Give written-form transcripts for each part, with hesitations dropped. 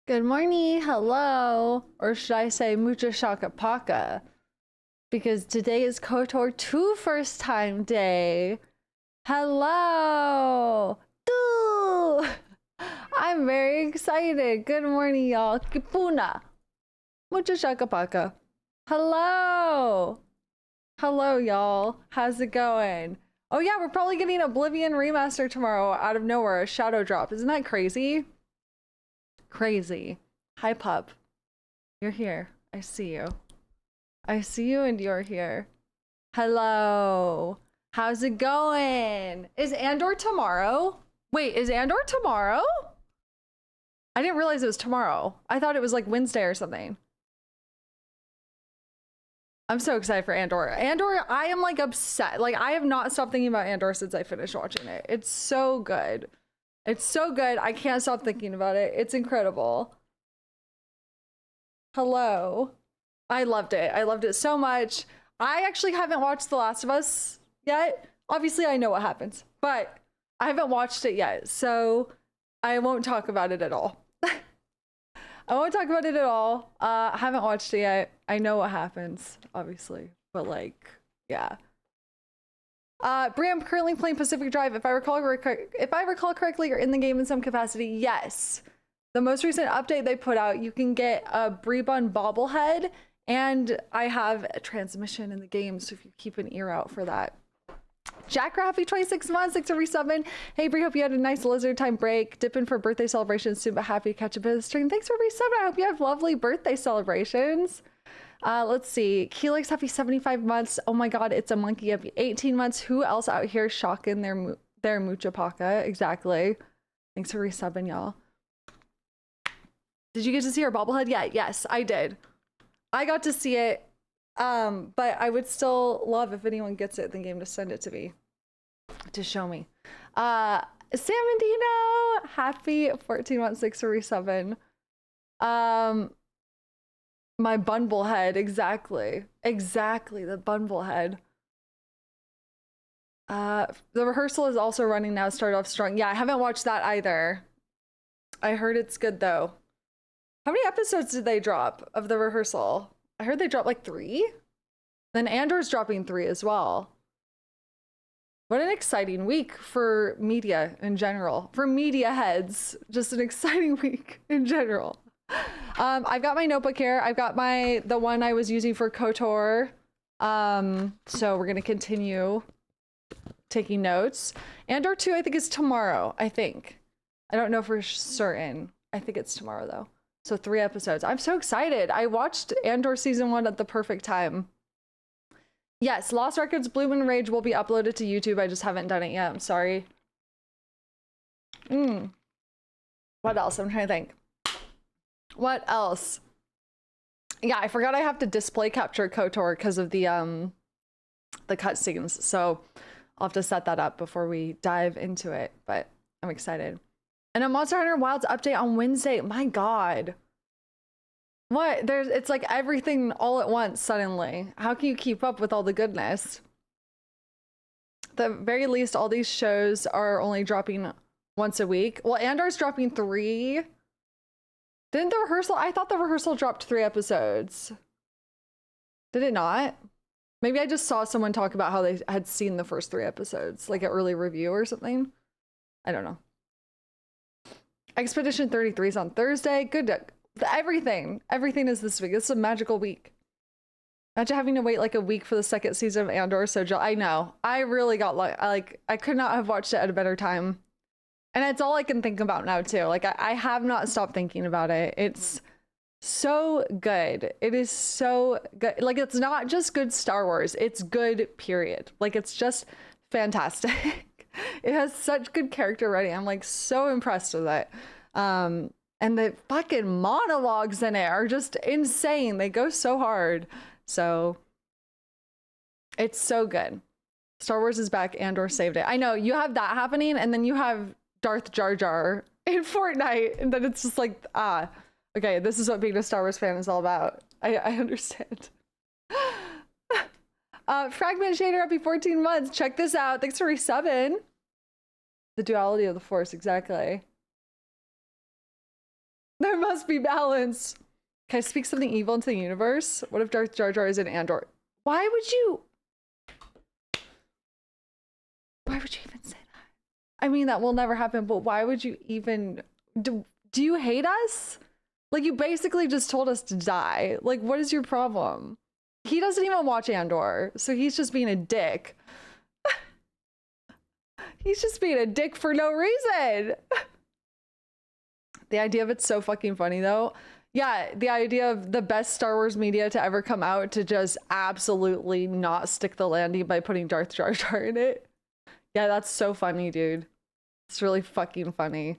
Good morning, hello, or should I say mucha shaka paka? Because today is KOTOR II first time day. Hello! Doo! I'm very excited. Good morning, y'all. Kipuna. Mucha shaka paka. Hello! Hello, y'all. How's it going? Oh yeah, we're probably getting Oblivion Remaster tomorrow out of nowhere, a shadow drop. Isn't that crazy? Crazy. Hi, pup. You're here. I see you. I see you and you're here. Hello. How's it going? Is Andor tomorrow? Wait, is Andor tomorrow? I didn't realize it was tomorrow. I thought it was like Wednesday or something. I'm so excited for Andor. Andor, I am like obsessed. Like, I have not stopped thinking about Andor since I finished watching it. It's so good. It's so good. I can't stop thinking about it. It's incredible. Hello. I loved it. I loved it so much. I actually haven't watched The Last of Us yet. Obviously, I know what happens, but I haven't watched it yet, so I won't talk about it at all. I won't talk about it at all. I haven't watched it yet. I know what happens, obviously, but like, yeah. Brie, I'm currently playing Pacific Drive. If I recall correctly, you're in the game in some capacity. Yes. The most recent update they put out, you can get a Breebunn bobblehead, and I have a transmission in the game, so if you keep an ear out for that. Jack Raffy, 26 months, 6 every 7. Hey Brie, hope you had a nice lizard time break. Dipping for birthday celebrations soon, but happy to catch up in the stream. Thanks for every 7. I hope you have lovely birthday celebrations. Let's see. Keelix, happy 75 months. Oh my god, it's a monkey. Happy 18 months. Who else out here shocking their mucha paka? Exactly. Thanks for resubbing, y'all. Did you get to see her bobblehead? Yeah, yes, I did. I got to see it. But I would still love if anyone gets it in the game to send it to me. To show me. Samandino, happy 14 months, 6 for resubben. My bumblehead, exactly. Exactly, the bumblehead. The rehearsal is also running now, started off strong. Yeah, I haven't watched that either. I heard it's good though. How many episodes did they drop of the rehearsal? I heard they dropped like 3. Then Andor's dropping 3 as well. What an exciting week for media in general. For media heads, just an exciting week in general. I've got my notebook here. I've got the one I was using for KOTOR. So we're gonna continue taking notes. Andor 2, I think, is tomorrow, I think. I don't know for certain. I think it's tomorrow though. So 3 episodes. I'm so excited. I watched Andor season 1 at the perfect time. Yes, Lost Records Bloom Rage will be uploaded to YouTube. I just haven't done it yet. I'm sorry. What else? I'm trying to think. What else? Yeah, I forgot I have to display capture KOTOR because of the cutscenes. So I'll have to set that up before we dive into it. But I'm excited. And a Monster Hunter Wilds update on Wednesday. My god. What? It's like everything all at once suddenly. How can you keep up with all the goodness? At the very least, all these shows are only dropping once a week. Well, Andor's dropping 3. Didn't the rehearsal? I thought the rehearsal dropped 3 episodes. Did it not? Maybe I just saw someone talk about how they had seen the first 3 episodes, like an early review or something. I don't know. Expedition 33 is on Thursday. Good. Everything is this week. It's a magical week. Imagine having to wait like a week for the 2nd season of Andor. So I know. I really got like I could not have watched it at a better time. And it's all I can think about now too. Like I have not stopped thinking about it. It's so good. It is so good. Like it's not just good Star Wars. It's good, period. Like it's just fantastic. It has such good character writing. I'm like so impressed with it. And the fucking monologues in it are just insane. They go so hard. So it's so good. Star Wars is back. Andor saved it. I know you have that happening, and then you have Darth Jar Jar in Fortnite, and then it's just like, okay, this is what being a Star Wars fan is all about. I understand. Fragment Shader, happy 14 months. Check this out. Thanks for resubbing. The duality of the Force, exactly. There must be balance. Can I speak something evil into the universe? What if Darth Jar Jar is an Andor? Why would you even say that? I mean, that will never happen, but why would you even... Do you hate us? Like, you basically just told us to die. Like, what is your problem? He doesn't even watch Andor, so he's just being a dick. He's just being a dick for no reason. The idea of it's so fucking funny, though. Yeah, the idea of the best Star Wars media to ever come out to just absolutely not stick the landing by putting Darth Jar Jar in it. Yeah, that's so funny, dude. It's really fucking funny.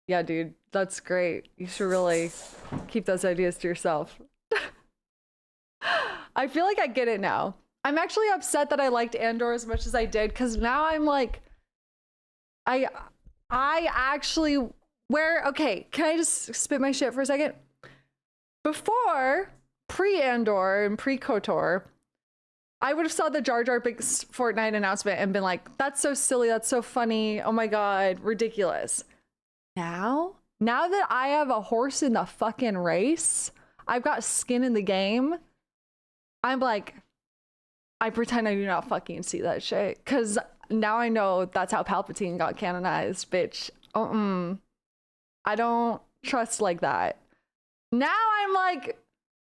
Yeah, dude, that's great. You should really keep those ideas to yourself. I feel like I get it now. I'm actually upset that I liked Andor as much as I did, because now I'm like, I actually, okay, can I just spit my shit for a second? Before, pre-Andor and pre-KOTOR, I would have saw the Jar Jar Binks Fortnite announcement and been like, that's so silly, that's so funny, oh my god, ridiculous. Now that I have a horse in the fucking race, I've got skin in the game, I'm like, I pretend I do not fucking see that shit, because now I know that's how Palpatine got canonized, bitch. I don't trust like that. Now I'm like,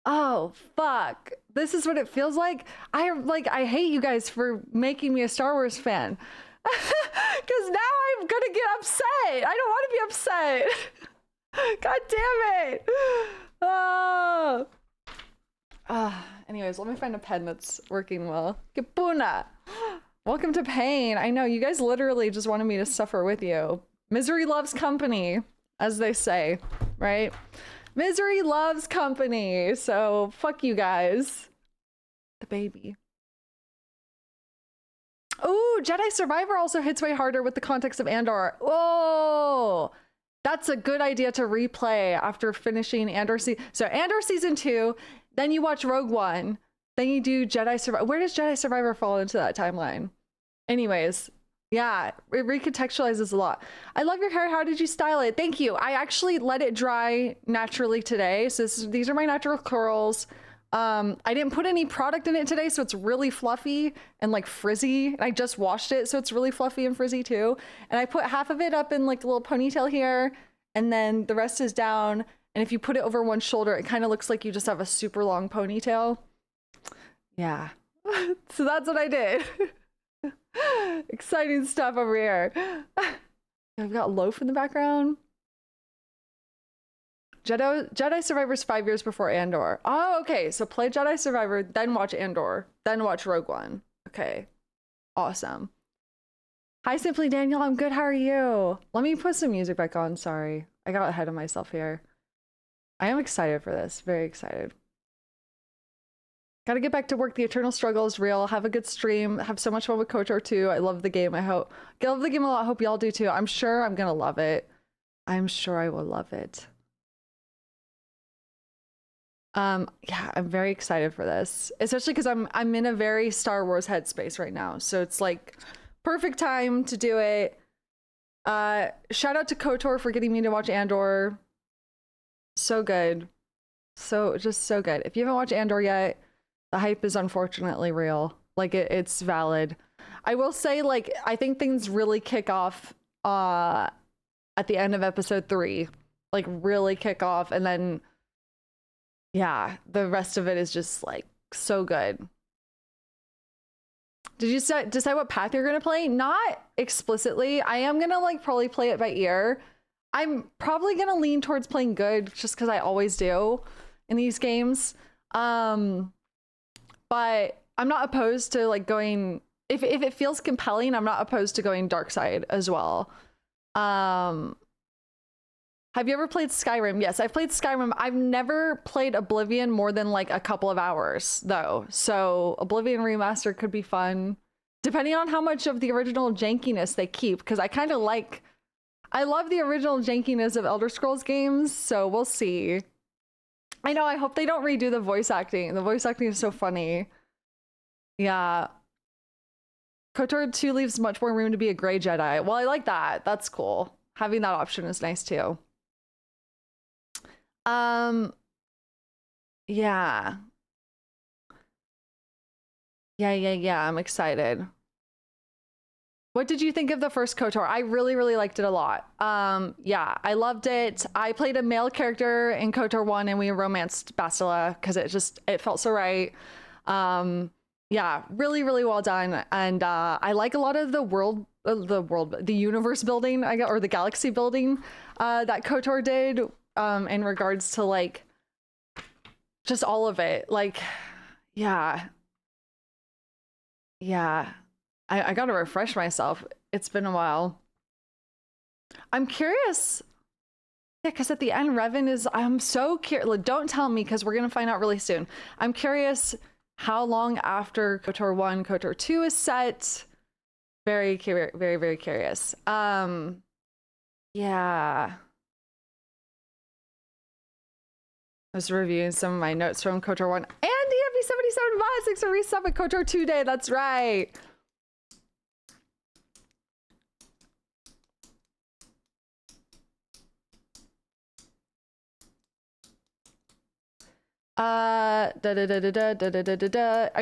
oh fuck, this is what it feels like. I hate you guys for making me a Star Wars fan, because now I'm gonna get upset. I don't want to be upset. God damn it. Anyways, let me find a pen that's working well. Kapuna. Welcome to pain. I know, you guys literally just wanted me to suffer with you. Misery loves company, as they say, right? Misery loves company, so fuck you guys. The baby. Oh, Jedi Survivor also hits way harder with the context of Andor. Oh, that's a good idea to replay after finishing Andor so Andor season 2, then you watch Rogue One, then you do Jedi Survivor. Where does Jedi Survivor fall into that timeline? Anyways, yeah, it recontextualizes a lot. I love your hair. How did you style it? Thank you. I actually let it dry naturally today. So these are my natural curls. I didn't put any product in it today, so it's really fluffy and like frizzy. And I just washed it, so it's really fluffy and frizzy too. And I put half of it up in like a little ponytail here, and then the rest is down. And if you put it over one shoulder, it kind of looks like you just have a super long ponytail. Yeah. So that's what I did. Exciting stuff over here. I've got Loaf in the background. Jedi Survivor's 5 years before Andor. Oh, okay. So play Jedi Survivor, then watch Andor, then watch Rogue One. Okay. Awesome. Hi, Simply Daniel. I'm good. How are you? Let me put some music back on. Sorry. I got ahead of myself here. I am excited for this. Very excited. Gotta get back to work. The eternal struggle is real. Have a good stream. Have so much fun with KOTOR 2. I love the game. I love the game a lot. I hope y'all do too. I'm sure I'm gonna love it. I'm sure I will love it. Yeah, I'm very excited for this, especially because I'm in a very Star Wars headspace right now. So it's like perfect time to do it. Shout out to KOTOR for getting me to watch Andor. So good. Just so good. If you haven't watched Andor yet, the hype is unfortunately real. Like it's valid. I will say, like, I think things really kick off at the end of episode 3. Like really kick off, and then yeah, the rest of it is just like so good. Did you decide what path you're gonna play? Not explicitly. I am gonna like probably play it by ear. I'm probably gonna lean towards playing good just because I always do in these games. But I'm not opposed to like going, if it feels compelling, I'm not opposed to going dark side as well. Have you ever played Skyrim? Yes, I've played Skyrim. I've never played Oblivion more than like a couple of hours though. So Oblivion Remastered could be fun, depending on how much of the original jankiness they keep. Because I love the original jankiness of Elder Scrolls games. So we'll see. I know, I hope they don't redo the voice acting. The voice acting is so funny. Yeah. KOTOR 2 leaves much more room to be a gray Jedi. Well, I like that. That's cool. Having that option is nice too. Um, yeah. Yeah. I'm excited. What did you think of the first KOTOR? I really, really liked it a lot. Yeah, I loved it. I played a male character in KOTOR 1 and we romanced Bastila because it felt so right. Yeah, really, really well done. And I like a lot of the universe building, or the galaxy building that KOTOR did in regards to like just all of it. Like, yeah. I gotta refresh myself. It's been a while. I'm curious. Yeah, because at the end, Revan is. I'm so curious. Like, don't tell me because we're gonna find out really soon. I'm curious how long after KOTOR 1, KOTOR 2 is set. Very curious. Very, very curious. Yeah. I was reviewing some of my notes from KOTOR 1. And EFB77 Vaz, thanks for resub at KOTOR 2 day. That's right. Are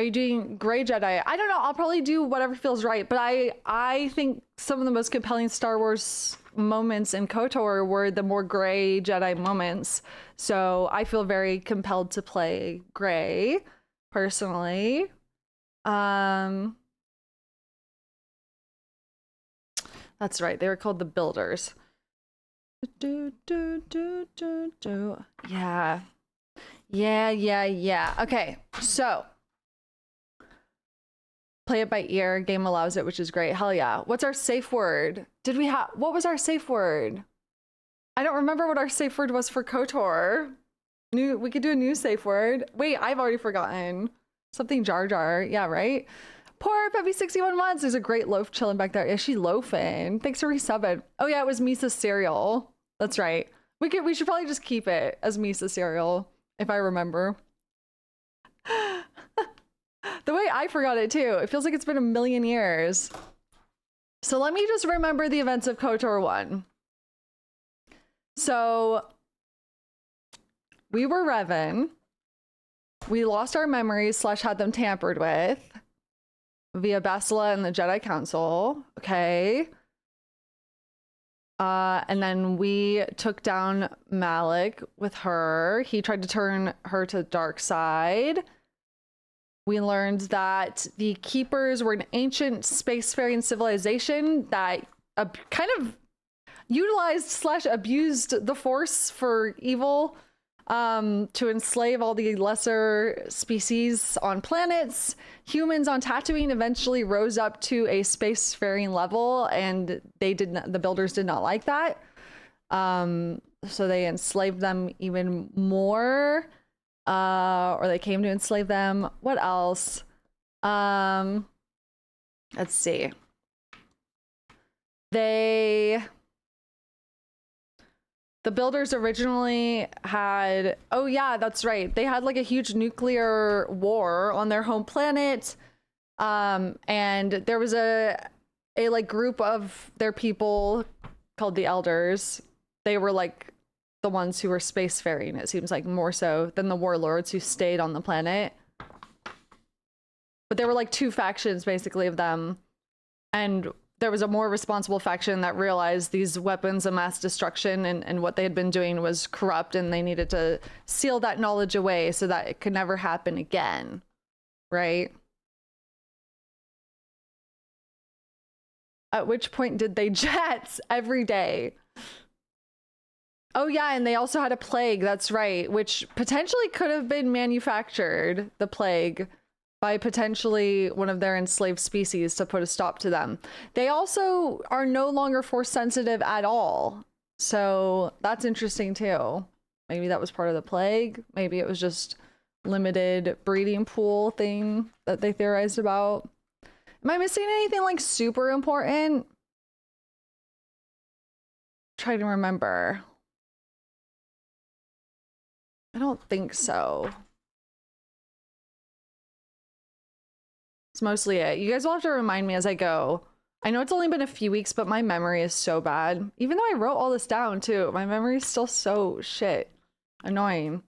you doing Gray Jedi? I don't know. I'll probably do whatever feels right. But I think some of the most compelling Star Wars moments in KOTOR were the more Gray Jedi moments. So I feel very compelled to play Gray, personally. That's right. They were called the Builders. Yeah. Yeah. Okay, so play it by ear. Game allows it, which is great. Hell yeah. What's our safe word? What was our safe word? I don't remember what our safe word was for KOTOR. We could do a new safe word. Wait, I've already forgotten. Something Jar Jar. Yeah, right? Poor Peppy 61 months. There's a great loaf chilling back there. Is she loafing? Thanks for resubbing. Oh yeah, it was Misa's cereal. That's right. We should probably just keep it as Misa's cereal. If I remember. The way I forgot it too. It feels like it's been a million years. So let me just remember the events of KOTOR 1. So we were Revan. We lost our memories / had them tampered with via Bastila and the Jedi Council. Okay. And then we took down Malik with her. He tried to turn her to the dark side. We learned that the Keepers were an ancient spacefaring civilization that kind of utilized / abused the Force for evil, to enslave all the lesser species on planets. Humans on Tatooine eventually rose up to a spacefaring level, and the Builders did not like that. So they enslaved them even more, or they came to enslave them. What else? Let's see. The Builders originally had, oh yeah, that's right. They had like a huge nuclear war on their home planet. And there was a like group of their people called the Elders. They were like the ones who were spacefaring, it seems like, more so than the warlords who stayed on the planet. But there were like two factions basically of them. And there was a more responsible faction that realized these weapons of mass destruction and what they had been doing was corrupt, and they needed to seal that knowledge away so that it could never happen again, right? At which point did they jets every day? Oh yeah, and they also had a plague, that's right, which potentially could have been manufactured, the plague, by potentially one of their enslaved species to put a stop to them. They also are no longer Force sensitive at all. So that's interesting too. Maybe that was part of the plague. Maybe it was just limited breeding pool thing that they theorized about. Am I missing anything like super important? Try to remember. I don't think so. It's mostly it. You guys will have to remind me as I go. I know it's only been a few weeks, but my memory is so bad. Even though I wrote all this down too, my memory is still so shit. Annoying.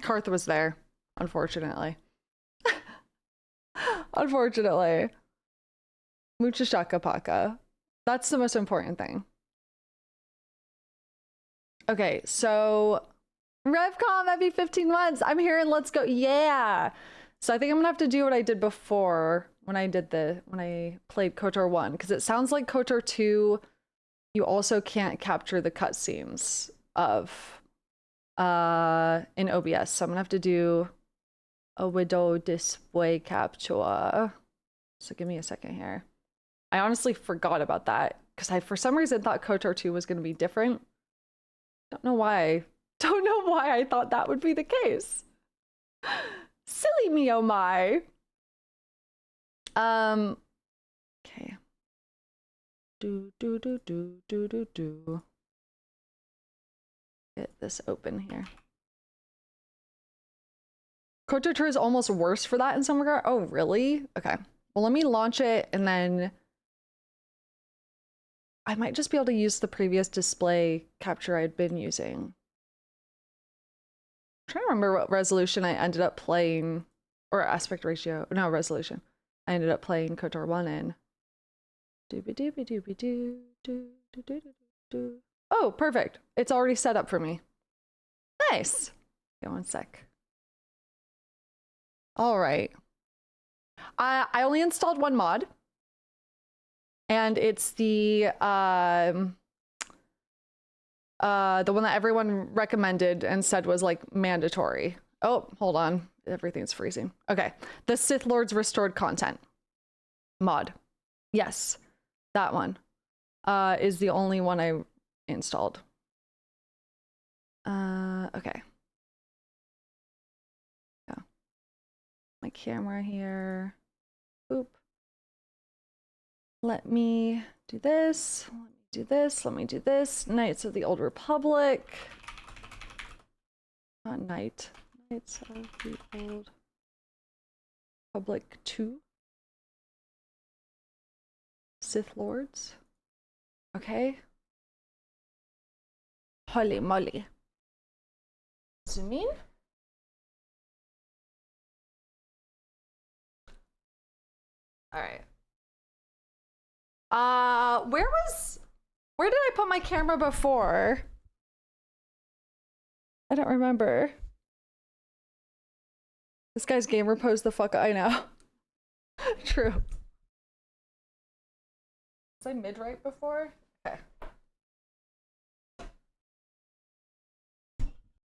Karth was there, unfortunately. Unfortunately. Mucha shaka paka. That's the most important thing. Okay, so RevCom every 15 months. I'm here and let's go. Yeah. So I think I'm gonna have to do what I did before when I played KOTOR 1, because it sounds like KOTOR 2, you also can't capture the cutscenes of in OBS. So I'm gonna have to do a window display capture. So give me a second here. I honestly forgot about that because I, for some reason, thought KOTOR 2 was going to be different. Don't know why. Don't know why I thought that would be the case. Silly me, oh my. Okay. Do. Get this open here. KOTOR 2 is almost worse for that in some regard. Oh, really? Okay. Well, let me launch it and then I might just be able to use the previous display capture I'd been using. I'm trying to remember what resolution I ended up playing, or aspect ratio. No, resolution. I ended up playing KOTOR 1 in. Oh, perfect. It's already set up for me. Nice. Okay, one sec. All right. I only installed one mod. And it's the one that everyone recommended and said was like mandatory. Oh, hold on. Everything's freezing. Okay. The Sith Lords Restored Content mod. Yes. That one is the only one I installed. Okay. Yeah. My camera here. Boop. Let me do this. Let me do this. Let me do this. Knights of the Old Republic. Not Knights of the Old Republic 2. Sith Lords. Okay. Holy moly. Zoom in. All right. Where did I put my camera before? I don't remember. This guy's gamer posed the fuck. I know. True. Was I mid-right before? Okay.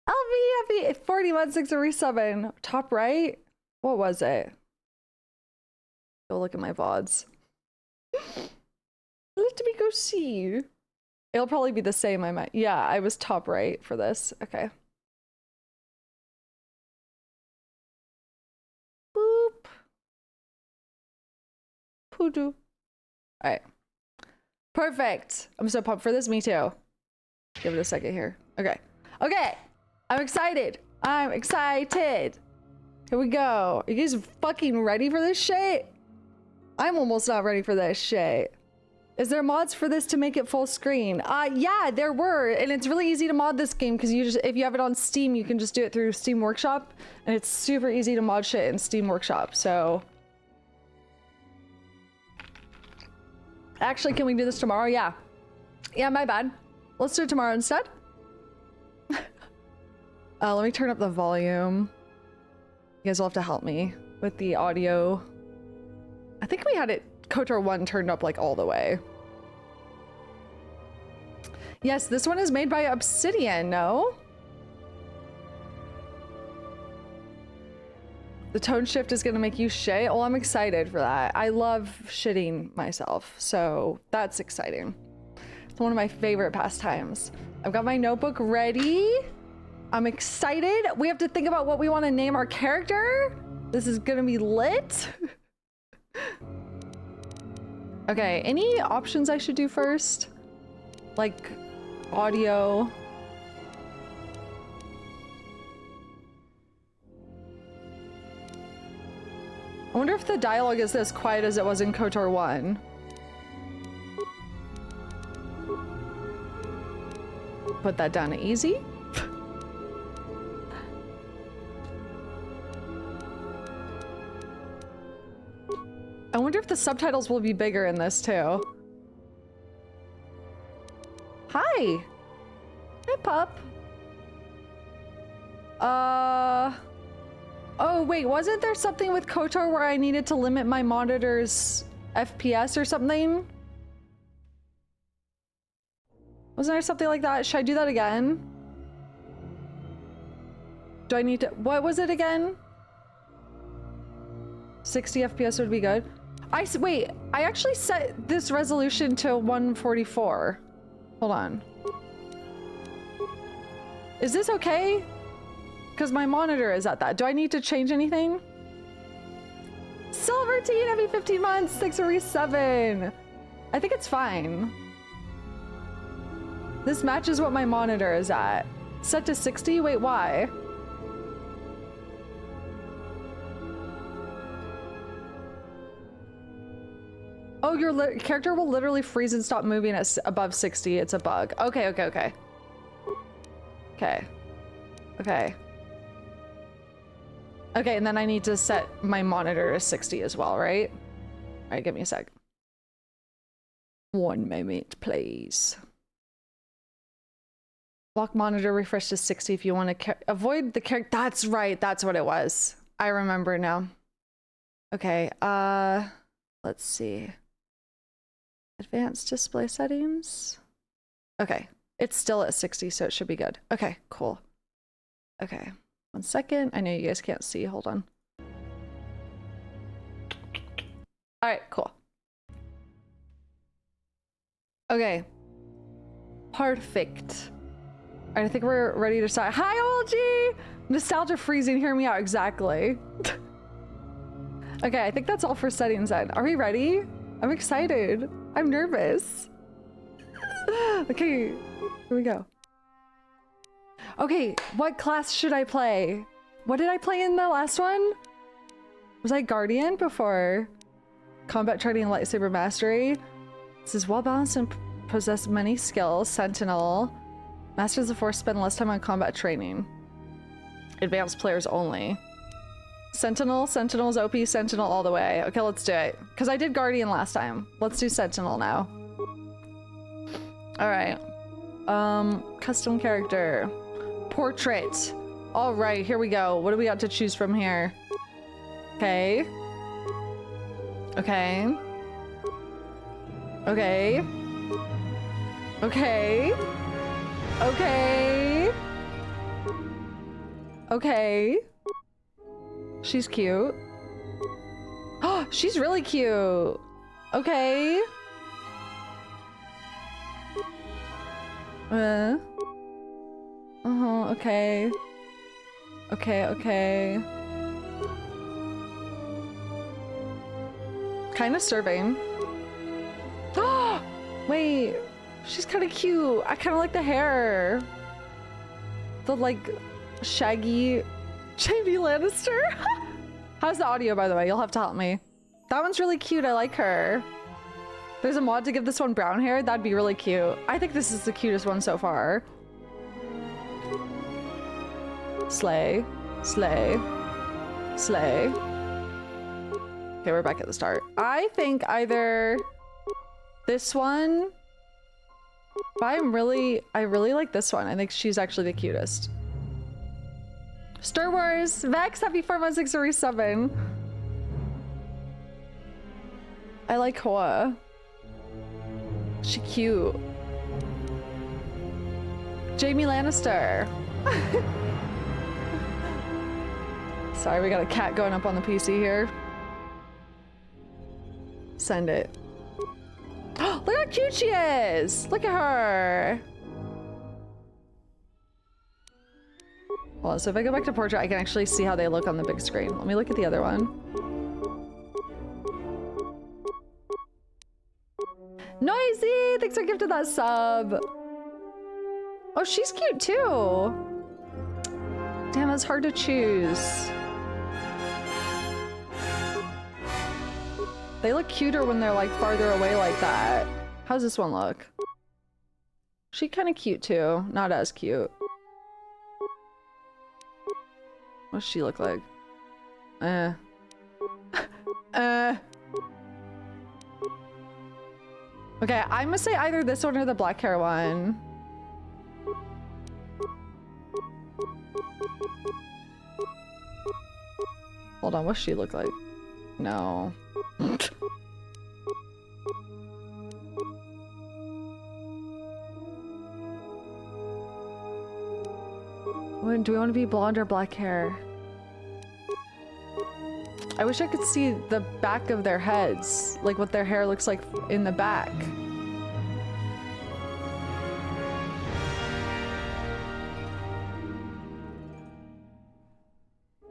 LV 41 or resubin. Top right? What was it? Go look at my VODs. Let me go see. It'll probably be the same. I might. Yeah, I was top right for this. Okay. Boop. Poodoo. All right. Perfect. I'm so pumped for this. Me too. Give it a second here. Okay. Okay. I'm excited. I'm excited. Here we go. Are you guys fucking ready for this shit? I'm almost not ready for this shit. Is there mods for this to make it full screen? Yeah, there were, and it's really easy to mod this game because you just, if you have it on Steam, you can just do it through Steam Workshop, and it's super easy to mod shit in Steam Workshop. So, actually, can we do this tomorrow? Yeah. Yeah, my bad. Let's do it tomorrow instead. Let me turn up the volume. You guys will have to help me with the audio. I think we had it KOTOR 1 turned up like all the way. Yes, this one is made by Obsidian, no? The tone shift is gonna make you shit. Oh, I'm excited for that. I love shitting myself, so that's exciting. It's one of my favorite pastimes. I've got my notebook ready. I'm excited. We have to think about what we want to name our character. This is gonna be lit. Okay, any options I should do first? Like audio. I wonder if the dialogue is as quiet as it was in KOTOR 1. Put that down to easy. I wonder if the subtitles will be bigger in this too. Hi. Hi, pup. Oh wait, wasn't there something with KOTOR where I needed to limit my monitor's FPS or something? Wasn't there something like that? Should I do that again? Do I need to, what was it again? 60 FPS would be good. Wait, I actually set this resolution to 144. Hold on. Is this okay? Because my monitor is at that. Do I need to change anything? Silver Teen, every 15 months, 647. I think it's fine. This matches what my monitor is at. Set to 60? Wait, why? Oh, your character will literally freeze and stop moving at above 60. It's a bug. Okay, okay, okay. Okay. Okay. Okay, and then I need to set my monitor to 60 as well, right? All right, give me a sec. One moment, please. Lock monitor, refresh to 60 if you want to avoid the character. That's right, that's what it was. I remember now. Okay, let's see. Advanced display settings. Okay, it's still at 60, so it should be good. Okay, cool. Okay, 1 second. I know you guys can't see, hold on. All right, cool. Okay. Perfect. All right, I think we're ready to start. Hi, OLG! Nostalgia freezing, hear me out, exactly. Okay, I think that's all for settings then. Are we ready? I'm excited. I'm nervous. Okay, here we go. Okay, what class should I play? What did I play in the last one? Was I Guardian before? Combat training and lightsaber mastery. This is well balanced and possess many skills. Sentinel. Masters of the Force spend less time on combat training. Advanced players only. Sentinel, Sentinel's OP, Sentinel all the way. Okay, let's do it. Because I did Guardian last time. Let's do Sentinel now. All right. Custom character. Portrait. All right, here we go. What do we got to choose from here? Okay. Okay. Okay. Okay. Okay. Okay. She's cute. Oh, she's really cute. Okay. Okay. Okay, okay. Kind of serving. Oh, wait. She's kind of cute. I kind of like the hair. The, like, shaggy Jamie Lannister. How's the audio, by the way? You'll have to help me. That one's really cute. I like her. There's a mod to give this one brown hair. That'd be really cute. I think this is the cutest one so far. Slay. Slay. Slay. Okay, we're back at the start. I think either this one, but I really like this one. I think she's actually the cutest. Star Wars, Vex, happy 41637. I like Hoa. She cute. Jamie Lannister. Sorry, we got a cat going up on the PC here. Send it. Look how cute she is! Look at her! Hold on, so if I go back to portrait, I can actually see how they look on the big screen. Let me look at the other one. Noisy! Thanks for gifting that sub! Oh, she's cute too! Damn, it's hard to choose. They look cuter when they're like farther away like that. How's this one look? She kind of cute too. Not as cute. What does she look like? Okay, I'm gonna say either this one or the black hair one. Hold on, what's she look like? No. Do we want to be blonde or black hair? I wish I could see the back of their heads, like what their hair looks like in the back.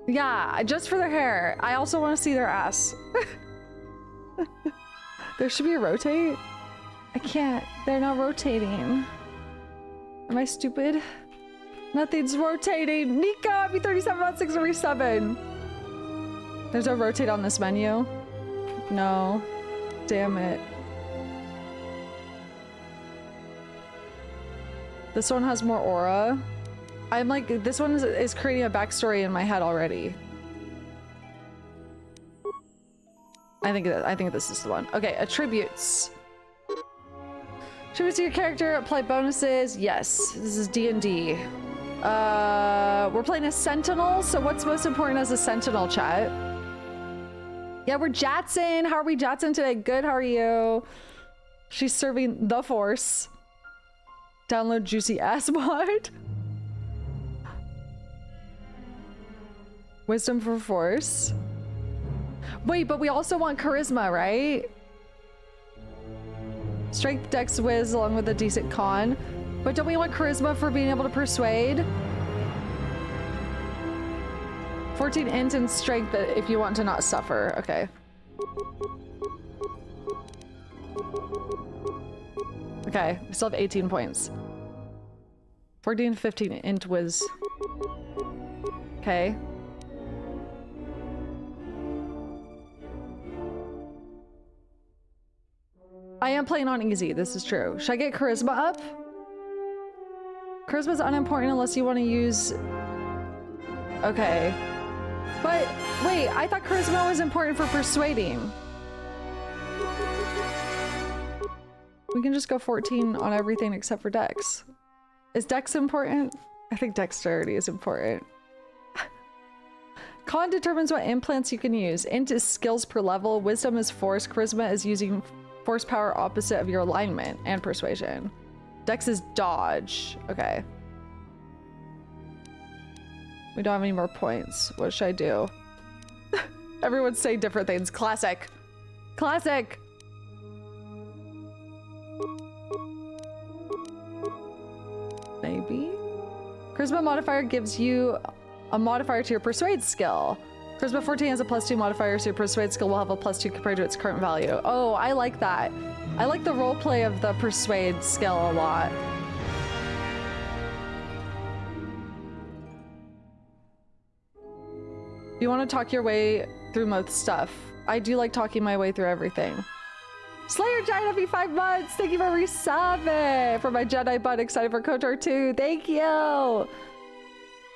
Yeah, just for their hair. I also want to see their ass. There should be a rotate. I can't. They're not rotating. Am I stupid? Nothing's rotating. Nika, happy 37 months, 637. There's no rotate on this menu. No. Damn it. This one has more aura. I'm like, this one is creating a backstory in my head already. I think this is the one. Okay, attributes. Attributes to your character, apply bonuses. Yes, this is D&D. We're playing a sentinel, so what's most important as a sentinel, chat? Yeah, we're Jatson. How are we, Jatson, today? Good, how are you? She's serving the Force. Download juicy ass mod. Wisdom for Force. Wait, but we also want charisma, right? Strength, dex, whiz, along with a decent con. But don't we want charisma for being able to persuade? 14 int and strength if you want to not suffer. Okay. Okay, we still have 18 points. 14, 15 int whiz. Okay. I am playing on easy, this is true. Should I get charisma up? Charisma's unimportant unless you want to use... Okay. But, wait, I thought charisma was important for persuading. We can just go 14 on everything except for dex. Is dex important? I think dexterity is important. Con determines what implants you can use. Int is skills per level. Wisdom is force. Charisma is using force power opposite of your alignment. And persuasion. Dex is dodge. Okay. We don't have any more points. What should I do? Everyone's saying different things. Classic. Classic. Maybe? Charisma modifier gives you a modifier to your persuade skill. Charisma 14 has a +2 modifier, so your persuade skill will have a +2 compared to its current value. Oh, I like that. I like the roleplay of the persuade skill a lot. You want to talk your way through most stuff. I do like talking my way through everything. Slayer Giant, happy 5 months. Thank you for resubbing. For my Jedi bud, excited for KOTOR II. Thank you.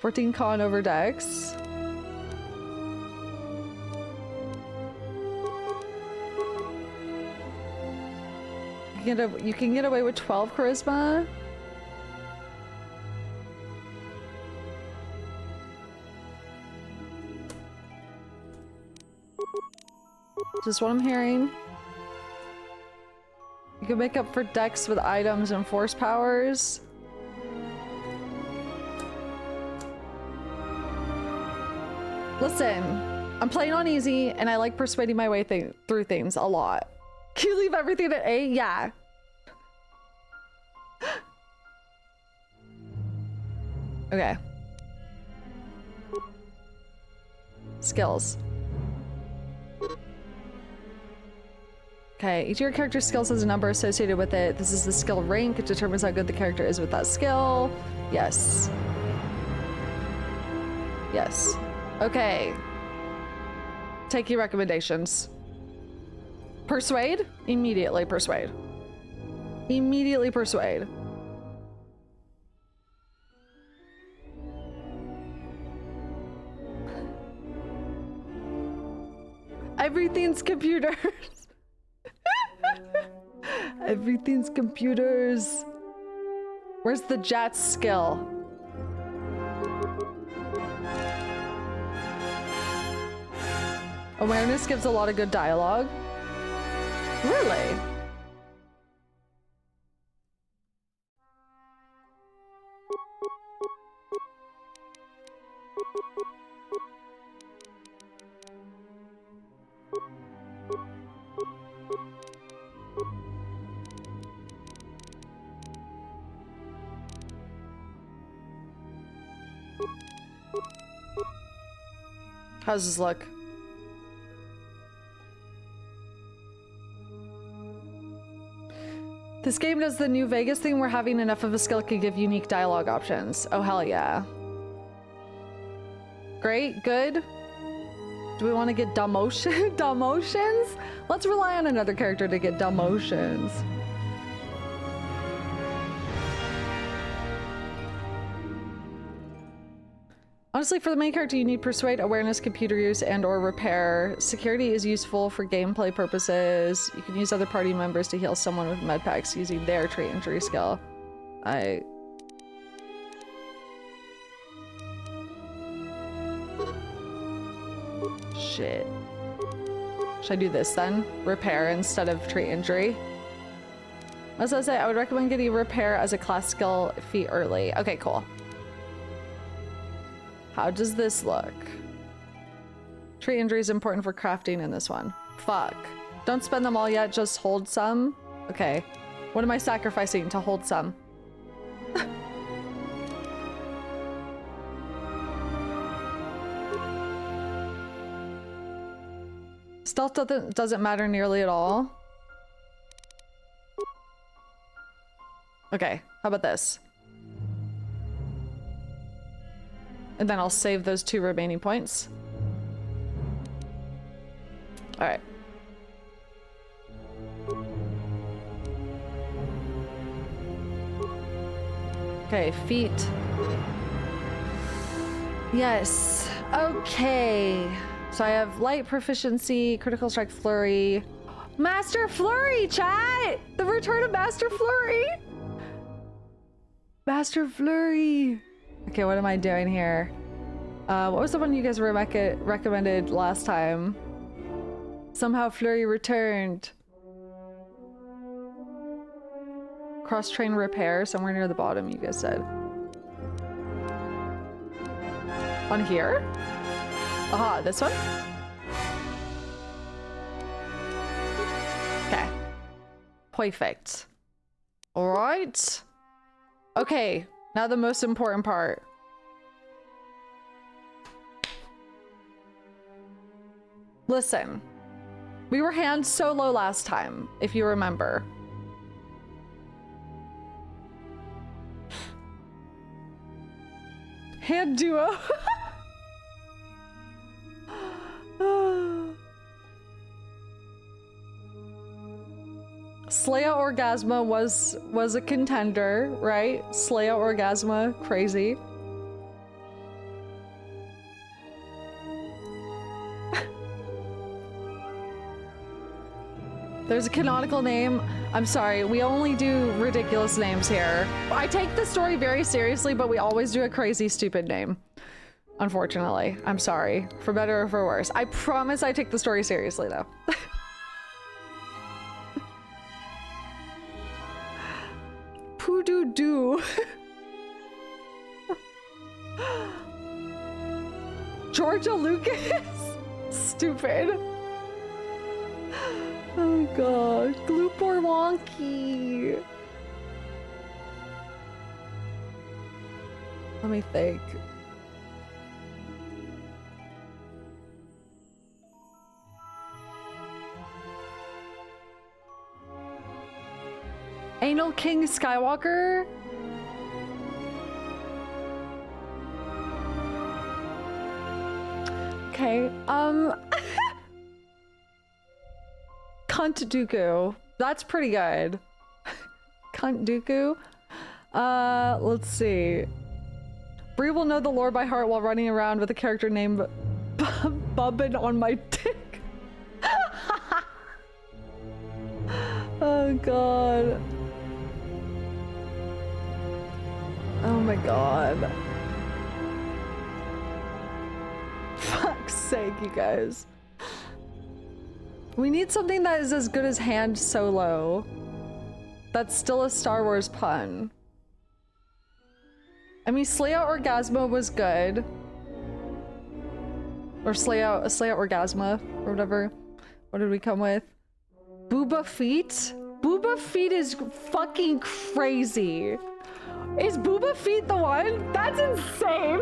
14 con over dex. You can get away with 12 charisma. Is this what I'm hearing? You can make up for dex with items and force powers. Listen, I'm playing on easy and I like persuading my way through things a lot. Can you leave everything at 8? Yeah. Okay. Skills. Okay, each of your character's skills has a number associated with it. This is the skill rank. It determines how good the character is with that skill. Yes. Yes. Okay. Taking recommendations. Persuade? Immediately persuade. Immediately persuade. Everything's computers. Everything's computers. Where's the Jet skill? Awareness gives a lot of good dialogue. Really? How's this look? This game does the new Vegas thing where having enough of a skill can give unique dialogue options. Oh, hell yeah. Great, good. Do we want to get demotions? Let's rely on another character to get demotions. Honestly, for the main character, you need Persuade, Awareness, Computer Use, and or Repair. Security is useful for gameplay purposes. You can use other party members to heal someone with med packs using their trait injury skill. Shit. Should I do this then? Repair instead of trait injury? As I say, I would recommend getting Repair as a class skill feat early. Okay, cool. How does this look? Tree injury is important for crafting in this one. Fuck. Don't spend them all yet, just hold some. Okay. What am I sacrificing to hold some? Stealth doesn't matter nearly at all. Okay, how about this? And then I'll save those 2 remaining points. All right. Okay, feet. Yes. Okay. So I have light proficiency, critical strike, flurry. Master Flurry, chat! The return of Master Flurry! Master Flurry! Okay, what am I doing here? What was the one you guys recommended last time? Somehow Flurry returned. Cross-train repair, somewhere near the bottom, you guys said. On here? Aha, this one? Okay. Perfect. All right. Okay, now the most important part. Listen, we were hand solo last time, if you remember. Hand duo. Slaya Orgasma was a contender, right? Slaya Orgasma, crazy. There's a canonical name. I'm sorry, we only do ridiculous names here. I take the story very seriously, but we always do a crazy, stupid name. Unfortunately, I'm sorry. For better or for worse. I promise I take the story seriously, though. Poo-doo-doo. Georgia Lucas? Stupid. Oh god. Gloop or Wonky. Let me think. Anal King Skywalker? Okay, Cunt Dooku. That's pretty good. Cunt Dooku. Let's see. Bree will know the lore by heart while running around with a character named Bubbin on my dick. Oh god. Oh my god. Fuck's sake, you guys. We need something that is as good as Han Solo. That's still a Star Wars pun. I mean, Slaya Orgasma was good. Or Slaya Orgasma, or whatever. What did we come with? Booba Feet? Booba Feet is fucking crazy. Is Booba Feet the one? That's insane.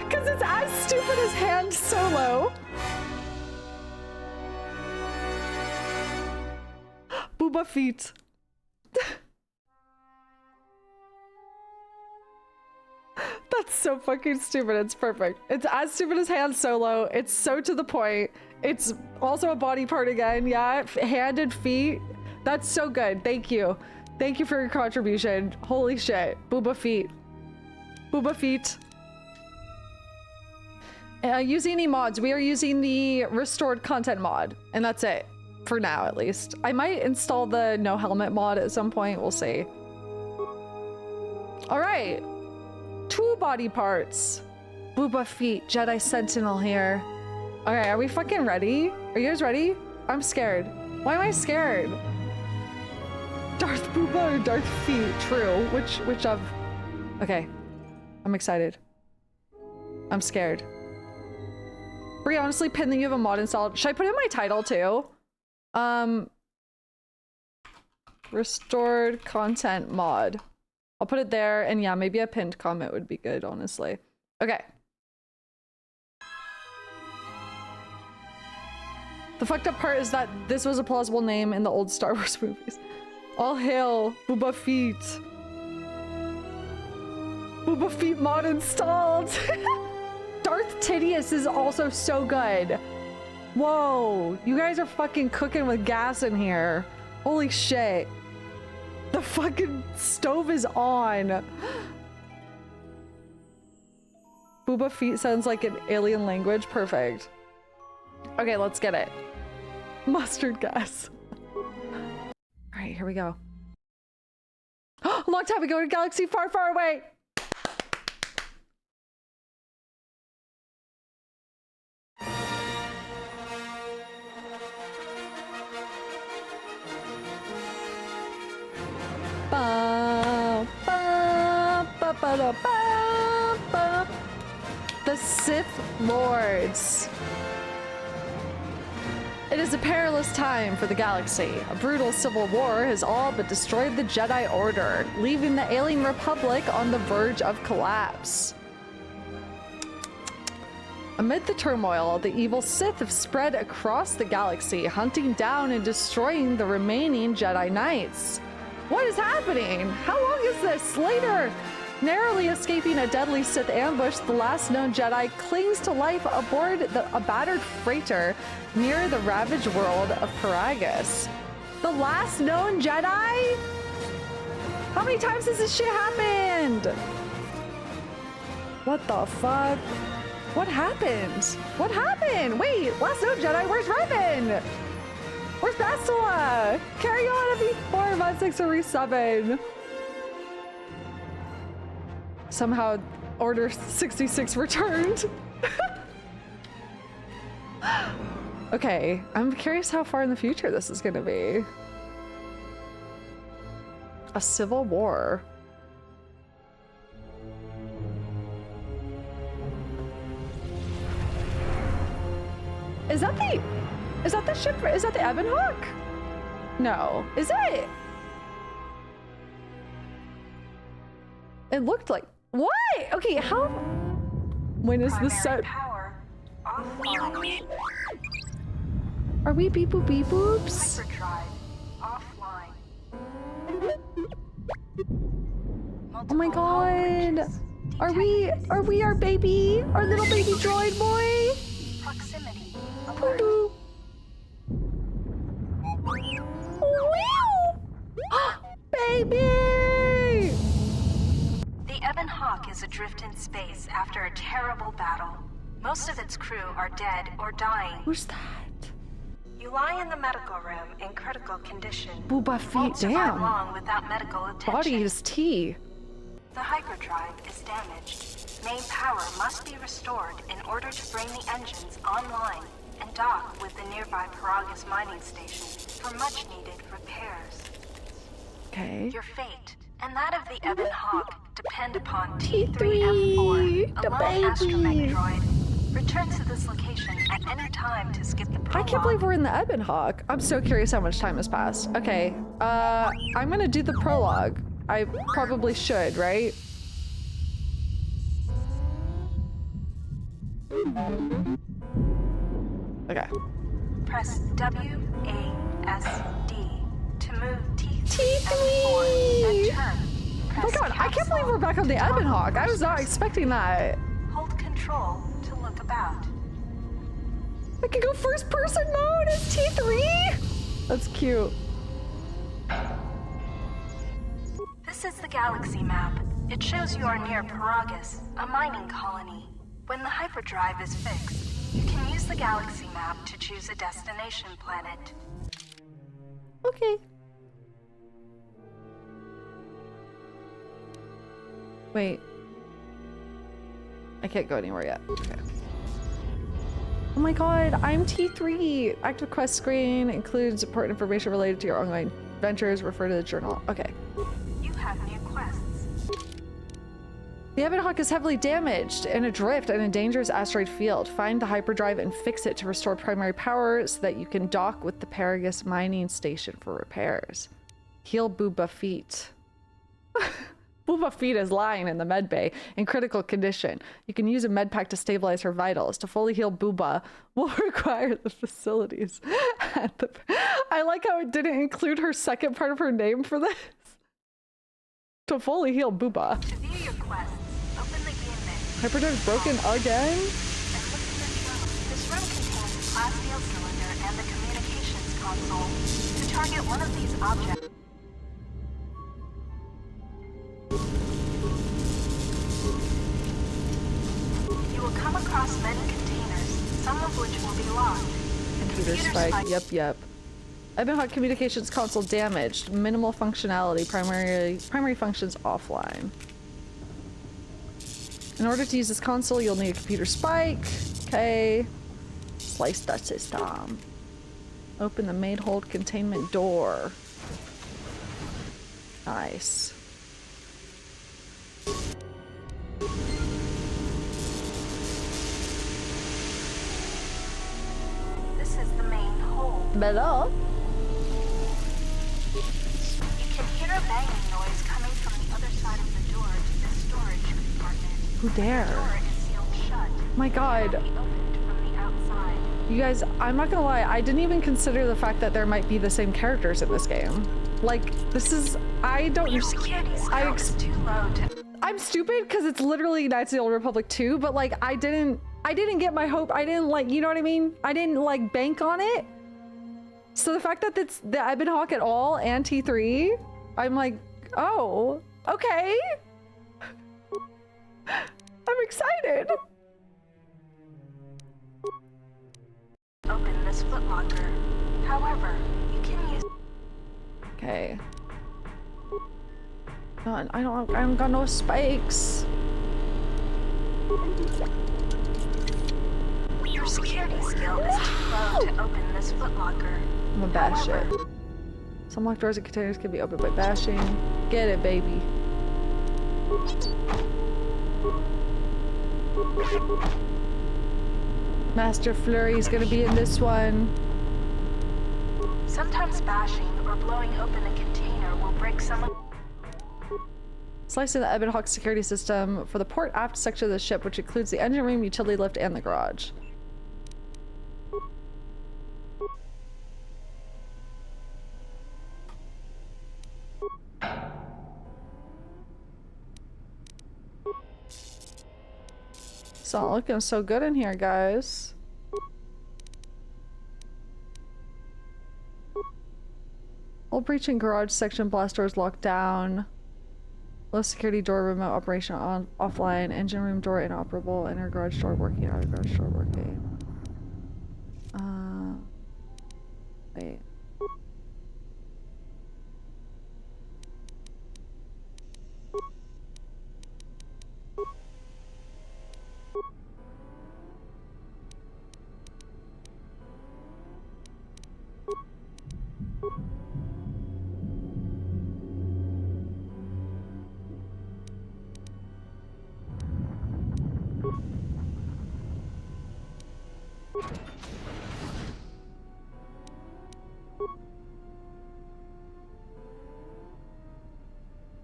Because it's as stupid as Han Solo. Booba Feet. That's so fucking stupid. It's perfect. It's as stupid as Han Solo. It's so to the point. It's also a body part again. Yeah, hand and feet. That's so good. Thank you. Thank you for your contribution. Holy shit. Booba Feet. Booba Feet. Using any mods. We are using the restored content mod. And that's it. For now, at least. I might install the no helmet mod at some point. We'll see. Alright. 2 body parts. Booba Feet. Jedi Sentinel here. Okay, are we fucking ready? Are you guys ready? I'm scared. Why am I scared? Darth Booba or Darth Feet? True. Which of? Okay. I'm excited. I'm scared. Bree, honestly, pin that you have a mod installed. Should I put in my title too? Restored content mod. I'll put it there, and yeah, maybe a pinned comment would be good, honestly. Okay. The fucked up part is that this was a plausible name in the old Star Wars movies. All hail Booba Feet. Booba Feet mod installed. Darth Tidius is also so good. Whoa, you guys are fucking cooking with gas in here. Holy shit. The fucking stove is on. Booba Feet sounds like an alien language. Perfect. Okay, let's get it. Mustard gas. All right, here we go. A long time ago in a galaxy far, far away. The Sith Lords. It is a perilous time for the galaxy. A brutal civil war has all but destroyed the Jedi Order, leaving the Alien Republic on the verge of collapse. Amid the turmoil, the evil Sith have spread across the galaxy, hunting down and destroying the remaining Jedi Knights. What is happening? How long is this? Later, narrowly escaping a deadly Sith ambush, the last known Jedi clings to life aboard a battered freighter near the ravaged world of Paragus. The last known Jedi? How many times has this shit happened? What the fuck? What happened? What happened? Wait, last known Jedi, where's Revan? Where's Bastila? Carry on FE4, Mod 6 or Re7. Somehow Order 66 returned. Okay, I'm curious how far in the future this is gonna be. A civil war. Is that the ship? Is that the Ebon Hawk? No. Is it? It looked like... What? Okay, how... When is this set? Are we beep boop beep boops? Oh my god. Are we our baby? Our little baby droid boy? Proximity. Alert. Baby! The Ebon Hawk is adrift in space after a terrible battle. Most of its crew are dead or dying. Who's that? You lie in the medical room in critical condition. Booba You won't feet, survive damn. long without medical attention. Body is tea. The hyperdrive is damaged. Main power must be restored in order to bring the engines online and dock with the nearby Paragus mining station for much needed repairs. Okay. Your fate and that of the Ebon Hawk depend upon T3, T3M4, the a lone astromech baby. droid. Return to this location at any time to skip the I prologue. can't believe we're in the Ebon Hawk. I'm so curious how much time has passed. Okay, I'm gonna do the prologue. I probably should, right? Okay. Press WASD to move T3. T3M4, then turn. Oh my Press god, I can't believe we're back on the capsule Ebon to Hawk. I was not first expecting that. Hold control to look about. I can go first person mode as T3? That's cute. This is the galaxy map. It shows you are near Paragus, a mining colony. When the hyperdrive is fixed, you can use the galaxy map to choose a destination planet. Okay. Wait. I can't go anywhere yet. Okay. Oh my god, I'm T3. Active quest screen includes important information related to your ongoing adventures. Refer to the journal. Okay. You have new quests. The Ebon Hawk is heavily damaged and adrift in a dangerous asteroid field. Find the hyperdrive and fix it to restore primary power so that you can dock with the Paragus mining station for repairs. Heal Booba feet. Booba feet is lying in the med bay in critical condition. You can use a med pack to stabilize her vitals. To fully heal Booba will require the facilities at the... I like how it didn't include her second part of her name for this. To fully heal Booba. To view your quests, open the game menu. Hyperdrive's broken again? And look in this room. This room contains the class field cylinder and the communications console. To target one of these objects, you will come across many containers, some of which will be locked. Computer spike. Yep. Ebon Hawk communications console damaged. Minimal functionality. Primary functions offline. In order to use this console, you'll need a computer spike. Okay. Slice the system. Open the main hold containment door. Nice. This is the main hold. Hello? You can hear a banging noise coming from the other side of the door to this storage compartment. Who dare? The door is sealed shut. My god. It cannot be opened from the outside. You guys, I'm not gonna lie, I didn't even consider the fact that there might be the same characters in this game. Like, this is, I don't... Your security skill is too low to... I'm stupid because it's literally Knights of the Old Republic 2, but like, I didn't get my hope. I didn't like, you know what I mean? I didn't like bank on it. So the fact that it's the Ebon Hawk at all and T3, I'm like, oh, okay. I'm excited. Open this footlocker. However, you can use... Okay. God, I don't got no spikes. Your security skill is too low to open this footlocker. I'm gonna bash it. However, Some locked doors and containers can be opened by bashing. Get it, baby. Master Flurry's gonna be in this one. sometimes bashing or blowing open a container will break some of... Slicing the Ebon Hawk security system for the port aft section of the ship, which includes the engine room, utility lift, and the garage. It's not looking so good in here, guys. All breaching garage section, blast doors locked down. Low security door remote operation on offline. Engine room door inoperable. Inner garage door working. Outer garage door working. Wait.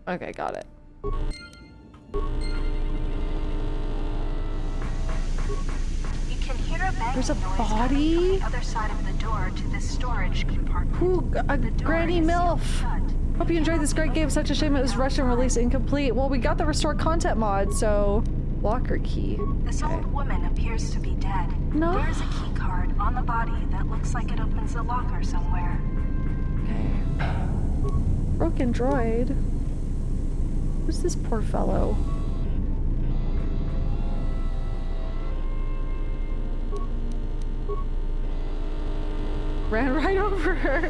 Okay, got it. You can hear a banging There's a noise body? coming from the other side of the door to the storage compartment. Ooh, a The door Granny is sealed MILF. shut. Hope you enjoyed this great game. Such a shame it was rushed and released incomplete. Well, we got the restore content mod, so locker key. This Okay. old woman appears to be dead. No. There is a key card on the body that looks like it opens a locker somewhere. Okay. Broken droid. Who's this poor fellow? Ran right over her.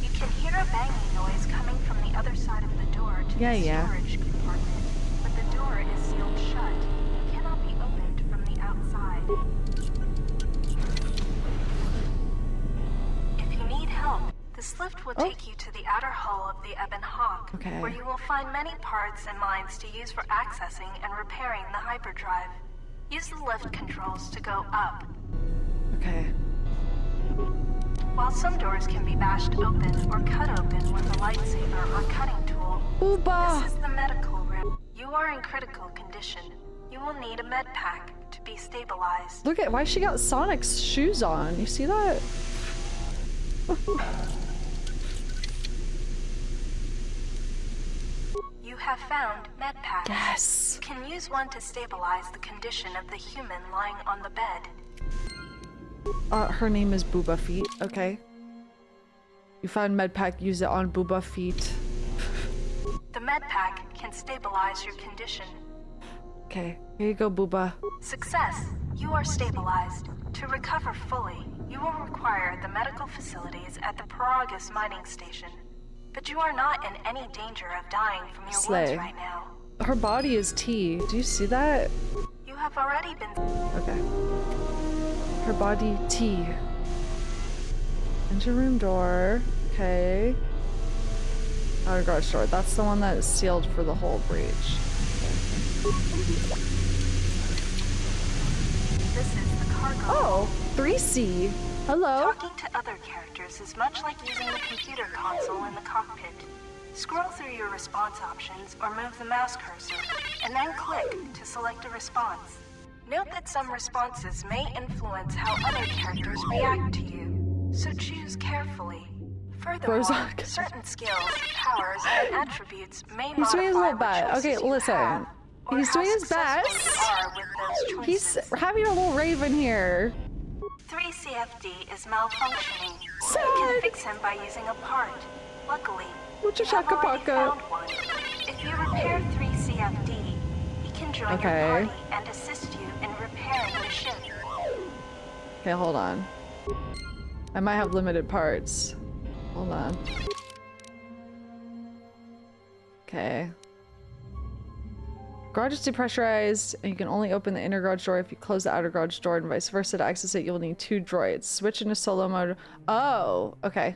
You can hear a banging noise coming from the other side of the door to the storage compartment, but the door is sealed shut and cannot be opened from the outside. If you need help, this lift will take you to the outer hull of the Ebon Hawk, Okay. where you will find many parts and mines to use for accessing and repairing the hyperdrive. Use the lift controls to go up. Okay. While some doors can be bashed open or cut open with a lightsaber or cutting tool, Ooba! this is the medical room. You are in critical condition. You will need a med pack to be stabilized. Look at why she got Sonic's shoes on. You see that? You have found med packs. Yes. You can use one to stabilize the condition of the human lying on the bed. Her name is Booba Feet. Okay. You found medpack. Use it on Booba Feet. The med pack can stabilize your condition. Okay. Here you go, Booba. Success. You are stabilized. To recover fully, you will require the medical facilities at the Paragus mining station. But you are not in any danger of dying from your Slay. wounds right now. Her body is T. Do you see that? You have already been... Okay. Her body T. Engine room door. Okay. Outer garage door. That's the one that is sealed for the whole breach. This is the cargo. Oh, 3C. Hello. Talking to other characters is much like using the computer console in the cockpit. Scroll through your response options or move the mouse cursor, and then click to select a response. Note that some responses may influence how other characters react to you, so choose carefully. Furthermore, Brozak. certain skills, powers, and attributes may He's doing his modify little what best. choices Okay, you listen. have, or He's how doing his successful best. you are with those He's choices. having a little raven here. 3CFD is malfunctioning. Sad. You can fix him by using a part. Luckily, Mucha you have already shaka-paka. found one. If you repair 3CFD, he can join Okay. your party and assist you in repairing the ship. Okay, hold on. I might have limited parts. Hold on. Okay. Garage is depressurized, and you can only open the inner garage door if you close the outer garage door, and vice versa. To access it, you'll need 2 droids. Switch into solo mode. Oh, okay.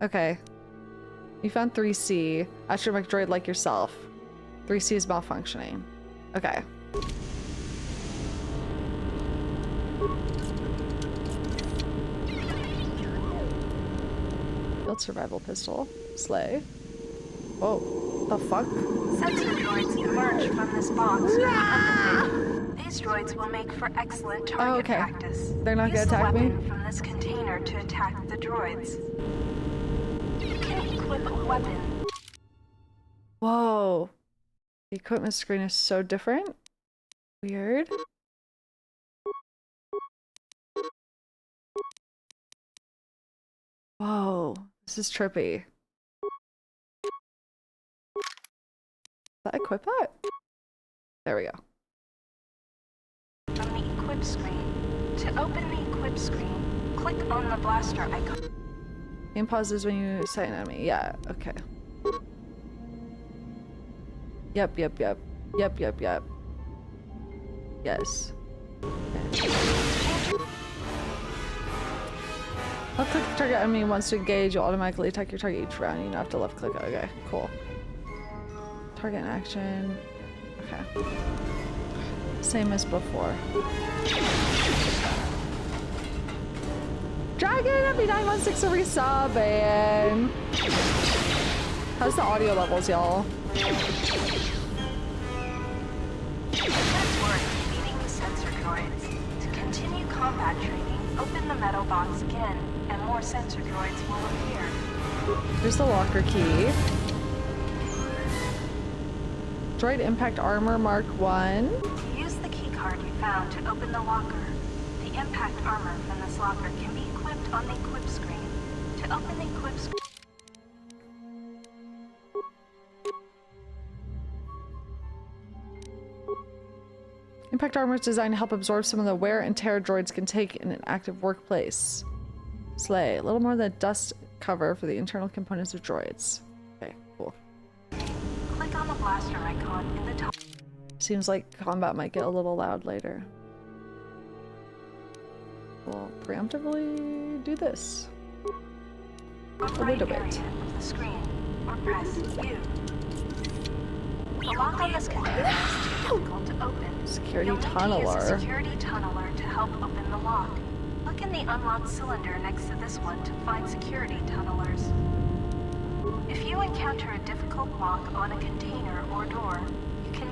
Okay. You found 3C. Astromech droid like yourself. 3C is malfunctioning. Okay. Field survival pistol. Slay. Whoa. The fuck? Sensor droids emerge from this box when you open it. These droids will make for excellent target okay. practice. They're not Use gonna attack the me? weapon from this container to attack the droids. You can equip a weapon. Whoa. The equipment screen is so different. Weird. Whoa. This is trippy. Did I equip that? There we go. From the equip screen. To open the equip screen, Click on the blaster icon. Game pauses when you sight an enemy. Yeah, okay. Yep. Yes. Okay. I'll click the target enemy wants to engage. You'll automatically attack your target each round. You don't have to left click. Okay, cool. Target in action. Okay. Same as before. Dragon FB916 a resub, and how's the audio levels, y'all? Defeating the sensor droids. To continue combat training, open the metal box again, and more sensor droids will appear. Here's the locker key. Droid impact armor Mark 1. Use the key card you found to open the locker. The impact armor from this locker can be equipped on the equip screen. To open the equip screen. Impact armor is designed to help absorb some of the wear and tear droids can take in an active workplace. Slay. A little more than dust cover for the internal components of droids. Okay, cool. Click on the blaster icon in the top. Seems like combat might get a little loud later. We'll preemptively do this. A little bit. Of the screen, or press U. The lock on this container is too difficult to open. Security You'll need to tunneler. use a security tunneler to help open the lock. Look in the unlocked cylinder next to this one to find security tunnelers. If you encounter a difficult lock on a container or door, you can...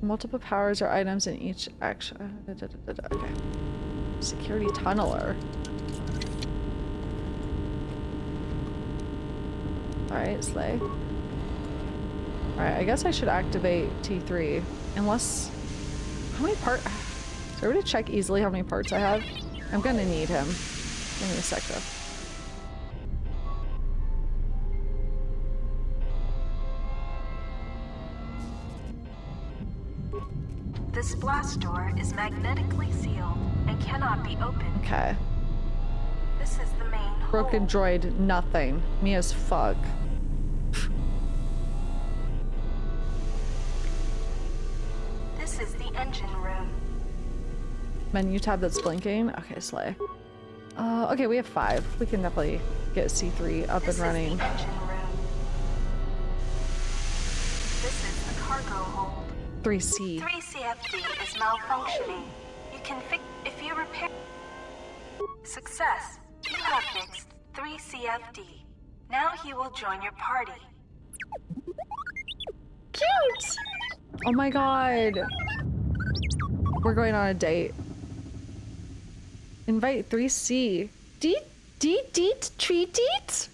Multiple powers or items in each action. Okay. Security tunneler. Alright, slay. Alright, I guess I should activate T3. Unless... How many parts... Is there a way to check easily how many parts I have? I'm gonna need him. Give me a sec though. This blast door is magnetically sealed and cannot be opened. Okay. This is the main Broken hole. droid, nothing. Me as fuck. This is the engine room. Menu tab that's blinking. Okay, slay. Okay, we have 5. We can definitely get C3 up and running. This is the engine room. This is the cargo hold. 3C. 3CFD is malfunctioning. You can fix if you repair. Success. You have fixed 3CFD. Now he will join your party. Cute! Oh my god. We're going on a date. Invite 3C. Deet, treat deet?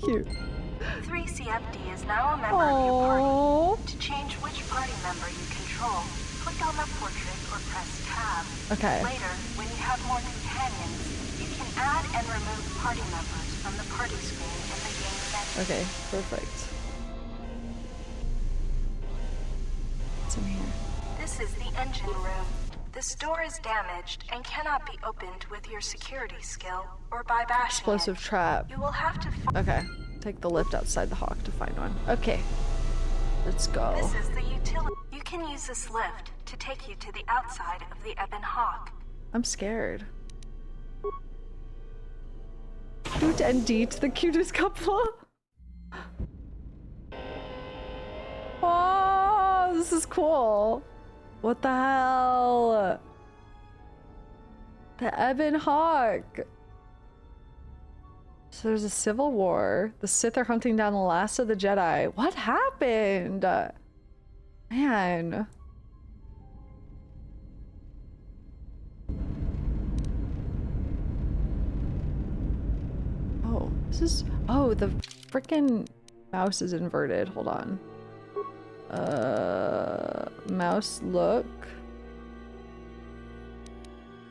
Cute. 3CFD is now a member of your party. Aww. To change which party member you control, click on the portrait or press tab. Okay. Later, when you have more companions, you can add and remove party members from the party screen in the game menu. Okay, perfect. What's in here? This is the engine room. This door is damaged and cannot be opened with your security skill or by bashing Explosive it. trap. You will have to Okay. Take the lift outside the Hawk to find one. Okay. Let's go. This is the utility. You can use this lift to take you to the outside of the Ebon Hawk. I'm scared. Doot and Deet, the cutest couple. Oh, this is cool. What the hell? The Ebon Hawk. So there's a civil war. The Sith are hunting down the last of the Jedi. What happened? Man. Oh, this is... Oh, the frickin' mouse is inverted. Hold on. Mouse look.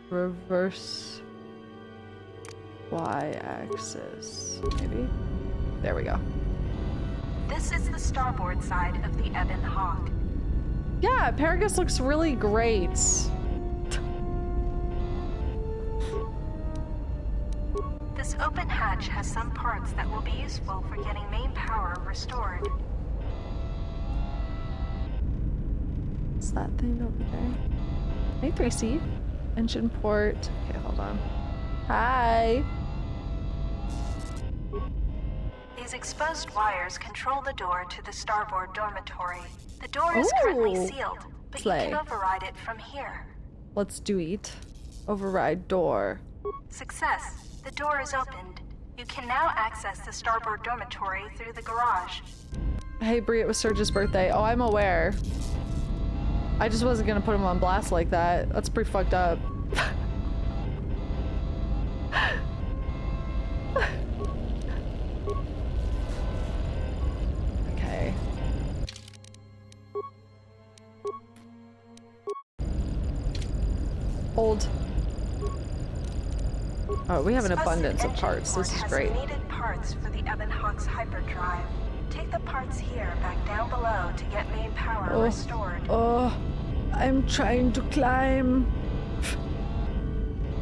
Reverse Y-axis. Maybe? There we go. This is the starboard side of the Ebon Hawk. Yeah, Paragus looks really great. This open hatch has some parts that will be useful for getting main power restored. What's that thing over there? Hey, 3C. Engine port. Okay, hold on. Hi. These exposed wires control the door to the starboard dormitory. The door is currently sealed, but you can override it from here. Let's do it. Override door. Success. The door is opened. You can now access the starboard dormitory through the garage. Hey, Bree, it was Serge's birthday. Oh, I'm aware. I just wasn't gonna put him on blast like that. That's pretty fucked up. Okay. Hold. Oh, we have an abundance of parts. This is great. Needed parts for the Ebon Hawk's hyperdrive. Take the parts here back down below to get main power restored. Oh, I'm trying to climb.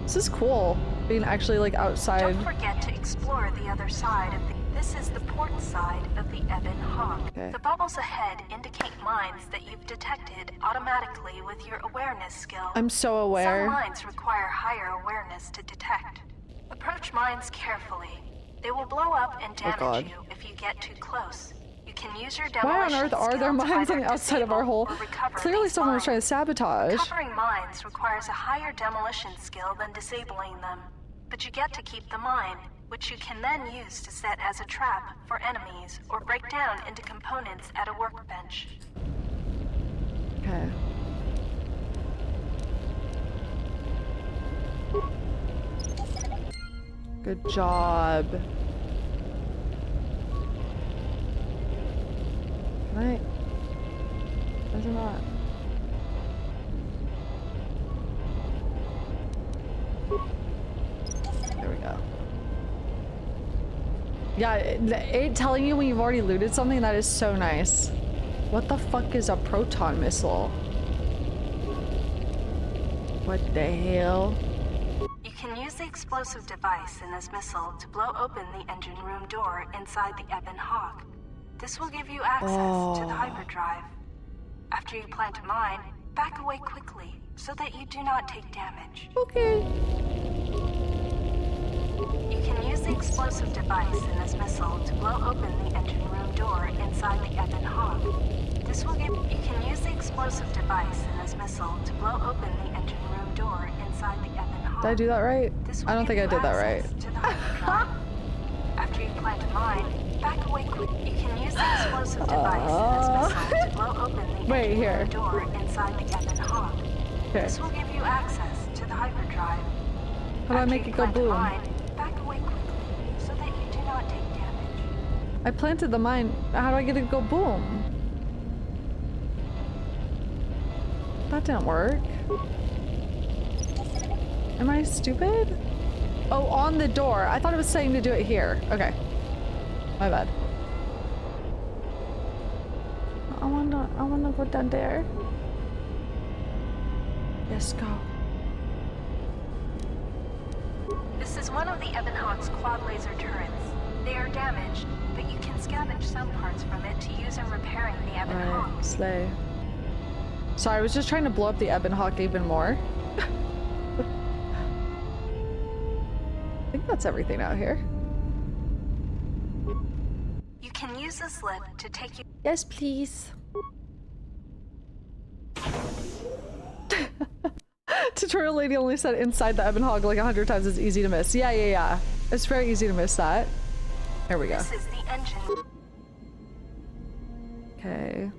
This is cool, being actually like outside. Don't forget to explore the other side of the... This is the port side of the Ebon Hawk. Okay. The bubbles ahead indicate mines that you've detected automatically with your awareness skill. I'm so aware. Some mines require higher awareness to detect. Approach mines carefully. They will blow up and damage you if you get too close. You can use your demolition Why on earth are there mines on the outside of our hole? Clearly someone was trying to sabotage. Covering mines requires a higher demolition skill than disabling them. But you get to keep the mine, which you can then use to set as a trap for enemies or break down into components at a workbench. Okay. Good job. Can I? Where's it not? There we go. Yeah, it telling you when you've already looted something, that is so nice. What the fuck is a proton missile? What the hell? You can use the explosive device in this missile to blow open the engine room door inside the Ebon Hawk. This will give you access to the hyperdrive. After you plant a mine, back away quickly so that you do not take damage. Okay. You can use the explosive device in this missile to blow open the engine room door inside the Ebon Hawk. This will give... You can use the explosive device in this missile to blow open the engine room door inside the Ebon Hawk. Did I do that right? I don't think I did that right. After you plant a mine, back away quick. You can use the explosive device in this missile to blow open the engine room door inside the Ebon Hawk. Okay. This will give you access to the hyperdrive. How do I make it go boom? Back away quickly so that you do not take damage. I planted the mine. How do I get it to go boom? That didn't work. Am I stupid? Oh, on the door. I thought it was saying to do it here. Okay. My bad. I wanna go down there. Yes, go. This is one of the Ebon Hawk's quad laser turrets. They are damaged, but you can scavenge some parts from it to use in repairing the Ebon Hawk. Slay. Sorry, I was just trying to blow up the Ebon Hawk even more. I think that's everything out here. You can use this lift to take you... Yes, please. Tutorial lady only said inside the Ebon Hawk like 100 times. It's easy to miss. Yeah. It's very easy to miss that. There we go. This is the engine. Okay.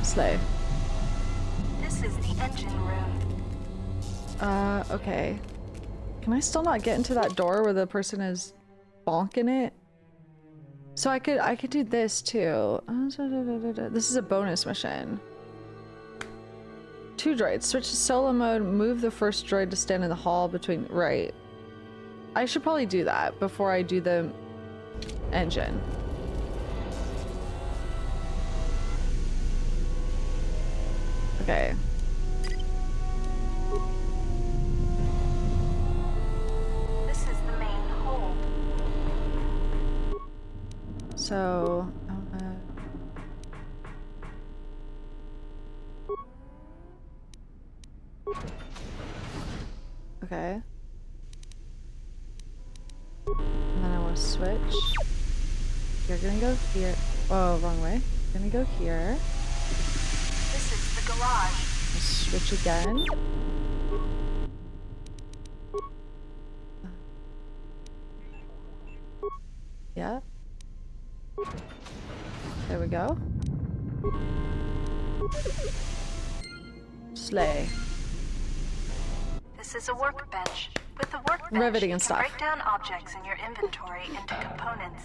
Slay. This is the engine room. Okay. Can I still not get into that door where the person is bonking it? So I could do this too. This is a bonus mission. 2 droids. Switch to solo mode. Move the first droid to stand in the hall between... Right. I should probably do that before I do the engine. Okay. This is the main hold. So, okay. And then I want to switch. You're gonna go here. Oh, wrong way. You're gonna go here. This is the garage. Switch again. Yeah. There we go. Slay. This is a workbench. With the workbench, Riveting you and can stuff. break down objects in your inventory into components.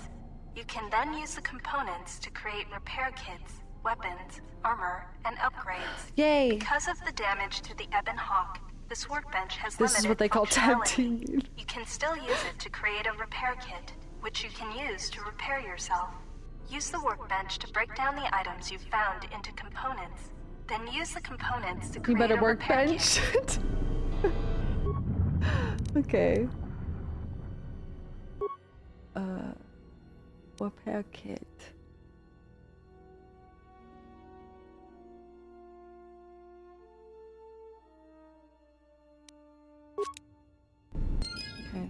You can then use the components to create repair kits, weapons, armor, and upgrades. Yay! Because of the damage to the Ebon Hawk, this workbench has This is limited what they call functionality. tempting. You can still use it to create a repair kit, which you can use to repair yourself. Use the workbench to break down the items you've found into components. Then use the components to You create better a repair workbench. kit. Okay. Repair kit. Okay.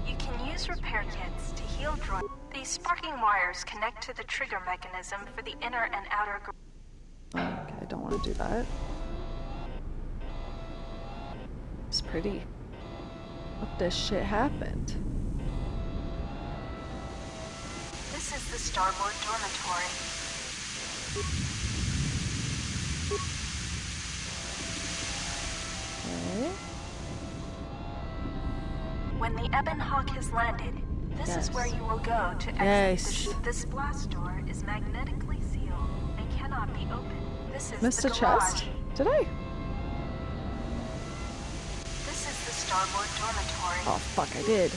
You can use repair kits to heal droids. These sparking wires connect to the trigger mechanism for the inner and outer. Okay, I don't want to do that. It's pretty. What the shit happened? This is the starboard dormitory. Okay. When the Ebon Hawk has landed, this Yes. is where you will go to exit Yes. the ship. This blast door is magnetically sealed and cannot be opened. This is Missed the a chest? garage. Did I? This is the starboard dormitory. Oh fuck, I did.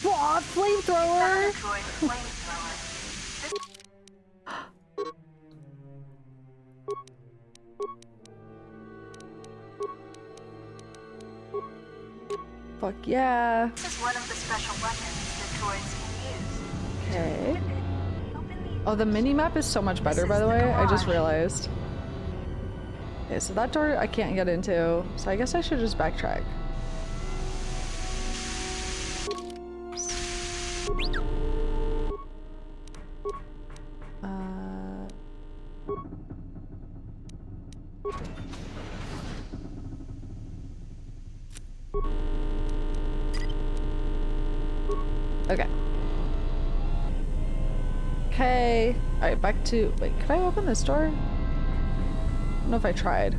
Aw, Found flamethrower! a droid flamethrower. This Fuck yeah. This is one of the special weapons that droids can use. Okay. Open Oh, the mini map is so much better, This by is the the way. I just garage. realized. Okay, so that door I can't get into, so I guess I should just backtrack. Okay. Okay. Alright, back to... Wait, could I open this door? I don't know if I tried.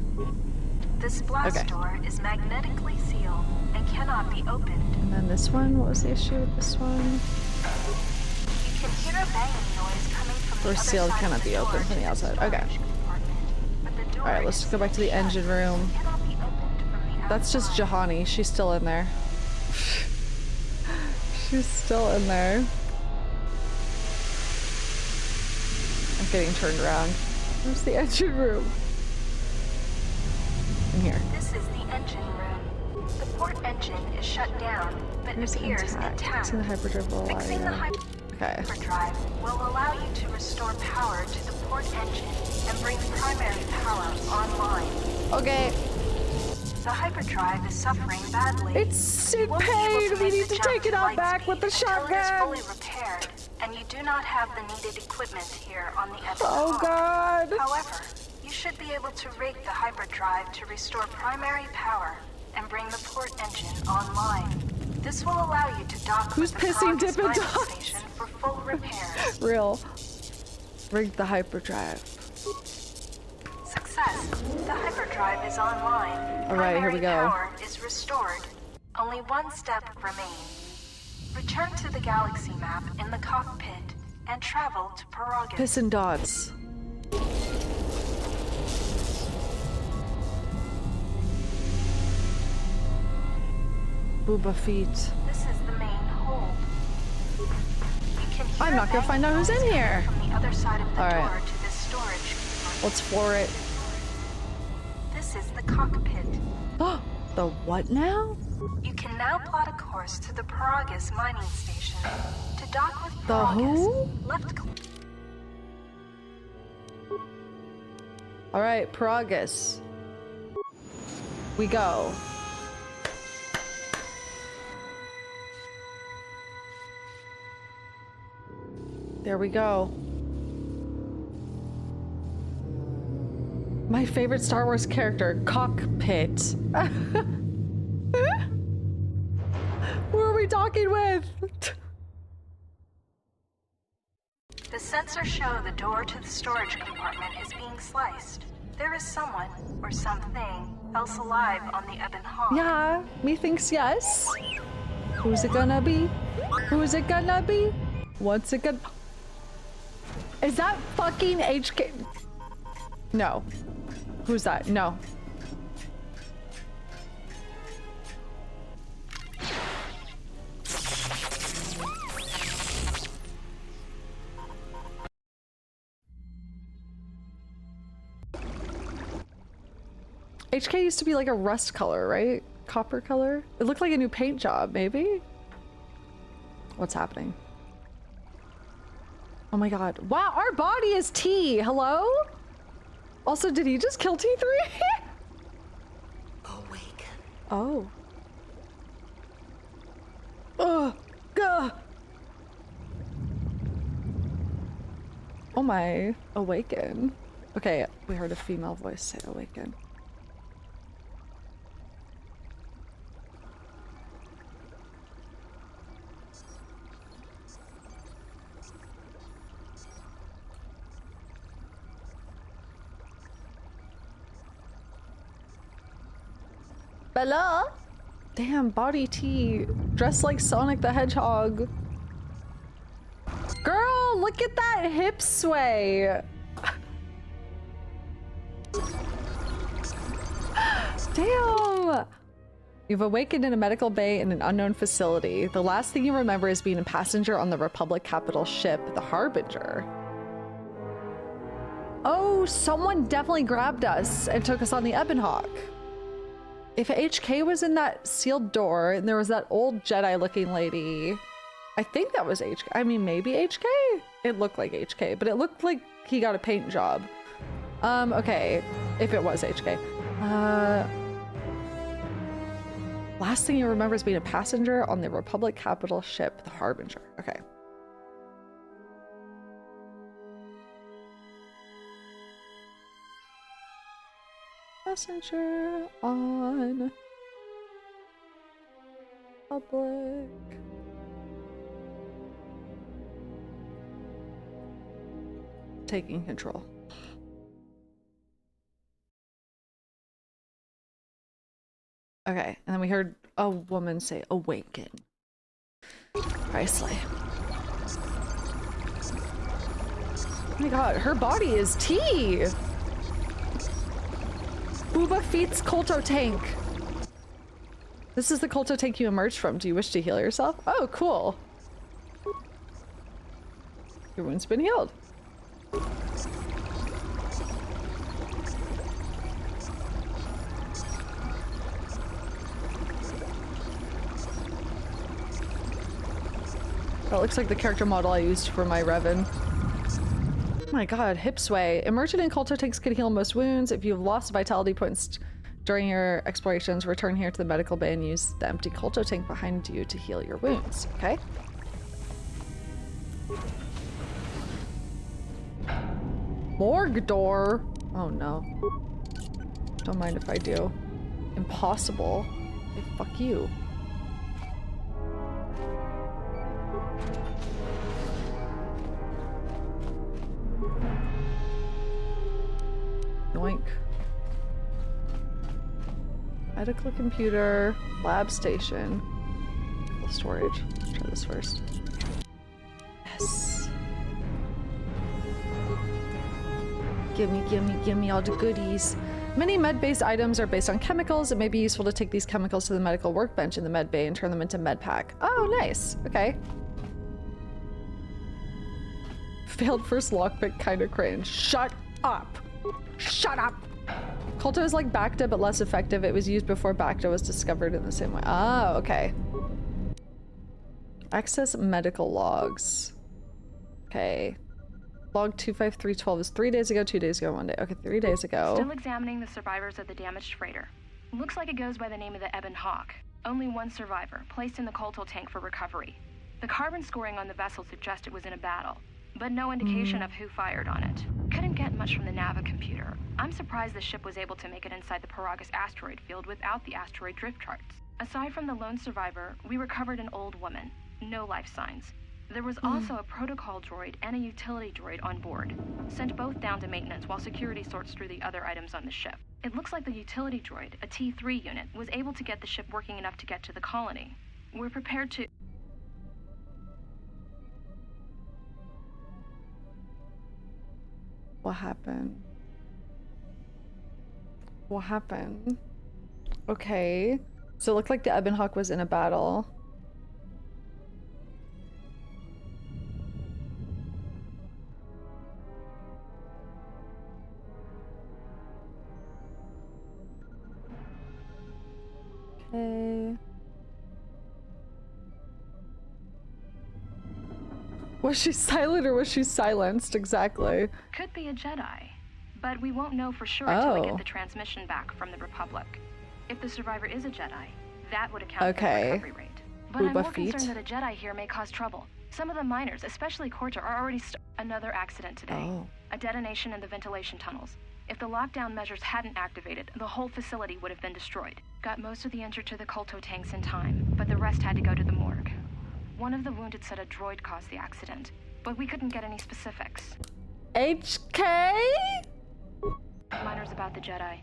This blast Okay. door is magnetically sealed and cannot be opened. And then this one, what was the issue with this one? You can hear a banging noise coming from the Door other sealed side cannot of the be door opened from to the outside. storage Okay. compartment. But the door Alright, let's is go back to the shut engine room. and cannot be opened from the That's just outside. Jahani. She's still in there. She's still in there. I'm getting turned around. Where's the engine room? In here. This is the engine room. The port engine is shut down, but Here's appears intact. intact. It's in the hyperdrive will allow Fixing the you. Okay. hyperdrive will allow you to restore power to the port engine and bring primary power online. Okay. The hyperdrive is suffering badly. It's in You won't be able pain. We make need the to jump take it to out light back with the speed until it is shotgun. fully repaired, and you do not have the needed equipment here on the Ebon Oh Hawk. god. However, you should be able to rig the hyperdrive to restore primary power and bring the port engine online. This will allow you to dock Who's with the pissing Paragus Dippin' mining Dots? station for full repairs. Real. Rig the hyperdrive. Success. The hyperdrive is online. All right, here we go. Primary power is restored. Only one step remains. Return to the galaxy map in the cockpit and travel to Paragus. Pissin' dots. Booba feet. This is the main hold. You can hear I'm not gonna find out who's in here. from the other side of the All door right. to this storage compartment. Let's floor it. This is the cockpit. The what now? You can now plot a course to the Paragus mining station. To dock with The Paragus, who? left click. All right, Paragus. We go. There we go. My favorite Star Wars character, Cockpit. Who are we talking with? The sensors show the door to the storage compartment is being sliced. There is someone, or something, else alive on the Ebon Hall. Yeah, methinks yes. Who's it gonna be? Who's it gonna be? What's it gonna... Is that fucking HK? No. Who's that? No. HK used to be like a rust color, right? Copper color? It looked like a new paint job, maybe? What's happening? Oh my god. Wow, our body is T. Hello? Also, did he just kill T3? Awaken. Oh. Ugh. Gah. Oh my. Awaken. Okay, we heard a female voice say awaken. Bella? Damn, body T. Dressed like Sonic the Hedgehog. Girl, look at that hip sway. Damn. You've awakened in a medical bay in an unknown facility. The last thing you remember is being a passenger on the Republic capital ship, the Harbinger. Oh, someone definitely grabbed us and took us on the Ebonhawk. If HK was in that sealed door and there was that old Jedi looking lady, I think that was HK. I mean, maybe HK? It looked like HK, but it looked like he got a paint job. Okay, if it was HK. Last thing you remember is being a passenger on the Republic capital ship, the Harbinger. Okay. Passenger on public. Taking control. Okay, and then we heard a woman say awaken. Precisely. Oh my god, her body is T! Booba Feet's Kolto tank. This is the Kolto tank you emerged from. Do you wish to heal yourself? Oh, cool. Your wound's been healed. That looks like the character model I used for my Revan. Oh my god, hip sway. Immersion in Kolto tanks can heal most wounds. If you've lost vitality points during your explorations, return here to the medical bay and use the empty Kolto tank behind you to heal your wounds. Okay? Morgue door? Oh no. Don't mind if I do. Impossible. Hey, fuck you. Yoink. Medical computer, lab station, storage. Let's try this first. Yes. Gimme all the goodies. Many med-based items are based on chemicals. It may be useful to take these chemicals to the medical workbench in the med bay and turn them into med pack. Oh, nice. Okay. Failed first lockpick, kind of cringe. Shut up. Shut up. Kolto is like Bacta, but less effective. It was used before Bacta was discovered in the same way. Oh, okay. Access medical logs. Okay. Log 25312 is 3 days ago, 2 days ago, 1 day. Okay, 3 days ago. Still examining the survivors of the damaged freighter. Looks like it goes by the name of the Ebon Hawk. Only one survivor, placed in the Kolto tank for recovery. The carbon scoring on the vessel suggests it was in a battle, but no indication of who fired on it. Couldn't get much from the Nava computer. I'm surprised the ship was able to make it inside the Paragus asteroid field without the asteroid drift charts. Aside from the lone survivor, we recovered an old woman. No life signs. There was also a protocol droid and a utility droid on board. Sent both down to maintenance while security sorts through the other items on the ship. It looks like the utility droid, a T3 unit, was able to get the ship working enough to get to the colony. We're prepared to... What happened? What happened? Okay. So it looked like the Ebon Hawk was in a battle. Okay. Was she silent or was she silenced? Exactly. Could be a Jedi, but we won't know for sure until we Oh. get the transmission back from the Republic. If the survivor is a Jedi, that would account for the Okay. recovery rate. But I'm Booba more feet. concerned that a Jedi here may cause trouble. Some of the miners, especially KOTOR, are already another accident today. Oh. A detonation in the ventilation tunnels. If the lockdown measures hadn't activated, the whole facility would have been destroyed. Got most of the injured to the Kolto tanks in time, but the rest had to go to the morgue. One of the wounded said a droid caused the accident, but we couldn't get any specifics. HK? Miners about the Jedi.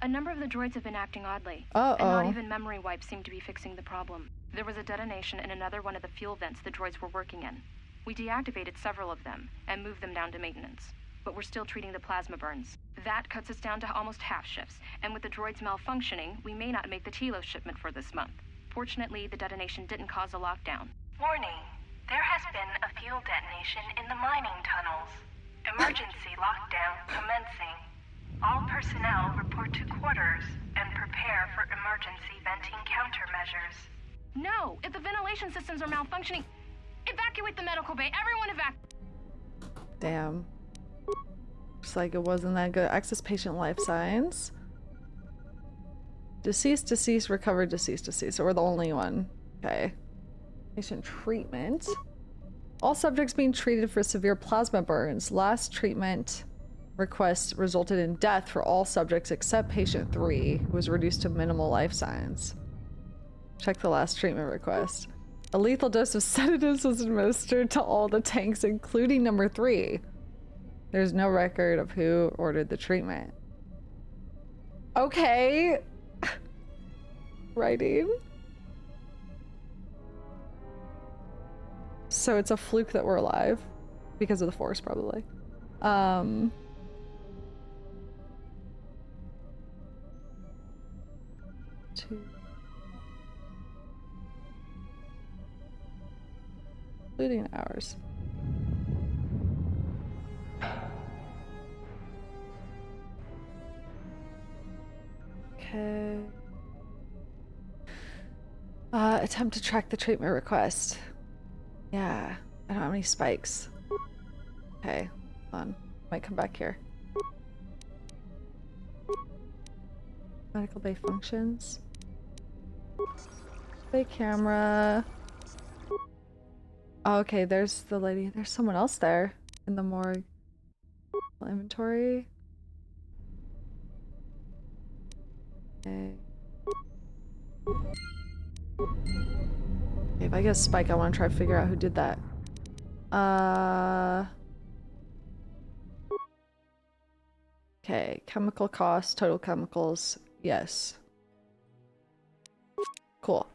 A number of the droids have been acting oddly, Uh-oh. and not even memory wipes seem to be fixing the problem. There was a detonation in another one of the fuel vents the droids were working in. We deactivated several of them and moved them down to maintenance, but we're still treating the plasma burns. That cuts us down to almost half shifts, and with the droids malfunctioning, we may not make the Telos shipment for this month. Fortunately, the detonation didn't cause a lockdown. Warning. There has been a fuel detonation in the mining tunnels. Emergency lockdown commencing. All personnel report to quarters and prepare for emergency venting countermeasures. No! If the ventilation systems are malfunctioning, evacuate the medical bay! Everyone evacuate! Damn. Looks like it wasn't that good. Access patient life signs. Deceased, deceased, recovered, deceased, deceased. So we're the only one. Okay. Patient treatment. All subjects being treated for severe plasma burns. Last treatment request resulted in death for all subjects except patient 3, who was reduced to minimal life signs. Check the last treatment request. A lethal dose of sedatives was administered to all the tanks, including number 3. There's no record of who ordered the treatment. Okay. Writing. So it's a fluke that we're alive. Because of the Force, probably. Two. Including hours. Okay. Attempt to track the treatment request. Yeah, I don't have any spikes. Okay, hold on. Might come back here. Medical bay functions. Bay camera. Oh, okay, there's the lady. There's someone else there in the morgue. Inventory. Okay. If I get a spike, I want to try to figure out who did that. Okay, chemical cost, total chemicals, yes. Cool.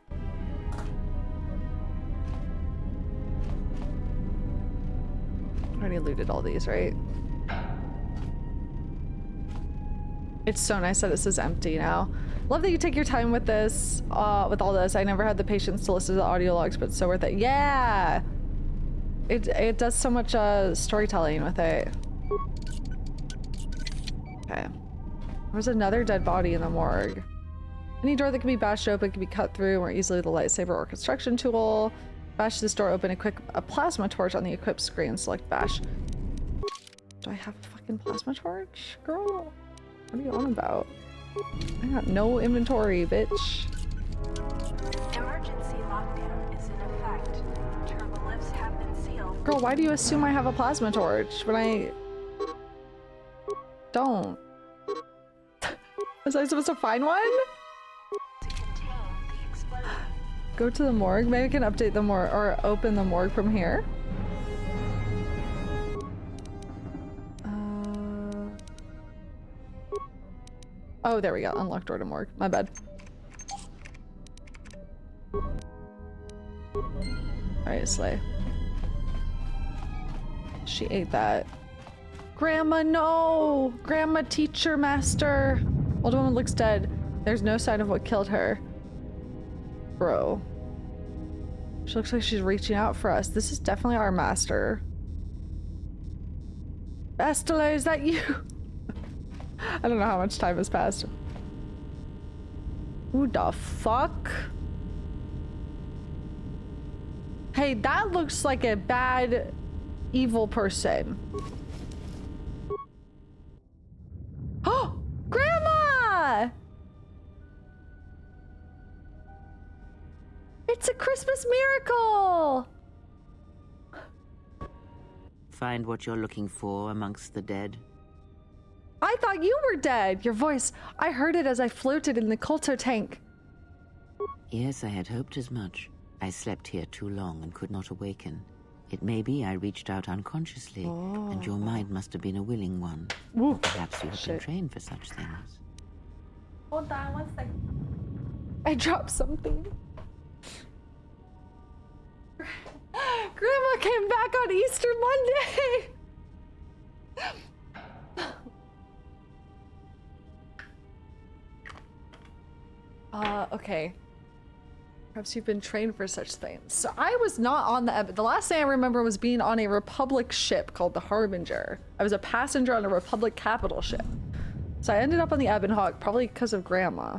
Already looted all these, right? It's so nice that it says empty now. Love that you take your time with this, with all this. I never had the patience to listen to the audio logs, but it's so worth it. Yeah! It does so much storytelling with it. Okay. There's another dead body in the morgue. Any door that can be bashed open can be cut through more easily with a lightsaber or construction tool. Bash this door open, equip a plasma torch on the equip screen, select bash. Do I have a fucking plasma torch? Girl, what are you on about? I got no inventory, bitch. Emergency lockdown is in effect. Turbo lifts have been sealed. Girl, why do you assume I have a plasma torch when I don't? Was I supposed to find one? To contain the explosion. Go to the morgue. Maybe I can update the morgue or open the morgue from here. Oh, there we go. Unlock door to morgue. My bad. Alright, Slay. She ate that. Grandma, no! Grandma, teacher, master. Old woman looks dead. There's no sign of what killed her. Bro. She looks like she's reaching out for us. This is definitely our master. Bastila, is that you? I don't know how much time has passed. Who the fuck? Hey, that looks like a bad, evil person. Oh, Grandma! It's a Christmas miracle! Find what you're looking for amongst the dead. I thought you were dead. Your voice, I heard it as I floated in the KOTOR tank. Yes, I had hoped as much. I slept here too long and could not awaken. It may be I reached out unconsciously, and your mind must have been a willing one. Ooh. Perhaps you have been trained for such things. Hold on 1 second. I dropped something. Grandma came back on Easter Monday. Okay. Perhaps you've been trained for such things. So I was not on the last thing I remember was being on a Republic ship called the Harbinger. I was a passenger on a Republic capital ship. So I ended up on the Ebon Hawk, probably because of Grandma.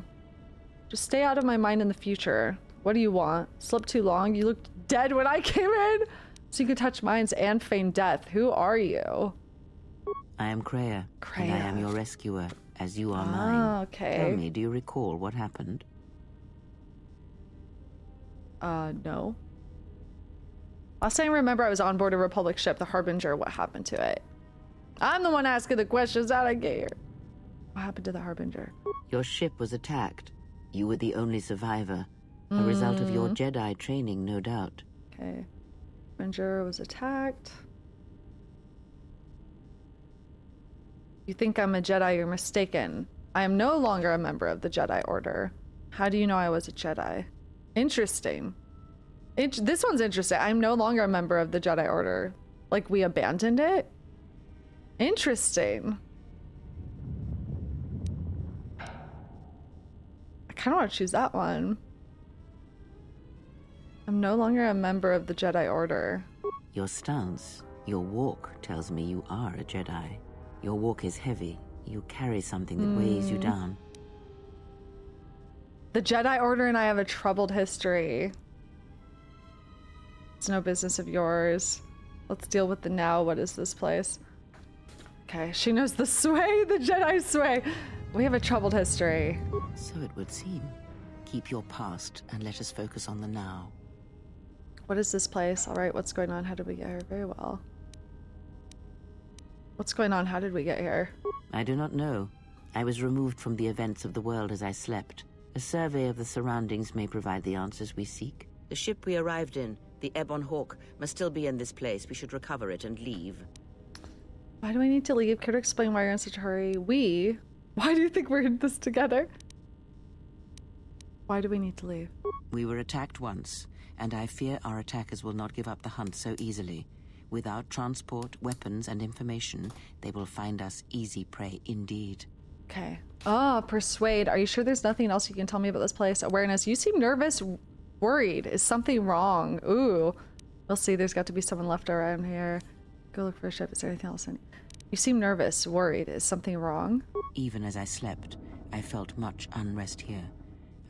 Just stay out of my mind in the future. What do you want? Slept too long? You looked dead when I came in? So you could touch minds and feign death. Who are you? I am Kreia, and I am your rescuer, as you are mine. Okay. Tell me, do you recall what happened? No. Last time I remember I was on board a Republic ship, the Harbinger. What happened to it? I'm the one asking the questions. How'd I get here? What happened to the Harbinger? Your ship was attacked. You were the only survivor. A result of your Jedi training, no doubt. Okay. Harbinger was attacked. You think I'm a Jedi, you're mistaken. I am no longer a member of the Jedi Order. How do you know I was a Jedi? Interesting. This one's interesting. I'm no longer a member of the Jedi Order. Like, we abandoned it? Interesting. I kind of want to choose that one. I'm no longer a member of the Jedi Order. Your stance, your walk tells me you are a Jedi. Your walk is heavy. You carry something that weighs you down. The Jedi Order and I have a troubled history. It's no business of yours. Let's deal with the now. What is this place? Okay, she knows the sway, the Jedi sway. We have a troubled history. So it would seem. Keep your past and let us focus on the now. What is this place? All right, what's going on? How did we get here? Very well. What's going on? How did we get here? I do not know. I was removed from the events of the world as I slept. A survey of the surroundings may provide the answers we seek. The ship we arrived in, the Ebon Hawk, must still be in this place. We should recover it and leave. Why do we need to leave? Care to explain why you're in such a hurry? We? Why do you think we're in this together? Why do we need to leave? We were attacked once, and I fear our attackers will not give up the hunt so easily. Without transport, weapons, and information, they will find us easy prey indeed. Okay. Oh, persuade. Are you sure there's nothing else you can tell me about this place? Awareness. You seem nervous, worried. Is something wrong? Ooh. We'll see. There's got to be someone left around here. Go look for a ship. Is there anything else? You seem nervous, worried. Is something wrong? Even as I slept, I felt much unrest here.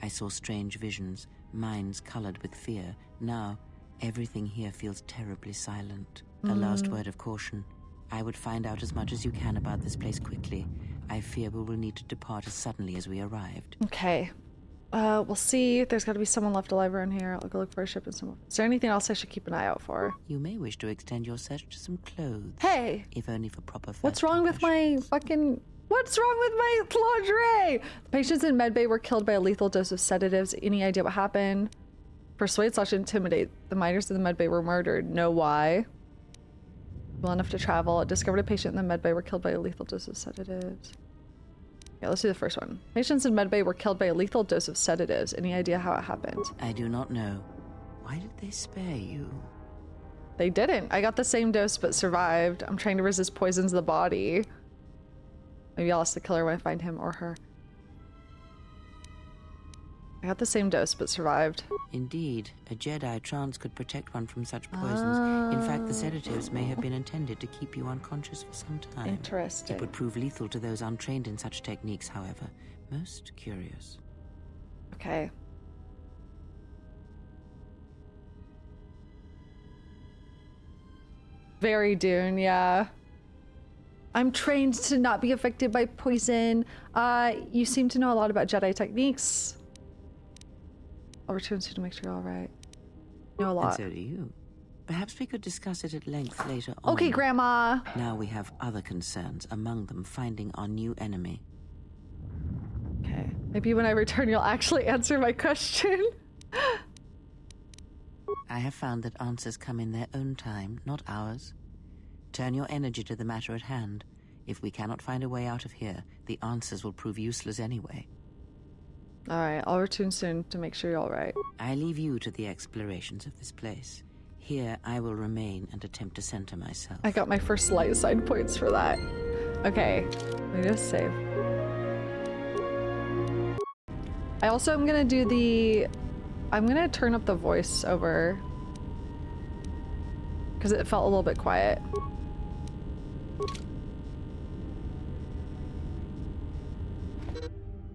I saw strange visions, minds colored with fear. Now, everything here feels terribly silent. A last word of caution. I would find out as much as you can about this place quickly. I fear we will need to depart as suddenly as we arrived. Okay. We'll see. There's got to be someone left alive around here. I'll go look for a ship and someone. Is there anything else I should keep an eye out for? You may wish to extend your search to some clothes. Hey! If only for proper first What's wrong with my fucking... What's wrong with my lingerie? The patients in medbay were killed by a lethal dose of sedatives. Any idea what happened? Persuade/intimidate. The miners in the medbay were murdered. Know why? Well enough to travel. Discovered a patient in the medbay were killed by a lethal dose of sedatives. Yeah, let's do the first one. Patients in medbay were killed by a lethal dose of sedatives. Any idea how it happened? I do not know. Why did they spare you? They didn't. I got the same dose but survived. I'm trying to resist poisons of the body. Maybe I'll ask the killer when I find him or her. I got the same dose but survived. Indeed, a Jedi trance could protect one from such poisons. In fact, the sedatives may have been intended to keep you unconscious for some time. Interesting. It would prove lethal to those untrained in such techniques, however. Most curious. Okay. Very Dune, yeah. I'm trained to not be affected by poison. You seem to know a lot about Jedi techniques. I'll return soon to make sure you're all right. Know a lot. And so do you. Perhaps we could discuss it at length later on. Okay, Grandma. Now we have other concerns, among them finding our new enemy. Okay. Maybe when I return, you'll actually answer my question. I have found that answers come in their own time, not ours. Turn your energy to the matter at hand. If we cannot find a way out of here, the answers will prove useless anyway. Alright, I'll return soon to make sure you're alright. I leave you to the explorations of this place. Here, I will remain and attempt to center myself. I got my first light side points for that. Okay, let me just save. I also am gonna do the... I'm gonna turn up the voice over. Because it felt a little bit quiet.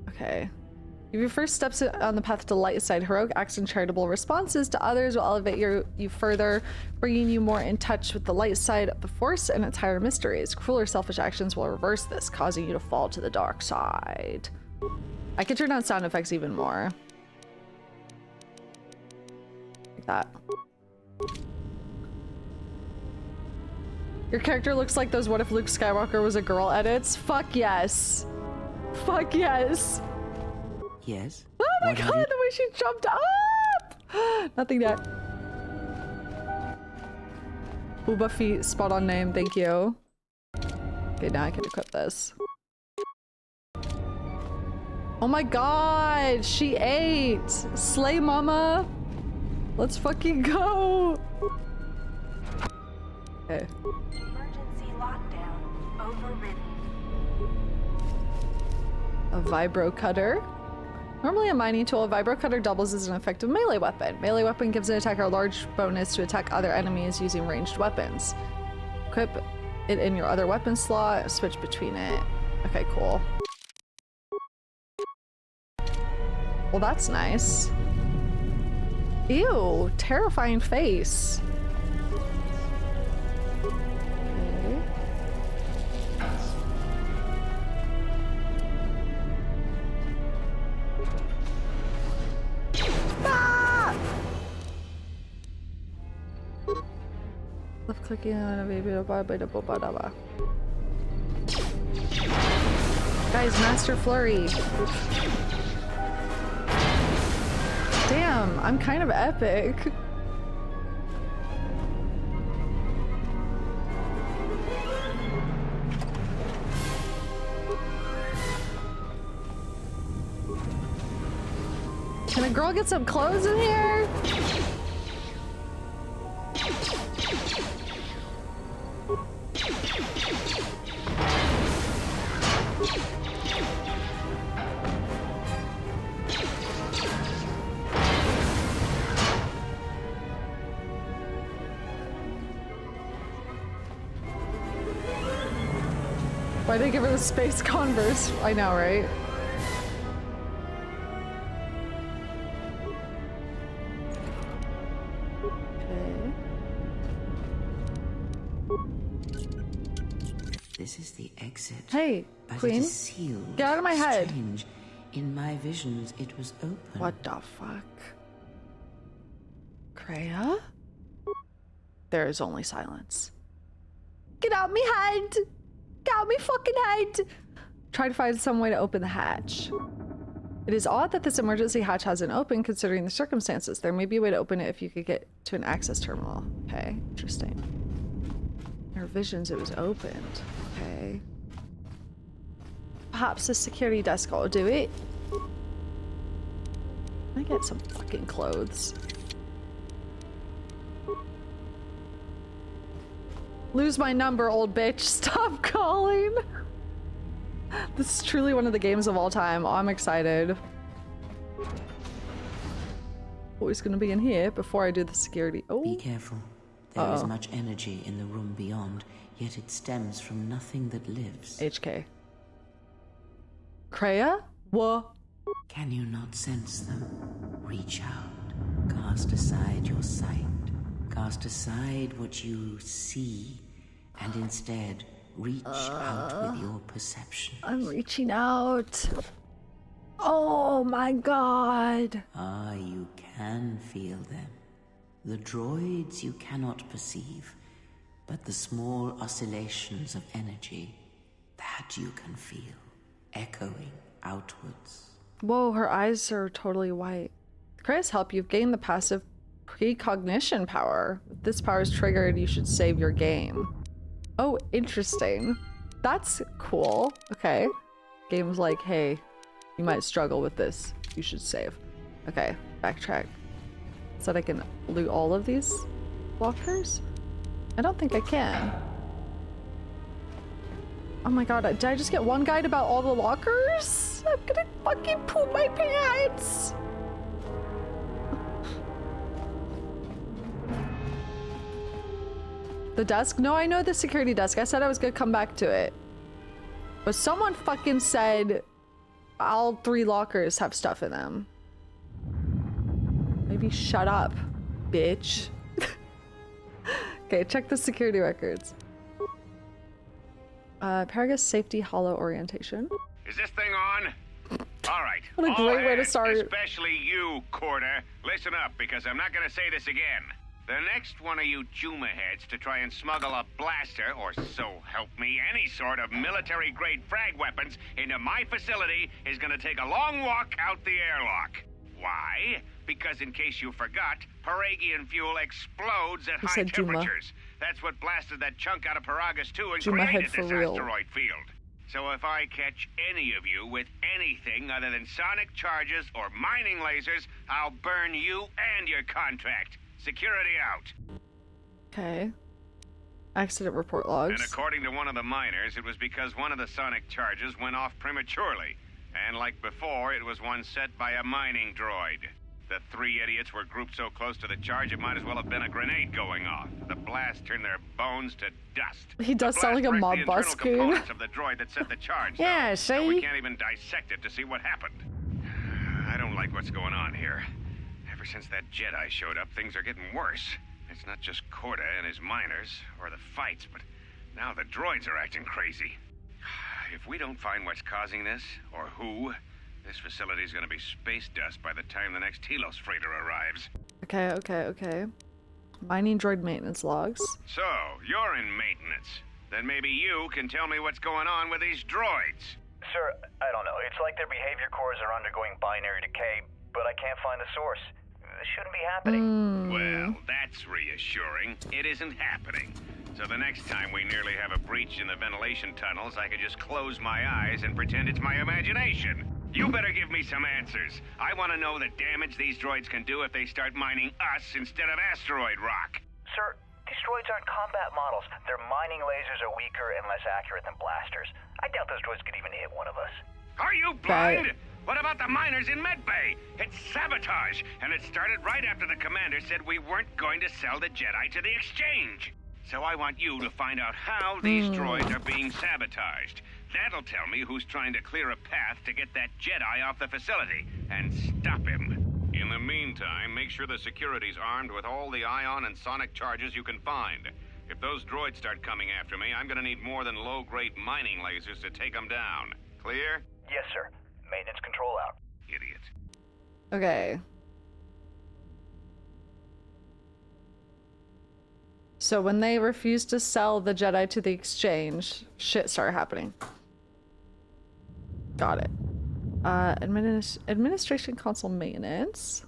Okay. Give your first steps on the path to light side. Heroic acts and charitable responses to others will elevate you further, bringing you more in touch with the light side of the Force and its higher mysteries. Cruel or selfish actions will reverse this, causing you to fall to the dark side. I could turn on sound effects even more. Like that. Your character looks like those "What if Luke Skywalker was a girl" edits. Fuck yes. Fuck yes. Yes? Oh my What god, have you- the way she jumped up! Nothing yet. Booba feet, spot on name, thank you. Okay, now I can equip this. Oh my god, she ate! Slay mama! Let's fucking go! Okay. Emergency lockdown overridden. A vibro cutter. Normally a mining tool, a vibro cutter doubles as an effective melee weapon. Melee weapon gives an attacker a large bonus to attack other enemies using ranged weapons. Equip it in your other weapon slot, switch between it. Okay, cool. Well, that's nice. Ew, terrifying face. Okay. Ah! Left clicking on a baby. Guys, Master Flurry. Damn, I'm kind of epic. Can a girl get some clothes in here? Why'd they give her the space Converse? I know, right? This is the exit. Hey, but Queen. It is sealed. Get out of my head. Strange. In my visions, it was open. What the fuck? Kreia? There is only silence. Get out me head! Get out me fucking head! Try to find some way to open the hatch. It is odd that this emergency hatch hasn't opened considering the circumstances. There may be a way to open it if you could get to an access terminal. Okay, interesting. In her visions, it was opened. Okay. Perhaps the security desk will do it. Can I get some fucking clothes? Lose my number, old bitch. Stop calling. This is truly one of the games of all time. Oh, I'm excited. Always gonna be in here before I do the security. Oh. Be careful. There is much energy in the room beyond, yet it stems from nothing that lives. HK. Kreia? What? Can you not sense them? Reach out. Cast aside your sight. Cast aside what you see, and instead reach out with your perception. I'm reaching out. Oh my god. Ah, you can feel them. The droids you cannot perceive, but the small oscillations of energy, that you can feel, echoing outwards. Whoa, her eyes are totally white. Kreia's help, you've gained the passive precognition power. If this power is triggered, you should save your game. Oh, interesting. That's cool. Okay. Game's like, hey, you might struggle with this. You should save. Okay, backtrack. So that I can loot all of these lockers? I don't think I can. Oh my god, did I just get one guide about all the lockers? I'm gonna fucking poop my pants! The desk? No, I know the security desk. I said I was gonna come back to it. But someone fucking said all 3 lockers have stuff in them. Maybe shut up, bitch. Okay, check the security records. Paragus safety hollow orientation. Is this thing on? All right. What a great way to start. Especially you, Korta. Listen up, because I'm not going to say this again. The next one of you Juma heads to try and smuggle a blaster, or so help me, any sort of military-grade frag weapons into my facility is going to take a long walk out the airlock. Why? Because in case you forgot, Paragian fuel explodes at high temperatures. That's what blasted that chunk out of Paragus II and created this asteroid field. So if I catch any of you with anything other than sonic charges or mining lasers, I'll burn you and your contract. Security out. Okay. Accident report logs. And according to one of the miners, it was because one of the sonic charges went off prematurely. And like before, it was one set by a mining droid. The 3 idiots were grouped so close to the charge, it might as well have been a grenade going off. The blast turned their bones to dust. He does sound like a mob boss goon. The components of the droid that set the charge. Yeah, so we can't even dissect it to see what happened. I don't like what's going on here. Ever since that Jedi showed up, things are getting worse. It's not just Korta and his miners, or the fights, but now the droids are acting crazy. If we don't find what's causing this, or who, this facility is going to be space dust by the time the next Telos freighter arrives. Okay. Mining droid maintenance logs. So, you're in maintenance. Then maybe you can tell me what's going on with these droids. Sir, I don't know. It's like their behavior cores are undergoing binary decay, but I can't find the source. This shouldn't be happening. Well, that's reassuring. It isn't happening. So the next time we nearly have a breach in the ventilation tunnels, I could just close my eyes and pretend it's my imagination. You better give me some answers. I want to know the damage these droids can do if they start mining us instead of asteroid rock. Sir, these droids aren't combat models. Their mining lasers are weaker and less accurate than blasters. I doubt those droids could even hit one of us. Are you blind? What about the miners in Medbay? It's sabotage, and it started right after the commander said we weren't going to sell the Jedi to the exchange. So I want you to find out how these droids are being sabotaged. That'll tell me who's trying to clear a path to get that Jedi off the facility and stop him. In the meantime, make sure the security's armed with all the ion and sonic charges you can find. If those droids start coming after me, I'm gonna need more than low-grade mining lasers to take them down. Clear? Yes, sir. Maintenance control out. Idiot. Okay. So when they refused to sell the Jedi to the exchange, shit started happening. Got it. Administration console maintenance.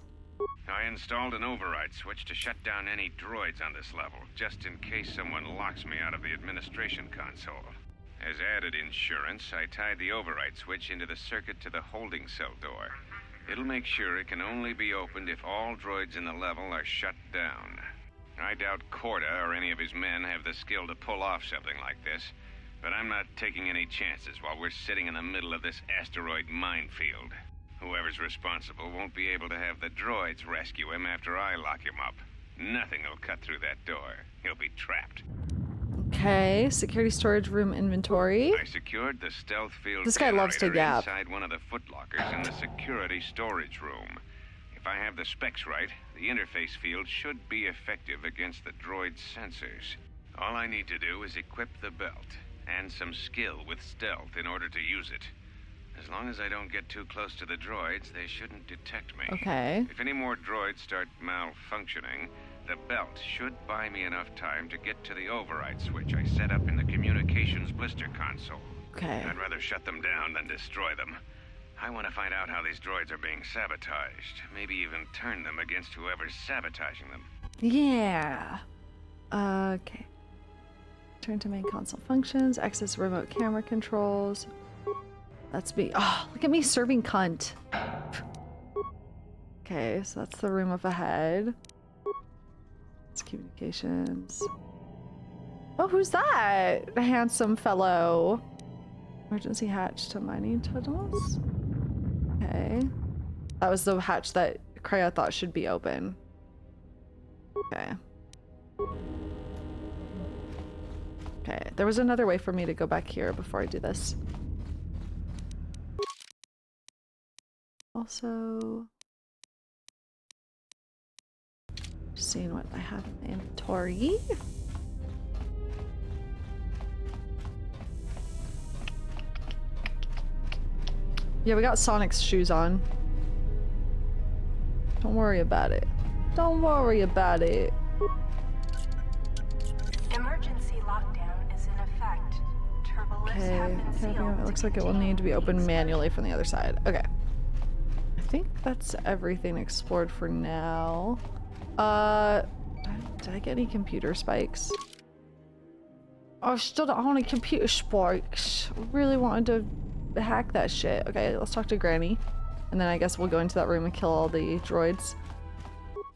I installed an override switch to shut down any droids on this level, just in case someone locks me out of the administration console. As added insurance, I tied the override switch into the circuit to the holding cell door. It'll make sure it can only be opened if all droids in the level are shut down. I doubt KOTOR or any of his men have the skill to pull off something like this, but I'm not taking any chances while we're sitting in the middle of this asteroid minefield. Whoever's responsible won't be able to have the droids rescue him after I lock him up. Nothing will cut through that door. He'll be trapped. Okay, security storage room inventory. I secured the stealth field This guy loves to generator yap. inside one of the footlockers in the security storage room. If I have the specs right, the interface field should be effective against the droid's sensors. All I need to do is equip the belt, and some skill with stealth in order to use it. As long as I don't get too close to the droids, they shouldn't detect me. Okay. If any more droids start malfunctioning, the belt should buy me enough time to get to the override switch I set up in the communications blister console. Okay. I'd rather shut them down than destroy them. I want to find out how these droids are being sabotaged. Maybe even turn them against whoever's sabotaging them. Yeah. Okay. Turn to main console functions. Access remote camera controls. That's me. Oh, look at me serving cunt. Okay, so that's the room up ahead. It's communications. Oh, who's that? A handsome fellow. Emergency hatch to mining tunnels. Okay. That was the hatch that Kreia thought should be open. Okay. Okay, there was another way for me to go back here before I do this. Also, just seeing what I have in the inventory. Yeah, we got Sonic's shoes on. Don't worry about it. Don't worry about it. Emergency lockdown is in effect. Turbo lifts have Okay, been sealed. it looks like it will need to be opened manually from the other side. Okay. I think that's everything explored for now. Did I get any computer spikes? Oh, I still don't have any computer spikes. I really wanted to hack that shit. Okay, let's talk to Granny. And then I guess we'll go into that room and kill all the droids.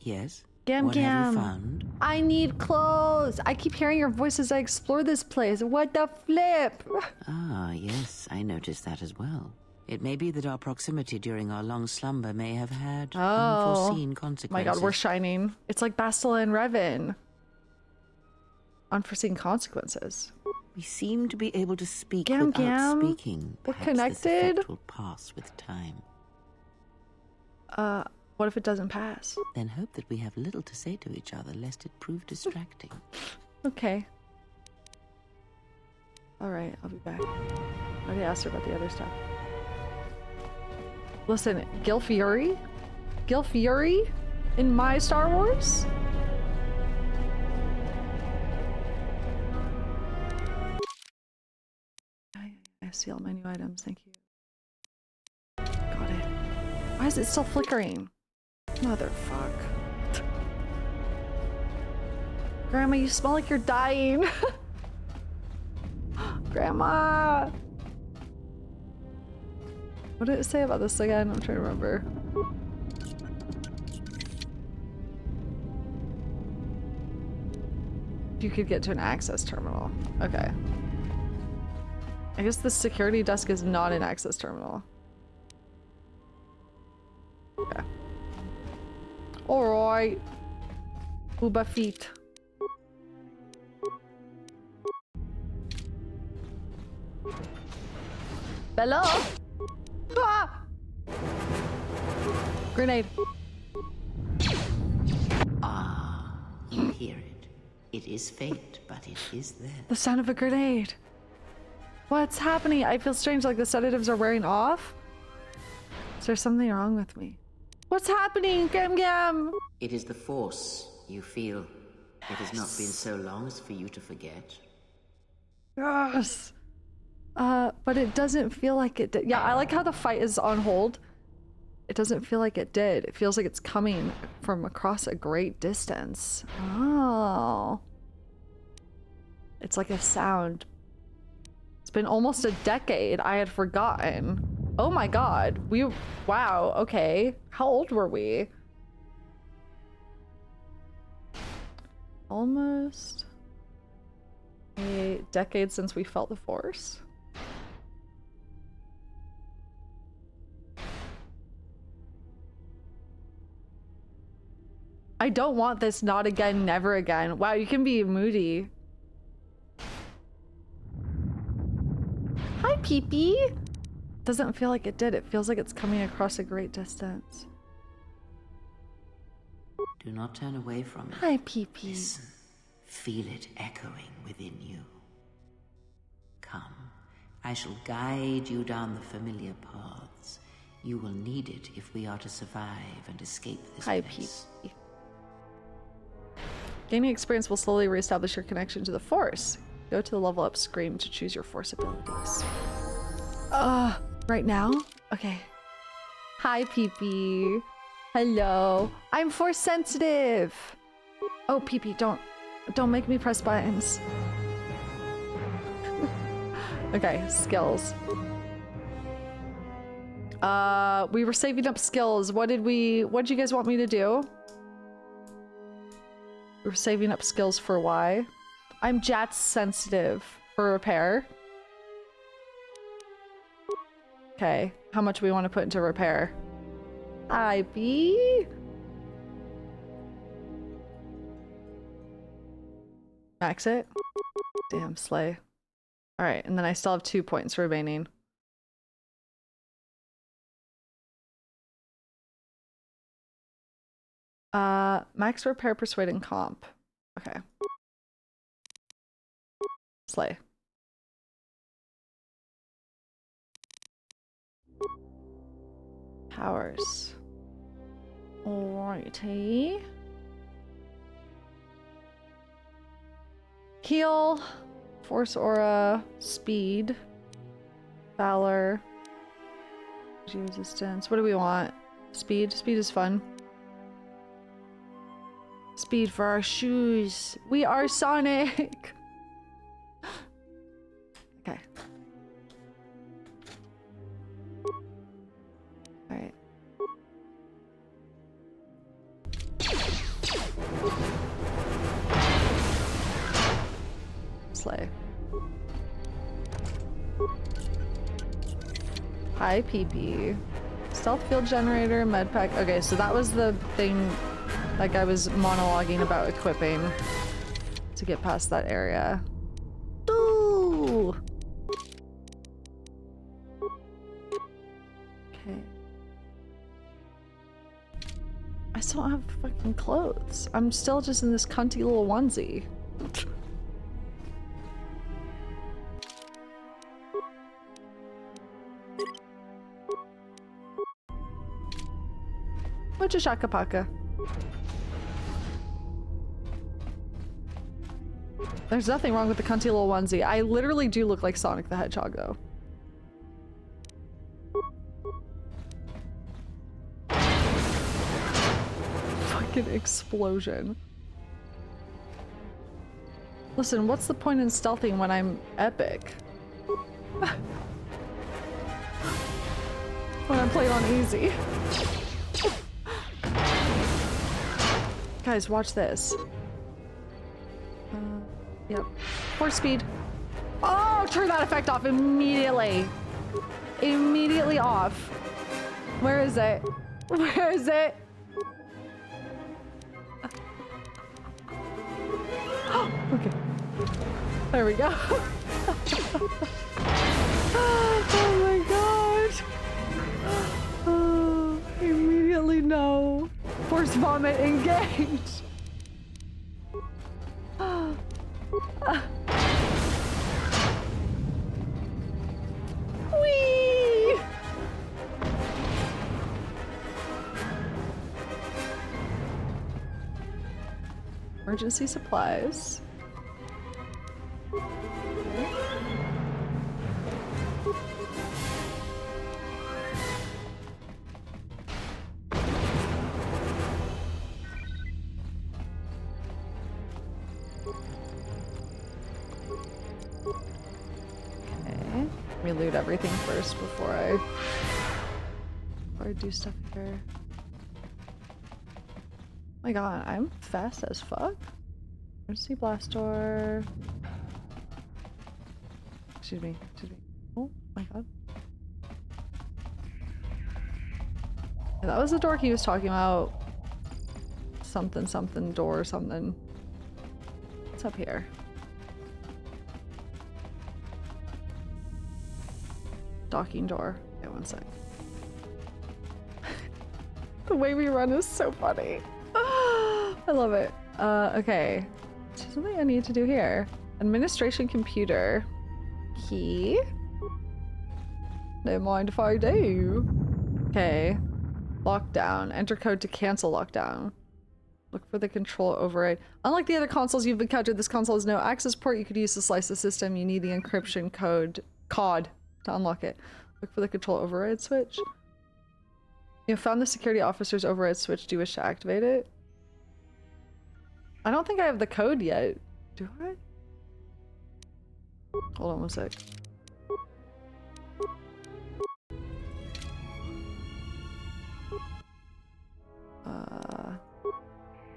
Yes? Gam What have Gam. you found? I need clothes. I keep hearing your voice as I explore this place. What the flip? Ah, yes, I noticed that as well. It may be that our proximity during our long slumber may have had unforeseen My consequences. god, we're shining. It's like Bastila and Revan. Unforeseen consequences. We seem to be able to speak Gam without Gam. speaking. We're Perhaps this connected. effect will pass with time. What if it doesn't pass? Then hope that we have little to say to each other, lest it prove distracting. Okay. Alright, I'll be back. I already asked her about the other stuff. Listen, Gil Fury? Gil Fury? In my Star Wars? I see all my new items, thank you. Got it. Why is it still flickering? Motherfuck. Grandma, you smell like you're dying. Grandma! What did it say about this again? I'm trying to remember. You could get to an access terminal. Okay. I guess the security desk is not an access terminal. Okay. Alright. Uba feet. Hello? Ah! Grenade. Ah, you hear it. It is faint, but it is there. The sound of a grenade. What's happening? I feel strange, like the sedatives are wearing off. Is there something wrong with me? What's happening, Gam Gam? It is the Force you feel. It has not been so long as for you to forget. Yes. But it doesn't feel like it did. Yeah, I like how the fight is on hold. It doesn't feel like it did. It feels like it's coming from across a great distance. Oh. It's like a sound. It's been almost a decade. I had forgotten. Oh my god. Wow, okay. How old were we? Almost a decade since we felt the Force. I don't want this not again, never again. Wow, you can be moody. Hi, Pee-Pee. Doesn't feel like it did. It feels like it's coming across a great distance. Do not turn away from it. Hi, Pee-Pee. Listen. Feel it echoing within you. Come. I shall guide you down the familiar paths. You will need it if we are to survive and escape this Hi, place. Pee-Pee. Gaining experience will slowly reestablish your connection to the Force. Go to the level up screen to choose your Force abilities. Right now? Okay. Hi, Pee-Pee. Hello. I'm Force sensitive. Oh, Pee-Pee, don't make me press buttons. Okay, skills. We were saving up skills. What did you guys want me to do? We're saving up skills for why? I'm Jats sensitive for repair. Okay, how much we want to put into repair? IB. Max it. Damn, slay. All right, and then I still have 2 points remaining. Max repair, persuade, and comp. Okay. Slay. Powers. Alrighty. Heal, Force Aura, Speed, Valor, Resistance. What do we want? Speed? Speed is fun. Speed for our shoes. We are Sonic! Okay. Alright. Slay. Hi, PP. Stealth field generator, med pack. Okay, so that was the thing, like I was monologuing about equipping to get past that area. Ooh. Okay. I still don't have fucking clothes. I'm still just in this cunty little onesie. Mucha shaka paka. There's nothing wrong with the cunty little onesie. I literally do look like Sonic the Hedgehog, though. Fucking explosion. Listen, what's the point in stealthing when I'm epic? When I'm playing on easy. Guys, watch this. Yep. Force speed. Oh, turn that effect off immediately. Immediately off. Where is it? Where is it? Okay. There we go. Oh my god. Force vomit engage. Whee! Emergency supplies. Let me loot everything first before I do stuff here. Oh my god, I'm fast as fuck. Emergency blast door. Excuse me. Oh my god. Yeah, that was the door he was talking about. Something door something. What's up here? Docking door. Okay, one sec. The way we run is so funny. I love it. Okay. There's something I need to do here. Administration computer. Key. No mind if I do. Okay. Lockdown. Enter code to cancel lockdown. Look for the control override. Unlike the other consoles you've encountered, this console has no access port. You could use to slice the system. You need the encryption COD to unlock it. Look for the control override switch. You have found the security officer's override switch. Do you wish to activate it? I don't think I have the code yet. Do I? Hold on one sec.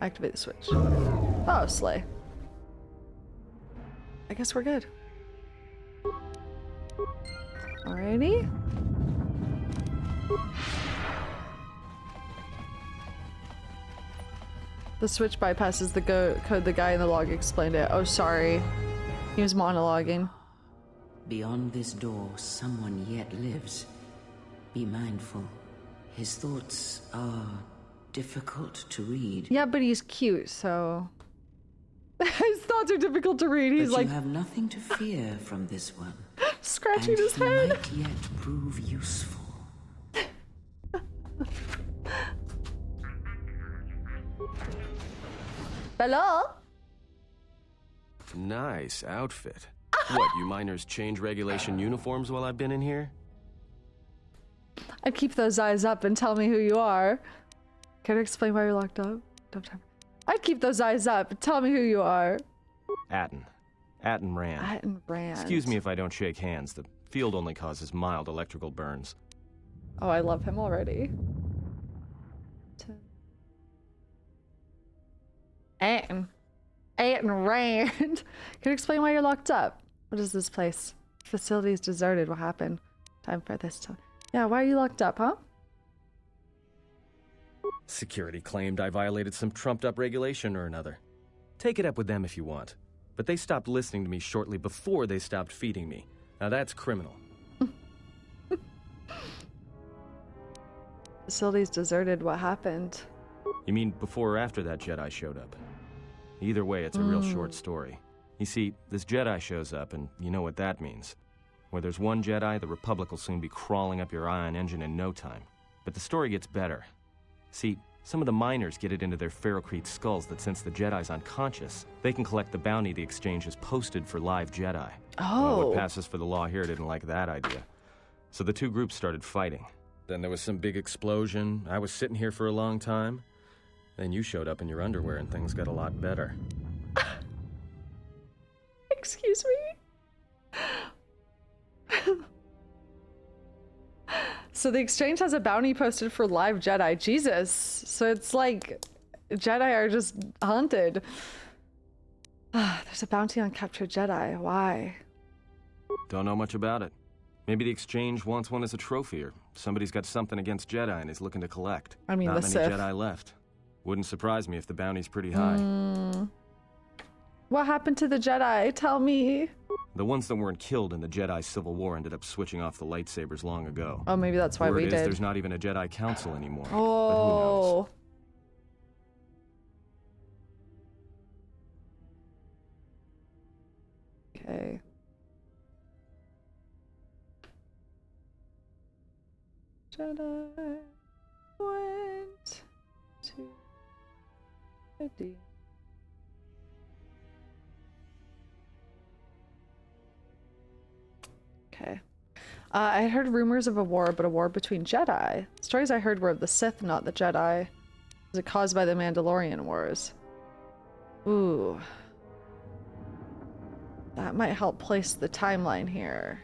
Activate the switch. Oh, slay. I guess we're good. Alrighty. The switch bypasses the code the guy in the log explained it. Oh, sorry. He was monologuing. Beyond this door, someone yet lives. Be mindful. His thoughts are difficult to read. Yeah, but he's cute, so... His thoughts are difficult to read. He's but like... you have nothing to fear from this one. Scratching and his he head. might yet prove useful. Hello? Nice outfit. What, you miners change regulation uniforms while I've been in here? I'd keep those eyes up and tell me who you are. Can you explain why you're locked up? I'd keep those eyes up and tell me who you are. Atton Rand. Atton Rand. Excuse me if I don't shake hands. The field only causes mild electrical burns. Oh, I love him already. Atton Rand. Can you explain why you're locked up? What is this place? Facility is deserted. What happened? Time for this to... Yeah, why are you locked up, huh? Security claimed I violated some trumped-up regulation or another. Take it up with them if you want. But they stopped listening to me shortly before they stopped feeding me. Now that's criminal. Facility's deserted. What happened? You mean before or after that Jedi showed up? Either way, it's a real short story. You see, this Jedi shows up, and you know what that means. Where there's one Jedi, the Republic will soon be crawling up your ion engine in no time. But the story gets better. See, some of the miners get it into their ferrocrete skulls that since the Jedi's unconscious, they can collect the bounty the exchange has posted for live Jedi. Oh. Well, what passes for the law here didn't like that idea. So the two groups started fighting. Then there was some big explosion. I was sitting here for a long time. Then you showed up in your underwear and things got a lot better. Excuse me? So the exchange has a bounty posted for live Jedi. Jesus. So it's like Jedi are just hunted. There's a bounty on captured Jedi. Why? Don't know much about it. Maybe the exchange wants one as a trophy, or somebody's got something against Jedi and is looking to collect. I mean, not the many Sith. Jedi left. Wouldn't surprise me if the bounty's pretty high. What happened to the Jedi? Tell me. The ones that weren't killed in the Jedi Civil War ended up switching off the lightsabers long ago. Oh, maybe that's why Word we is did. there's not even a Jedi Council anymore. But who Oh. knows? Okay. Jedi went to Ready. Okay. I had heard rumors of a war, but a war between Jedi. Stories I heard were of the Sith, not the Jedi. Was it caused by the Mandalorian Wars? Ooh. That might help place the timeline here.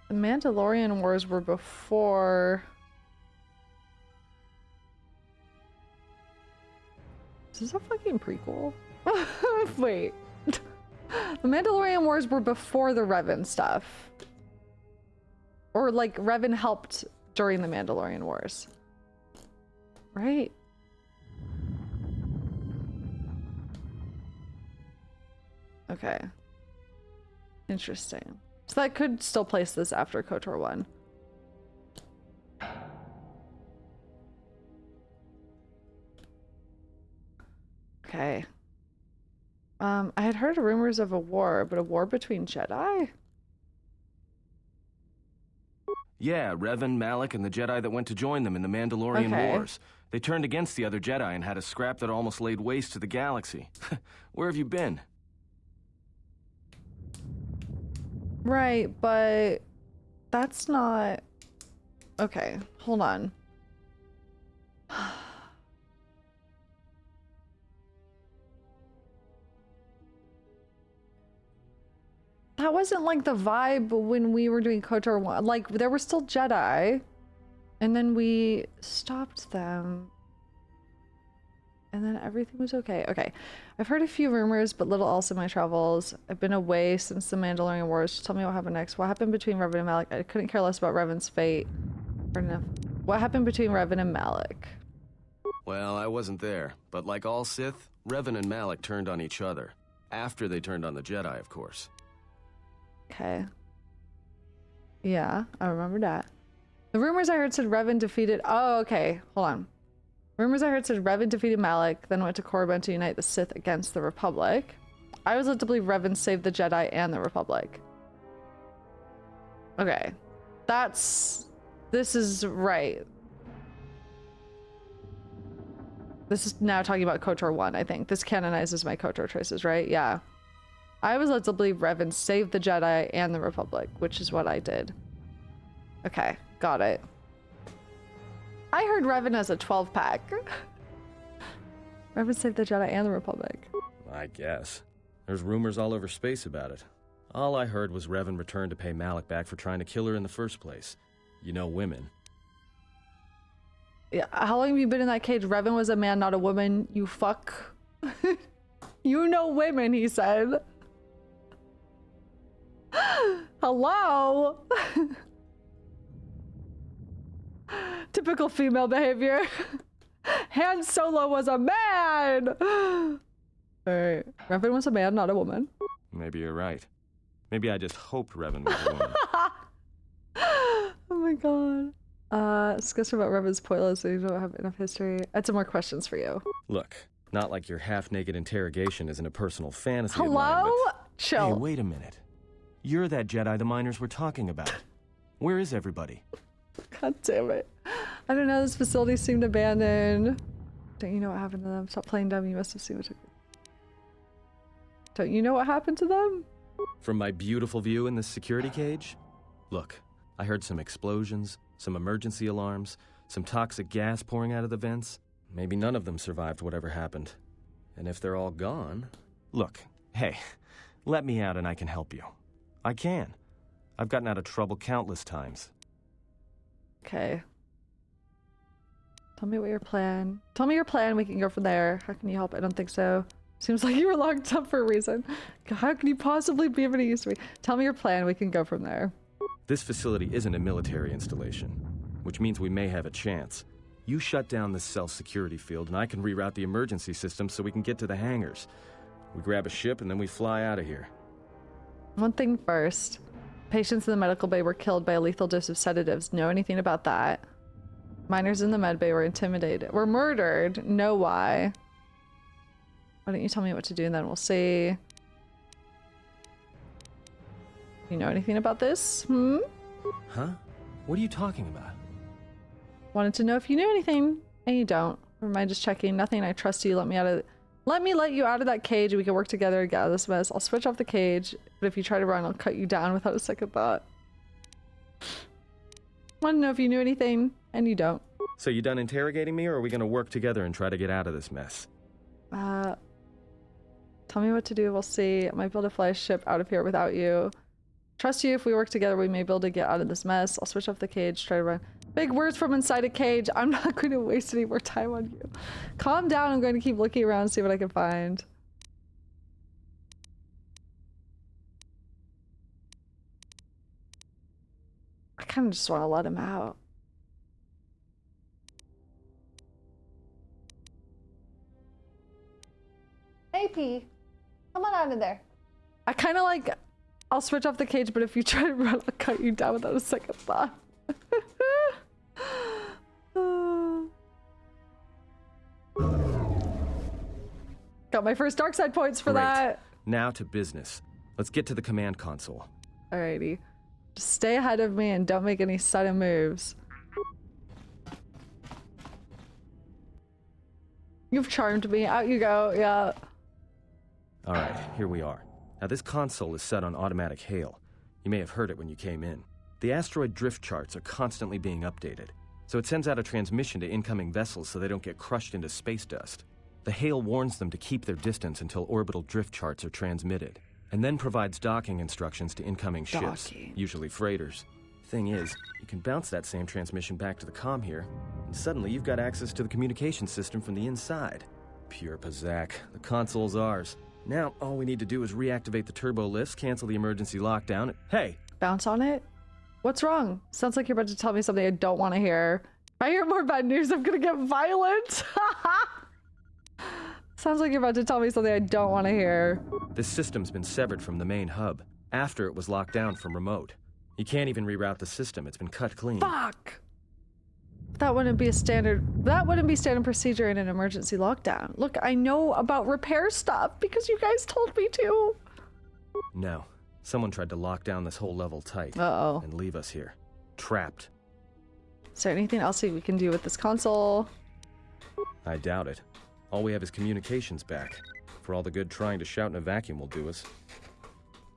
The Mandalorian Wars were before... Is this a fucking prequel? Wait. The Mandalorian Wars were before the Revan stuff. Or like Revan helped during the Mandalorian Wars. Right? Okay. Interesting. So that could still place this after KOTOR 1. Okay. I had heard rumors of a war, but a war between Jedi? Yeah, Revan, Malak, and the Jedi that went to join them in the Mandalorian Okay. Wars. They turned against the other Jedi and had a scrap that almost laid waste to the galaxy. Where have you been? Right, but that's not... Okay, hold on. That wasn't like the vibe when we were doing KOTOR 1. Like, there were still Jedi, and then we stopped them. And then everything was okay. Okay, I've heard a few rumors, but little else in my travels. I've been away since the Mandalorian Wars. Just tell me what happened next. What happened between Revan and Malak? I couldn't care less about Revan's fate. Fair enough. What happened between Revan and Malak? Well, I wasn't there, but like all Sith, Revan and Malak turned on each other. After they turned on the Jedi, of course. Okay. Yeah, I remember that. The rumors I heard said Revan defeated... Oh, okay. Hold on. Rumors I heard said Revan defeated Malak, then went to Korriban to unite the Sith against the Republic. I was led to believe Revan saved the Jedi and the Republic. Okay. This is right. This is now talking about KOTOR 1, I think. This canonizes my KOTOR choices, right? Yeah. I was led to believe Revan saved the Jedi and the Republic, which is what I did. Okay, got it. I heard Revan as a 12-pack. Revan saved the Jedi and the Republic. I guess. There's rumors all over space about it. All I heard was Revan returned to pay Malak back for trying to kill her in the first place. You know women. Yeah, how long have you been in that cage? Revan was a man, not a woman. You fuck. You know women, he said. Hello? Typical female behavior. Han Solo was a man! Alright. Revan was a man, not a woman. Maybe you're right. Maybe I just hoped Revan was a woman. Oh my god. Discuss about Revan's pointless, so you don't have enough history. I had some more questions for you. Look, not like your half-naked interrogation isn't a personal fantasy of mine, Hello? but... Chill. Hey, wait a minute. You're that Jedi the miners were talking about. Where is everybody? God damn it. I don't know, this facility seemed abandoned. Don't you know what happened to them? Stop playing dumb, you must have seen what took. Don't you know what happened to them? From my beautiful view in this security cage? Look, I heard some explosions, some emergency alarms, some toxic gas pouring out of the vents. Maybe none of them survived whatever happened. And if they're all gone... Look, hey, let me out and I can help you. I can. I've gotten out of trouble countless times. Okay. Tell me what your plan. Tell me your plan, we can go from there. How can you help? I don't think so. Seems like you were locked up for a reason. How can you possibly be of any use to me? Tell me your plan, we can go from there. This facility isn't a military installation, which means we may have a chance. You shut down this self-security field and I can reroute the emergency system so we can get to the hangars. We grab a ship and then we fly out of here. One thing first. Patients in the medical bay were killed by a lethal dose of sedatives. Know anything about that? Miners in the med bay were intimidated. Were murdered. Know why? Why don't you tell me what to do and then we'll see. You know anything about this? Huh? What are you talking about? Wanted to know if you knew anything, and you don't. Never mind, just checking. Nothing. I trust you. Let me let you out of that cage and we can work together and get out of this mess. I'll switch off the cage, but if you try to run, I'll cut you down without a second thought. Wanted to know if you knew anything, and you don't. So you done interrogating me, or are we gonna work together and try to get out of this mess? Tell me what to do. We'll see. I might be able to fly a ship out of here without you. Trust you. If we work together, we may be able to get out of this mess. I'll switch off the cage. Try to run. Big words from inside a cage. I'm not going to waste any more time on you. Calm down. I'm going to keep looking around and see what I can find. I kind of just want to let him out. Hey, P. Come on out of there. I kind of like... I'll switch off the cage, but if you try to run, I'll cut you down without a second thought. Got my first dark side points for that. Now to business. Let's get to the command console. Alrighty. Just stay ahead of me and don't make any sudden moves. You've charmed me. Out you go. Yeah. Alright, here we are. Now this console is set on automatic hail. You may have heard it when you came in. The asteroid drift charts are constantly being updated, so it sends out a transmission to incoming vessels so they don't get crushed into space dust. The hail warns them to keep their distance until orbital drift charts are transmitted, and then provides docking instructions to incoming ships, usually freighters. Thing is, you can bounce that same transmission back to the comm here, and suddenly you've got access to the communication system from the inside. Pure Pazak. The console's ours. Now, all we need to do is reactivate the turbo lifts, cancel the emergency lockdown. Hey! Bounce on it? What's wrong? Sounds like you're about to tell me something I don't want to hear. If I hear more bad news, I'm gonna get violent! Sounds like you're about to tell me something I don't want to hear. This system's been severed from the main hub, after it was locked down from remote. You can't even reroute the system, it's been cut clean. Fuck! That wouldn't be standard procedure in an emergency lockdown. Look, I know about repair stuff because you guys told me to. No. Someone tried to lock down this whole level tight. Uh-oh. And leave us here. Trapped. Is there anything else we can do with this console? I doubt it. All we have is communications back. For all the good trying to shout in a vacuum will do us.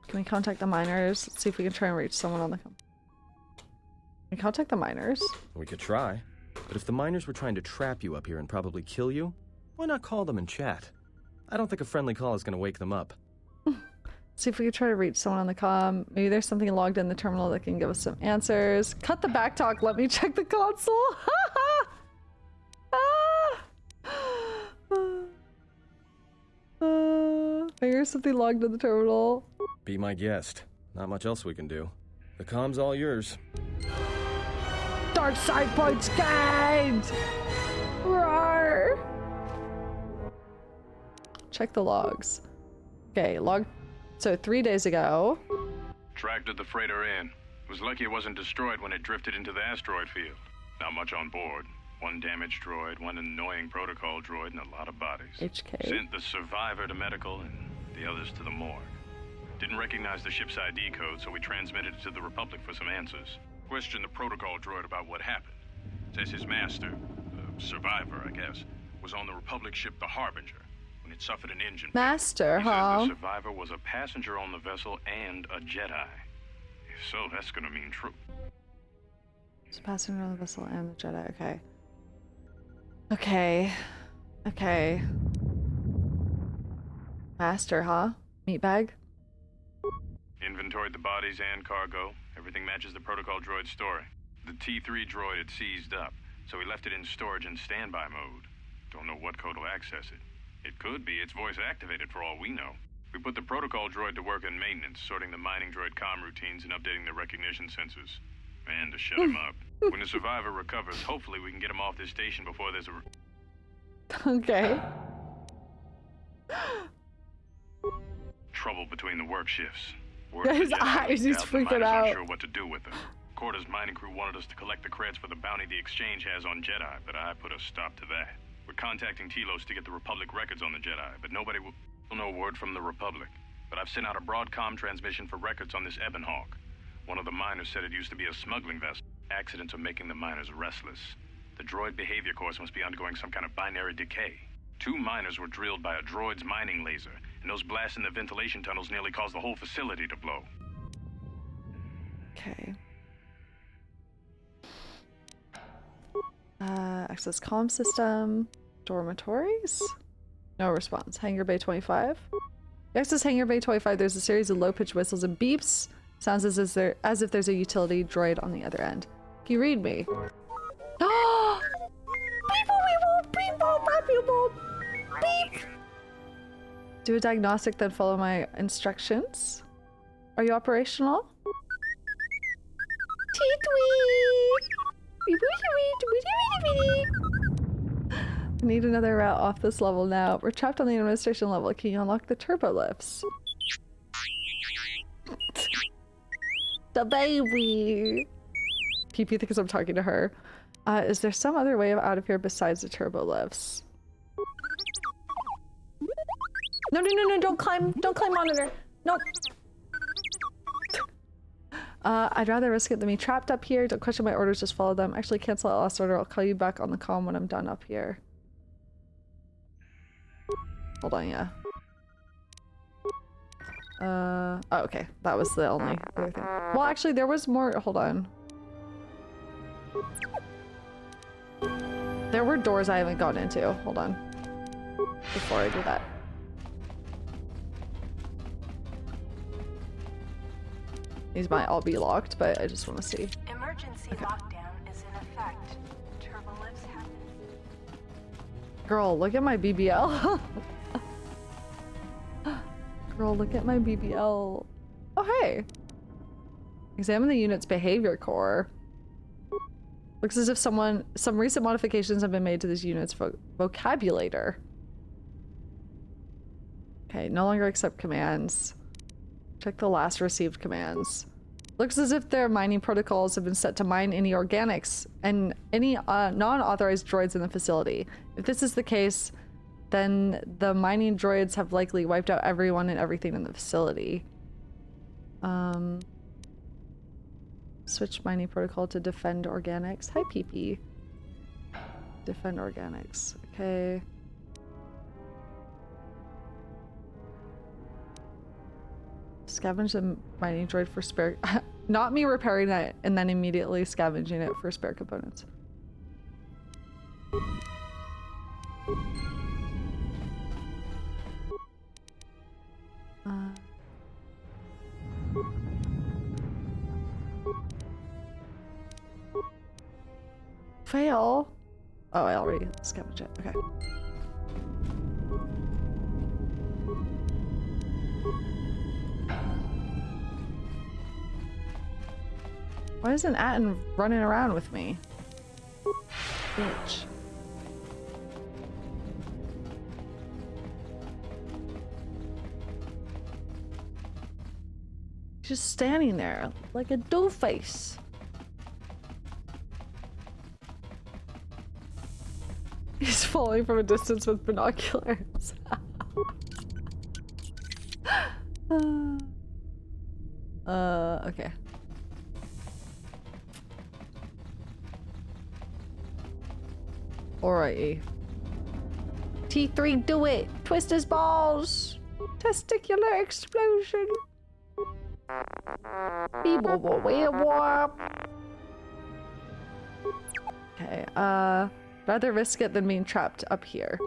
Can we contact the miners? Let's see if we can try and reach someone on the... Can we contact the miners? We could try. But if the miners were trying to trap you up here and probably kill you, why not call them and chat? I don't think a friendly call is going to wake them up. See if we can try to reach someone on the comm. Maybe there's something logged in the terminal that can give us some answers. Cut the back talk. Let me check the console. Here's something logged in the terminal. Be my guest. Not much else we can do. The comm's all yours. Dark side points gained! Roar! Check the logs. Okay, log. So 3 days ago. Tracked the freighter in. Was lucky it wasn't destroyed when it drifted into the asteroid field. Not much on board. One damaged droid, one annoying protocol droid, and a lot of bodies. HK. Sent the survivor to medical and the others to the morgue. Didn't recognize the ship's ID code, so we transmitted it to the Republic for some answers. Questioned the protocol droid about what happened. Says his master, the survivor, I guess, was on the Republic ship the Harbinger when it suffered an engine failure. Master, He said huh? the survivor was a passenger on the vessel and a Jedi. If so, that's gonna mean true. It's passenger on the vessel and the Jedi. Okay. Okay. Okay. Master, huh? Meatbag? Inventoried the bodies and cargo. Everything matches the protocol droid's story. The T3 droid had seized up, so we left it in storage and standby mode. Don't know what code will access it. It could be it's voice activated for all we know. We put the protocol droid to work in maintenance, sorting the mining droid comm routines and updating the recognition sensors. And to shut him up. When the survivor recovers, hopefully we can get him off this station before there's a... Okay. Trouble between the work shifts. His eyes, he's freaking out. Not sure what to do with them. Corda's mining crew wanted us to collect the creds for the bounty the exchange has on Jedi, but I put a stop to that. We're contacting Telos to get the Republic records on the Jedi, but nobody will know word from the Republic. But I've sent out a broadcom transmission for records on this Ebon Hawk. One of the miners said it used to be a smuggling vessel. Accidents are making the miners restless. The droid behavior course must be undergoing some kind of binary decay. 2 miners were drilled by a droid's mining laser, and those blasts in the ventilation tunnels nearly caused the whole facility to blow. Okay. Access comm system. Dormitories? No response. Hangar Bay 25. Access Hangar Bay 25, there's a series of low-pitched whistles and beeps. Sounds as if there's a utility droid on the other end. Can you read me? Beep! Do a diagnostic, then follow my instructions. Are you operational? I need another route off this level now. We're trapped on the administration level. Can you unlock the turbo lifts? The baby! PP thinks I'm talking to her. Is there some other way out of here besides the turbo lifts? No, don't climb monitor. Nope. I'd rather risk it than be trapped up here. Don't question my orders, just follow them. Actually, cancel that last order. I'll call you back on the comm when I'm done up here. Hold on, yeah. Oh, okay. That was the only other thing. Well, actually, there was more. Hold on. There were doors I haven't gone into. Hold on. Before I do that. These might all be locked, but I just want to see. Emergency lockdown is in effect. Turbolifts have... Girl, look at my BBL. Girl, look at my BBL. Oh, hey. Examine the unit's behavior core. Looks as if some recent modifications have been made to this unit's vocabulator. Okay, no longer accept commands. Check the last received commands. Looks as if their mining protocols have been set to mine any organics and any non-authorized droids in the facility. If this is the case, then the mining droids have likely wiped out everyone and everything in the facility. Switch mining protocol to defend organics. Hi, PP. Defend organics. Okay. Scavenge the mining droid for spare... Not me repairing it and then immediately scavenging it for spare components. Fail? Oh, I already scavenged it. Okay. Why isn't Atten running around with me? Bitch. Just standing there like a doofus. He's falling from a distance with binoculars. Okay. Alrighty. T3, do it! Twist his balls! Testicular explosion! Okay, rather risk it than being trapped up here.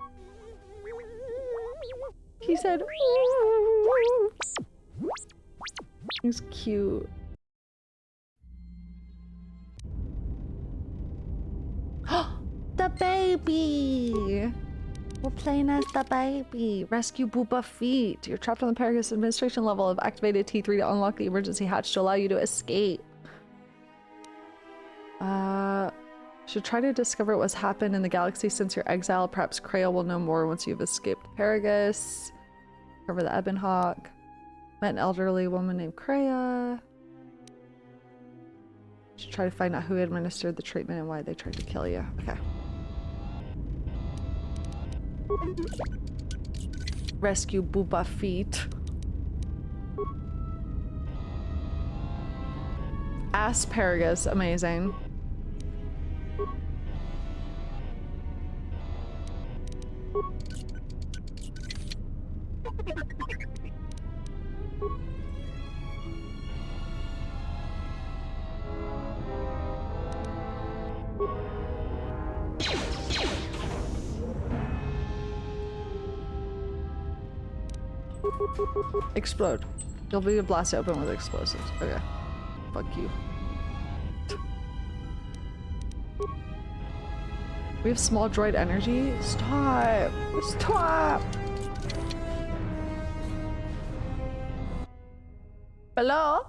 He said, he's cute. The baby! We're playing as the baby. Rescue Booba Feet. You're trapped on the Paragus administration level. Have activated T3 to unlock the emergency hatch to allow you to escape. Should try to discover what has happened in the galaxy since your exile. Perhaps Kreia will know more once you've escaped Paragus. Cover the Ebon Hawk. Met an elderly woman named Kreia. Should try to find out who administered the treatment and why they tried to kill you. Okay. Rescue Booba feet. Paragus, amazing. Explode. You'll be blasted open with explosives. Okay. Fuck you. We have small droid energy? Stop! Stop! Hello?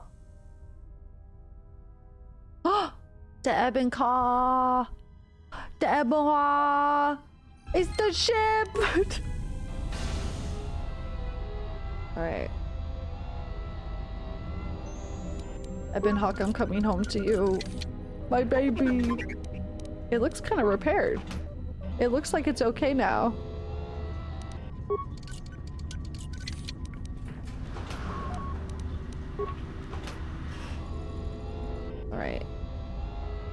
The Ebon car! The Ebon car! It's the ship! Alright. Ebon Hawk, I'm coming home to you. My baby! It looks kind of repaired. It looks like it's okay now. Alright.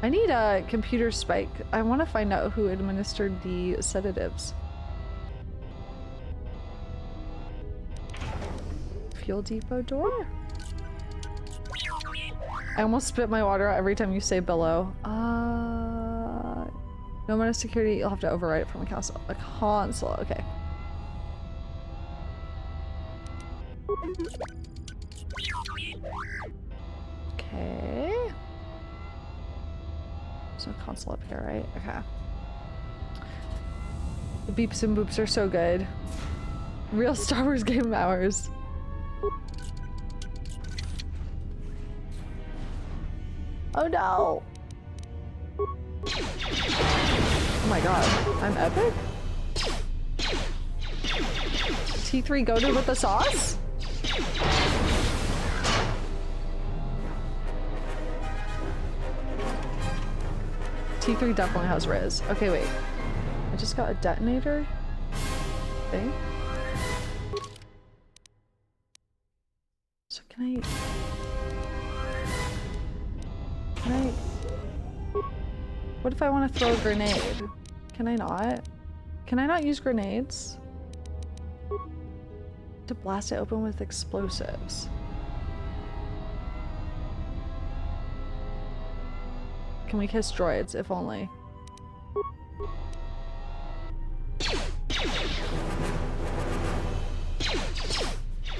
I need a computer spike. I want to find out who administered the sedatives. Fuel depot door? I almost spit my water out every time you say below. No amount of security, you'll have to override it from a console. A console, okay. Okay. There's no console up here, right? Okay. The beeps and boops are so good. Real Star Wars game hours. Oh no! Oh my god, I'm epic? T3 goated with the sauce? T3 definitely has Riz. Okay, wait. I just got a detonator thing. So can I... What if I want to throw a grenade? Can I not? Can I not use grenades? To blast it open with explosives. Can we kiss droids, if only?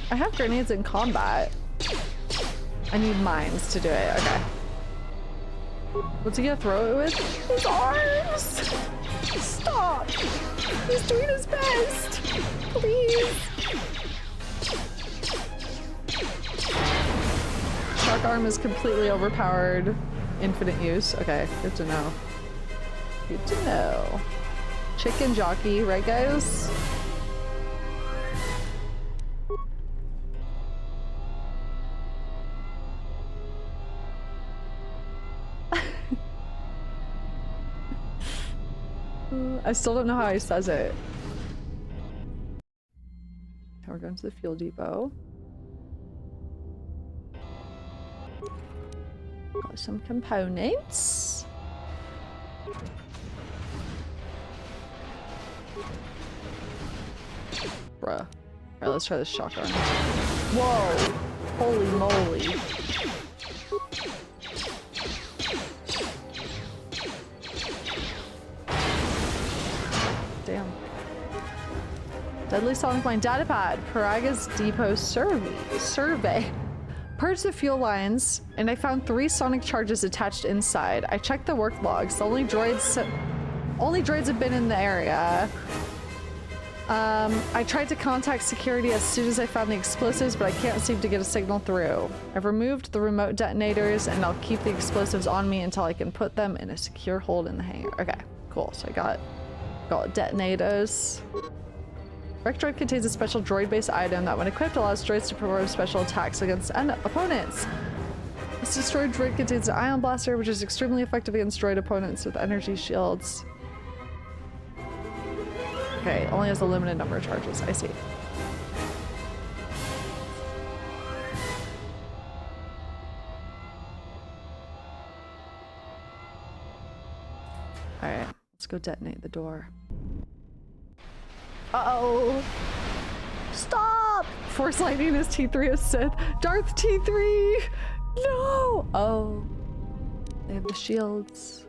I have grenades in combat. I need mines to do it, okay. What's he gonna throw it with? His arms! Stop! He's doing his best! Please! Shark arm is completely overpowered. Infinite use. Okay, good to know. Good to know. Chicken jockey, right guys? I still don't know how he says it. Now we're going to the fuel depot. Got some components. Bruh. Alright, let's try this shotgun. Whoa! Holy moly. Damn. Deadly Sonic Mine datapad. Paragus Depot survey. Purged the fuel lines, and I found 3 sonic charges attached inside. I checked the work logs. The only droids have been in the area. I tried to contact security as soon as I found the explosives, but I can't seem to get a signal through. I've removed the remote detonators, and I'll keep the explosives on me until I can put them in a secure hold in the hangar. Okay, cool. So I got detonators. Wreck droid contains a special droid-based item that when equipped allows droids to perform special attacks against opponents. This destroyed droid contains an ion blaster, which is extremely effective against droid opponents with energy shields. Okay, only has a limited number of charges. I see. Alright, let's go detonate the door. Uh-oh! Stop! Force lightning is T3 of Sith. Darth T3! No! Oh. They have the shields.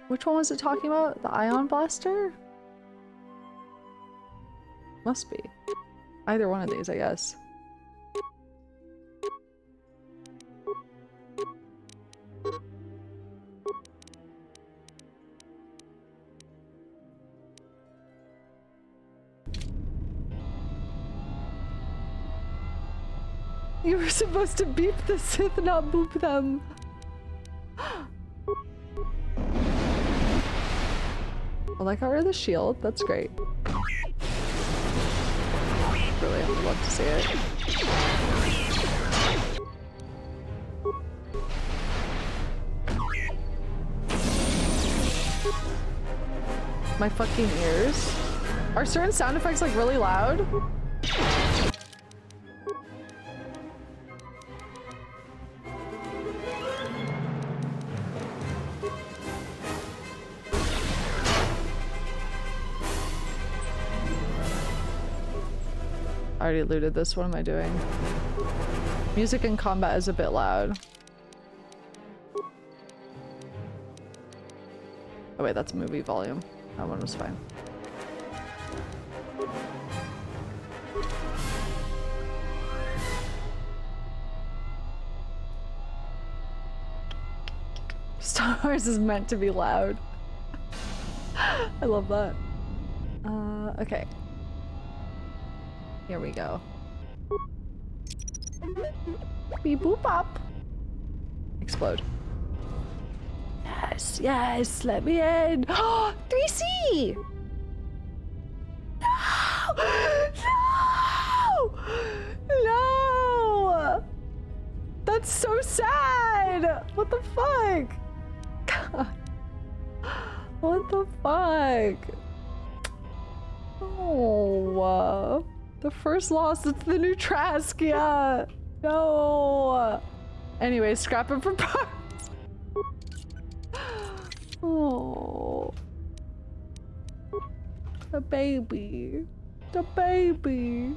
Which one was it talking about? The ion blaster? Must be. Either one of these, I guess. You were supposed to beep the Sith, not boop them. Well, I got rid of the shield. That's great. Really, I would love to see it. My fucking ears. Are certain sound effects like really loud? I already looted this. What am I doing? Music in combat is a bit loud. Oh wait, that's movie volume. That one was fine. Star Wars is meant to be loud. I love that. Okay. Here we go. Beep boop pop. Explode. Yes, yes, let me in. Oh, 3C! No! No! No! That's so sad! What the fuck? God. What the fuck? Oh. The first loss, it's the new Trask, yeah. No. Anyway, scrap it for parts. Oh. The baby. The baby.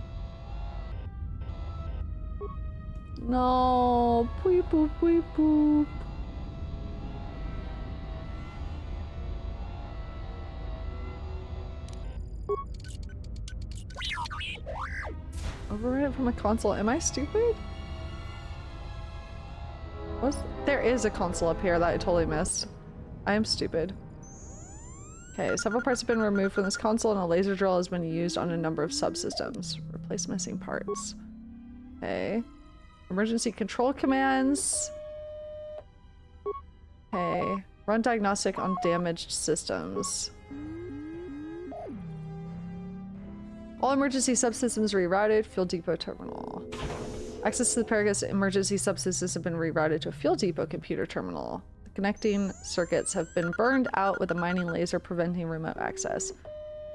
No. Weep boop, weep boop. Override it from a console. Am I stupid? There is a console up here that I totally missed. I am stupid. Okay, several parts have been removed from this console and a laser drill has been used on a number of subsystems. Replace missing parts. Okay. Emergency control commands. Okay. Run diagnostic on damaged systems. All emergency subsystems rerouted. Fuel depot terminal. Access to the Paragus emergency subsystems have been rerouted to a fuel depot computer terminal. The connecting circuits have been burned out with a mining laser preventing remote access.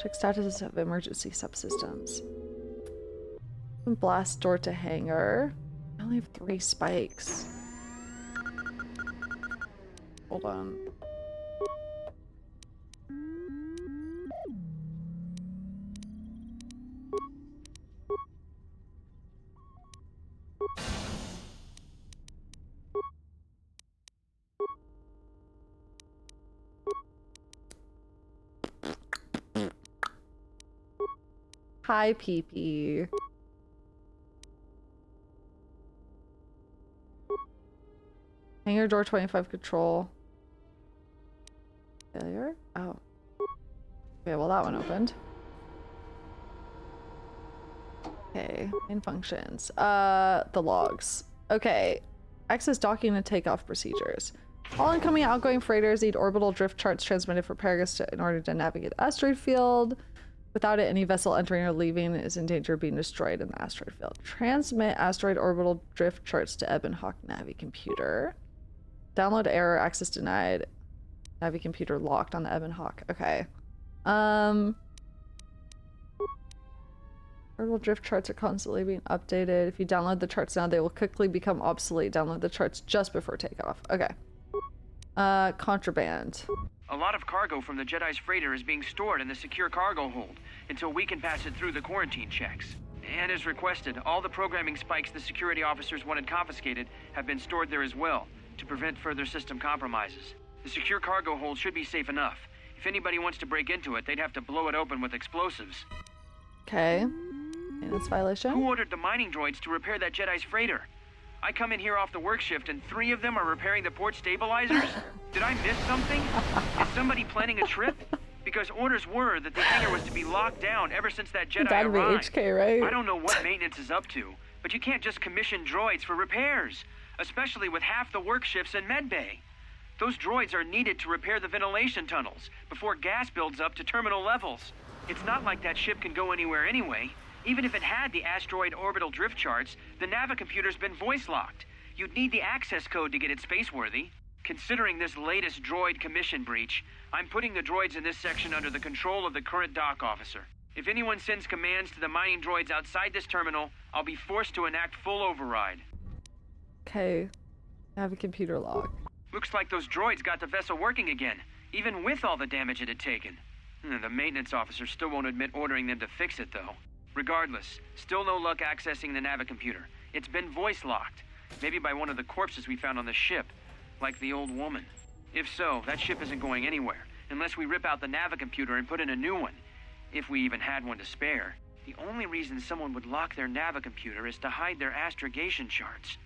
Check status of emergency subsystems. Blast door to hangar. I only have 3 spikes. Hold on. Hi, PP. Hangar door 25 control. Failure? Oh. Okay, well that one opened. Okay, main functions. The logs. Okay. Access docking and takeoff procedures. All incoming and outgoing freighters need orbital drift charts transmitted for Paragus in order to navigate the asteroid field. Without it, any vessel entering or leaving is in danger of being destroyed in the asteroid field. Transmit asteroid orbital drift charts to Ebon Hawk Navi computer. Download error, access denied. Navi computer locked on the Ebon Hawk. Okay. Orbital drift charts are constantly being updated. If you download the charts now, they will quickly become obsolete. Download the charts just before takeoff. Okay. Contraband. A lot of cargo from the Jedi's freighter is being stored in the secure cargo hold until we can pass it through the quarantine checks. And as requested, all the programming spikes the security officers wanted confiscated have been stored there as well, to prevent further system compromises. The secure cargo hold should be safe enough. If anybody wants to break into it, they'd have to blow it open with explosives. Okay. Maintenance violation? Who ordered the mining droids to repair that Jedi's freighter? I come in here off the work shift and 3 of them are repairing the port stabilizers? Did I miss something? Is somebody planning a trip? Because orders were that the hangar was to be locked down ever since that Jedi That'd be arrived. HK, right? I don't know what maintenance is up to, but you can't just commission droids for repairs, especially with half the work shifts in medbay. Those droids are needed to repair the ventilation tunnels before gas builds up to terminal levels. It's not like that ship can go anywhere anyway. Even if it had the asteroid orbital drift charts, the navicomputer's been voice-locked. You'd need the access code to get it spaceworthy. Considering this latest droid commission breach, I'm putting the droids in this section under the control of the current dock officer. If anyone sends commands to the mining droids outside this terminal, I'll be forced to enact full override. Okay. Navicomputer log. Looks like those droids got the vessel working again, even with all the damage it had taken. The maintenance officer still won't admit ordering them to fix it, though. Regardless, still no luck accessing the navicomputer. It's been voice-locked. Maybe by one of the corpses we found on the ship, like the old woman. If so, that ship isn't going anywhere, unless we rip out the navicomputer and put in a new one. If we even had one to spare. The only reason someone would lock their navicomputer is to hide their astrogation charts.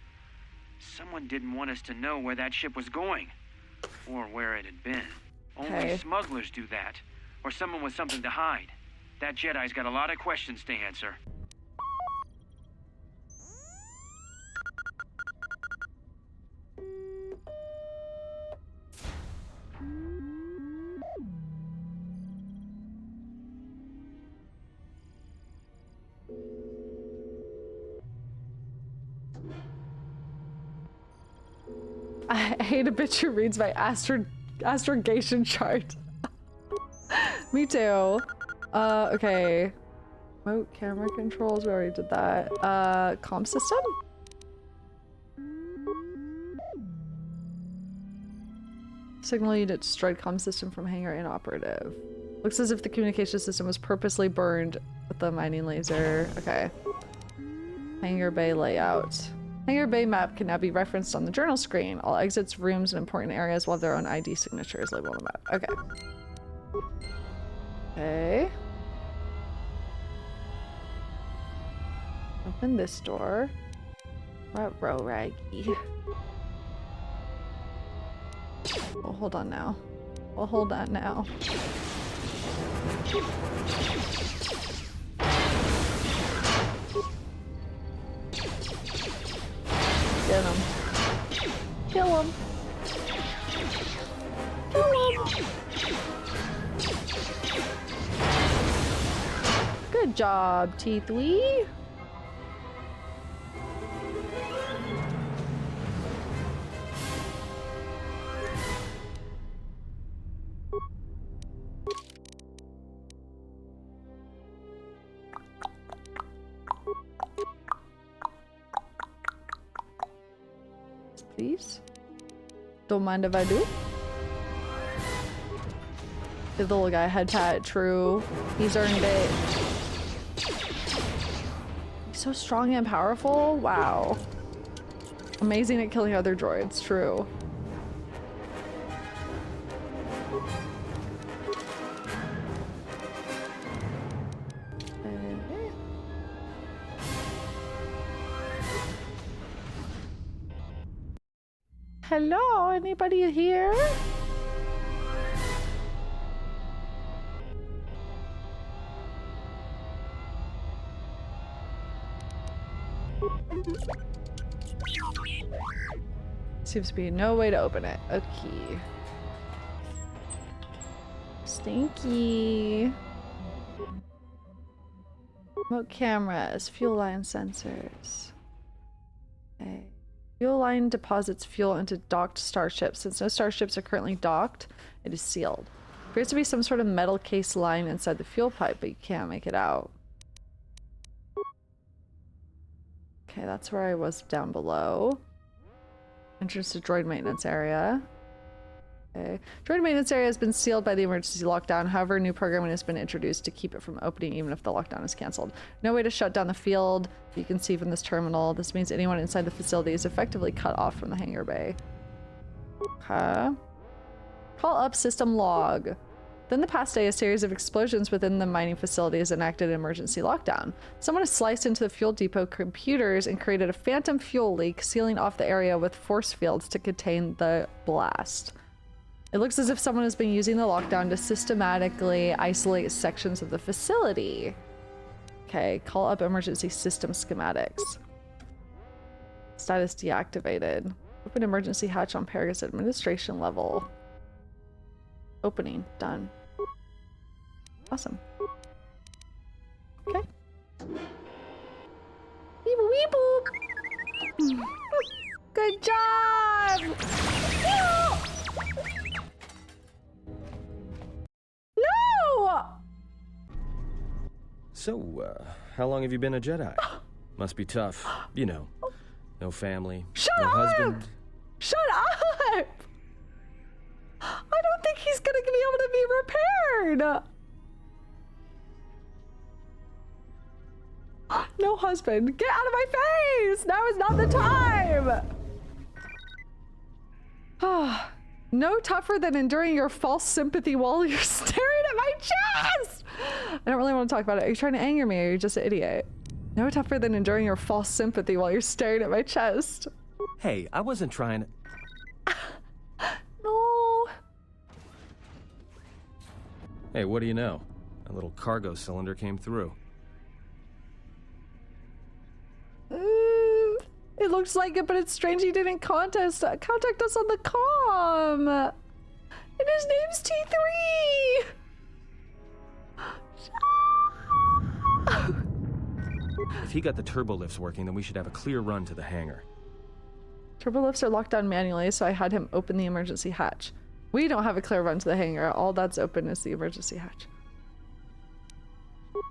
Someone didn't want us to know where that ship was going, or where it had been. Only smugglers do that, or someone with something to hide. That Jedi's got a lot of questions to answer. I hate a bitch who reads my astrogation chart. Me too. Okay. Remote camera controls, we already did that. Comm system? Signal unit destroyed comm system from hangar inoperative. Looks as if the communication system was purposely burned with the mining laser. Okay. Hangar bay layout. Hangar bay map can now be referenced on the journal screen. All exits, rooms, and important areas will have their own ID signatures labeled on the map. Okay. Okay. Open this door. Row raggy. We'll hold on now. We'll hold on now. Get him. Kill him. Kill him. Good job, T3. Please. Don't mind if I do. The little guy head pat, true. He's earned it. He's so strong and powerful. Wow. Amazing at killing other droids, true. Hello, anybody here? Seems to be no way to open it. A key. Stinky. Remote cameras, fuel line sensors. Okay. Fuel line deposits fuel into docked starships. Since no starships are currently docked, It is sealed. Appears to be some sort of metal case line inside the fuel pipe, but you can't make it out. Okay, that's where I was down below. Entrance to droid maintenance area. Okay. Droid maintenance area has been sealed by the emergency lockdown. However, new programming has been introduced to keep it from opening even if the lockdown is canceled. No way to shut down the field. You can see from this terminal. This means anyone inside the facility is effectively cut off from the hangar bay. Okay. Call up system log. Within the past day, a series of explosions within the mining facility has enacted an emergency lockdown. Someone has sliced into the fuel depot computers and created a phantom fuel leak, sealing off the area with force fields to contain the blast. It looks as if someone has been using the lockdown to systematically isolate sections of the facility. Okay, call up emergency system schematics. Status deactivated. Open emergency hatch on Paragus administration level. Opening. Done. Awesome. Okay. Beep beep boop. Good job! No! So, how long have you been a Jedi? Must be tough. You know, no family, no husband. Shut up! I don't think he's gonna be able to be repaired! No husband. Get out of my face! Now is not the time! No tougher than enduring your false sympathy while you're staring at my chest! I don't really want to talk about it. Are you trying to anger me or are you just an idiot? No tougher than enduring your false sympathy while you're staring at my chest. Hey, I wasn't trying to... No. Hey, what do you know? A little cargo cylinder came through. It looks like it, but it's strange he didn't contact us on the comm. And his name's T3. If he got the turbo lifts working, then we should have a clear run to the hangar. Turbo lifts are locked down manually, so I had him open the emergency hatch. We don't have a clear run to the hangar. All that's open is the emergency hatch.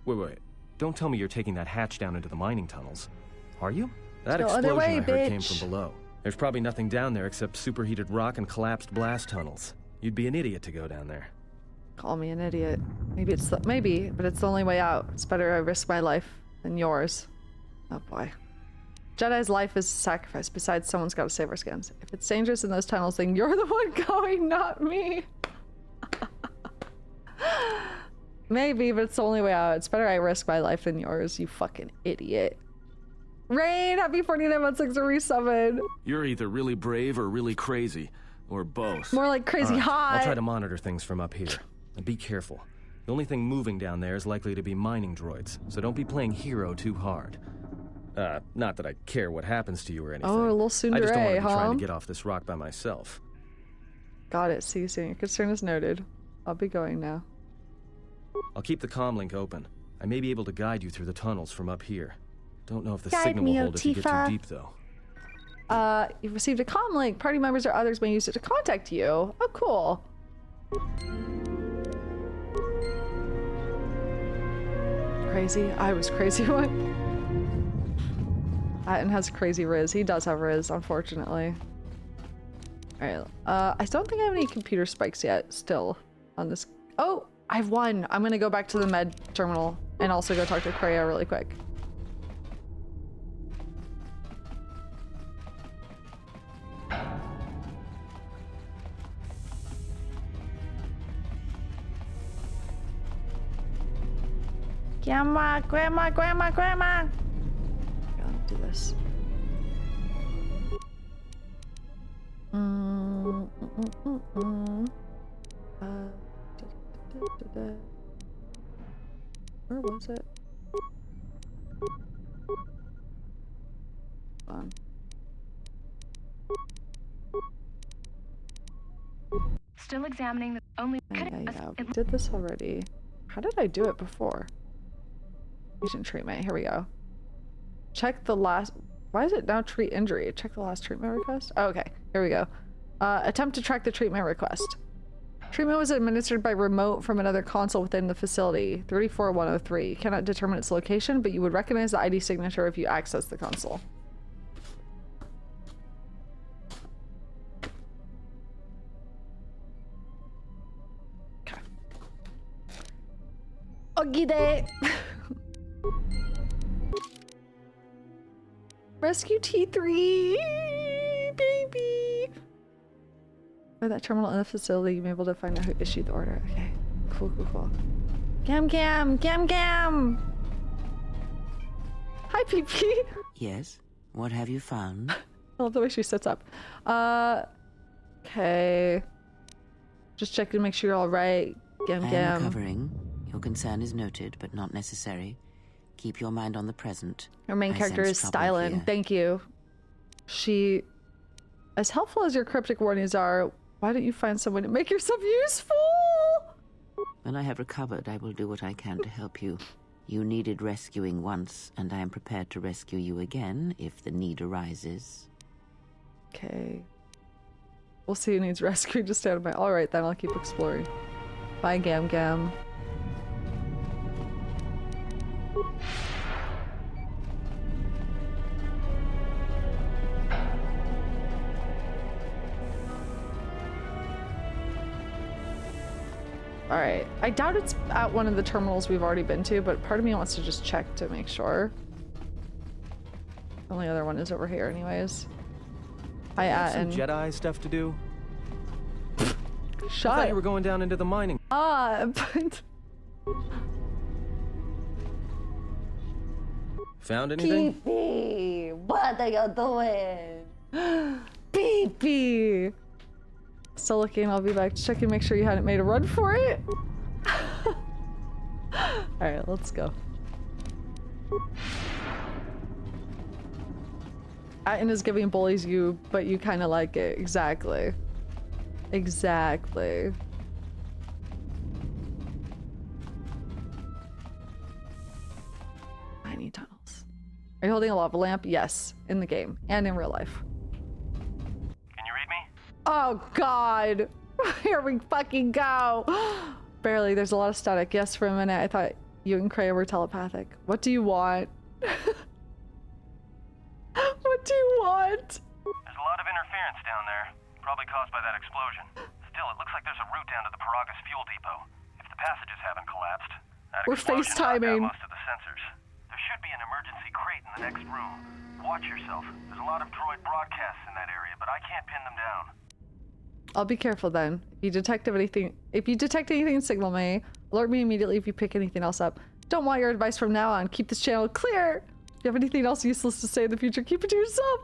Wait. Don't tell me you're taking that hatch down into the mining tunnels. Are you? That No explosion other way, I heard came bitch. from below. There's probably nothing down there except superheated rock and collapsed blast tunnels. You'd be an idiot to go down there. Call me an idiot. Maybe, but it's the only way out. It's better I risk my life than yours. Oh boy. Jedi's life is a sacrifice. Besides, someone's got to save our skins. If it's dangerous in those tunnels, then you're the one going, not me. Maybe, but it's the only way out. It's better I risk my life than yours, you fucking idiot. Rain, happy 49 months, 6 resubmit. You're either really brave or really crazy, or both. More like crazy All right, hot. I'll try to monitor things from up here. And be careful. The only thing moving down there is likely to be mining droids, so don't be playing hero too hard. Not that I care what happens to you or anything. Oh, a little tsundere, I just don't want to be huh? trying to get off this rock by myself. Got it, see you soon. Your concern is noted. I'll be going now. I'll keep the comm link open. I may be able to guide you through the tunnels from up here. Don't know if the Guide signal me, will hold if you get too Otifa. deep, though. You've received a comm link. Party members or others may use it to contact you. Oh, cool. Crazy. I was crazy one. Atten has crazy Riz. He does have Riz, unfortunately. Alright. I don't think I have any computer spikes yet, still, on this. Oh! I have one! I'm gonna go back to the med terminal and also go talk to Kreia really quick. Grandma! Okay, let's do this. Where was it? Still examining the only. Yeah. We did this already. How did I do it before? Patient treatment. Here we go. Check the last. Why is it now treat injury? Check the last treatment request. Oh, okay. Here we go. Attempt to track the treatment request. Treatment was administered by remote from another console within the facility. 34103. You cannot determine its location, but you would recognize the ID signature if you access the console. Okay. Okie day. Rescue T3, baby. By that terminal in the facility, you'll be able to find out who issued the order. Okay, cool. Gam. Hi, PP. Yes? What have you found? I love the way she sits up. Okay. Just checking to make sure you're all right. Gam. I'm recovering. Your concern is noted, but not necessary. Keep your mind on the present. Your main character is Stylen. Thank you. She... As helpful as your cryptic warnings are, why don't you find someone to make yourself useful? When I have recovered, I will do what I can to help you. You needed rescuing once, and I am prepared to rescue you again if the need arises. Okay. We'll see who needs rescuing. Just stand by. Alright then, I'll keep exploring. Bye, Gam. Alright, I doubt it's at one of the terminals we've already been to, but part of me wants to just check to make sure. The only other one is over here anyways. Some Jedi stuff to do? Shut I thought you were going down into the mining. But... Found anything? PP! What are you doing? PP! Still looking, I'll be back to check and make sure you hadn't made a run for it. Alright, let's go. Atten is giving bullies you, but you kind of like it. Exactly. Mining tunnels. Are you holding a lava lamp? Yes, in the game and in real life. Can you read me? Oh god! Here we fucking go! Barely, there's a lot of static. Yes, for a minute I thought you and Kreia were telepathic. What do you want? What do you want? There's a lot of interference down there, probably caused by that explosion. Still, it looks like there's a route down to the Paragus fuel depot. If the passages haven't collapsed, that We're explosion knocked out FaceTiming. most of the sensors. There should be an emergency crate in the next room. Watch yourself. There's a lot of droid broadcasts in that area, but I can't pin them down. I'll be careful then. If you detect anything, signal me. Alert me immediately if you pick anything else up. Don't want your advice from now on. Keep this channel clear. If you have anything else useless to say in the future, keep it to yourself.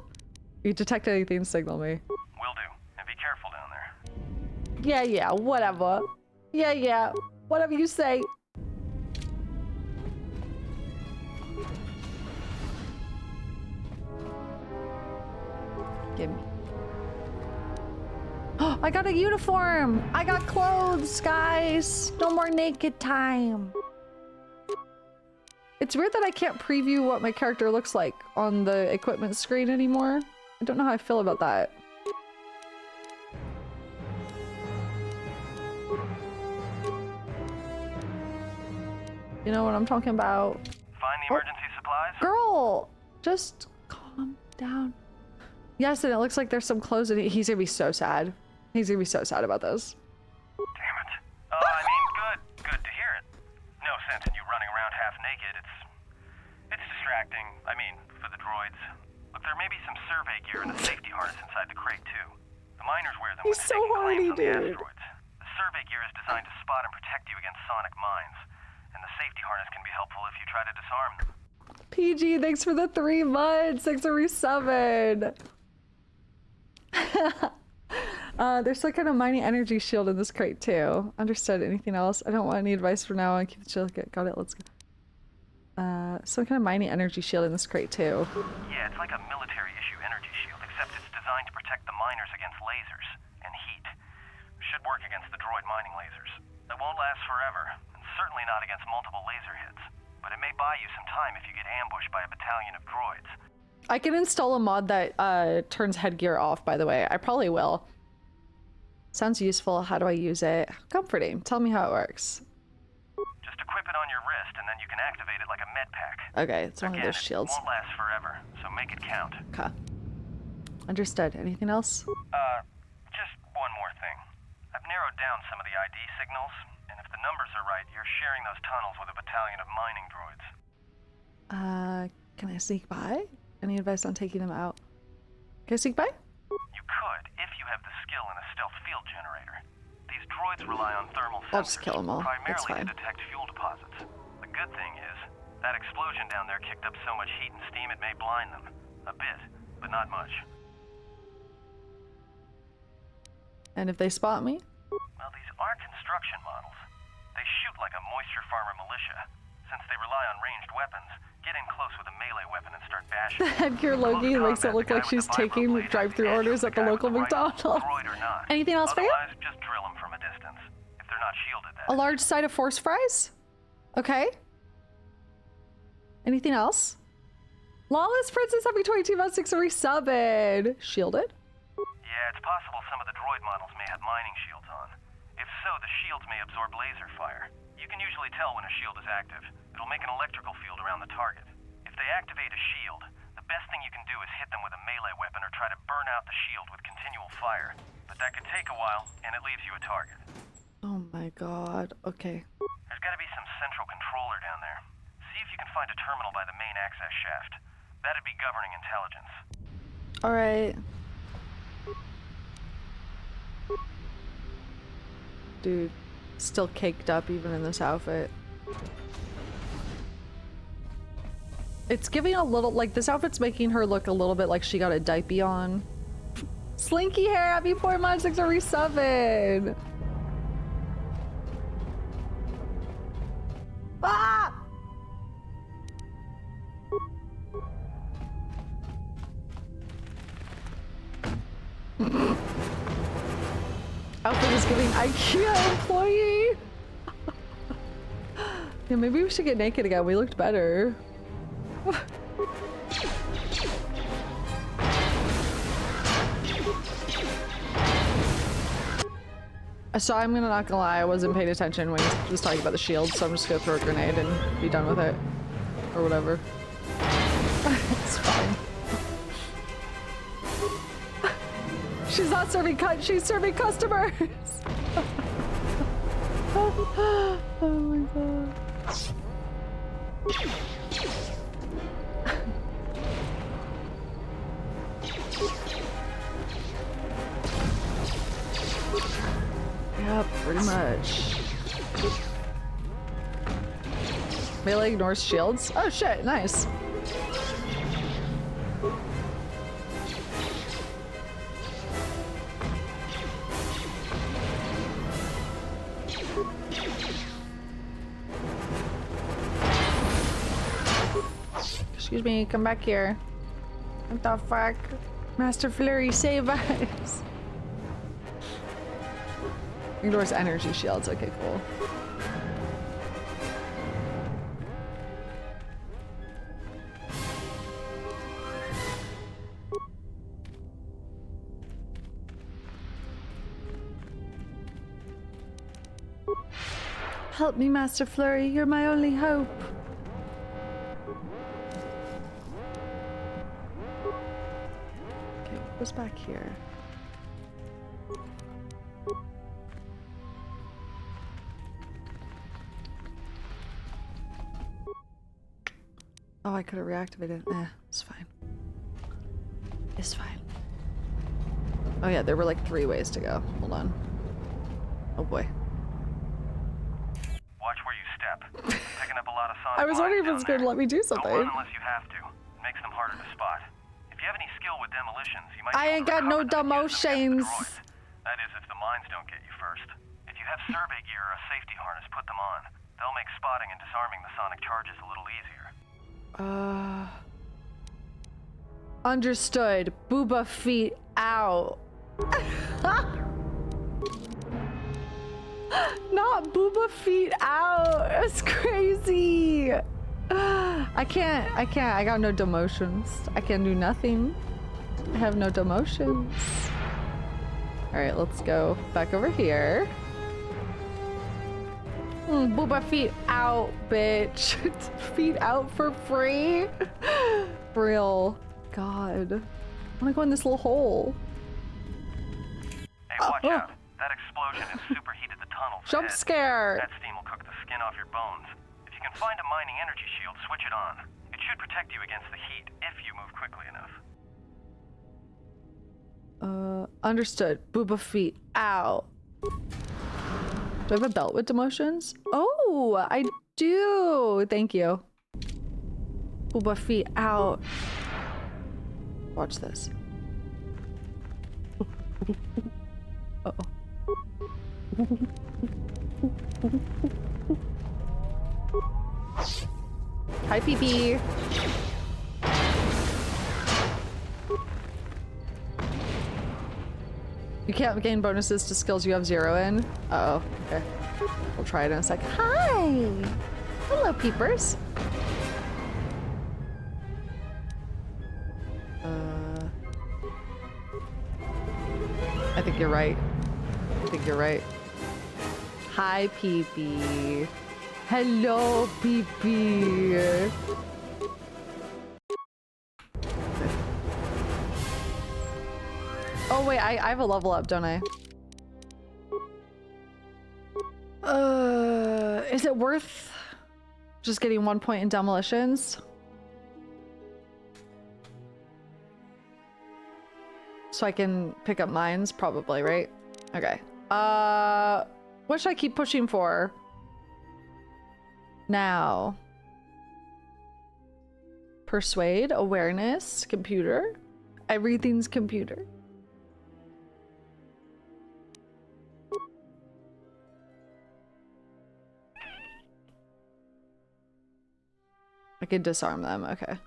If you detect anything, signal me. Will do. And be careful down there. Yeah, whatever. Yeah, whatever you say. Give me. Oh, I got a uniform! I got clothes, guys! No more naked time. It's weird that I can't preview what my character looks like on the equipment screen anymore. I don't know how I feel about that. You know what I'm talking about? Find the emergency supplies? Girl! Just calm down. Yes, and it looks like there's some clothes in it. He's gonna be so sad. He's gonna be so sad about this. Damn it. I mean, good to hear it. No sense in you running around half naked. It's distracting. I mean, for the droids. Look, there may be some survey gear and a safety harness inside the crate, too. The miners wear them when He's they're so taking horny, claims on the dude. asteroids. The survey gear is designed to spot and protect you against sonic mines. And the safety harness can be helpful if you try to disarm them. PG, thanks for the 3 months. Thanks for resubing. There's some kind of mining energy shield in this crate too. Understood. Anything else? I don't want any advice for now. I keep the chill. Got it. Let's go. Some kind of mining energy shield in this crate too. Yeah, it's like a military issue energy shield, except it's designed to protect the miners against lasers and heat. Should work against the droid mining lasers. It won't last forever, and certainly not against multiple laser hits. But it may buy you some time if you get ambushed by a battalion of droids. I can install a mod that turns headgear off, by the way. I probably will. Sounds useful. How do I use it? Comforting. Tell me how it works. Just equip it on your wrist, and then you can activate it like a med pack. Okay, it's one of those shields. It won't last forever, so make it count. Okay. Understood. Anything else? Just one more thing. I've narrowed down some of the ID signals, and if the numbers are right, you're sharing those tunnels with a battalion of mining droids. Can I sneak by? Any advice on taking them out? Can I sneak by? You could, if you have the skill in a stealth field generator. These droids rely on thermal sensors, I'll just kill them all. It's primarily fine. to detect fuel deposits. The good thing is, that explosion down there kicked up so much heat and steam it may blind them. A bit, but not much. And if they spot me? Well, these are construction models. They shoot like a moisture farmer militia. Since they rely on ranged weapons, get in close with a melee weapon and start bashing. Headgear Loki makes it look like she's taking drive-through orders at the local McDonald's. Anything else for you? Otherwise, just drill them from a distance. If they're not shielded, that A large side of force fries? Okay. Anything else? Lawless Princess, happy 22 months, 6 resubbed. Shielded? Yeah, it's possible some of the droid models may have mining shields on. If so, the shields may absorb laser fire. You can usually tell when a shield is active. It'll make an electrical field around the target. If they activate a shield, the best thing you can do is hit them with a melee weapon or try to burn out the shield with continual fire. But that could take a while, and it leaves you a target. Oh my god. Okay. There's gotta be some central controller down there. See if you can find a terminal by the main access shaft. That'd be governing intelligence. Alright. Dude, still caked up even in this outfit. It's giving a little, like, this outfit's making her look a little bit like she got a diaper on. Slinky hair, happy 4 months, 6 7. Ah! Outfit is giving IKEA employee. Yeah, maybe we should get naked again. We looked better. So I'm not gonna lie, I wasn't paying attention when he was talking about the shield, so I'm just gonna throw a grenade and be done with it. Or whatever. It's fine. She's not serving she's serving customers! Oh my god. Yeah, pretty much. Melee ignores shields? Oh shit, nice. Excuse me, come back here. What the fuck? Master Flurry, save us! Ignores energy shields. Okay, cool. Help me, Master Flurry. You're my only hope. Okay, what was back here? Oh, I could have reactivated it. It's fine. It's fine. Oh yeah, there were like 3 ways to go. Hold on. Oh boy. Watch where you step. Picking up a lot of sonic I was wondering if lines it's down going to let me do there. something. Don't run unless you have to. It makes them harder to spot. If you have any skill with demolitions, you might I ain't got no demotions. That is, if the mines don't get you first. If you have survey gear or a safety harness, put them on. They'll make spotting and disarming the sonic charges a little easier. Understood. Booba feet out. Not booba feet out. It's crazy. I can't. I got no demotions. I can do nothing. I have no demotions. Alright, let's go back over here. Booba feet out, bitch. Feet out for free. Real. God. I wanna go in this little hole. Hey, watch out. That explosion has superheated the tunnels. Jump ahead. scare. That steam will cook the skin off your bones. If you can find a mining energy shield, switch it on. It should protect you against the heat if you move quickly enough. Understood. Booba feet out. Do I have a belt with demotions? Oh, I do. Thank you. Booba feet out. Watch this. Uh-oh. Hi, PP. You can't gain bonuses to skills you have 0 in. Uh-oh. Okay. We'll try it in a sec. Hi! Hello, peepers. I think you're right. I think you're right. Hi, PP. Hello, PP. Oh wait, I have a level up, don't I? Is it worth just getting 1 point in demolitions? So I can pick up mines, probably, right? Okay. What should I keep pushing for? Now. Persuade, awareness, computer. Everything's computer. I could disarm them, okay.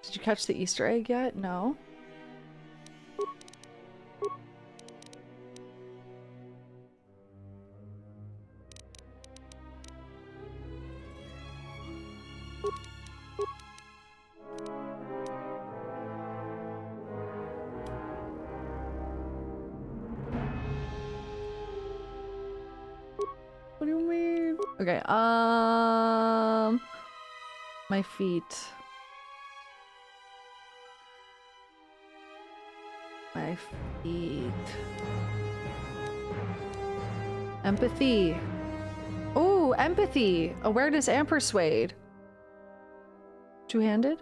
Did you catch the Easter egg yet? No. What do you mean? Okay, my feet. My feet. Empathy. Oh, empathy. Awareness and persuade. Two-handed?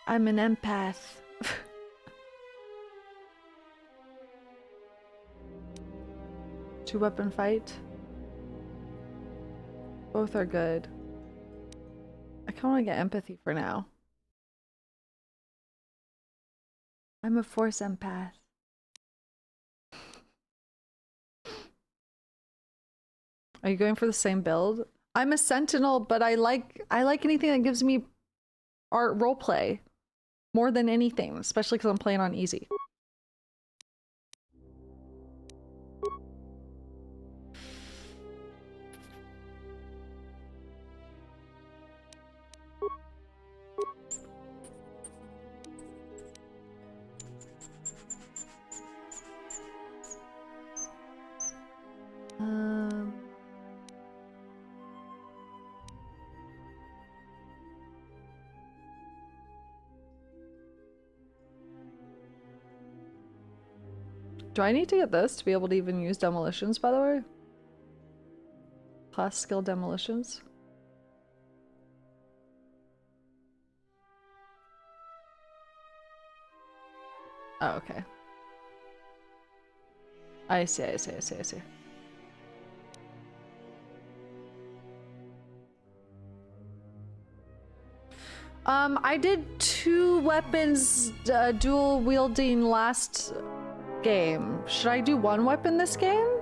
I'm an empath. Two-weapon fight. Both are good. I kind of want to get empathy for now. I'm a force empath. Are you going for the same build? I'm a sentinel, but I like anything that gives me art roleplay more than anything, especially because I'm playing on easy. Do I need to get this to be able to even use demolitions, by the way? Class skill demolitions? Oh, okay. I see. I did 2 weapons dual wielding last game. Should I do 1 weapon this game?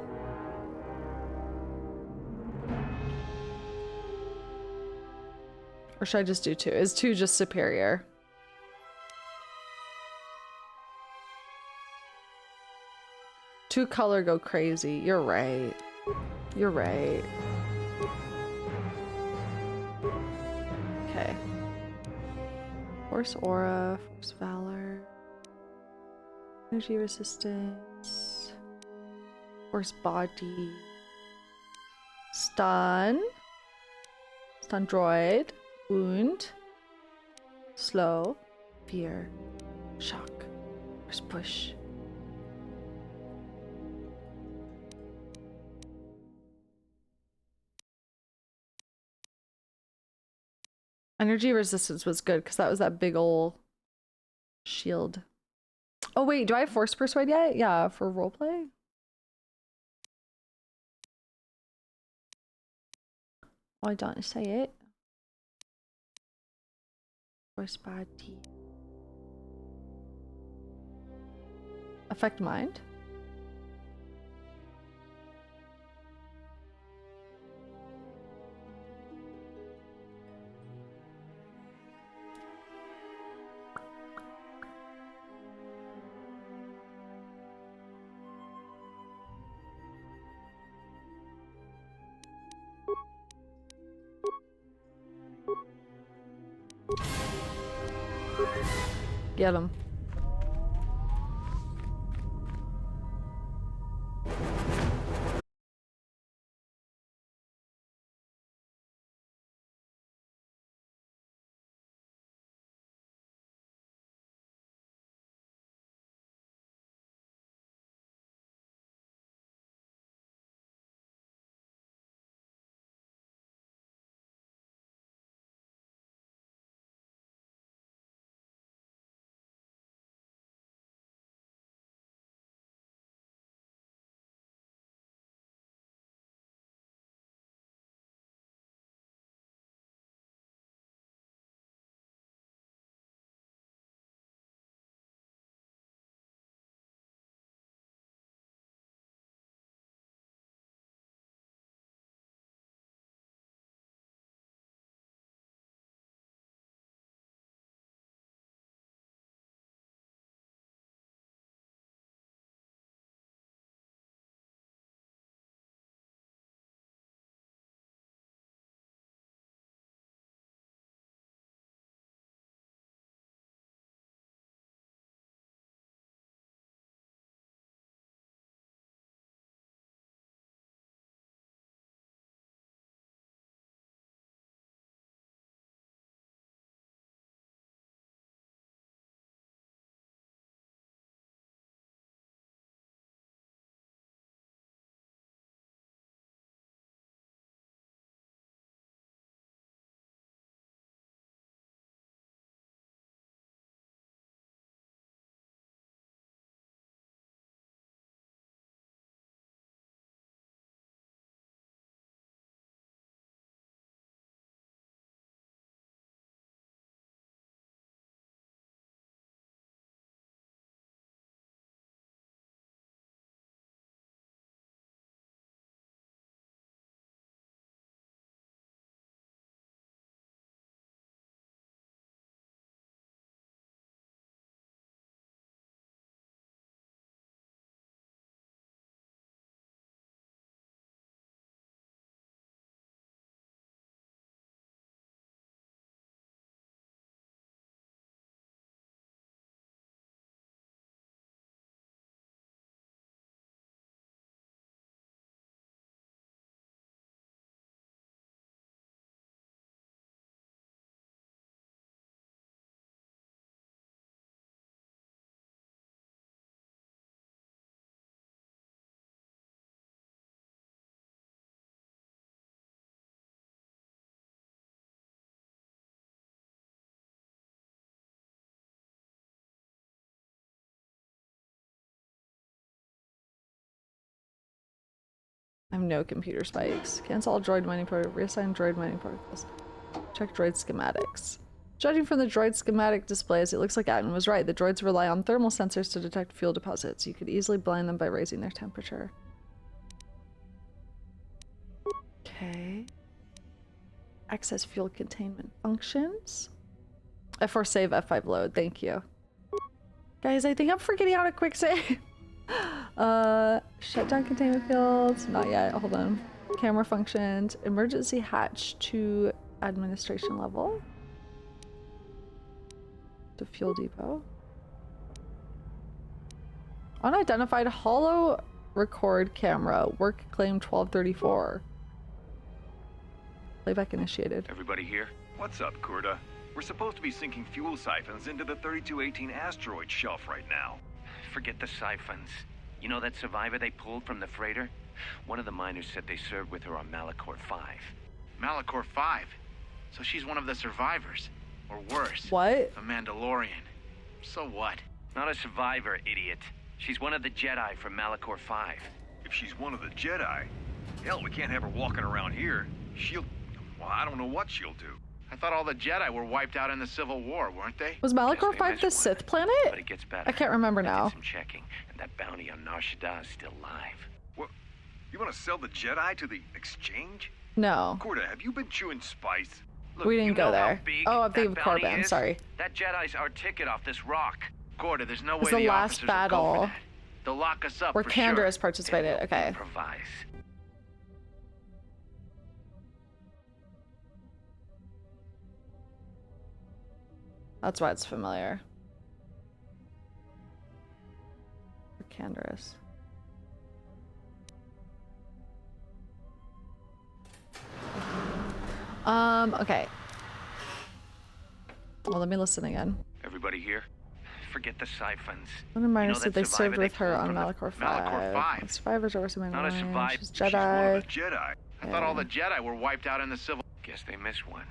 Or should I just do 2? Is 2 just superior? Two color go crazy. You're right. You're right. Okay. Force aura, force valor, energy resistance, force body, stun, stun droid, wound, slow, fear, shock, force push. Energy resistance was good because that was that big ol' shield. Oh wait, do I have force persuade yet? Yeah, for roleplay. Oh, I don't say it. Force body. Affect mind. Get him. I have no computer spikes. Cancel all droid mining protocols. Reassign droid mining protocols. Check droid schematics. Judging from the droid schematic displays, it looks like Atton was right. The droids rely on thermal sensors to detect fuel deposits. You could easily blind them by raising their temperature. Okay. Access fuel containment functions. F4 save, F5 load. Thank you. Guys, I think I'm forgetting how to quick save. Shut down containment fields. Not yet. Hold on. Camera functions. Emergency hatch to administration level. to fuel depot. Unidentified holo record camera. Work claim 1234. Playback initiated. Everybody here? What's up, Kurta? We're supposed to be sinking fuel siphons into the 3218 asteroid shelf right now. Forget the siphons. You know that survivor they pulled from the freighter? One of the miners said they served with her on Malachor 5. Malachor 5? So she's one of the survivors? Or worse? What? A Mandalorian. So what? Not a survivor, idiot. She's one of the Jedi from Malachor 5. If she's one of the Jedi, hell, we can't have her walking around here. Well, I don't know what she'll do. I thought all the Jedi were wiped out in the Civil War, weren't they? Was Malachor 5 the Sith planet? But it gets better. I can't remember now. I did some checking, and that bounty on Nar Shaddaa is still live. What? You want to sell the Jedi to the exchange? No. Kurta, have you been chewing spice? Look, We didn't you go know there. how big Oh, I'm thinking that of bounty Corbin. is? Sorry. That Jedi's our ticket off this rock. Gorda, there's no It's way the the last officers battle will go for that. They'll lock us up where for Kandra sure. has participated. Okay. Improvise. That's why it's familiar. For Candaris. Okay. Well, let me listen again. Everybody here? Forget the siphons. One of mine You know said that they survivor served with her pulled on from the Malachor 5. Malachor 5? Survivors are something Not a survivor. She's She's one of Jedi. the Jedi. I thought all the Jedi were wiped out in the Civil... Guess they missed one.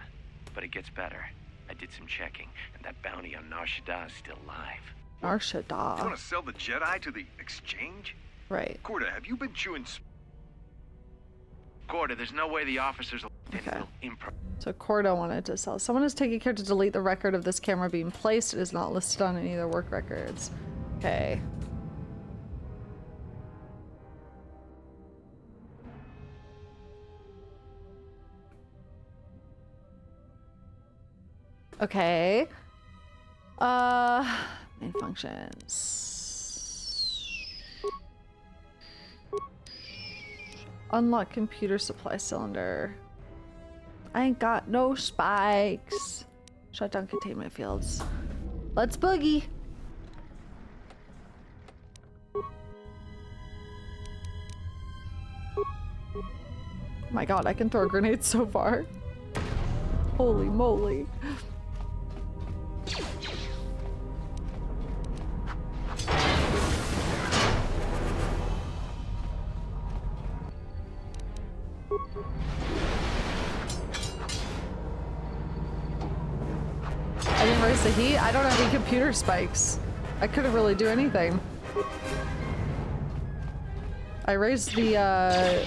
But it gets better. I did some checking, and that bounty on Nar Shaddaa is still live. Nar You Shaddaa. want to sell the Jedi to the exchange? Right. Kurta, have you been chewing Gorda, there's no way the officers will... Okay. Improv. So Corda wanted to sell. Someone is taking care to delete the record of this camera being placed. It is not listed on any of their work records. Okay. Okay. Main functions. Unlock computer supply cylinder. I ain't got no spikes. Shut down containment fields. Let's boogie. Oh my god, I can throw grenades so far. Holy moly. I didn't raise the heat. I don't have any computer spikes. I couldn't really do anything. I raised the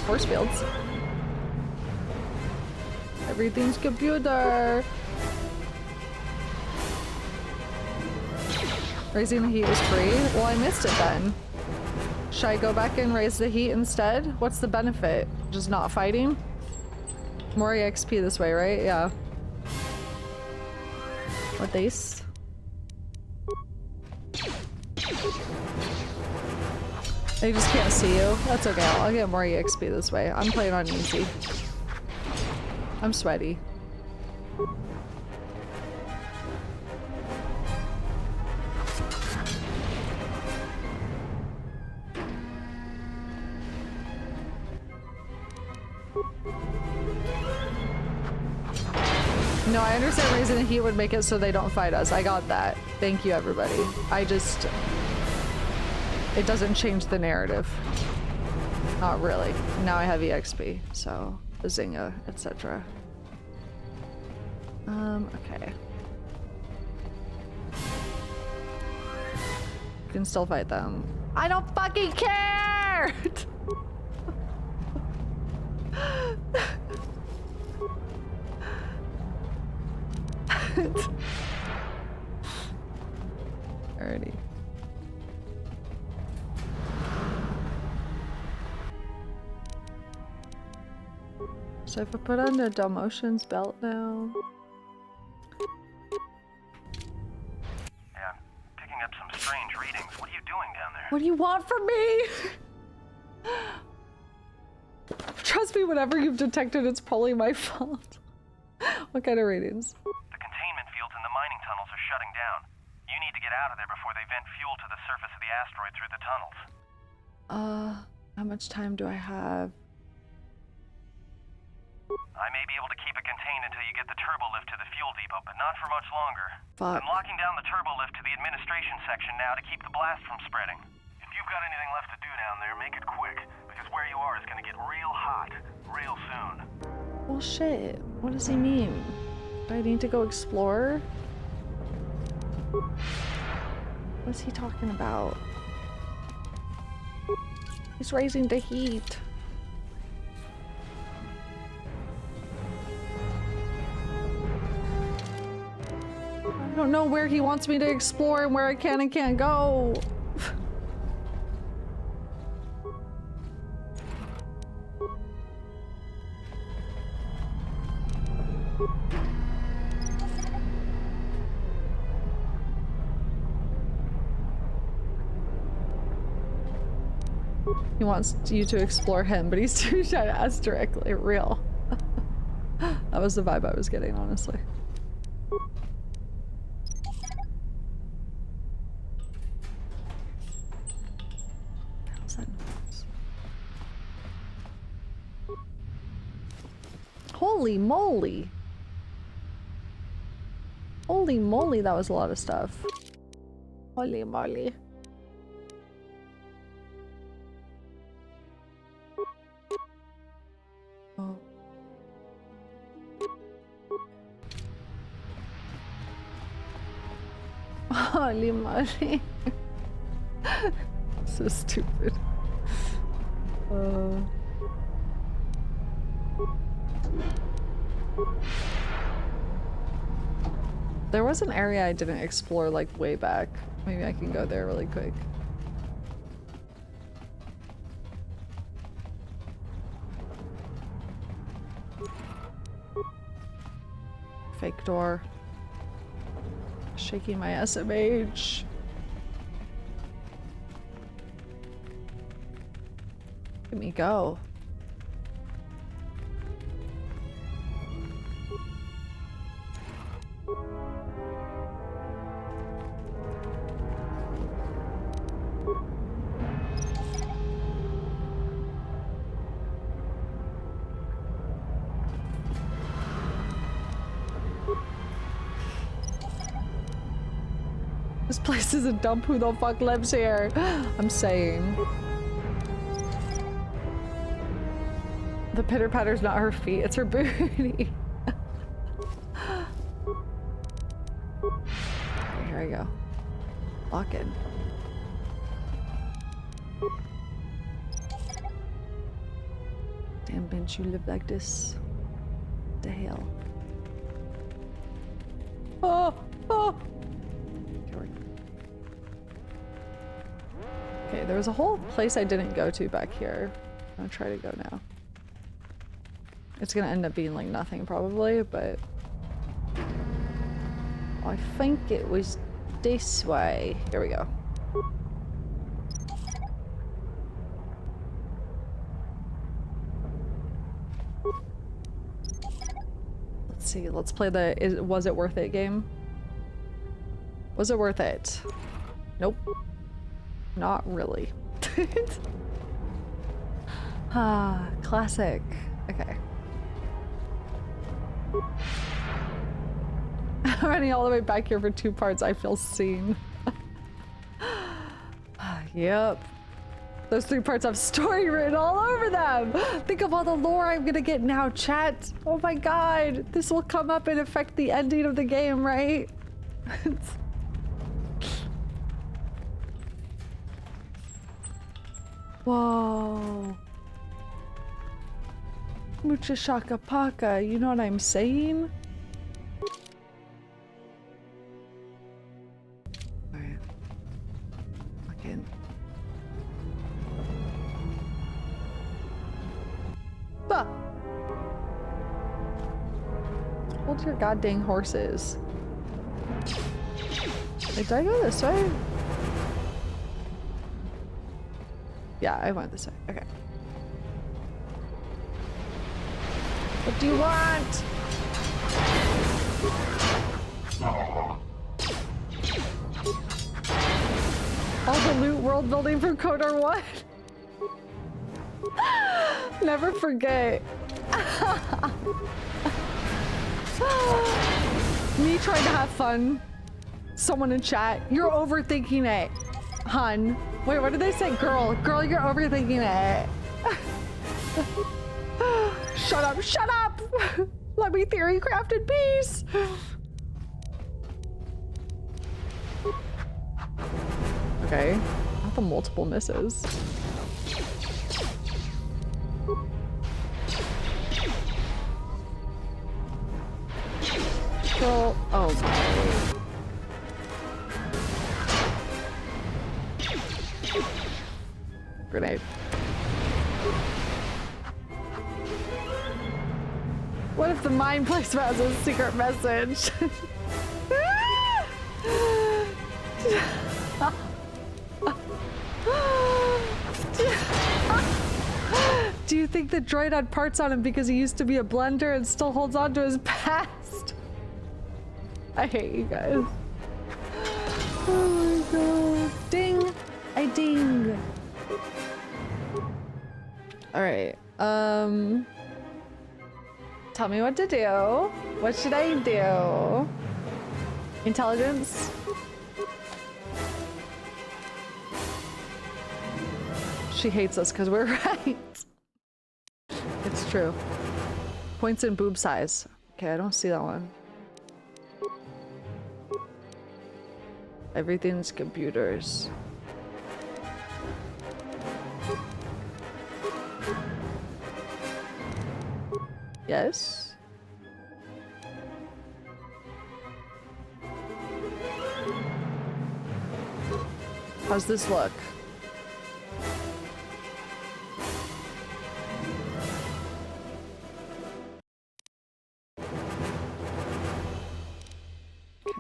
force fields. Everything's computer. Raising the heat was free. Well, I missed it then. Should I go back and raise the heat instead? What's the benefit? Just not fighting? More EXP this way, right? Yeah. What these? They just can't see you. That's okay. I'll get more EXP this way. I'm playing on easy. I'm sweaty. No, I understand raising the heat would make it so they don't fight us. I got that. Thank you, everybody. It doesn't change the narrative. Not really. Now I have EXP, so Bazinga, etc. Okay. You can still fight them. I don't fucking care! Alrighty. So if I put on the Dalmatian's belt now. Yeah, I'm picking up some strange readings. What are you doing down there? What do you want from me? Trust me, whatever you've detected, it's probably my fault. What kind of ratings? The containment fields in the mining tunnels are shutting down. You need to get out of there before they vent fuel to the surface of the asteroid through the tunnels. How much time do I have? I may be able to keep it contained until you get the turbo lift to the fuel depot, but not for much longer. Fuck. I'm locking down the turbo lift to the administration section now to keep the blast from spreading. If you've got anything left to do down there, make it quick, because where you are is going to get real hot real soon. Well, shit. What does he mean? Do I need to go explore? What's he talking about? He's raising the heat. I don't know where he wants me to explore and where I can and can't go. He wants you to explore him, but he's too shy to ask directly. Real. That was the vibe I was getting, honestly. How's that noise? Holy moly! Holy moly, that was a lot of stuff. Holy moly. Oh. Holy moly. So stupid. There was an area I didn't explore like way back. Maybe I can go there really quick. Fake door. Shaking my SMH. Let me go. This place is a dump. Who the fuck lives here? I'm saying. The pitter patter's not her feet, it's her booty. Okay, here I go. Lock in. Damn bitch, you live like this. What the hell? Oh! Oh! Okay, there was a whole place I didn't go to back here. I'm gonna try to go now. It's gonna end up being like nothing probably, but I think it was this way. Here we go. Let's see, let's play the was it worth it game. Was it worth it? Nope. Not really. Ah, classic. Okay. I'm running all the way back here for 2 parts. I feel seen. Yep. Those 3 parts have story written all over them. Think of all the lore I'm gonna get now, chat. Oh my god. This will come up and affect the ending of the game, right? Whoa. Mucha shaka paka, you know what I'm saying? Alright. Fucking. Bah! Hold your goddamn horses. Wait, did I go this way? Yeah, I went this way. Okay. What do you want? All the loot world building from KOTOR 1. Never forget. Me trying to have fun. Someone in chat, you're overthinking it, hun. Wait, what did they say? Girl, you're overthinking it. Shut up, shut up. Let me theory craft in peace. Okay, not the multiple misses. Girl, oh my. Grenade. What if the mind placement has a secret message? Do you think the droid had parts on him because he used to be a blender and still holds on to his past? I hate you guys. Oh my god. Ding! I ding! Alright, tell me what to do. What should I do? Intelligence? She hates us because we're right. It's true. Points in boob size. Okay, I don't see that one. Everything's computers. Yes. How's this look? Okay.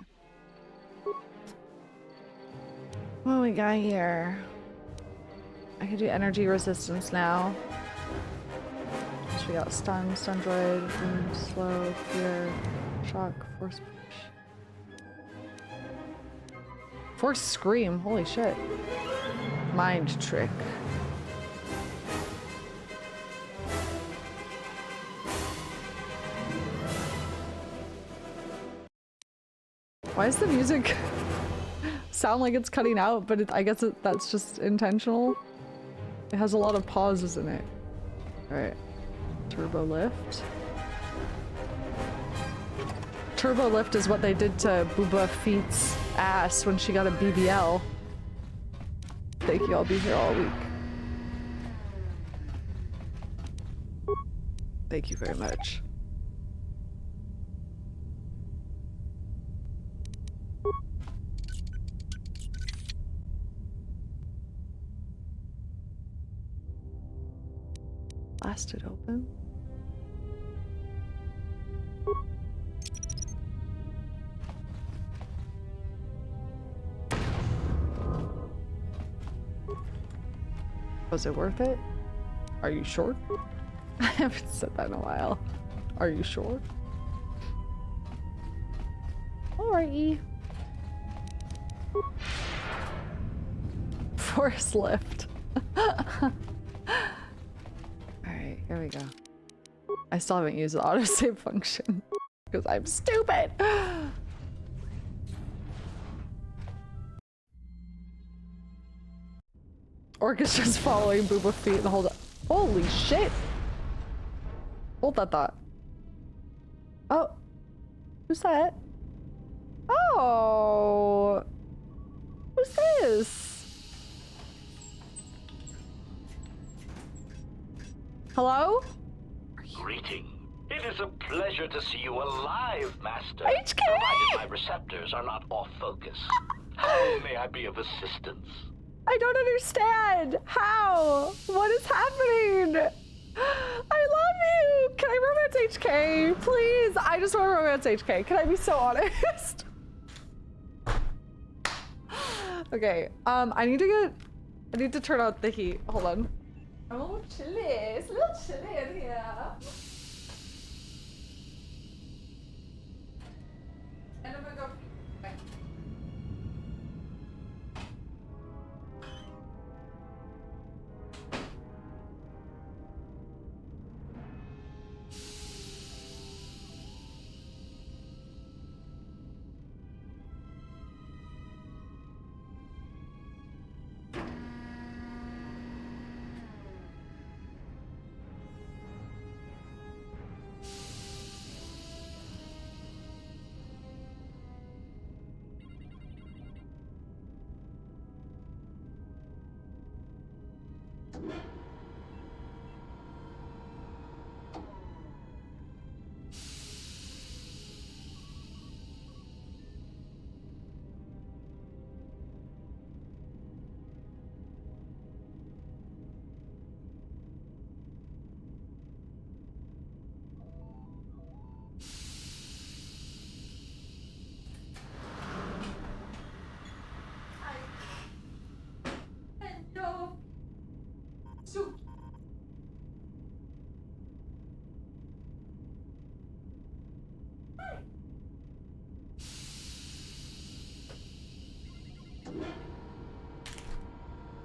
What do we got here? I can do energy resistance now. We got stun droid, wound, slow, fear, shock, force push. Force scream, holy shit. Mind trick. Why does the music sound like it's cutting out, but I guess that's just intentional? It has a lot of pauses in it. Alright. Turbo lift. Turbo lift is what they did to Boba Fett's ass when she got a BBL. Thank you, I'll be here all week. Thank you very much. Blast it open. Was it worth it? Are you sure? I haven't said that in a while. Are you sure? Alrighty. Force lift. Alright, here we go. I still haven't used the autosave function because I'm stupid. Orchestra's following Boba Fett and hold up. Holy shit! Hold that thought. Oh. Who's that? Oh. Who's this? Hello? Greeting. It is a pleasure to see you alive, Master. HK! Provided my receptors are not off focus. How may I be of assistance? I don't understand. How? What is happening? I love you. Can I romance HK? Please. I just want to romance HK. Can I be so honest? Okay. I need to turn out the heat. Hold on. I'm a little chilly. It's a little chilly in here.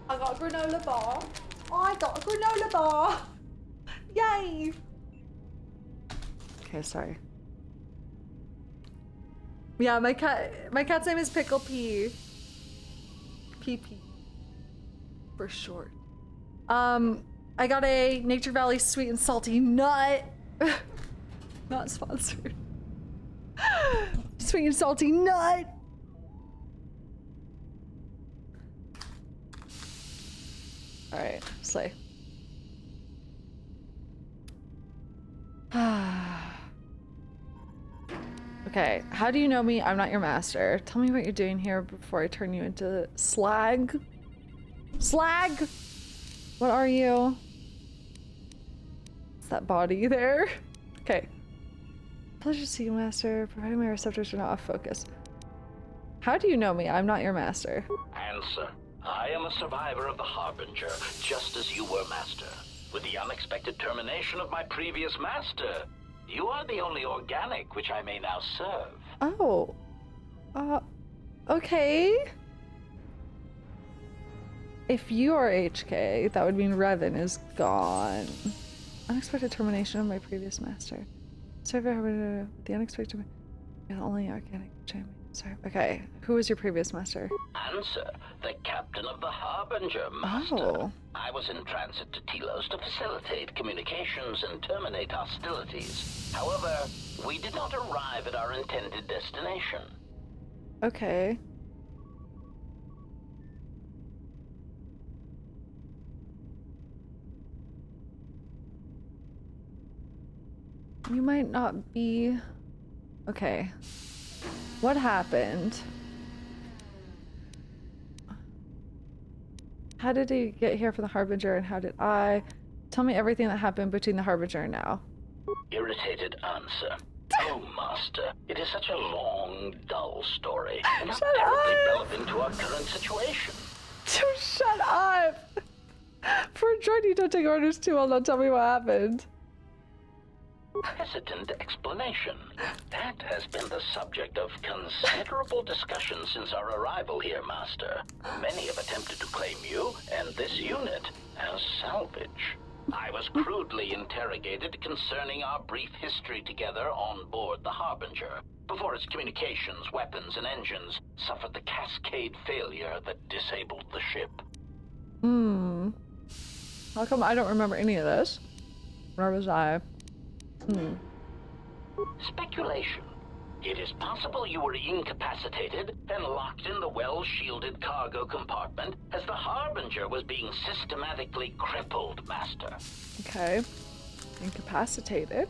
I got a granola bar. I got a granola bar. Yay. Okay, sorry. Yeah, my cat's name is Pickle P. PP for short. I got a Nature Valley sweet and salty nut. Not sponsored. Sweet and salty nut. All right, slay. Okay, how do you know me? I'm not your master. Tell me what you're doing here before I turn you into slag. Slag! What are you? It's that body there. Okay. Pleasure to see you, master. Providing my receptors are not off focus. How do you know me? I'm not your master. Answer. I am a survivor of the Harbinger, just as you were, master. With the unexpected termination of my previous master, you are the only organic which I may now serve. Oh. Okay. If you are HK, that would mean Revan is gone. Unexpected termination of my previous master. Sorry, the unexpected... The only organic champion. Sorry. Okay. Who was your previous master? Answer. The captain of the Harbinger, master. Oh. I was in transit to Telos to facilitate communications and terminate hostilities. However, we did not arrive at our intended destination. Okay. You might not be... Okay. What happened? How did he get here from the Harbinger and how did I? Tell me everything that happened between the Harbinger and now. Irritated answer. Oh, master, it is such a long, dull story. And not Shut terribly up! relevant to our current situation. Shut up! For a droid, you don't take orders too well, don't tell me what happened. Hesitant explanation. That has been the subject of considerable discussion since our arrival here, master. Many have attempted to claim you and this unit as salvage. I was crudely interrogated concerning our brief history together on board the Harbinger, before its communications, weapons, and engines suffered the cascade failure that disabled the ship. How come I don't remember any of this? Where was I? Speculation. It is possible you were incapacitated and locked in the well-shielded cargo compartment as the Harbinger was being systematically crippled, master. Okay. Incapacitated.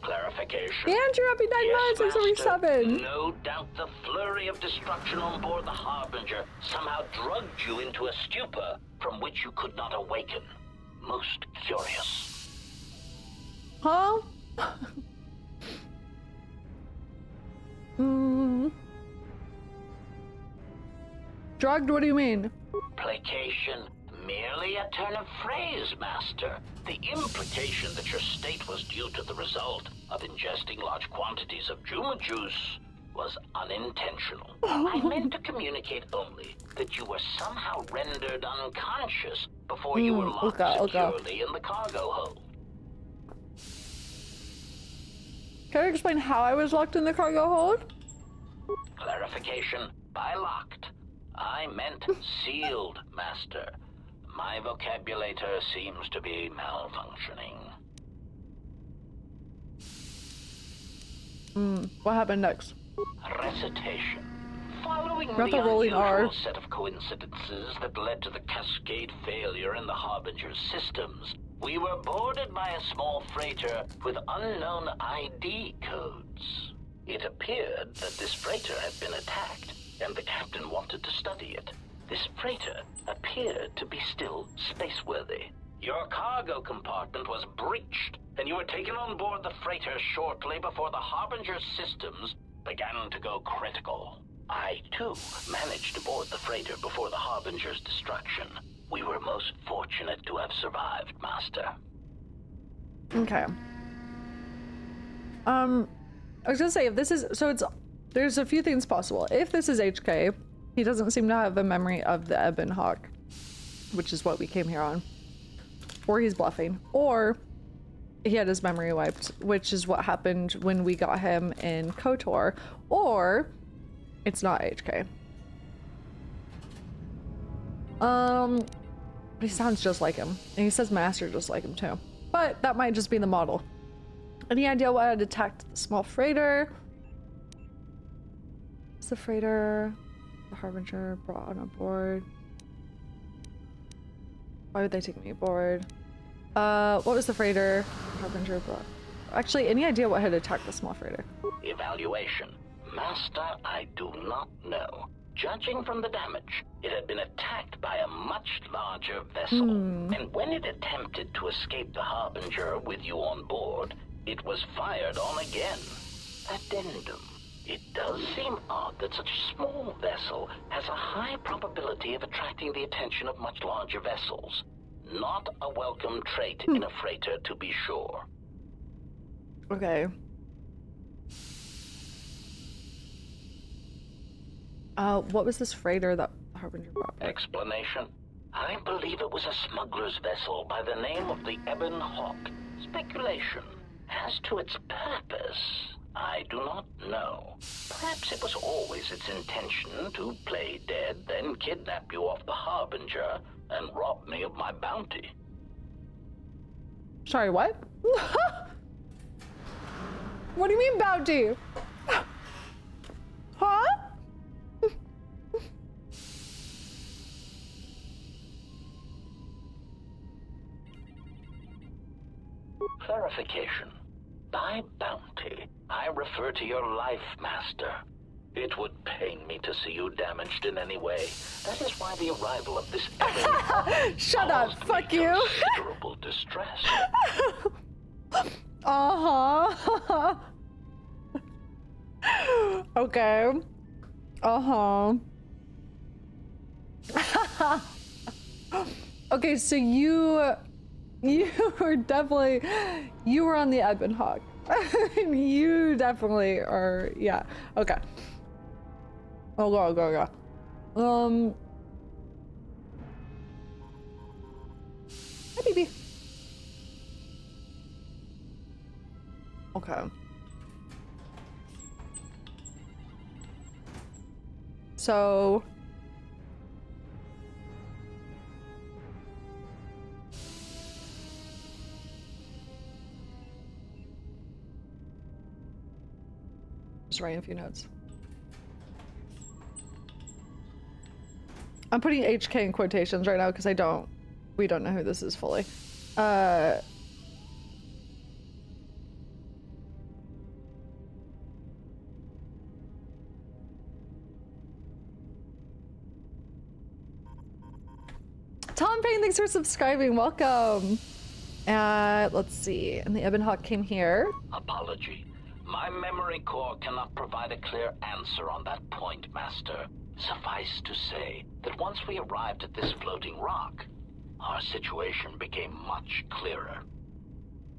Clarification. Andrew, happy 9 months, I'm sorry, master. 7. No doubt the flurry of destruction on board the Harbinger somehow drugged you into a stupor from which you could not awaken. Most curious. Huh? Drugged? What do you mean? Placation. Merely a turn of phrase, master. The implication that your state was due to the result of ingesting large quantities of Juma juice was unintentional. I meant to communicate only that you were somehow rendered unconscious before you were locked securely in the cargo hold. Can you explain how I was locked in the cargo hold? Clarification, by locked, I meant sealed, Master. My vocabulator seems to be malfunctioning. What happened next? Recitation. Following Not the the rolling R. unusual set of coincidences that led to the cascade failure in the Harbinger's systems, we were boarded by a small freighter with unknown ID codes. It appeared that this freighter had been attacked, and the captain wanted to study it. This freighter appeared to be still spaceworthy. Your cargo compartment was breached, and you were taken on board the freighter shortly before the Harbinger's systems began to go critical. I, too, managed to board the freighter before the Harbinger's destruction. We were most fortunate to have survived, Master. Okay. I was gonna say, if this is, so there's a few things possible. If this is HK, he doesn't seem to have a memory of the Ebon Hawk, which is what we came here on. Or he's bluffing. Or he had his memory wiped, which is what happened when we got him in KOTOR. Or it's not HK. But he sounds just like him. And he says master just like him too. But that might just be the model. Any idea why I attacked the small freighter? It's the freighter the Harbinger brought on board. Why would they take me aboard? What was the freighter Harbinger brought? Actually, any idea what had attacked the small freighter? Evaluation. Master, I do not know. Judging from the damage, it had been attacked by a much larger vessel. And when it attempted to escape the Harbinger with you on board, it was fired on again. Addendum. It does seem odd that such a small vessel has a high probability of attracting the attention of much larger vessels. Not a welcome trait in a freighter, to be sure. Okay. What was this freighter that Harbinger brought? Explanation? I believe it was a smuggler's vessel by the name of the Ebon Hawk. Speculation. As to its purpose, I do not know. Perhaps it was always its intention to play dead, then kidnap you off the Harbinger and rob me of my bounty. Sorry, what? What do you mean bounty? Huh? Clarification. By bounty, I refer to your life, Master. It would pain me to see you damaged in any way. That is why the arrival of this Shut up, fuck you. Considerable distress. Uh-huh. Okay. Uh-huh. Okay, so you were definitely, you were on the Ebon Hawk. You definitely are, yeah. Okay. Go. Hi, baby. Okay. So just writing a few notes. I'm putting HK in quotations right now because we don't know who this is fully. Tom Payne, thanks for subscribing. Welcome. Let's see. And the Ebon Hawk came here. Apology. My memory core cannot provide a clear answer on that point, Master. Suffice to say that once we arrived at this floating rock, our situation became much clearer.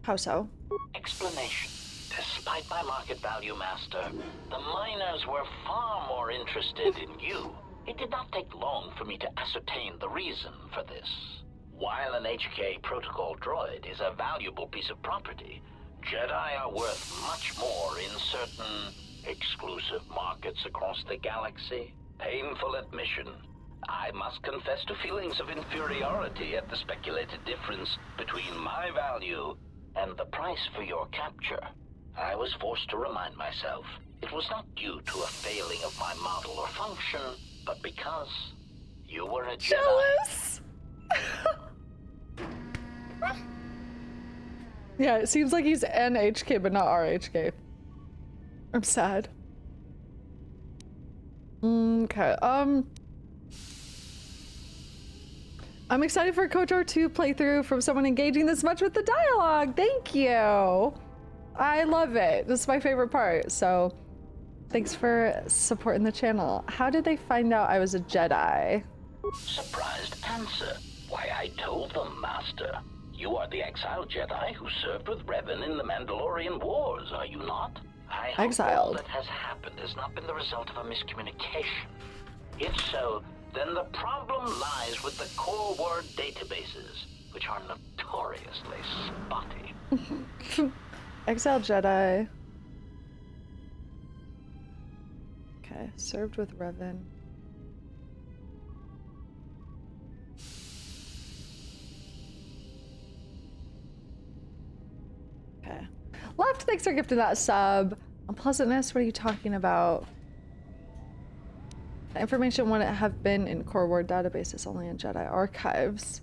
How so? Explanation. Despite my market value, Master, the miners were far more interested in you. It did not take long for me to ascertain the reason for this. While an HK protocol droid is a valuable piece of property, Jedi are worth much more in certain exclusive markets across the galaxy. Painful admission. I must confess to feelings of inferiority at the speculated difference between my value and the price for your capture. I was forced to remind myself it was not due to a failing of my model or function, but because you were a Jedi. Jealous! Yeah, it seems like he's an HK, but not our HK. I'm sad. Okay, I'm excited for KOTOR II playthrough from someone engaging this much with the dialogue. Thank you. I love it. This is my favorite part, so thanks for supporting the channel. How did they find out I was a Jedi? Surprised answer. Why, I told them, Master. You are the exiled Jedi who served with Revan in the Mandalorian Wars, are you not? I hope all that has happened has not been the result of a miscommunication. If so, then the problem lies with the core word databases, which are notoriously spotty. Exiled Jedi. Okay, served with Revan. Okay. Left, thanks for gifting that sub. Unpleasantness, what are you talking about? The information wouldn't have been in core word databases, only in Jedi archives.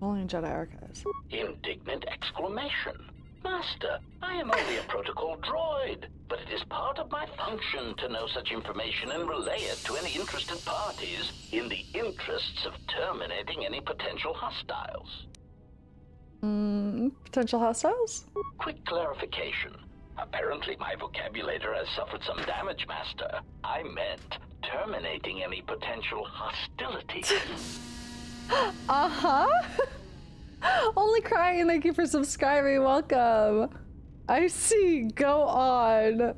Only in Jedi archives. Indignant exclamation. Master, I am only a protocol droid, but it is part of my function to know such information and relay it to any interested parties in the interests of terminating any potential hostiles. Potential hostiles? Quick clarification. Apparently my vocabulary has suffered some damage, Master. I meant terminating any potential hostility. Uh-huh. Only crying, thank you for subscribing, welcome. I see, go on.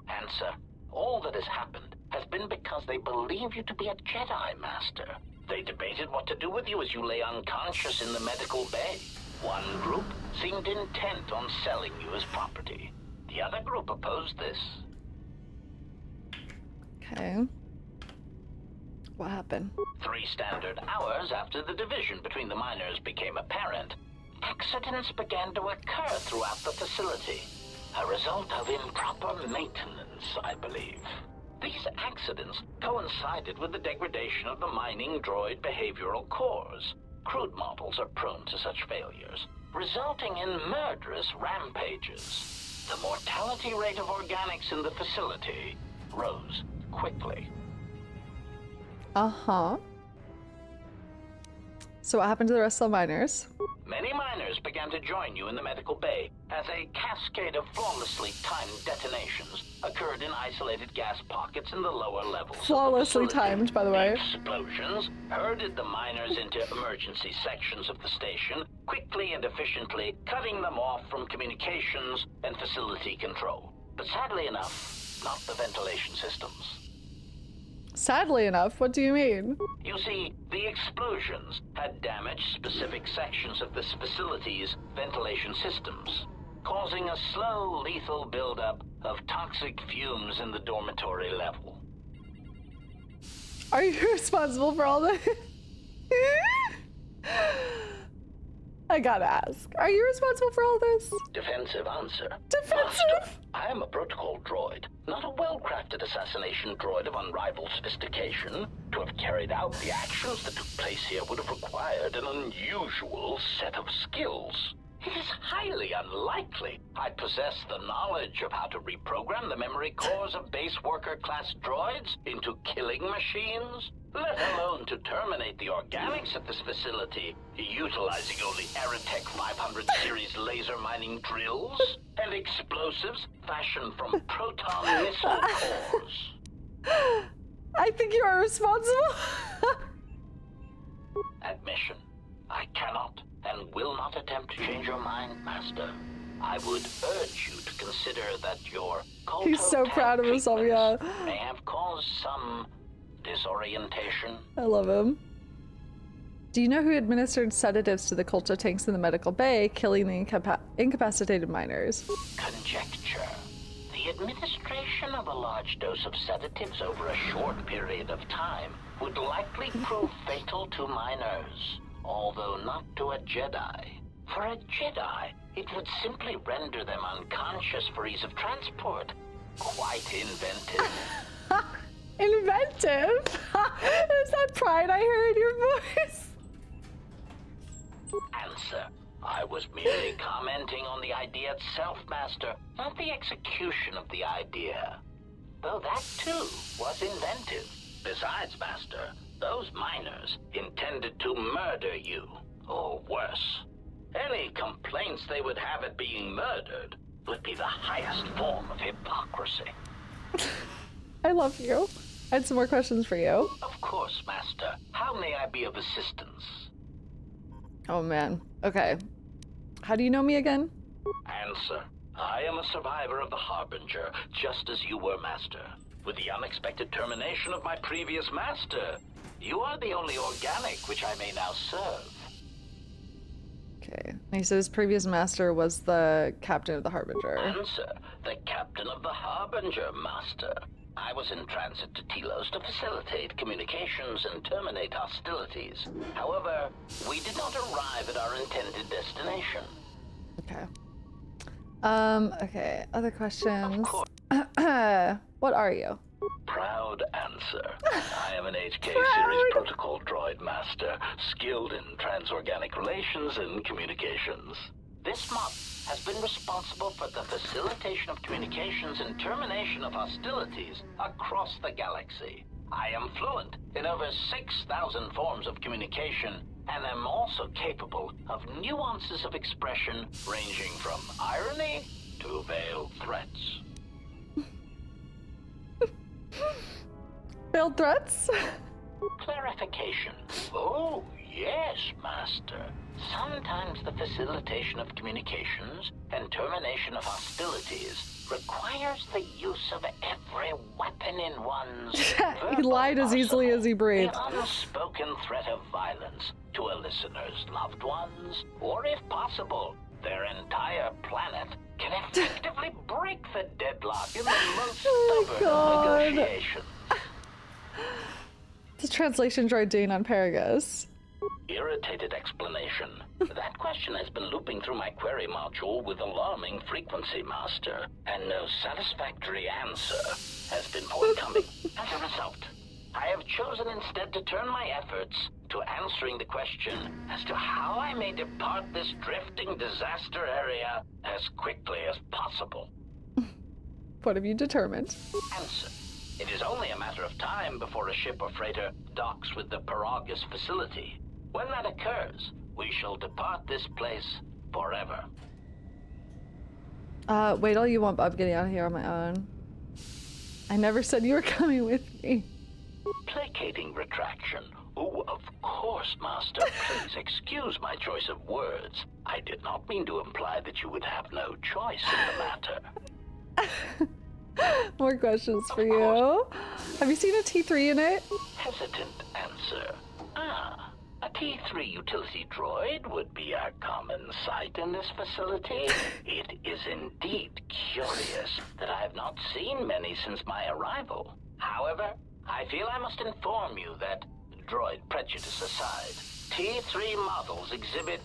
Answer. All that has happened has been because they believe you to be a Jedi, Master. They debated what to do with you as you lay unconscious in the medical bay. One group seemed intent on selling you as property. The other group opposed this. Okay. What happened? 3 standard hours after the division between the miners became apparent, accidents began to occur throughout the facility. A result of improper maintenance, I believe. These accidents coincided with the degradation of the mining droid behavioral cores. Crude models are prone to such failures, resulting in murderous rampages. The mortality rate of organics in the facility rose quickly. Uh-huh. So what happened to the rest of the miners? Many miners began to join you in the medical bay as a cascade of flawlessly timed detonations occurred in isolated gas pockets in the lower levels. Flawlessly timed, by the way. The explosions herded the miners into emergency sections of the station, quickly and efficiently cutting them off from communications and facility control. But sadly enough, not the ventilation systems. Sadly enough, what do you mean? You see, the explosions had damaged specific sections of this facility's ventilation systems, causing a slow, lethal buildup of toxic fumes in the dormitory level. Are you responsible for all this? I gotta ask. Are you responsible for all this? Defensive answer. Defensive? Master, I am a protocol droid, not a well-crafted assassination droid of unrivaled sophistication. To have carried out the actions that took place here would have required an unusual set of skills. It is highly unlikely I possess the knowledge of how to reprogram the memory cores of base worker class droids into killing machines, let alone to terminate the organics at this facility, utilizing only Aerotech 500 series laser mining drills and explosives fashioned from proton missile cores. I think you are responsible. mission. I cannot and will not attempt to change your mind, Master. I would urge you to consider that your He's so proud of himself, yeah. may have caused some disorientation. I love him. Do you know who administered sedatives to the Kolto tanks in the medical bay, killing the incapacitated miners? Conjecture. The administration of a large dose of sedatives over a short period of time would likely prove fatal to miners, although not to a Jedi. For a Jedi, it would simply render them unconscious for ease of transport. Quite inventive. Inventive? Is that pride I hear in your voice? Answer. I was merely commenting on the idea itself, Master, not the execution of the idea. Though that, too, was inventive. Besides, Master, those miners intended to murder you, or worse. Any complaints they would have at being murdered would be the highest form of hypocrisy. I love you. I had some more questions for you. Of course, Master. How may I be of assistance? Oh man. Okay. How do you know me again? Answer. I am a survivor of the Harbinger, just as you were, Master. With the unexpected termination of my previous master, you are the only organic which I may now serve. Okay. And he said his previous master was the captain of the Harbinger. Answer. The captain of the Harbinger, Master. I was in transit to Telos to facilitate communications and terminate hostilities. However, we did not arrive at our intended destination. Okay. Okay. Other questions? Of course. What are you? Proud answer. I am an HK series protocol droid master, skilled in transorganic relations and communications. This mod has been responsible for the facilitation of communications and termination of hostilities across the galaxy. I am fluent in over 6,000 forms of communication and am also capable of nuances of expression ranging from irony to veiled threats. Veiled threats? Clarification. Oh, yes, Master. Sometimes the facilitation of communications and termination of hostilities requires the use of every weapon in one's He lied as easily as he breathed. The unspoken threat of violence to a listener's loved ones, or if possible, their entire planet, can effectively break the deadlock in the most stubborn of negotiations. What's the translation droid doing on Paragus? Irritated explanation. That question has been looping through my query module with alarming frequency, Master, and no satisfactory answer has been forthcoming. As a result, I have chosen instead to turn my efforts to answering the question as to how I may depart this drifting disaster area as quickly as possible. What have you determined? Answer. It is only a matter of time before a ship or freighter docks with the Paragus facility. When that occurs, we shall depart this place forever. Wait till you want Bob getting out of here on my own. I never said you were coming with me. Placating retraction. Oh, of course, Master. Please excuse my choice of words. I did not mean to imply that you would have no choice in the matter. More questions for you. Have you seen a T3 in it? Hesitant answer. A T3 utility droid would be a common sight in this facility. It is indeed curious that I have not seen many since my arrival. However, I feel I must inform you that, droid prejudice aside, T3 models exhibit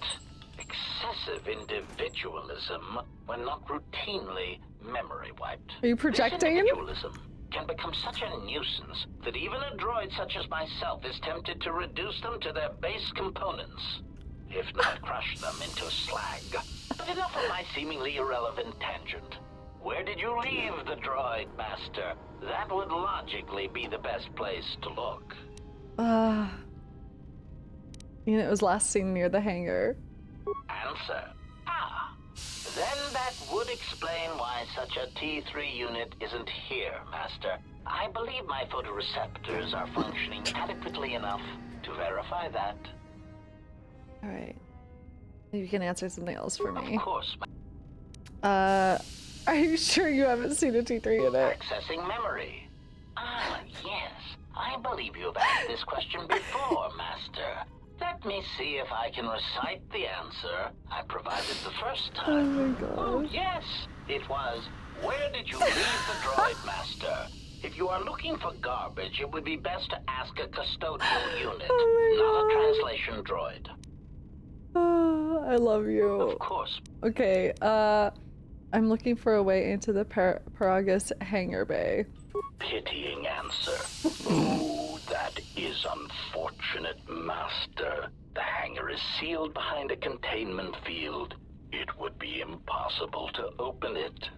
excessive individualism when not routinely memory wiped. Are you projecting? This individualism can become such a nuisance that even a droid such as myself is tempted to reduce them to their base components, if not crush them into slag. But enough of my seemingly irrelevant tangent. Where did you leave the droid, Master? That would logically be the best place to look. It was last seen near the hangar. Answer. Then that would explain why such a T3 unit isn't here, Master. I believe my photoreceptors are functioning adequately enough to verify that. All right. Maybe you can answer something else for me. Of course. Are you sure you haven't seen a T3 in it? Accessing memory. Ah, yes. I believe you've asked this question before, Master. Let me see if I can recite the answer I provided the first time. Oh my god. Oh, yes. It was, where did you leave the droid, Master? If you are looking for garbage, it would be best to ask a custodial unit, not a translation droid. I love you. Of course. Okay, I'm looking for a way into the Paragus hangar bay. Pitying answer. Oh, that is unfortunate, Master. The hangar is sealed behind a containment field. It would be impossible to open it.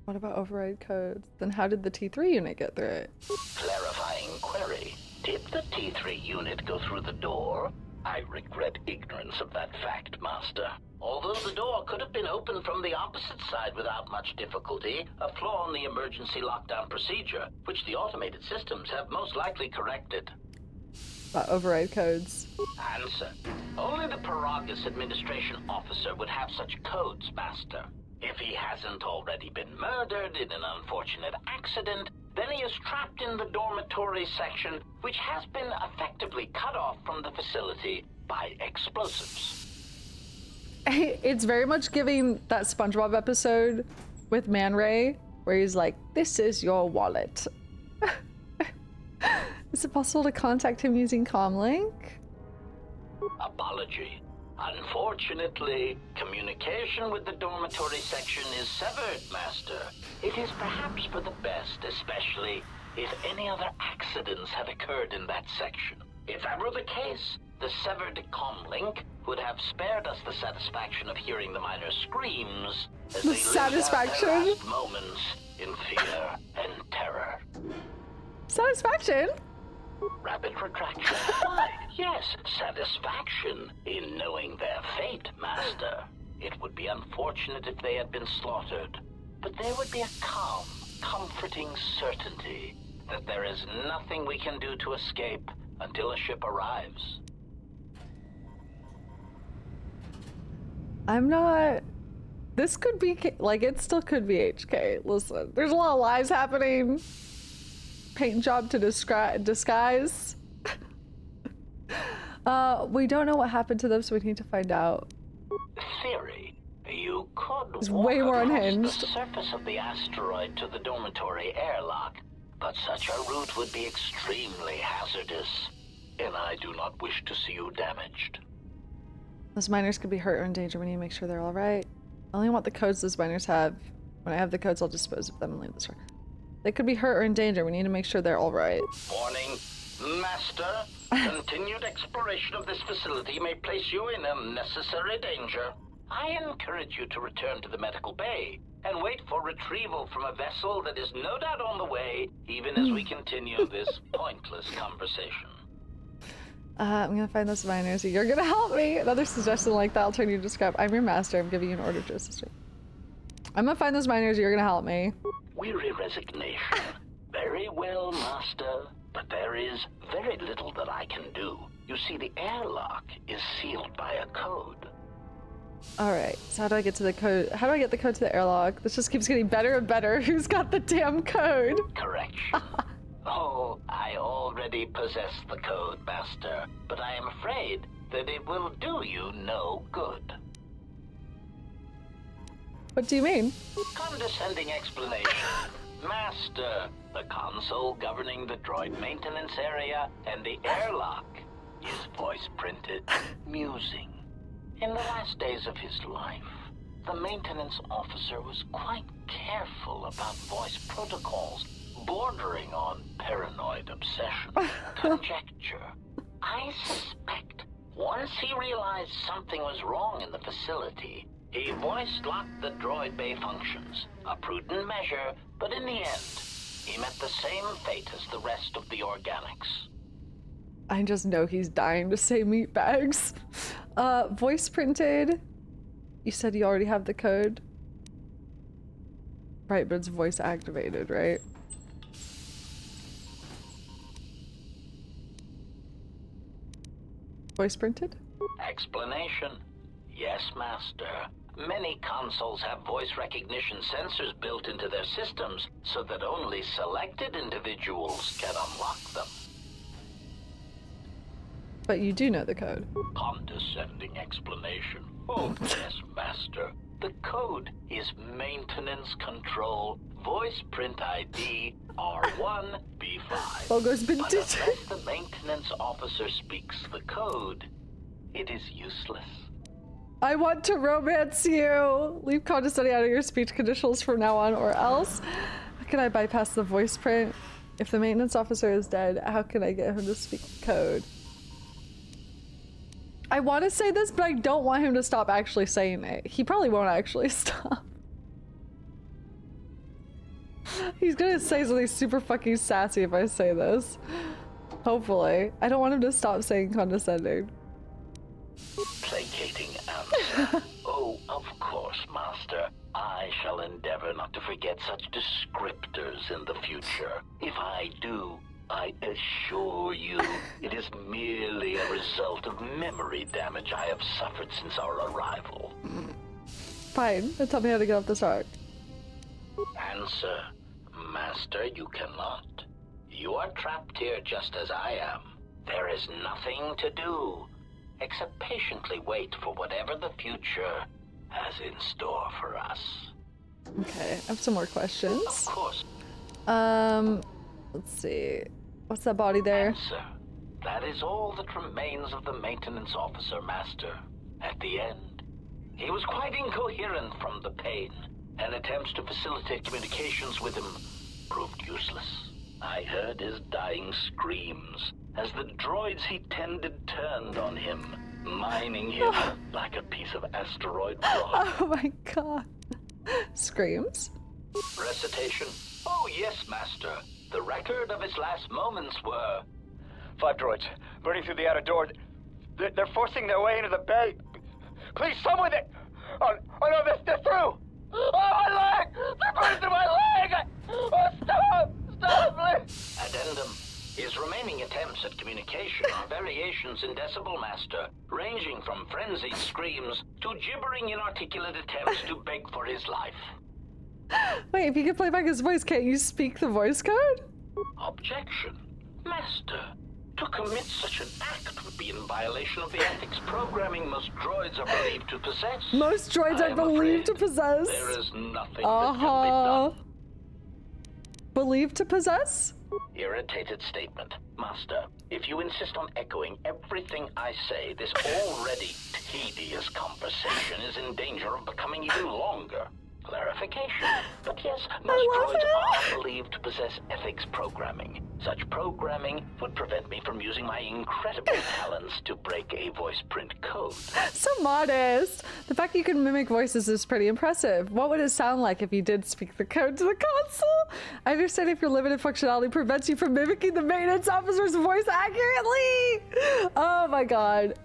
What about override codes? Then how did the T3 unit get through it? Clarifying query. Did the T3 unit go through the door? I regret ignorance of that fact, Master. Although the door could have been opened from the opposite side without much difficulty, a flaw in the emergency lockdown procedure, which the automated systems have most likely corrected. Override codes. Answer. Only the Paragus administration officer would have such codes, Master. If he hasn't already been murdered in an unfortunate accident, then he is trapped in the dormitory section, which has been effectively cut off from the facility by explosives. It's very much giving that SpongeBob episode with Man Ray, where he's like, "This is your wallet." Is it possible to contact him using Comlink? Apology. Unfortunately, communication with the dormitory section is severed, Master. It is perhaps for the best, especially if any other accidents have occurred in that section. If that were the case, the severed comlink would have spared us the satisfaction of hearing the miners' screams as they lived out their last moments in fear and terror. Satisfaction? Rapid retraction. Why, yes, satisfaction in knowing their fate, Master. It would be unfortunate if they had been slaughtered, but there would be a calm, comforting certainty that there is nothing we can do to escape until a ship arrives. I'm not... This could be... Like, it still could be HK. Listen, there's a lot of lies happening. Paint job to disguise. We don't know what happened to them, so we need to find out. Theory. You could It's walk way more across unhinged. the surface of the asteroid to the dormitory airlock, but such a route would be extremely hazardous, and I do not wish to see you damaged. Those miners could be hurt or in danger. We need to make sure they're all right. I only want the codes those miners have. When I have the codes, I'll dispose of them and leave this room. They could be hurt or in danger. We need to make sure they're all right. Warning, Master. Continued exploration of this facility may place you in unnecessary danger. I encourage you to return to the medical bay and wait for retrieval from a vessel that is no doubt on the way, even as we continue this pointless conversation. I'm gonna find those miners. You're gonna help me. Another suggestion like that, I'll turn you to scrap. I'm your master. I'm giving you an order to assist me. I'm gonna find those miners. You're gonna help me. Weary resignation. Very well, Master. But there is very little that I can do. You see, the airlock is sealed by a code. Alright, so how do I get to the code? How do I get the code to the airlock? This just keeps getting better and better. Who's got the damn code? Correction. Oh, I already possess the code, Master, but I am afraid that it will do you no good. What do you mean? Condescending explanation. Master, the console governing the droid maintenance area and the airlock is voice printed, musing. In the last days of his life, the maintenance officer was quite careful about voice protocols, bordering on paranoid obsession. Conjecture. I suspect once he realized something was wrong in the facility, he voice-locked the droid bay functions. A prudent measure, but in the end, he met the same fate as the rest of the organics. I just know he's dying to say meatbags. Voice printed. You said you already have the code? Right, but it's voice activated, right? Voice printed? Explanation. Yes, Master. Many consoles have voice recognition sensors built into their systems so that only selected individuals can unlock them. But you do know the code. Condescending explanation. Oh, yes, Master. The code is Maintenance Control Voice Print ID R1B5. Logo's been But unless the maintenance officer speaks the code, it is useless. I want to romance you. Leave condescending out of your speech conditionals from now on, or else. How can I bypass the voice print? If the maintenance officer is dead, how can I get him to speak code? I want to say this, but I don't want him to stop actually saying it. He probably won't actually stop. He's gonna say something super fucking sassy if I say this. Hopefully. I don't want him to stop saying condescending. Placating answer. Oh, of course, Master. I shall endeavor not to forget such descriptors in the future. If I do, I assure you, it is merely a result of memory damage I have suffered since our arrival. Fine, then tell me how to get off this ark. Answer. Master, you cannot. You are trapped here just as I am. There is nothing to do, except patiently wait for whatever the future has in store for us. Okay, I have some more questions. Of course. Let's see. What's that body there? Answer. That is all that remains of the maintenance officer, Master. At the end, he was quite incoherent from the pain, and attempts to facilitate communications with him proved useless. I heard his dying screams as the droids he tended turned on him, mining him like a piece of asteroid rock. Oh my god. Screams? Recitation. Oh yes, Master. The record of his last moments were... 5 droids, burning through the outer door. They're forcing their way into the bay. Please, some with it! Oh no, they're through! Oh, my leg! They're burning through my leg! Oh, stop! Stop, please! Addendum. His remaining attempts at communication are variations in decibel, Master, ranging from frenzied screams to gibbering inarticulate attempts to beg for his life. Wait, if you can play back his voice, can't you speak the voice code? Objection. Master, to commit such an act would be in violation of the ethics programming most droids are believed to possess. Most droids are believed to possess? There is nothing that can be done. Believed to possess? Irritated statement. Master, if you insist on echoing everything I say, this already tedious conversation is in danger of becoming even longer. Clarification. But yes, most droids are believed to possess ethics programming. Such programming would prevent me from using my incredible talents to break a voice print code. So modest. The fact you can mimic voices is pretty impressive. What would it sound like if you did speak the code to the console? I understand if your limited functionality prevents you from mimicking the maintenance officer's voice accurately. Oh my god.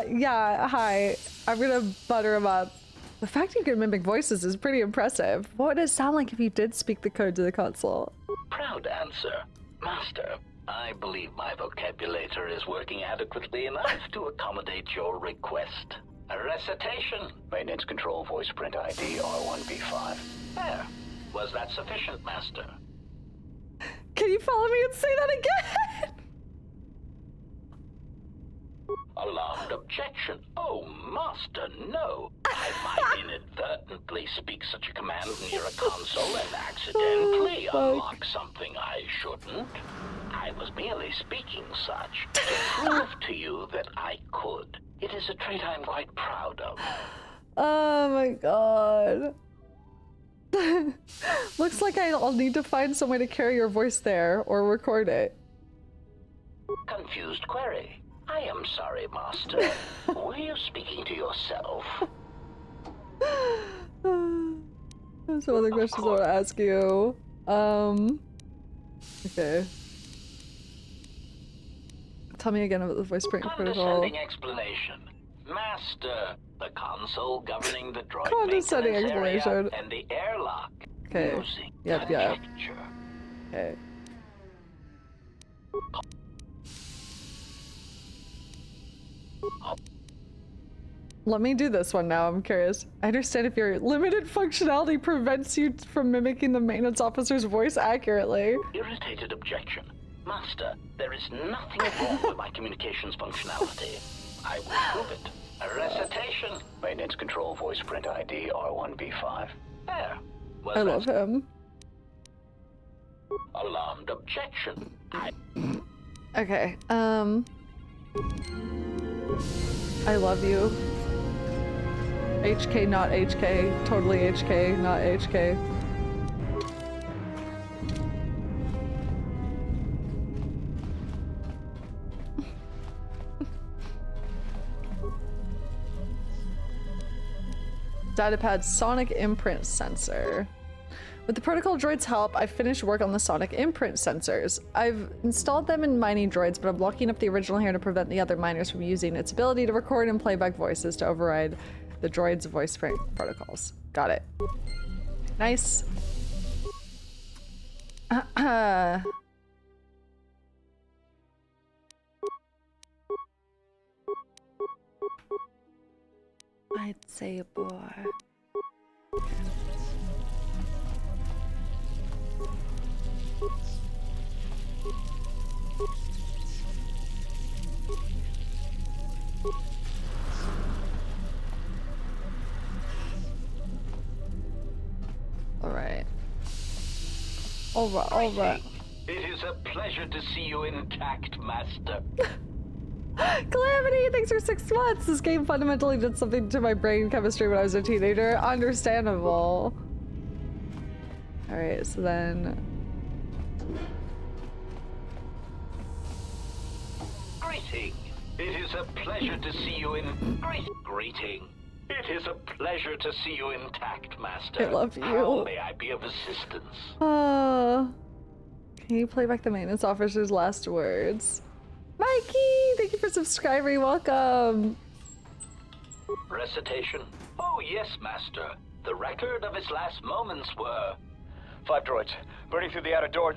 Yeah, hi. I'm gonna butter him up. The fact you can mimic voices is pretty impressive. What would it sound like if you did speak the code to the console? Proud answer. Master, I believe my vocabulator is working adequately enough to accommodate your request. A recitation. Maintenance Control Voice Print ID R1B5. There. Was that sufficient, Master? Can you follow me and say that again? Alarmed objection. Oh, Master, no. I might inadvertently speak such a command near a console and accidentally unlock something I shouldn't. I was merely speaking such to prove to you that I could. It is a trait I'm quite proud of. Oh my god. Looks like I'll need to find some way to carry your voice there or record it. Confused query. I am sorry, Master. Were you speaking to yourself? There's some other questions I want to ask you. Okay. Tell me again about the voice print protocol. Condescending explanation. Master, the console governing the droid Condescending maintenance area explanation. and the airlock. Okay. Using Yep. conjecture. Okay. Let me do this one now, I'm curious. I understand if your limited functionality prevents you from mimicking the maintenance officer's voice accurately. Irritated objection. Master, there is nothing wrong with my communications functionality. I will prove it. A recitation. Maintenance control voice print ID R1B5. There. I love him. Alarmed objection. Okay, I love you. HK, not HK. Totally HK, not HK. Datapad sonic imprint sensor. With the protocol droid's help, I finished work on the sonic imprint sensors. I've installed them in mining droids, but I'm locking up the original here to prevent the other miners from using its ability to record and playback voices to override the droid's voice protocols. Got it. Nice. I'd say a boy. Alright. Alright. It is a pleasure to see you intact, Master. Calamity, thanks for 6 months. This game fundamentally did something to my brain chemistry when I was a teenager. Understandable. Alright, so then... Greeting. It is a pleasure to see you in... Greeting. It is a pleasure to see you intact, Master. I love you. How may I be of assistance? Can you play back the maintenance officer's last words? Mikey, thank you for subscribing. Welcome. Recitation. Oh, yes, Master. The record of his last moments were... 5 droids, burning through the outer door.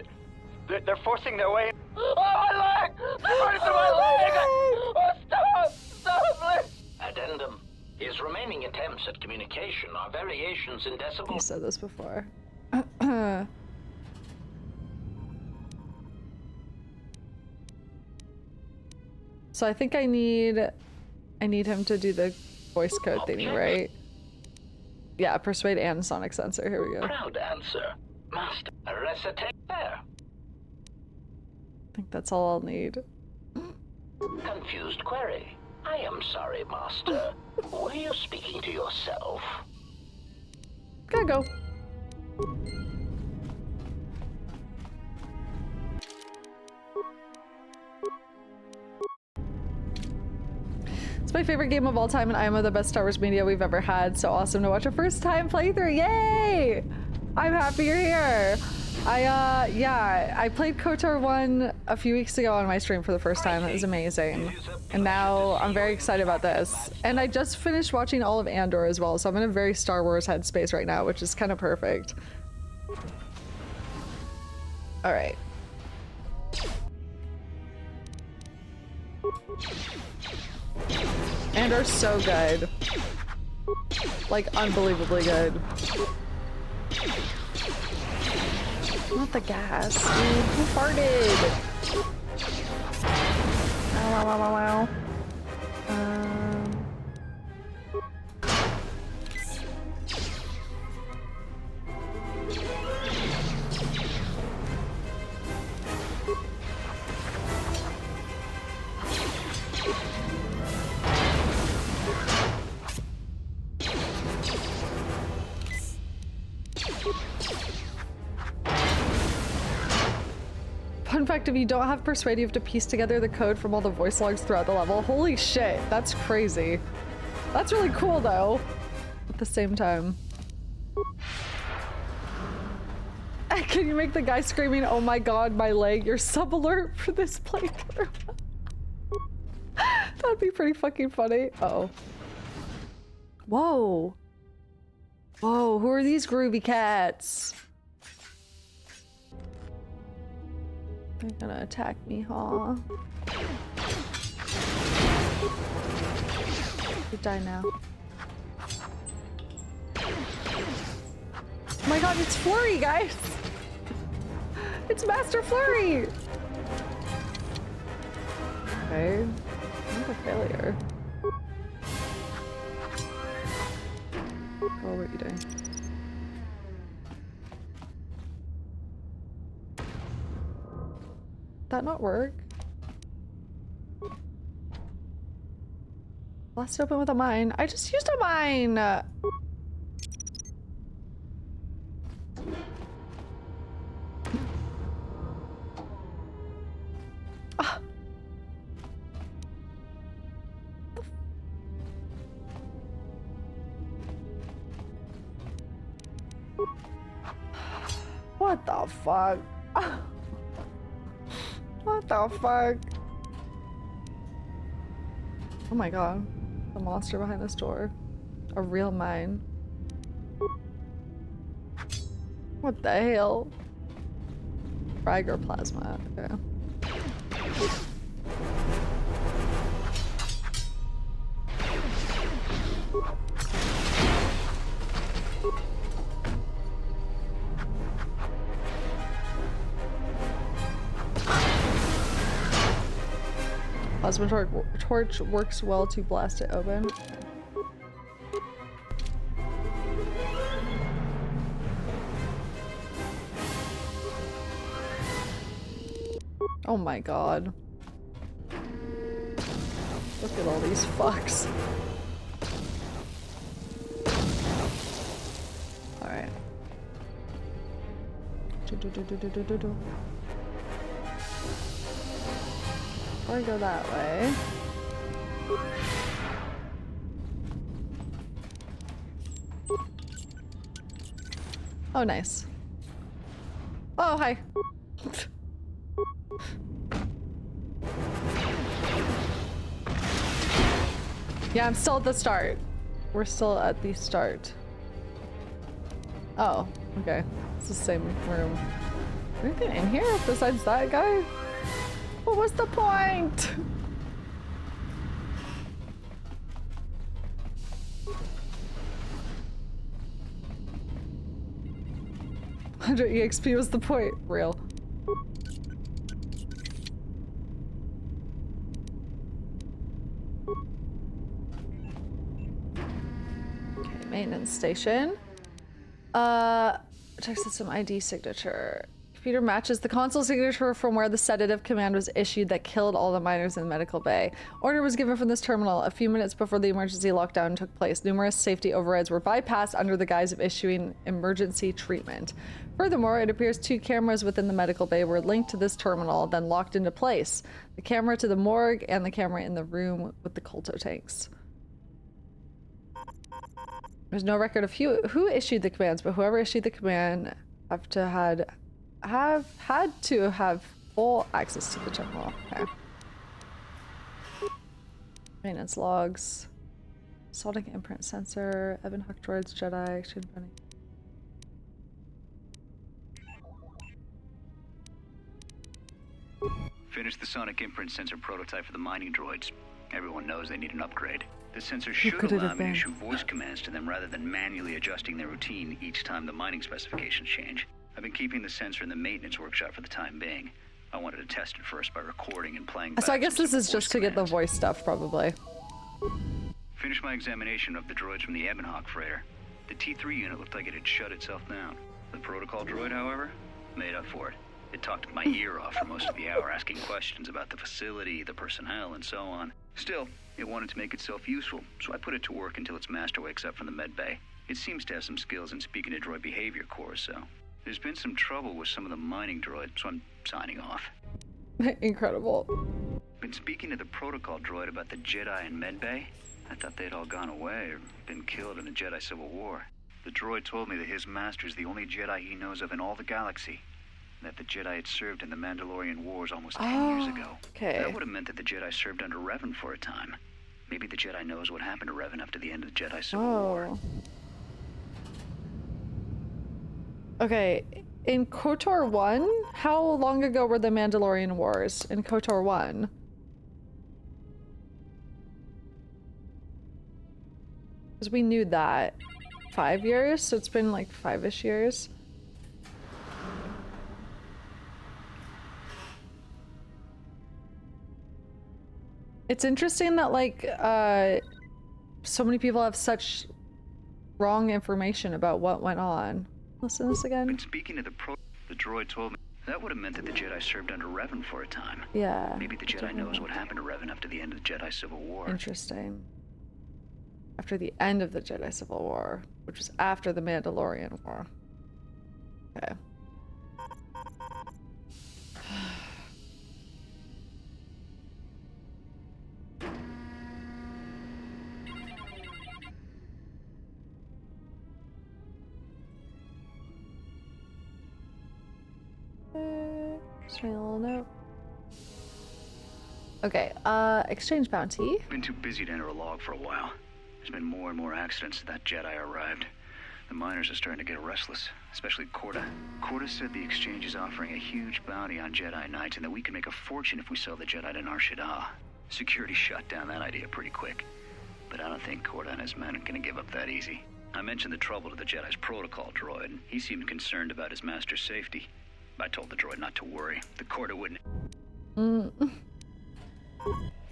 They're forcing their way in. Oh, my leg! They're burning through my leg! Oh, stop! Stop, please! Addendum. His remaining attempts at communication are variations in decibels. You said this before. So I think I need him to do the voice code thingy, right? Yeah, persuade and sonic sensor. Here we go. Proud answer. Master. Recitation. There. I think that's all I'll need. Confused query. I am sorry, Master. Were you speaking to yourself? Gotta go. It's my favorite game of all time, and I'm the best Star Wars media we've ever had. So awesome to watch a first-time playthrough. Yay! I'm happy you're here. I played KOTOR 1 a few weeks ago on my stream for the first time. It was amazing. And now I'm very excited about this. And I just finished watching all of Andor as well, so I'm in a very Star Wars headspace right now, which is kind of perfect. All right. Andor's so good. Like, unbelievably good. Not the gas. Dude, who farted? Ow, ow, ow, ow, ow. Fun fact, if you don't have Persuade, you have to piece together the code from all the voice logs throughout the level. Holy shit, that's crazy. That's really cool though, at the same time. Can you make the guy screaming, "Oh my god, my leg," your sub alert for this playthrough? That'd be pretty fucking funny. Uh-oh. Whoa. Whoa, who are these groovy cats? They're gonna attack me, huh? You die now. Oh my god, it's Flurry, guys! It's Master Flurry! Okay. Not a failure. Oh, what are you doing? Did that not work? Blast open with a mine. I just used a mine! Ah. What the fuck? What the fuck? Oh my god. The monster behind this door. A real mine. What the hell? Frag or plasma. Okay. Plasma torch works well to blast it open. Oh my god. Look at all these fucks. Alright. Or go that way. Oh, nice. Oh, hi. Yeah, I'm still at the start. We're still at the start. Oh, okay. It's the same room. Anything in here besides that guy? What was the point? 100 EXP was the point. Real. Okay, maintenance station. Check system ID signature. Computer matches the console signature from where the sedative command was issued that killed all the miners in the medical bay. Order was given from this terminal a few minutes before the emergency lockdown took place. Numerous safety overrides were bypassed under the guise of issuing emergency treatment. Furthermore, it appears 2 cameras within the medical bay were linked to this terminal, then locked into place. The camera to the morgue and the camera in the room with the kolto tanks. There's no record of who issued the commands, but whoever issued the command have had to have full access to the terminal. Okay. Maintenance logs. Sonic imprint sensor. Ebon Huck droids, Jedi, exchange money. Finished the sonic imprint sensor prototype for the mining droids. Everyone knows they need an upgrade. The sensor should allow me to issue voice commands to them rather than manually adjusting their routine each time the mining specifications change. I've been keeping the sensor in the maintenance workshop for the time being. I wanted to test it first by recording and playing back. So I guess this is just to get the voice stuff, probably. Finished my examination of the droids from the Ebon Hawk freighter. The T3 unit looked like it had shut itself down. The protocol droid, however, made up for it. It talked my ear off for most of the hour, asking questions about the facility, the personnel, and so on. Still, it wanted to make itself useful, so I put it to work until its master wakes up from the med bay. It seems to have some skills in speaking to droid behavior cores, so... There's been some trouble with some of the mining droids, so I'm signing off. Incredible. Been speaking to the protocol droid about the Jedi in medbay. I thought they'd all gone away or been killed in the Jedi Civil War. The droid told me that his master's the only Jedi he knows of in all the galaxy. And that the Jedi had served in the Mandalorian Wars almost 10 years ago. Okay. That would have meant that the Jedi served under Revan for a time. Maybe the Jedi knows what happened to Revan after the end of the Jedi Civil War. Okay, in KOTOR 1, how long ago were the Mandalorian Wars in KOTOR 1? Because we knew that 5 years, so it's been like 5-ish years. It's interesting that like so many people have such wrong information about what went on. Listen to this again. When speaking to the droid told me that would have meant that the Jedi served under Revan for a time. Yeah. Maybe the Jedi knows what happened to Revan after the end of the Jedi Civil War. Interesting. After the end of the Jedi Civil War, which was after the Mandalorian War. Okay. Just writing a little note. Okay, exchange bounty. Been too busy to enter a log for a while. There's been more and more accidents since that Jedi arrived. The miners are starting to get restless, especially Korta. Korta said the exchange is offering a huge bounty on Jedi Knights and that we can make a fortune if we sell the Jedi to Nar Shaddaa. Security shut down that idea pretty quick. But I don't think Korta and his men are gonna give up that easy. I mentioned the trouble to the Jedi's protocol droid, and he seemed concerned about his master's safety. I told the droid not to worry. The Korta wouldn't.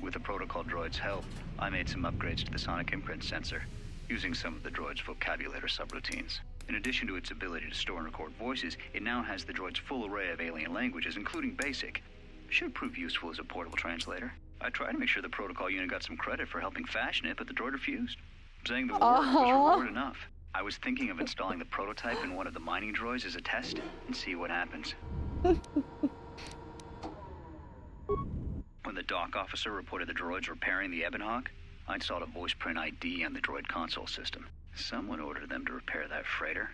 With the protocol droid's help, I made some upgrades to the sonic imprint sensor, using some of the droid's vocabulator subroutines. In addition to its ability to store and record voices, it now has the droid's full array of alien languages, including Basic. Should prove useful as a portable translator. I tried to make sure the protocol unit got some credit for helping fashion it, but the droid refused, saying the work was reward enough. I was thinking of installing the prototype in one of the mining droids as a test and see what happens. When the dock officer reported the droids repairing the Ebon Hawk, I installed a voice print ID on the droid console system. Someone ordered them to repair that freighter,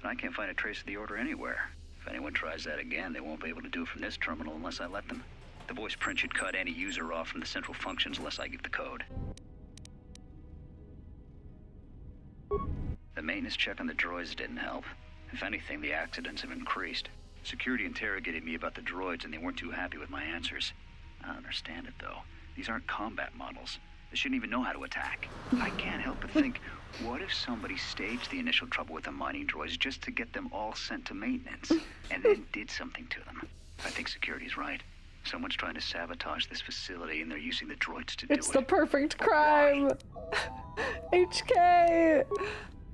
but I can't find a trace of the order anywhere. If anyone tries that again, they won't be able to do it from this terminal unless I let them. The voice print should cut any user off from the central functions unless I give the code. The maintenance check on the droids didn't help. If anything, the accidents have increased. Security interrogated me about the droids and they weren't too happy with my answers. I don't understand it though. These aren't combat models. They shouldn't even know how to attack. I can't help but think, what if somebody staged the initial trouble with the mining droids just to get them all sent to maintenance, and then did something to them? I think security's right. Someone's trying to sabotage this facility and they're using the droids to do it. It's the perfect crime! HK!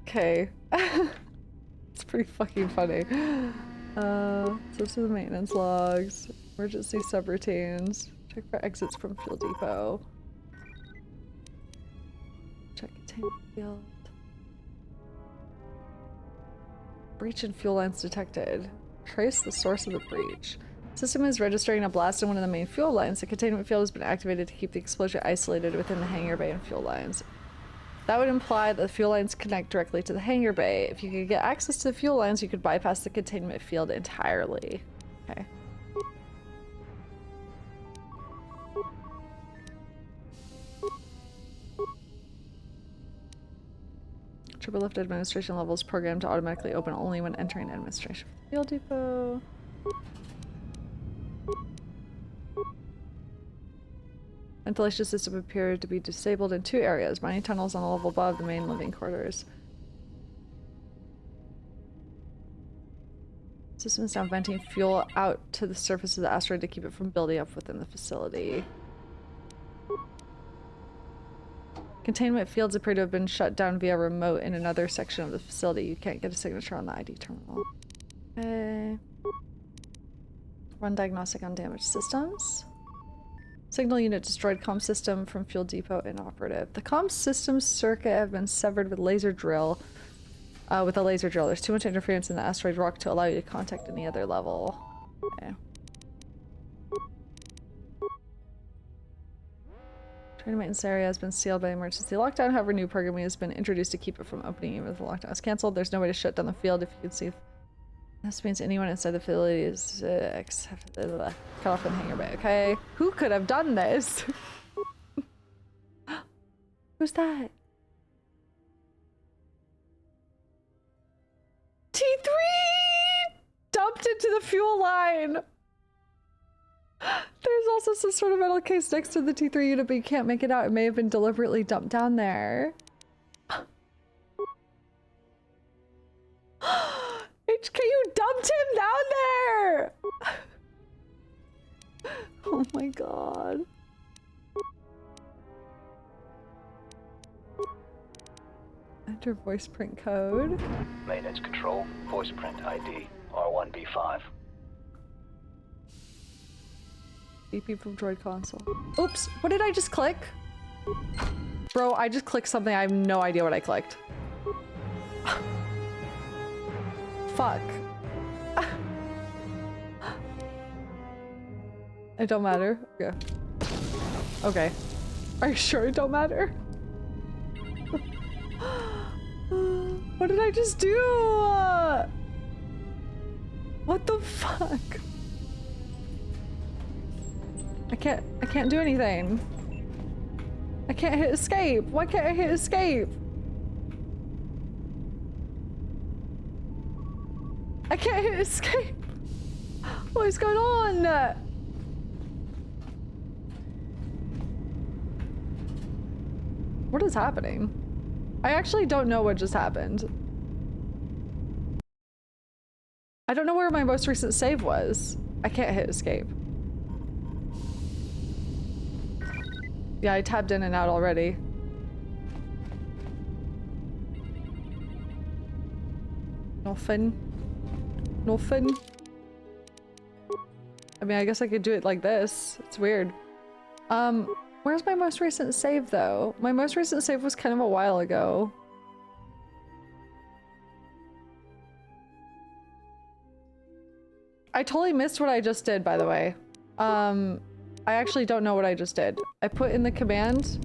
Okay. It's pretty fucking funny. So this is the maintenance logs. Emergency subroutines. Check for exits from fuel depot. Check containment field. Breach in fuel lines detected. Trace the source of the breach. System is registering a blast in one of the main fuel lines. The containment field has been activated to keep the explosion isolated within the hangar bay and fuel lines. That would imply that the fuel lines connect directly to the hangar bay. If you could get access to the fuel lines, you could bypass the containment field entirely. Okay. Triple lift administration levels programmed to automatically open only when entering administration. Fuel depot. Ventilation system appeared to be disabled in 2 areas. Mining tunnels on the level above the main living quarters. System is now venting fuel out to the surface of the asteroid to keep it from building up within the facility. Containment fields appear to have been shut down via remote in another section of the facility. You can't get a signature on the ID terminal. Okay. Run diagnostic on damaged systems. Signal unit destroyed. Comm system from fuel depot inoperative. The comm system circuit have been severed with laser drill. With a laser drill. There's too much interference in the asteroid rock to allow you to contact any other level. Okay. Train maintenance area has been sealed by emergency lockdown. However, new programming has been introduced to keep it from opening even if the lockdown is cancelled. There's no way to shut down the field if you can see. This means anyone inside the facility is cut off in the hangar bay. Okay. Who could have done this? Who's that? T3 dumped into the fuel line. There's also some sort of metal case next to the T3 unit, but you can't make it out. It may have been deliberately dumped down there. HK, you dumped him down there! Oh my god. Enter voice print code. Maintenance control, voice print ID, R1B5. BP from droid console. Oops, what did I just click? Bro, I just clicked something. I have no idea what I clicked. Fuck. It don't matter? Yeah. Okay. Are you sure it don't matter? What did I just do? What the fuck? I can't do anything. I can't hit escape. Why can't I hit escape? I can't hit escape. What is going on? What is happening? I actually don't know what just happened. I don't know where my most recent save was. I can't hit escape. Yeah, I tabbed in and out already. Nothing. Nothing. I mean, I guess I could do it like this. It's weird. Where's my most recent save though? My most recent save was kind of a while ago. I totally missed what I just did, by the way. I actually don't know what I just did. I put in the command.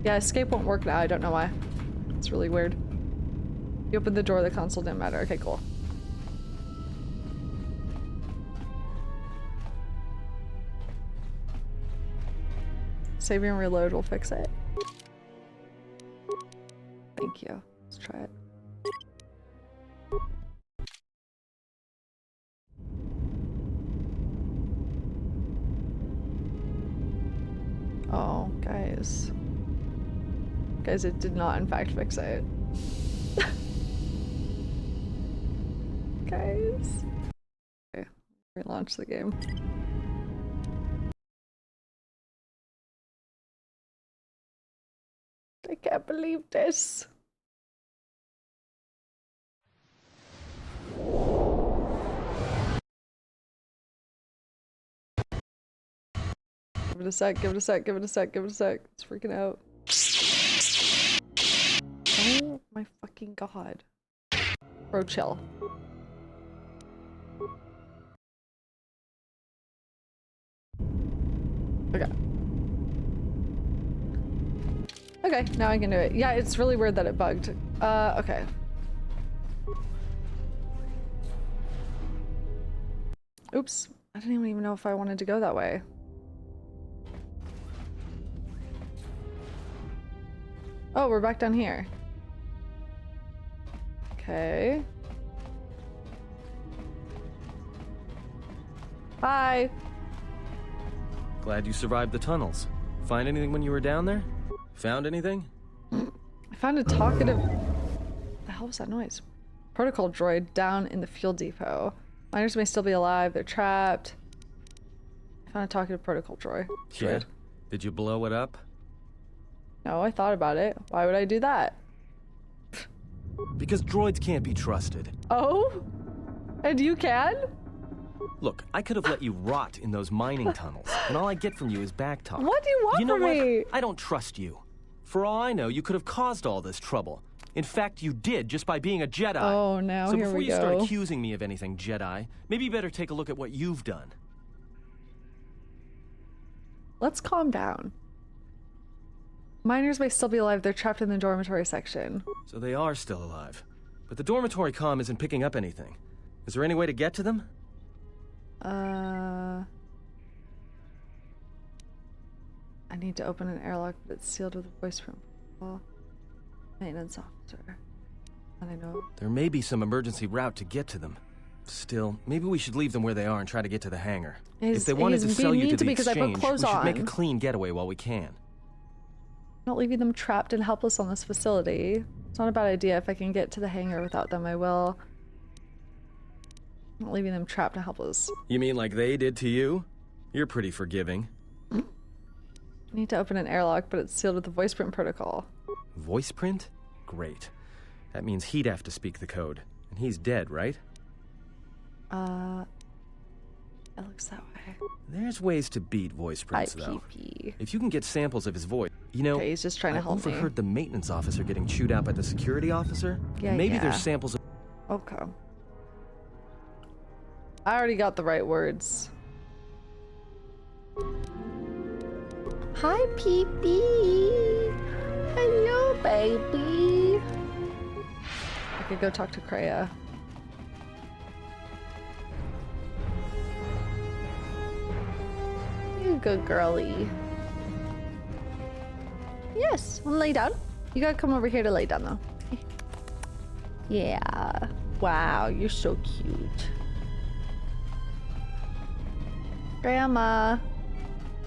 Yeah, escape won't work now. I don't know why. It's really weird. You opened the door, the console didn't matter. Okay, cool. Save and reload will fix it. Thank you. Let's try it. Oh, guys. Guys, it did not in fact fix it. Guys. Okay, relaunch the game. I can't believe this. Give it a sec, give it a sec, give it a sec, give it a sec. It's freaking out. Oh my fucking god. Bro, chill. Okay. Okay, now I can do it. Yeah, it's really weird that it bugged. Okay. Oops. I didn't even know if I wanted to go that way. Oh, we're back down here. Okay. Bye. Glad you survived the tunnels. Find anything when you were down there? Found anything? I found a talkative... The hell was that noise? Protocol droid down in the fuel depot. Miners may still be alive. They're trapped. I found a talkative protocol droid. Yeah. Did you blow it up? No, I thought about it. Why would I do that? Because droids can't be trusted. Oh? And you can? Look, I could have let you rot in those mining tunnels, and all I get from you is back talk. What do you want from me? I don't trust you. For all I know, you could have caused all this trouble. In fact, you did just by being a Jedi. Oh, now so here before we you go. start accusing me of anything, Jedi, maybe you better take a look at what you've done. Let's calm down. Miners may still be alive. They're trapped in the dormitory section. So they are still alive. But the dormitory comm isn't picking up anything. Is there any way to get to them? I need to open an airlock, but it's sealed with a voice from maintenance officer. And I know there may be some emergency route to get to them. Still, maybe we should leave them where they are and try to get to the hangar. If they wanted to sell you to the exchange, we should make a clean getaway while we can. Not leaving them trapped and helpless on this facility. It's not a bad idea. If I can get to the hangar without them, I will. leaving them trapped and helpless. You mean like they did to you? You're pretty forgiving. I need to open an airlock, but it's sealed with the voice print protocol. Voice print? Great. That means he'd have to speak the code. And he's dead, right? It looks that way. There's ways to beat voice prints, though. IPP. If you can get samples of his voice. You know, Okay, he's just trying to help me. I overheard the maintenance officer getting chewed out by the security officer. Yeah, Maybe yeah. there's samples of... Okay. I already got the right words. Hi, Pee-Pee. Hello, baby. I could go talk to Kreia. You good girly. Yes, wanna lay down? You gotta come over here to lay down, though. Yeah. Wow, you're so cute. Grandma.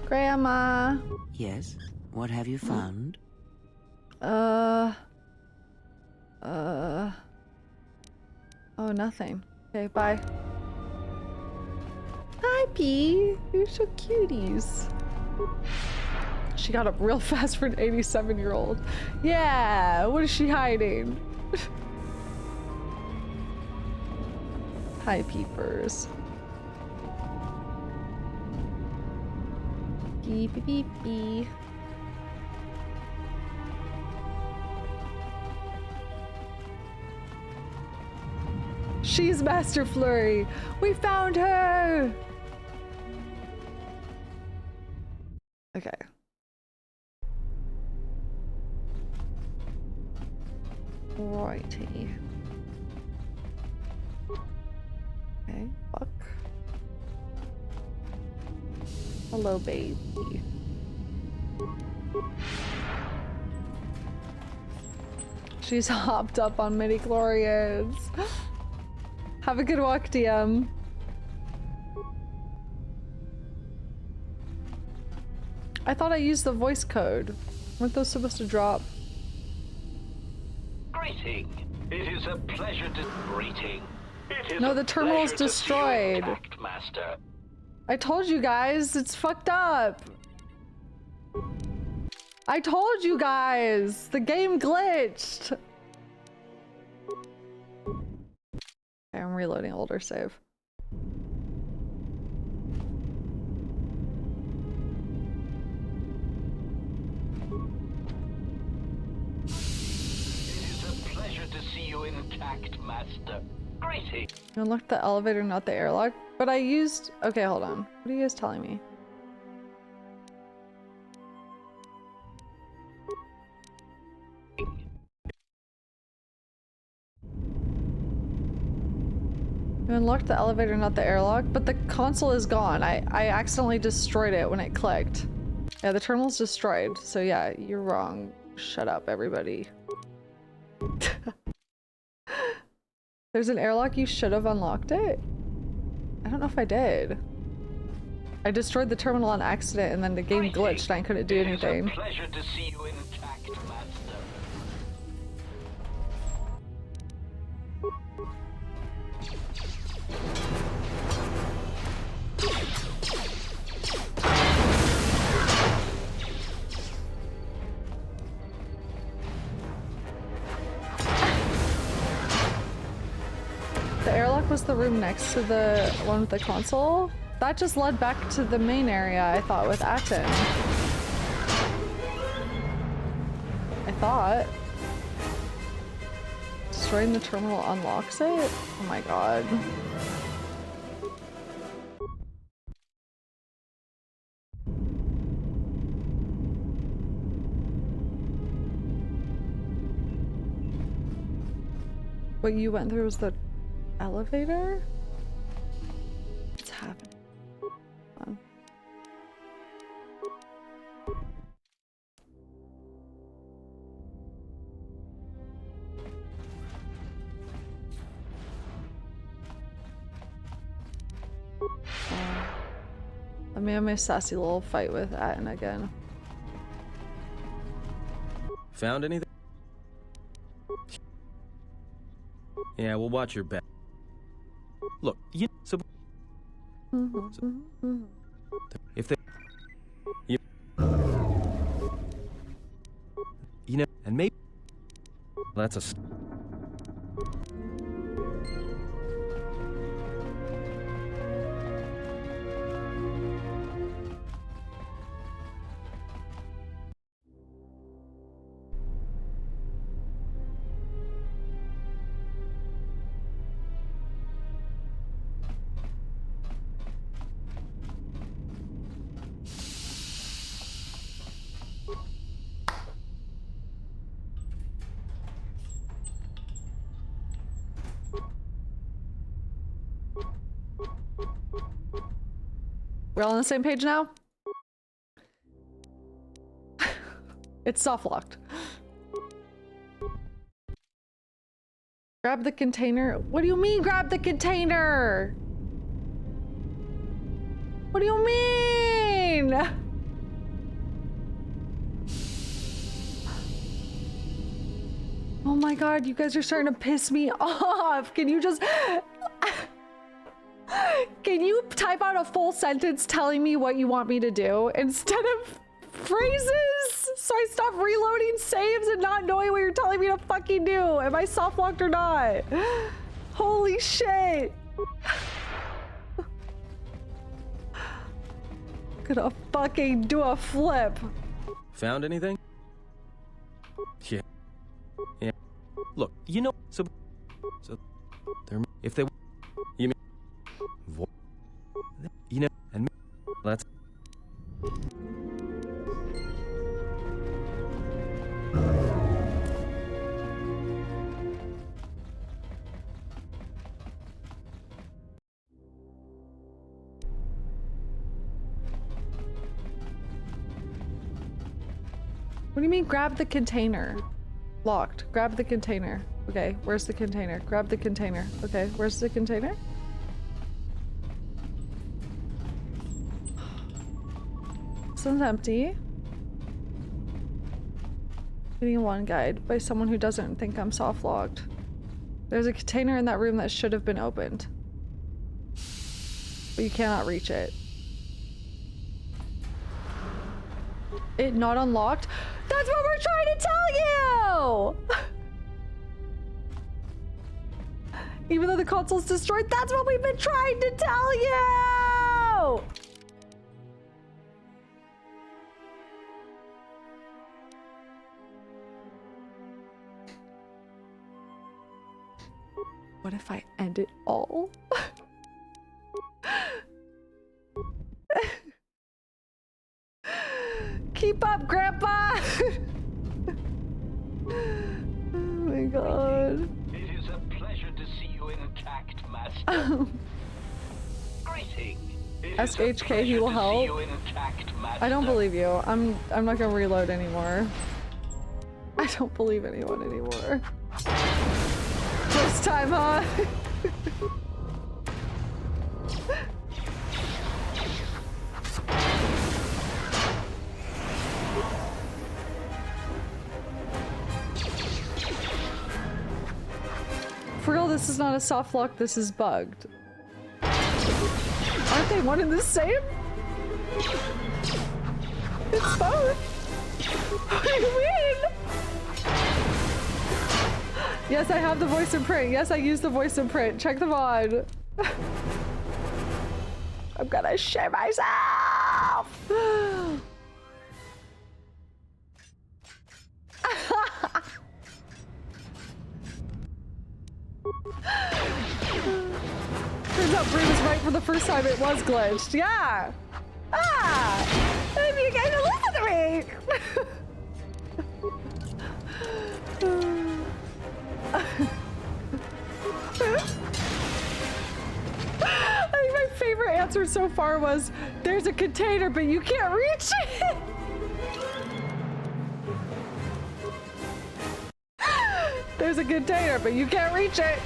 Grandma. Yes? What have you found? Oh, nothing. Okay, bye. Hi, P. You're so cuties. She got up real fast for an 87-year-old. Yeah, what is she hiding? Hi, peepers. Beep, beep, beep, beep. She's Master Flurry. We found her. Okay. Righty. Okay, fuck. Hello, baby. She's hopped up on midi-chlorians. Have a good walk, DM. I thought I used the voice code. Weren't those supposed to drop? Greeting. It is a pleasure to greeting. It is No, a the terminal is pleasure to see you destroyed. intact, Master. I told you guys, it's fucked up. I told you guys, the game glitched. Okay, I'm reloading older save. It is a pleasure to see you intact, Master. Greeting. You unlocked the elevator, not the airlock. But I used... Okay, hold on. What are you guys telling me? You unlocked the elevator, not the airlock, but the console is gone. I accidentally destroyed it when it clicked. Yeah, the terminal's destroyed. So yeah, you're wrong. Shut up, everybody. There's an airlock. You should have unlocked it. I don't know if I did. I destroyed the terminal on accident and then the game glitched and I couldn't do anything. It is a pleasure to see you intact, Master. The airlock was the room next to the one with the console. That just led back to the main area, I thought, with Atten. I thought. Destroying the terminal unlocks it? Oh my god. What you went through was the elevator? What's happening? Hold on. Let me have my sassy little fight with Atten again. Found anything? Yeah, we'll watch your back. Look, if they, you know, and maybe that's a. We're all on the same page now? It's soft locked. Grab the container. What do you mean grab the container? What do you mean? Oh my god, you guys are starting to piss me off. Can you just... Can you type out a full sentence telling me what you want me to do instead of phrases? So I stop reloading saves and not knowing what you're telling me to fucking do. Am I soft locked or not? Holy shit. Gonna fucking do a flip. Found anything? Yeah. Yeah. Look, you know, so there, if they, you mean, you know, and let's. What do you mean grab the container? Locked. Grab the container. Okay, where's the container? Grab the container. Okay, where's the container? This one's empty. Reading one guide by someone who doesn't think I'm soft locked. There's a container in that room that should have been opened, but you cannot reach it. It not unlocked? That's what we're trying to tell you! Even though the console's destroyed, that's what we've been trying to tell you! What if I end it all? Keep up, Grandpa! Oh my god. It is a pleasure to see you intact, Master. Greetings. SHK, he will help. I don't believe you. I'm not gonna reload anymore. I don't believe anyone anymore. First time, huh? For real, this is not a soft lock, this is bugged. Aren't they one and the same? It's both. What do you mean? Yes, I have the voice in print. Yes, I use the voice in print. Check the VOD. I'm gonna shit myself. Turns out Bree was right for the first time. It was glitched. Yeah. Ah! Maybe you guys listen to me. I think my favorite answer so far was, there's a container, but you can't reach it. There's a container, but you can't reach it.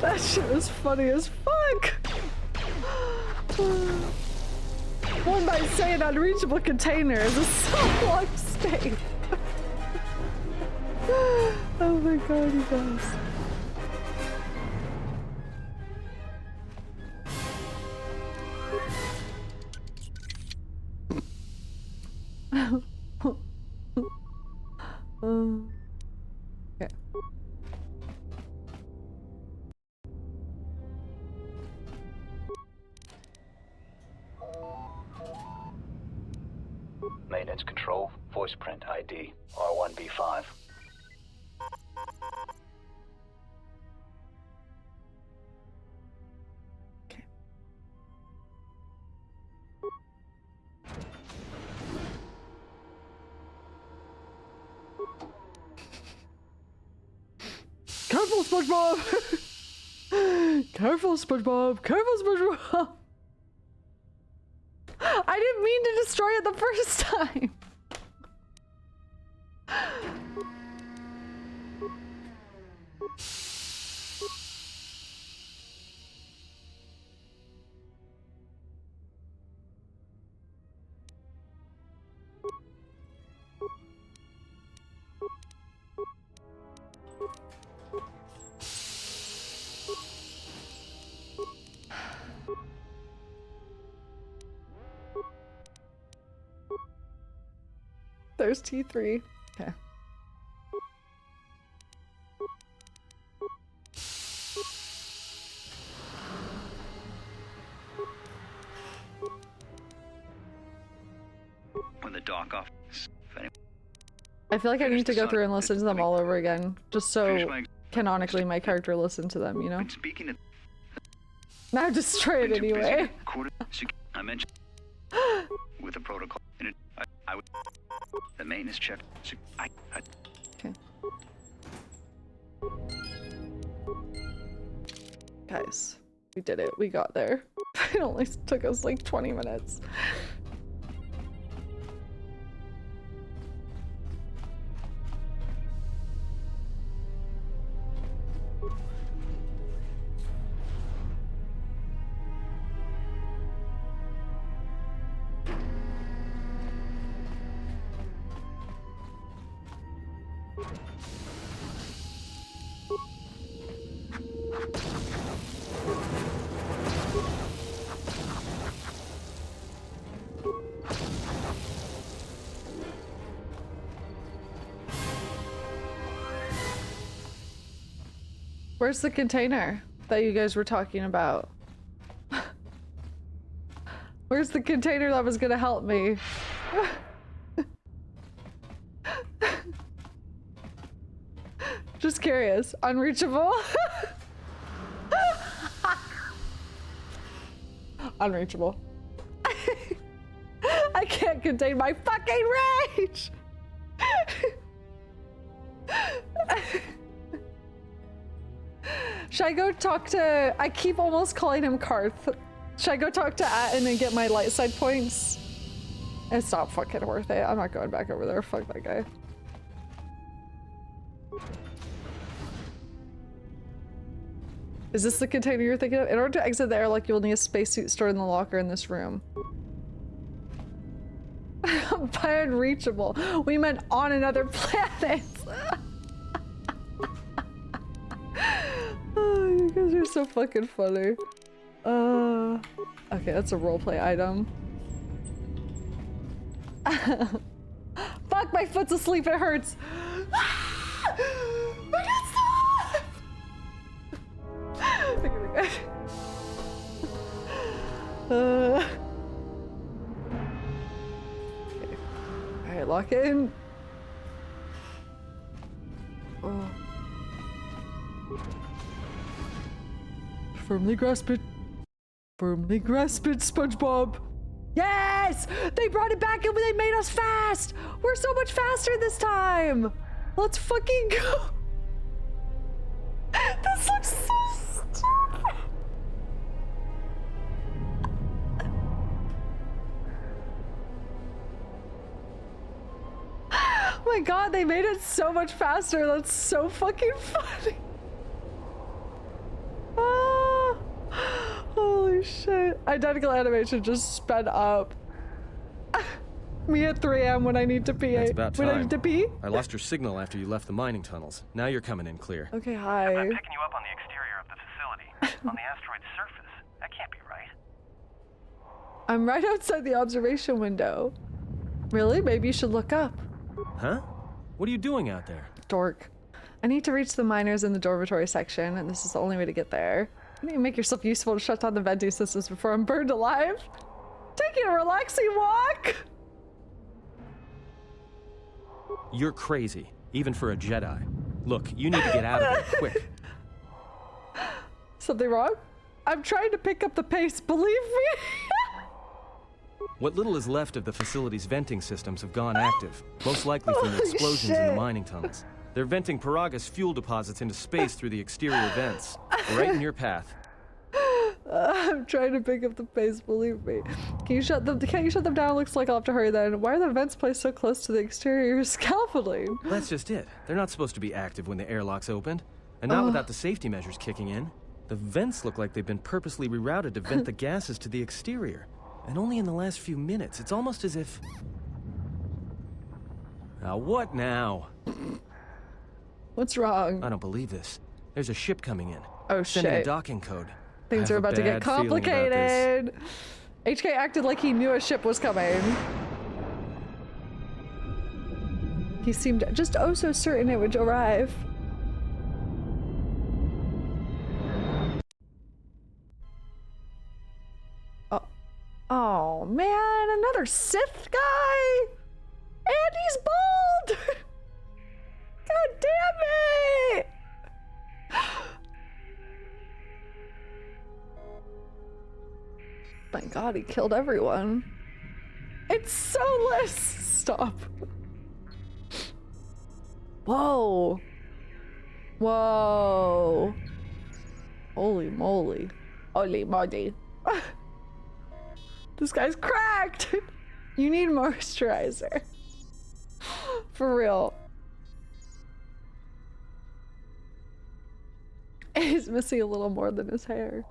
That shit was funny as fuck. One might say an unreachable container is a soft locked state. Oh my god, you guys. Okay. Maintenance control, voice print ID, R1B5. Careful, SpongeBob! Careful, SpongeBob! Careful, SpongeBob! I didn't mean to destroy it the first time! There's T3. Okay. When the dock off. I feel like I need to go through and listen to them all over again, just so canonically my character listened to them, you know? Speaking of. Now destroy it anyway. I mentioned with the protocol. I would the maintenance check. Okay. Guys, we did it. We got there. It only took us like 20 minutes. Where's the container that you guys were talking about? Where's the container that was gonna help me? Just curious. Unreachable? Unreachable. I can't contain my fucking rage! Should I go talk to... I keep almost calling him Karth. Should I go talk to Atten and get my light side points? It's not fucking worth it. I'm not going back over there. Fuck that guy. Is this the container you're thinking of? In order to exit the airlock, you'll need a spacesuit stored in the locker in this room. By unreachable, we meant on another planet. Oh, you guys are so fucking funny. Okay, that's a roleplay item. Fuck, my foot's asleep, it hurts. I can't stop! Okay. Alright, lock in. Oh. Firmly grasp it. Firmly grasp it, SpongeBob. Yes! They brought it back and they made us fast! We're so much faster this time! Let's fucking go! This looks so stupid! Oh my god, they made it so much faster. That's so fucking funny. Ah, holy shit. Identical animation just sped up. Me at 3 a.m. when I need to pee. It's about When I time. need to pee? I lost your signal after you left the mining tunnels. Now you're coming in clear. Okay, I'm hi. picking you up on the exterior of the facility, on the asteroid's surface. That can't be right. I'm right outside the observation window. Really? Maybe you should look up. Huh? What are you doing out there? Dork. I need to reach the miners in the dormitory section, and this is the only way to get there. You need to make yourself useful to shut down the venting systems before I'm burned alive. Taking a relaxing walk! You're crazy, even for a Jedi. Look, you need to get out of there, quick. Something wrong? I'm trying to pick up the pace, believe me! What little is left of the facility's venting systems have gone active, most likely from the explosions in the mining tunnels. They're venting Paragus fuel deposits into space through the exterior vents, right in your path. I'm trying to pick up the pace, believe me. Can't you shut them down? Looks like I'll have to hurry then. Why are the vents placed so close to the exterior scaffolding? That's just it. They're not supposed to be active when the airlock's opened, and not without the safety measures kicking in. The vents look like they've been purposely rerouted to vent the gases to the exterior. And only in the last few minutes. It's almost as if... Now what now? What's wrong? I don't believe this. There's a ship coming in. Oh, Sending a shit. docking code. Things are about to get complicated. HK acted like he knew a ship was coming. He seemed just oh so certain it would arrive. Oh man, another Sith guy? And he's bald! God damn it! Thank God he killed everyone. It's soulless! Stop. Whoa. Whoa. Holy moly. Holy moly. This guy's cracked! You need moisturizer. For real. He's missing a little more than his hair.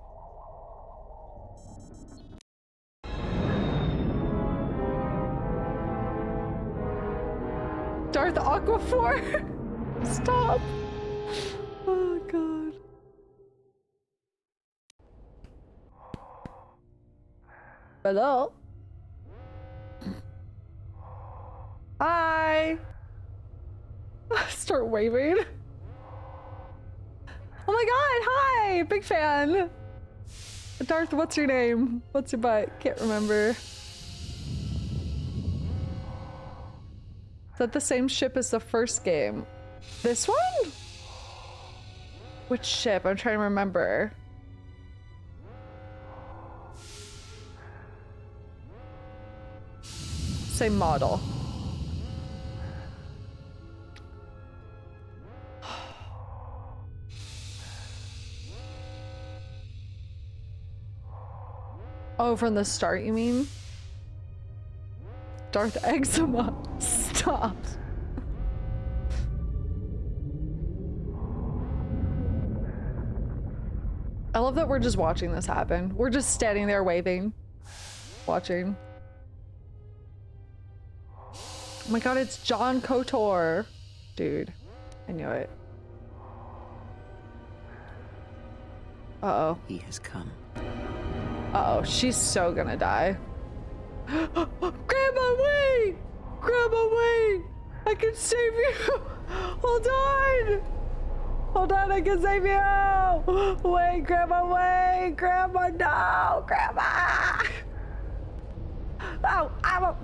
Darth Aquaphor? Stop. Oh god. Hello? Hi! Start waving. Oh my god, hi! Big fan! Darth, what's your name? What's your butt? Can't remember. Is that the same ship as the first game? This one? Which ship? I'm trying to remember. Same model. Oh, from the start, you mean? Darth Eczema. Stop. I love that we're just watching this happen. We're just standing there waving. Watching. Oh my god, it's John KOTOR. Dude, I knew it. Uh-oh. He has come. Uh-oh, she's so gonna die. Grandma, wait! Grandma, wait! I can save you! Hold on! Hold on, I can save you! Wait, Grandma, wait! Grandma, no! Grandma! Oh, ow!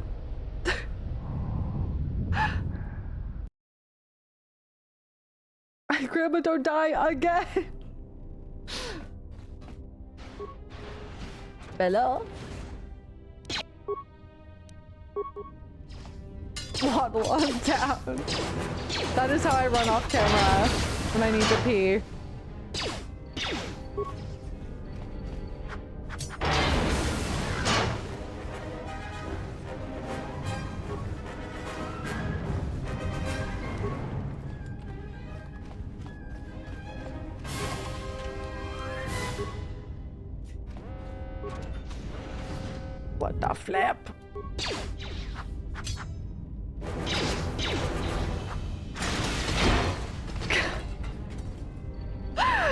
Grandma, don't die again! Hello? Waddle on down. That is how I run off camera when I need to pee. What the flip?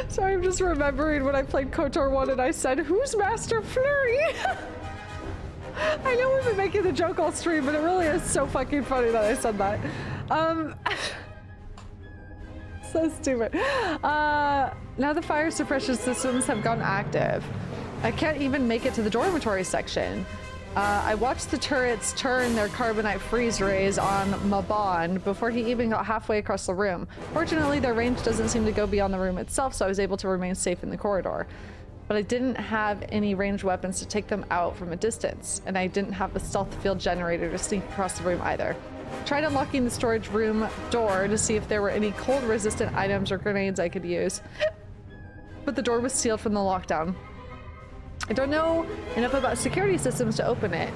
Sorry, I'm just remembering when I played KOTOR 1 and I said, who's Master Flurry? I know we've been making the joke all stream, but it really is so fucking funny that I said that. So stupid. Now the fire suppression systems have gone active. I can't even make it to the dormitory section. I watched the turrets turn their carbonite freeze rays on Mabon before he even got halfway across the room. Fortunately, their range doesn't seem to go beyond the room itself, so I was able to remain safe in the corridor. But I didn't have any ranged weapons to take them out from a distance, and I didn't have a stealth field generator to sneak across the room either. Tried unlocking the storage room door to see if there were any cold resistant items or grenades I could use, but the door was sealed from the lockdown. I don't know enough about security systems to open it,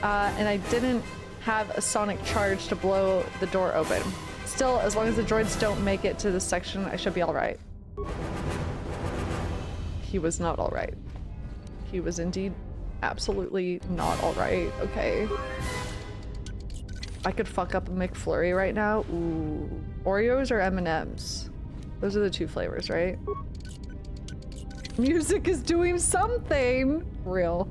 and I didn't have a sonic charge to blow the door open. Still, as long as the droids don't make it to this section, I should be all right. He was not all right. He was indeed absolutely not all right. Okay. I could fuck up a McFlurry right now. Ooh. Oreos or M&Ms? Those are the two flavors, right? Music is doing something! Real.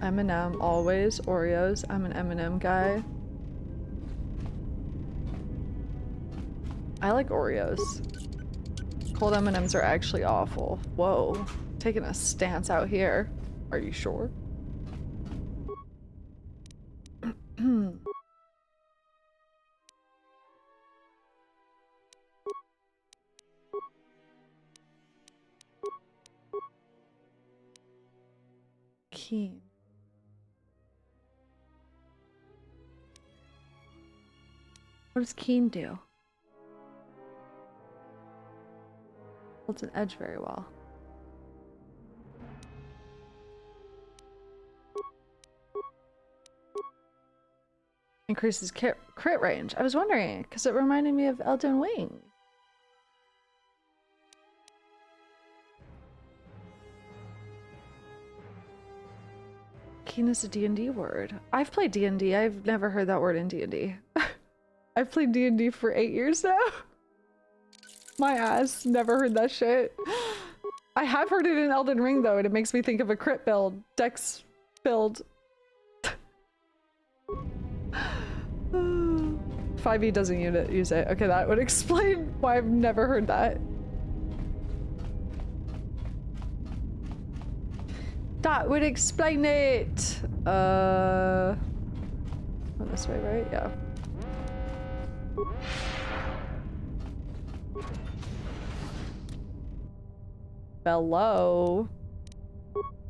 M&M, always. Oreos. I'm an M&M guy. I like Oreos. Cold M&Ms are actually awful. Whoa. Taking a stance out here. Are you sure? Keen. What does Keen do? Holds an edge very well. Increases crit range. I was wondering, because it reminded me of Elden Ring. Keen is a D&D word. I've played D&D. I've never heard that word in D&D. I've played D&D for 8 years now. My ass. Never heard that shit. I have heard it in Elden Ring though, and it makes me think of a crit build. Dex build. 5e doesn't use it. Okay, that would explain why I've never heard that. That would explain it! Went this way, right? Yeah. Hello.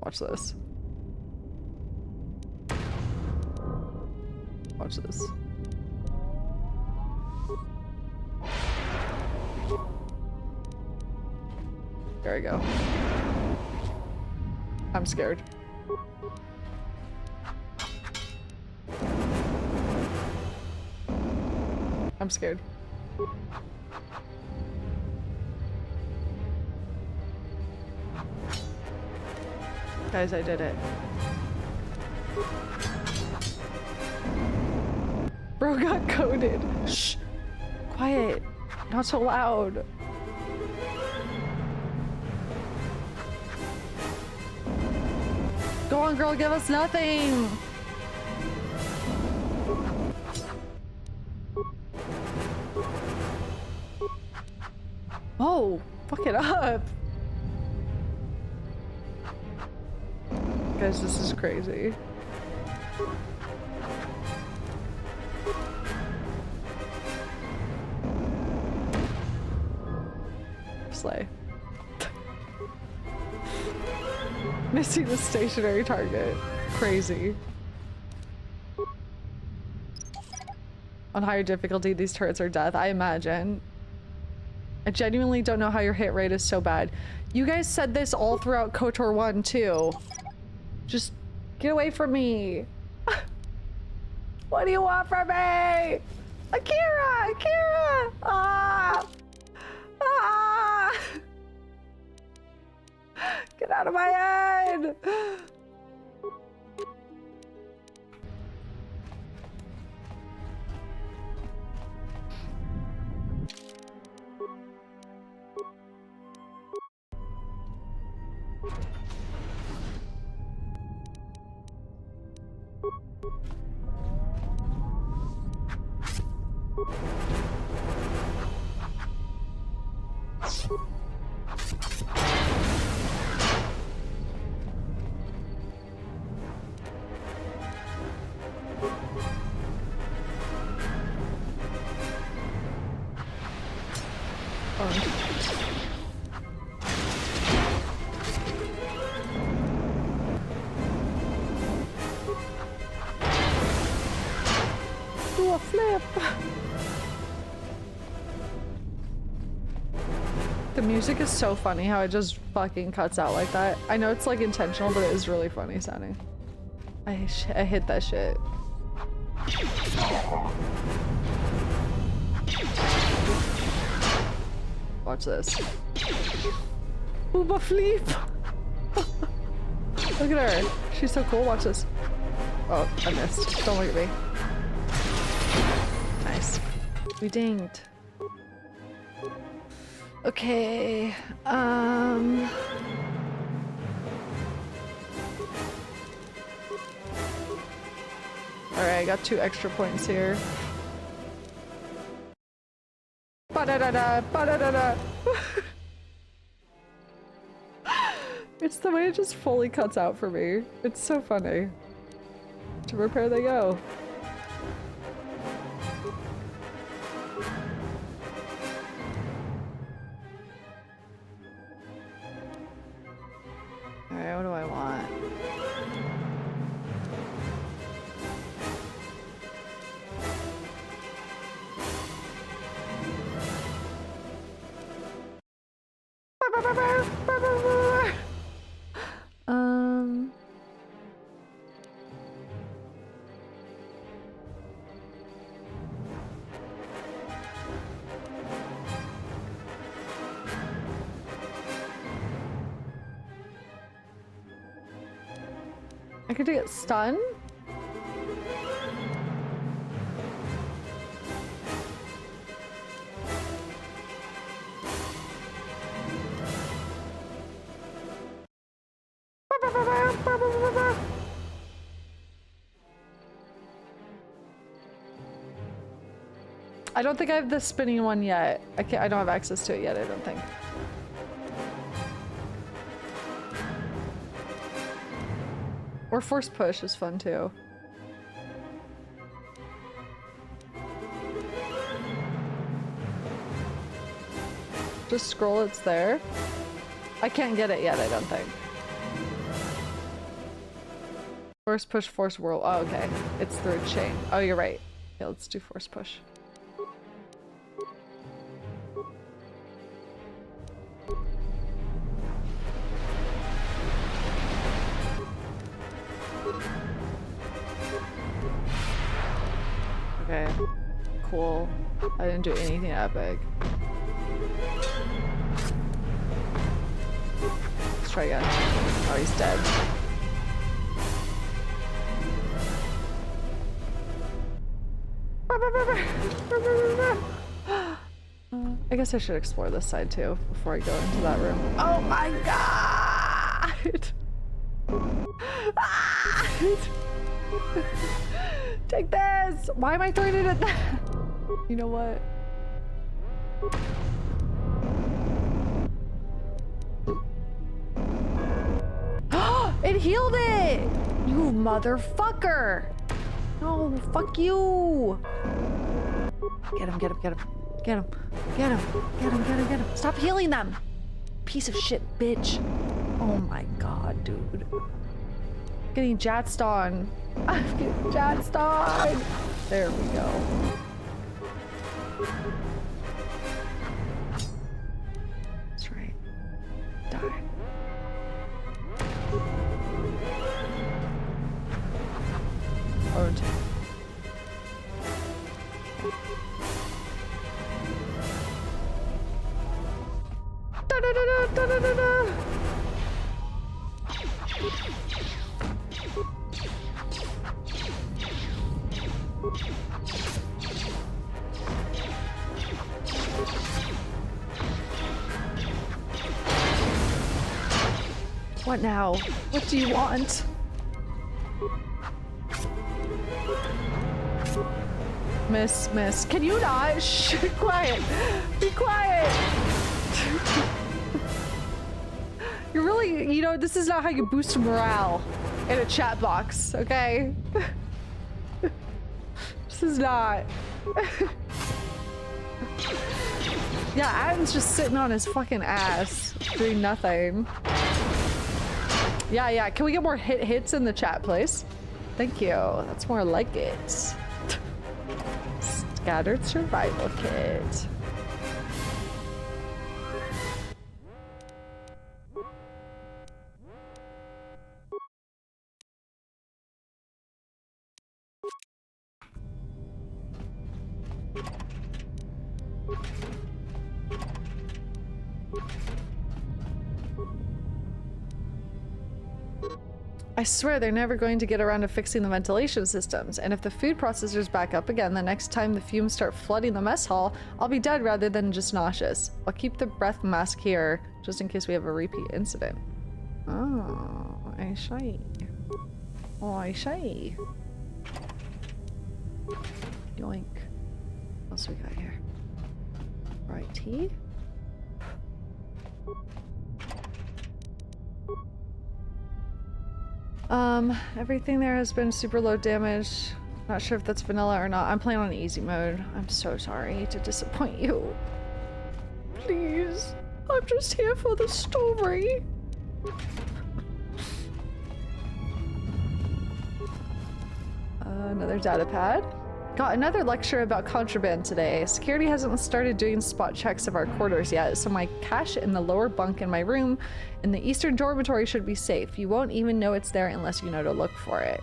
Watch this. Watch this. There we go. I'm scared. I'm scared. Guys, I did it. Bro got coded. Shh. Quiet. Not so loud. Go on, girl, give us nothing! Oh, fuck it up. Guys, this is crazy. Slay. Missing the stationary target. Crazy. On higher difficulty, these turrets are death, I imagine. I genuinely don't know how your hit rate is so bad. You guys said this all throughout KOTOR 1 too. Just get away from me. What do you want from me? Akira! Akira! Ah! Ah! Get out of my head! Do a flip. The music is so funny how it just fucking cuts out like that. I know it's like intentional, but it is really funny sounding. I hit that shit. Watch this. Booba flip. Look at her. She's so cool. Watch this. Oh, I missed. Don't look at me. Nice. We dinged. Okay. Alright, I got 2 extra points here. Ba-da-da-da, ba-da-da-da. It's the way it just fully cuts out for me. It's so funny. To repair they go. Alright, what do I want? I could get stunned? I don't think I have the spinning one yet. I don't have access to it yet, I don't think. Or force push is fun too. Just scroll, it's there. I can't get it yet, I don't think. Force push, force whirl. Oh, okay. It's through a chain. Oh, you're right. Yeah, let's do force push. Okay, cool. I didn't do anything epic. Let's try again. Oh, he's dead. I guess I should explore this side too before I go into that room. Oh my god! Take this! Why am I throwing it at that? You know what? It healed it! You motherfucker! No, fuck you! Get him, get him, get him. Get him, get him, get him, get him, get him. Stop healing them! Piece of shit, bitch. Oh my god, dude. Getting jatsed on. I'm getting jatsed on. There we go. That's right. Die. Owned. Da da da da da da da. What now? What do you want? Miss. Can you not? Shh, be quiet. Be quiet. You're really, you know, this is not how you boost morale in a chat box, okay? This is not. Yeah, Adam's just sitting on his fucking ass, doing nothing. Yeah, can we get more hits in the chat, please? Thank you. That's more like it. Scattered survival kit. I swear they're never going to get around to fixing the ventilation systems, and if the food processor's back up again, the next time the fumes start flooding the mess hall, I'll be dead rather than just nauseous. I'll keep the breath mask here, just in case we have a repeat incident. Oh, I see. Oh, I see. Yoink. What else we got here? Righty. Everything there has been super low damage. Not sure if that's vanilla or not. I'm playing on easy mode. I'm so sorry to disappoint you. Please. I'm just here for the story. Another data pad. Got another lecture about contraband today. Security hasn't started doing spot checks of our quarters yet, so my cache in the lower bunk in my room in the eastern dormitory should be safe. You won't even know it's there unless you know to look for it.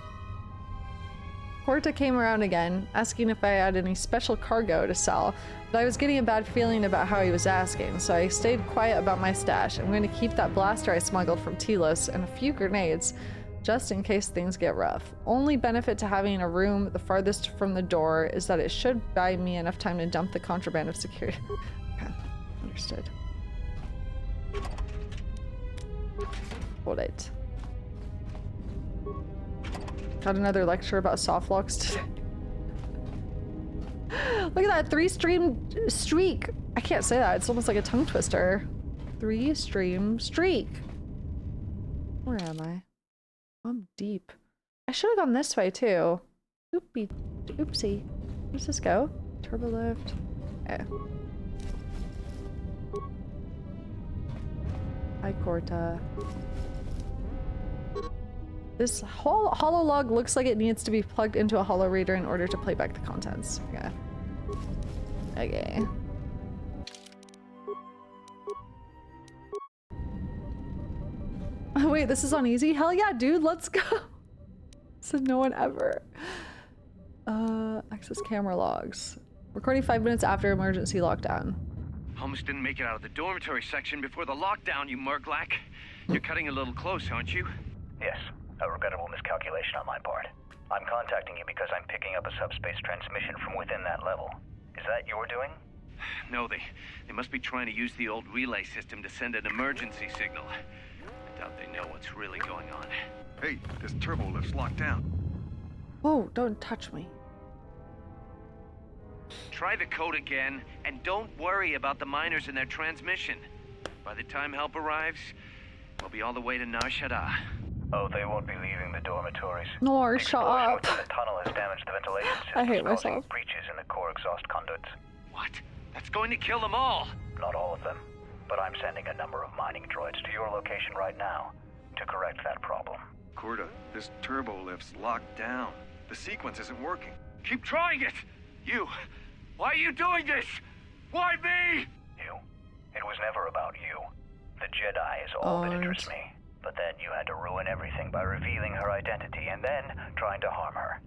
Porta came around again, asking if I had any special cargo to sell, but I was getting a bad feeling about how he was asking, so I stayed quiet about my stash. I'm going to keep that blaster I smuggled from Telos and a few grenades, just in case things get rough. Only benefit to having a room the farthest from the door is that it should buy me enough time to dump the contraband of security. Okay, understood. Hold it. Got another lecture about soft locks today. Look at that 3-stream streak. I can't say that. It's almost like a tongue twister. 3-stream streak. Where am I? I'm deep. I should have gone this way too. Oopsie. Where does this go? Turbo lift. Okay. Hi, Corta. This whole holo log looks like it needs to be plugged into a holo reader in order to play back the contents. Okay. Okay. Oh, wait, this is on easy? Hell yeah, dude, let's go. Said no one ever. Access camera logs. Recording 5 minutes after emergency lockdown. Almost didn't make it out of the dormitory section before the lockdown, you murglak. You're cutting a little close, aren't you? Yes, a regrettable miscalculation on my part. I'm contacting you because I'm picking up a subspace transmission from within that level. Is that your doing? No, they must be trying to use the old relay system to send an emergency signal. I doubt they know what's really going on. Hey, this turbo lift's locked down. Whoa, don't touch me. Try the code again, and don't worry about the miners and their transmission. By the time help arrives, we'll be all the way to Nar Shaddaa. Oh, they won't be leaving the dormitories. Nor, shut up. The tunnel has damaged the ventilation system, I hate causing myself. breaches in the core exhaust conduits. What? That's going to kill them all! Not all of them, but I'm sending a number of mining droids to your location right now to correct that problem. Corta, this turbo lift's locked down. The sequence isn't working. Keep trying it! You! Why are you doing this? Why me? You. It was never about you. The Jedi is all that interests me. But then you had to ruin everything by revealing her identity and then trying to harm her.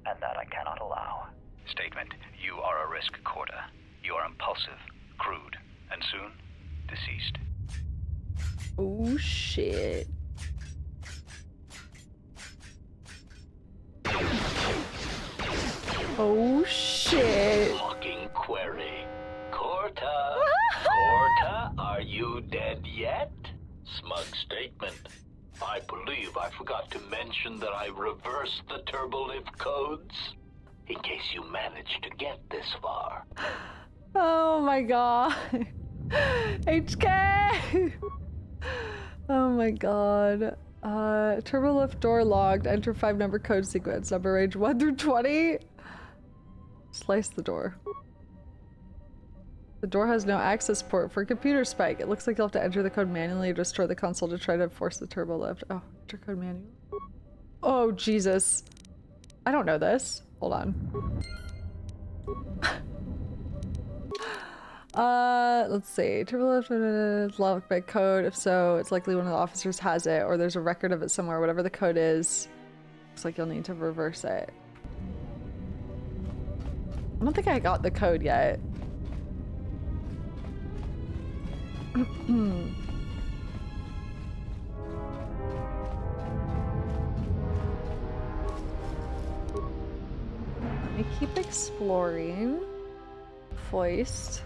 And that I cannot allow. Statement. You are a risk, Corta. You are impulsive, crude, and soon, deceased. Oh, shit. Oh, shit. Mocking query. Corta? Corta, are you dead yet? Smug statement. I believe I forgot to mention that I reversed the turbolift codes. in case you manage to get this far. Oh my god. HK! Oh my god. Turbo lift door locked. Enter 5-number code sequence. Number range 1 through 20. Slice the door. The door has no access port for computer spike. It looks like you'll have to enter the code manually or destroy the console to try to force the turbo lift. Oh, enter code manually. Oh, Jesus. I don't know this. Hold on. Let's see. Turbo lift is locked by code. If so, it's likely one of the officers has it, or there's a record of it somewhere. Whatever the code is, looks like you'll need to reverse it. I don't think I got the code yet. Let me keep exploring. Foist.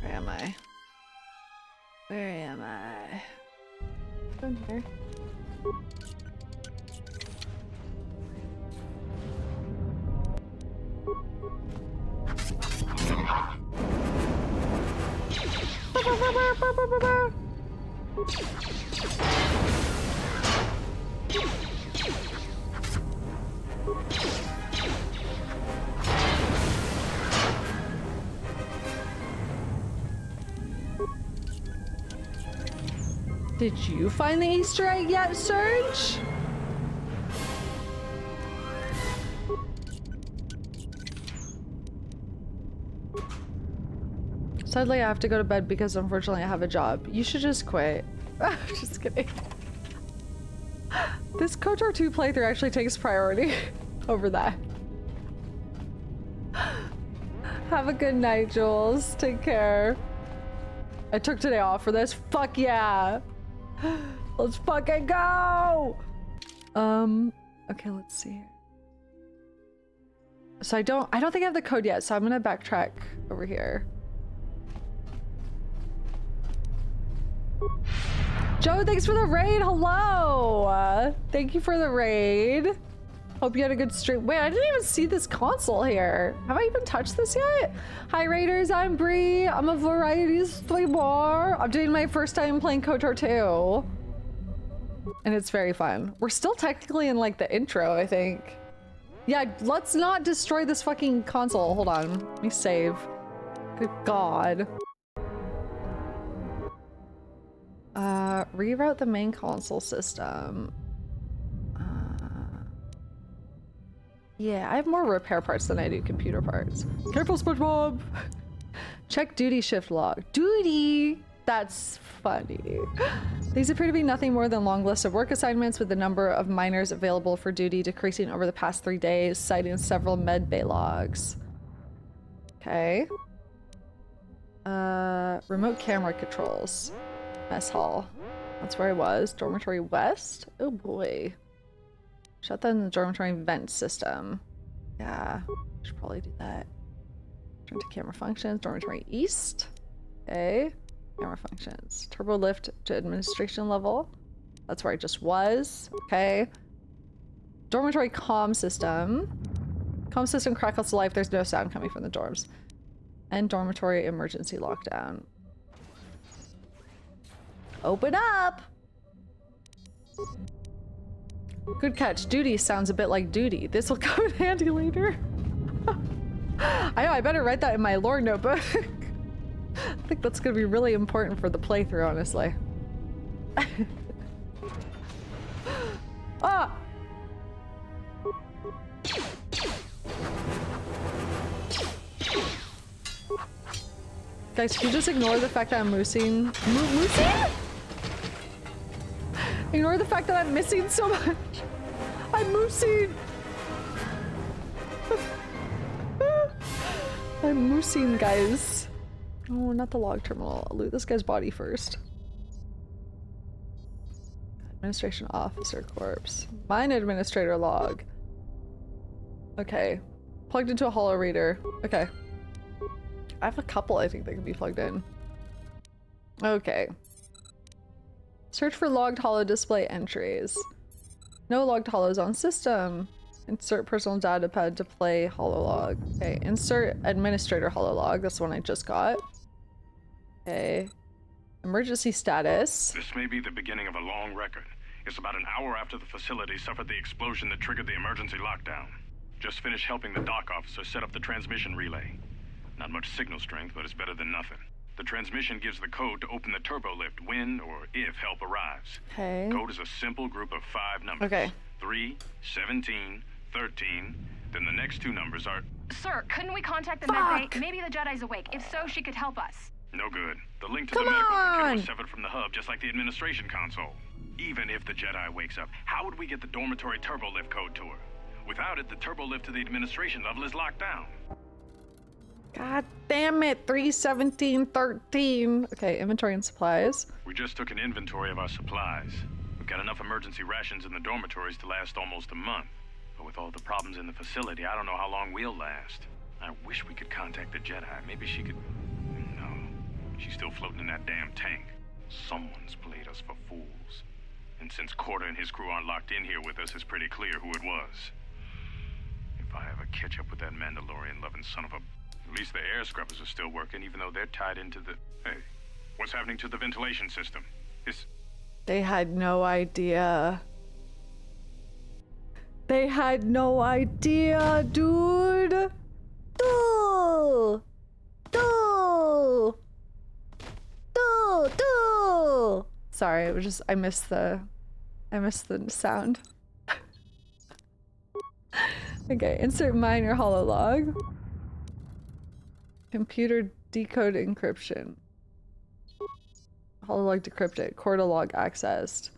Where am I? Where am I? In here. Did you find the Easter egg yet, Surge? Sadly, I have to go to bed because unfortunately I have a job. You should just quit. Just kidding. This KOTOR II playthrough actually takes priority over that. Have a good night, Jules. Take care. I took today off for this. Fuck yeah. Let's fucking go. Okay, let's see here. So I don't think I have the code yet, so I'm gonna backtrack over here. Joe, thanks for the raid. Hello. Thank you for the raid. Hope you had a good stream. Wait, I didn't even see this console here. Have I even touched this yet? Hi Raiders, I'm Bree. I'm a variety streamer. I'm doing my first time playing KOTOR 2. And it's very fun. We're still technically in like the intro, I think. Yeah, let's not destroy this fucking console. Hold on, let me save. Good God. Reroute the main console system. Yeah, I have more repair parts than I do computer parts. Careful, SpongeBob! Check duty shift log. Duty! That's funny. These appear to be nothing more than long lists of work assignments with the number of miners available for duty decreasing over the past 3 days, citing several med bay logs. Okay. Remote camera controls. Mess hall. That's where I was. Dormitory west? Oh boy. Shut down the dormitory vent system. Yeah, should probably do that. Turn to camera functions. Dormitory east. Okay. Camera functions. Turbo lift to administration level. That's where I just was. Okay. Dormitory comm system. Comm system crackles to life. There's no sound coming from the dorms. And dormitory emergency lockdown. Open up! Good catch. Duty sounds a bit like duty. This will come in handy later. I know, I better write that in my lore notebook. I think that's gonna be really important for the playthrough, honestly. Ah! Guys, can you just ignore the fact that I'm moosing? Moosing? Ignore the fact that I'm missing so much. I'm moosing. I'm moosing, guys. Oh, not the log terminal. I'll loot this guy's body first. Administration officer corpse. Mine administrator log. Okay. Plugged into a holo reader. Okay. I have a couple I think that can be plugged in. Okay. Search for logged holo display entries. No logged holos on system. Insert personal data pad to play hololog. Okay, insert administrator hololog. That's the one I just got. Okay. Emergency status. This may be the beginning of a long record. It's about an hour after the facility suffered the explosion that triggered the emergency lockdown. Just finished helping the dock officer set up the transmission relay. Not much signal strength, but it's better than nothing. The transmission gives the code to open the turbo lift when or if help arrives. Okay. Code is a simple group of 5 numbers. Okay. 3, 17, 13. Then the next 2 numbers are... Sir, couldn't we contact the med bay? Maybe the Jedi's awake. If so, she could help us. No good. The link to the medical computer was severed from the hub, just like the administration console. Even if the Jedi wakes up, how would we get the dormitory turbo lift code to her? Without it, the turbo lift to the administration level is locked down. God damn it, 31713. Okay, inventory and supplies. We just took an inventory of our supplies. We've got enough emergency rations in the dormitories to last almost a month. But with all the problems in the facility, I don't know how long we'll last. I wish we could contact the Jedi. Maybe she could... No. She's still floating in that damn tank. Someone's played us for fools. And since KOTOR and his crew aren't locked in here with us, it's pretty clear who it was. If I ever catch up with that Mandalorian-loving son of a... At least the air scrubbers are still working, even though they're tied into the... Hey, what's happening to the ventilation system? They had no idea. They had no idea, dude! Do! Do! Do! Do! Sorry, it was just... I missed the sound. Okay, insert minor hololog. Computer decode encryption. Hololog decrypted. KOTOR log accessed.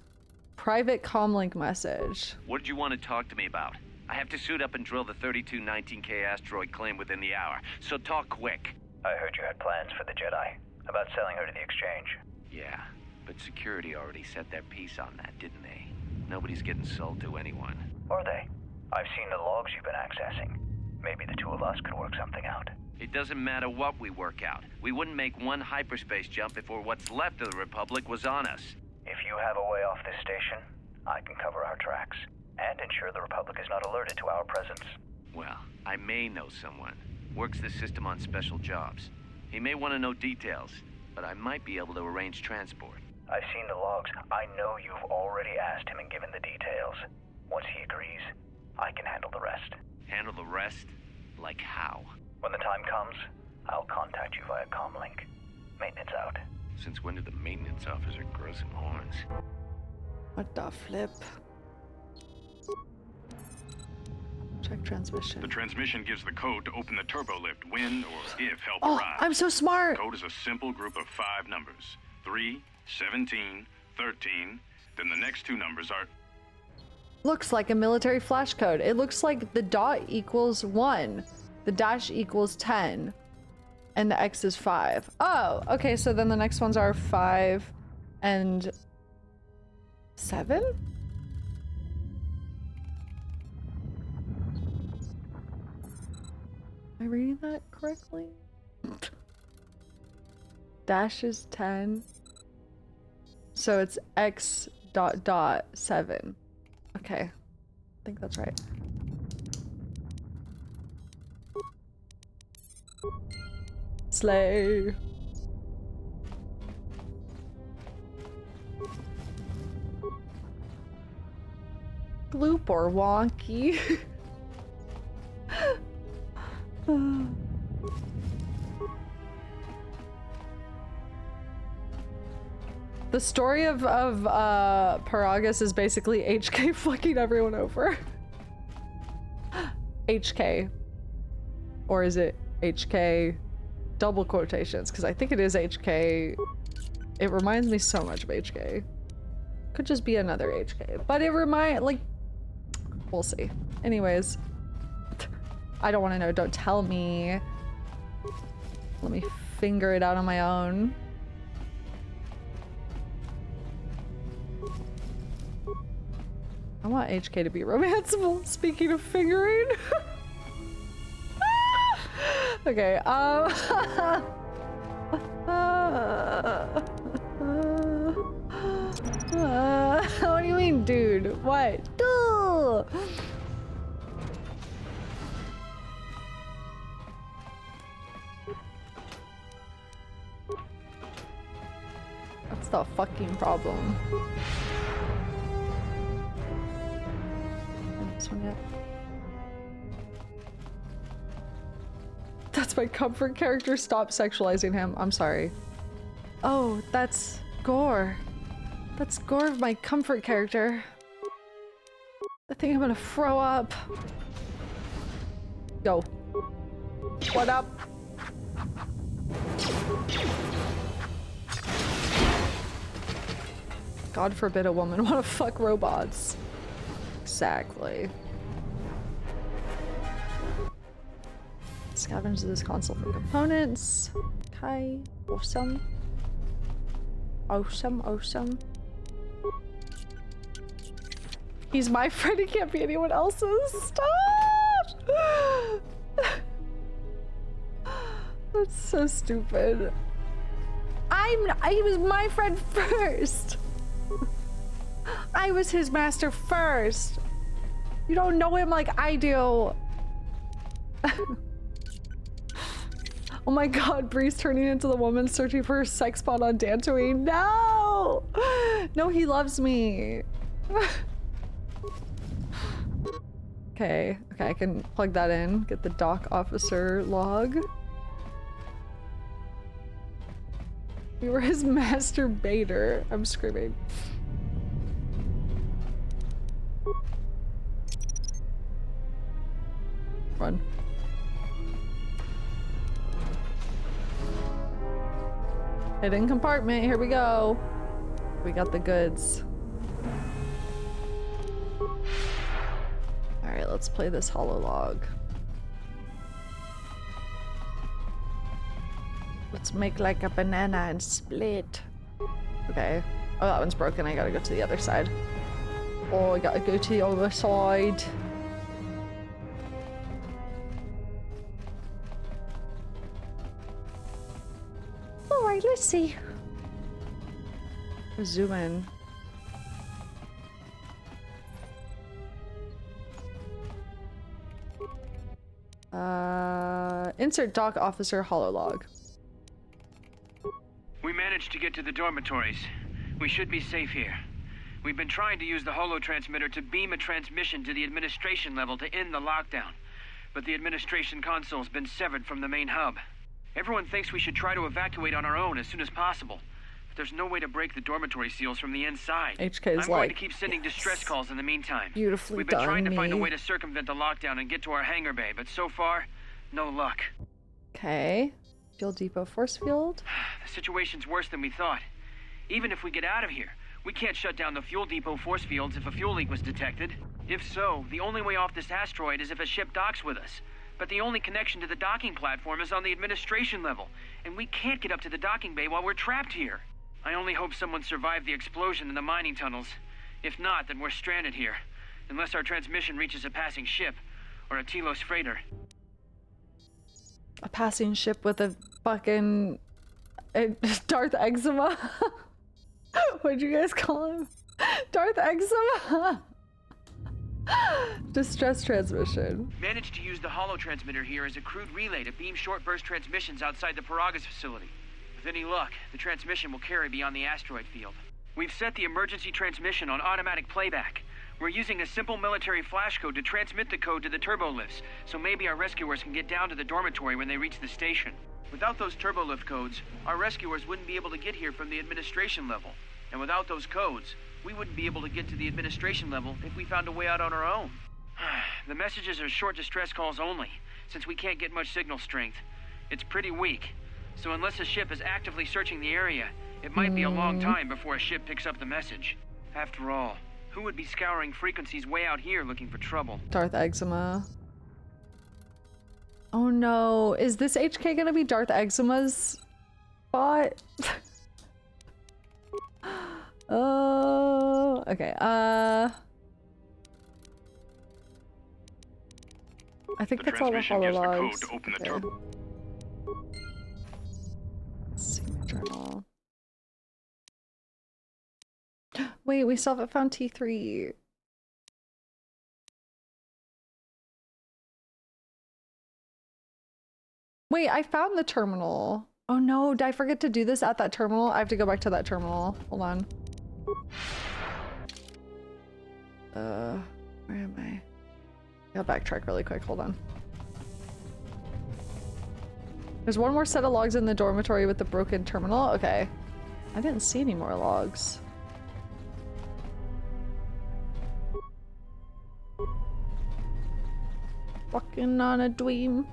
Private comlink message. What did you want to talk to me about? I have to suit up and drill the 3219K asteroid claim within the hour, so talk quick. I heard you had plans for the Jedi. About selling her to the exchange. Yeah, but security already set their piece on that, didn't they? Nobody's getting sold to anyone. Are they? I've seen the logs you've been accessing. Maybe the 2 of us could work something out. It doesn't matter what we work out. We wouldn't make one hyperspace jump before what's left of the Republic was on us. If you have a way off this station, I can cover our tracks and ensure the Republic is not alerted to our presence. Well, I may know someone. Works the system on special jobs. He may want to know details, but I might be able to arrange transport. I've seen the logs. I know you've already asked him and given the details. Once he agrees, I can handle the rest. Handle the rest? Like how? When the time comes, I'll contact you via comlink. Maintenance out. Since when did the maintenance officer grow some horns? What the flip? Check transmission. The transmission gives the code to open the turbo lift when or if help arrives. I'm so smart! Code is a simple group of 5 numbers. 3, 17, 13. Then the next 2 numbers are... Looks like a military flash code. It looks like the dot equals 1. The dash equals 10. And the X is 5. Oh, okay, so then the next ones are 5 and 7? Am I reading that correctly? Dash is 10. So it's X dot dot 7. Okay, I think that's right. Slay. Gloop or wonky. The story of Paragus is basically HK fucking everyone over. HK. Or is it HK double quotations? Because I think it is HK. It reminds me so much of HK. Could just be another HK. But it like... We'll see. Anyways. I don't want to know. Don't tell me. Let me finger it out on my own. I want HK to be romanceable. Speaking of fingering. Okay, what do you mean, dude? What? Dude! That's the fucking problem. This one yet? That's my comfort character. Stop sexualizing him. I'm sorry. Oh, that's Gore. That's Gore, my comfort character. I think I'm gonna throw up. Yo. What up? God forbid a woman wanna fuck robots. Exactly. Scavenge this console for components. Okay. Awesome. Awesome, awesome. He's my friend, he can't be anyone else's. Stop! That's so stupid. He was my friend first. I was his master first. You don't know him like I do. Oh my god, Bree's turning into the woman searching for her sex spot on Dantooine. No! No, he loves me. Okay, I can plug that in. Get the dock officer log. We were his masturbator. I'm screaming. Run. Hidden compartment, here we go. We got the goods. Alright, let's play this hololog. Let's make like a banana and split. Okay. Oh, that one's broken. I gotta go to the other side. Oh, I gotta go to the other side. Alright, let's see. Zoom in. Insert dock officer hololog. We managed to get to the dormitories. We should be safe here. We've been trying to use the holo transmitter to beam a transmission to the administration level to end the lockdown, but the administration console's been severed from the main hub. Everyone thinks we should try to evacuate on our own as soon as possible, but there's no way to break the dormitory seals from the inside. HK's I'm going to keep sending distress calls in the meantime. Beautifully We've been done, trying to find a me. way to circumvent the lockdown and get to our hangar bay, but so far, no luck. Okay. Fuel depot force field. The situation's worse than we thought. Even if we get out of here, we can't shut down the fuel depot force fields if a fuel leak was detected. If so, the only way off this asteroid is if a ship docks with us. But the only connection to the docking platform is on the administration level, and we can't get up to the docking bay while we're trapped here. I only hope someone survived the explosion in the mining tunnels. If not, then we're stranded here. Unless our transmission reaches a passing ship, or a Telos freighter. A passing ship with a fucking Darth Eczema. What'd you guys call him? Darth Eczema. Distress transmission. Managed to use the holo transmitter here as a crude relay to beam short burst transmissions outside the Paragus facility. With any luck, the transmission will carry beyond the asteroid field. We've set the emergency transmission on automatic playback. We're using a simple military flash code to transmit the code to the turbolift's, so maybe our rescuers can get down to the dormitory when they reach the station. Without those turbolift codes, our rescuers wouldn't be able to get here from the administration level. And without those codes, we wouldn't be able to get to the administration level if we found a way out on our own. The messages are short distress calls only, since we can't get much signal strength. It's pretty weak, so unless a ship is actively searching the area, it might be a long time before a ship picks up the message. After all, who would be scouring frequencies way out here looking for trouble? Darth Eczema. Oh no, is this HK gonna be Darth Eczema's spot. Oh, okay. I think that's all the holologs. Okay. Sync journal. Wait, we still haven't found T3. Wait, I found the terminal. Oh no, did I forget to do this at that terminal? I have to go back to that terminal. Hold on. Where am I? I'll backtrack really quick. Hold on. There's one more set of logs in the dormitory with the broken terminal. Okay. I didn't see any more logs. Walking on a dream.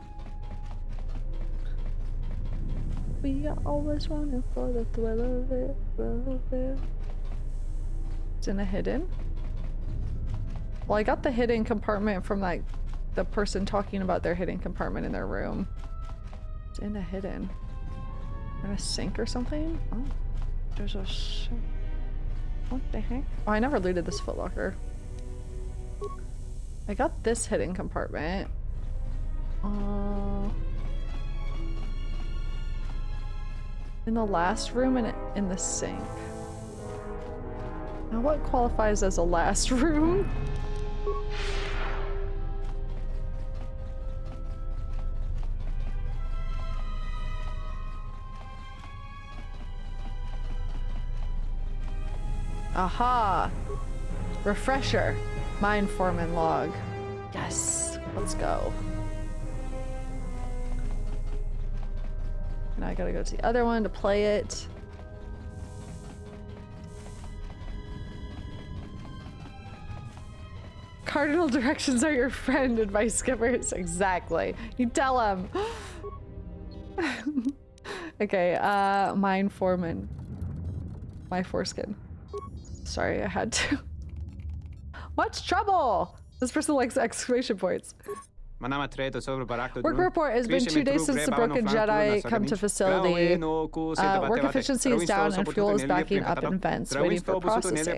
We are always running for the thrill of it, thrill of it. It's in a hidden? Well, I got the hidden compartment from like the person talking about their hidden compartment in their room. It's in a hidden. In a sink or something? Oh, there's a sink. What the heck? Oh, I never looted this footlocker. I got this hidden compartment. In the last room and in the sink. Now what qualifies as a last room? Aha! Refresher. Mine foreman log. Yes, let's go. Now I gotta go to the other one to play it. Cardinal directions are your friend, advice givers. Exactly. You tell them. Okay, mine foreman. My foreskin. Sorry, I had to. What's trouble? This person likes exclamation points. Work report has been 2 days since the broken Jedi come to facility. Work efficiency is down and fuel is backing up in vents, waiting for processing. The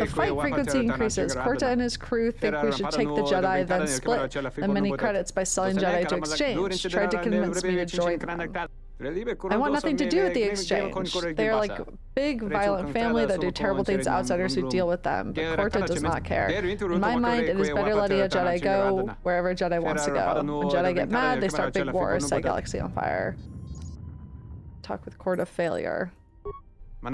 fight frequency increases. Korta and his crew think we should take the Jedi, then split the mini credits by selling Jedi to exchange. Tried to convince me to join them. I want nothing to do with the exchange. They are like a big, violent family that do terrible things to outsiders who deal with them, but Korta does not care. In my mind, it is better letting a Jedi go wherever a Jedi wants to go. When Jedi get mad, they start big wars, set galaxy on fire. Talk with Korta failure. I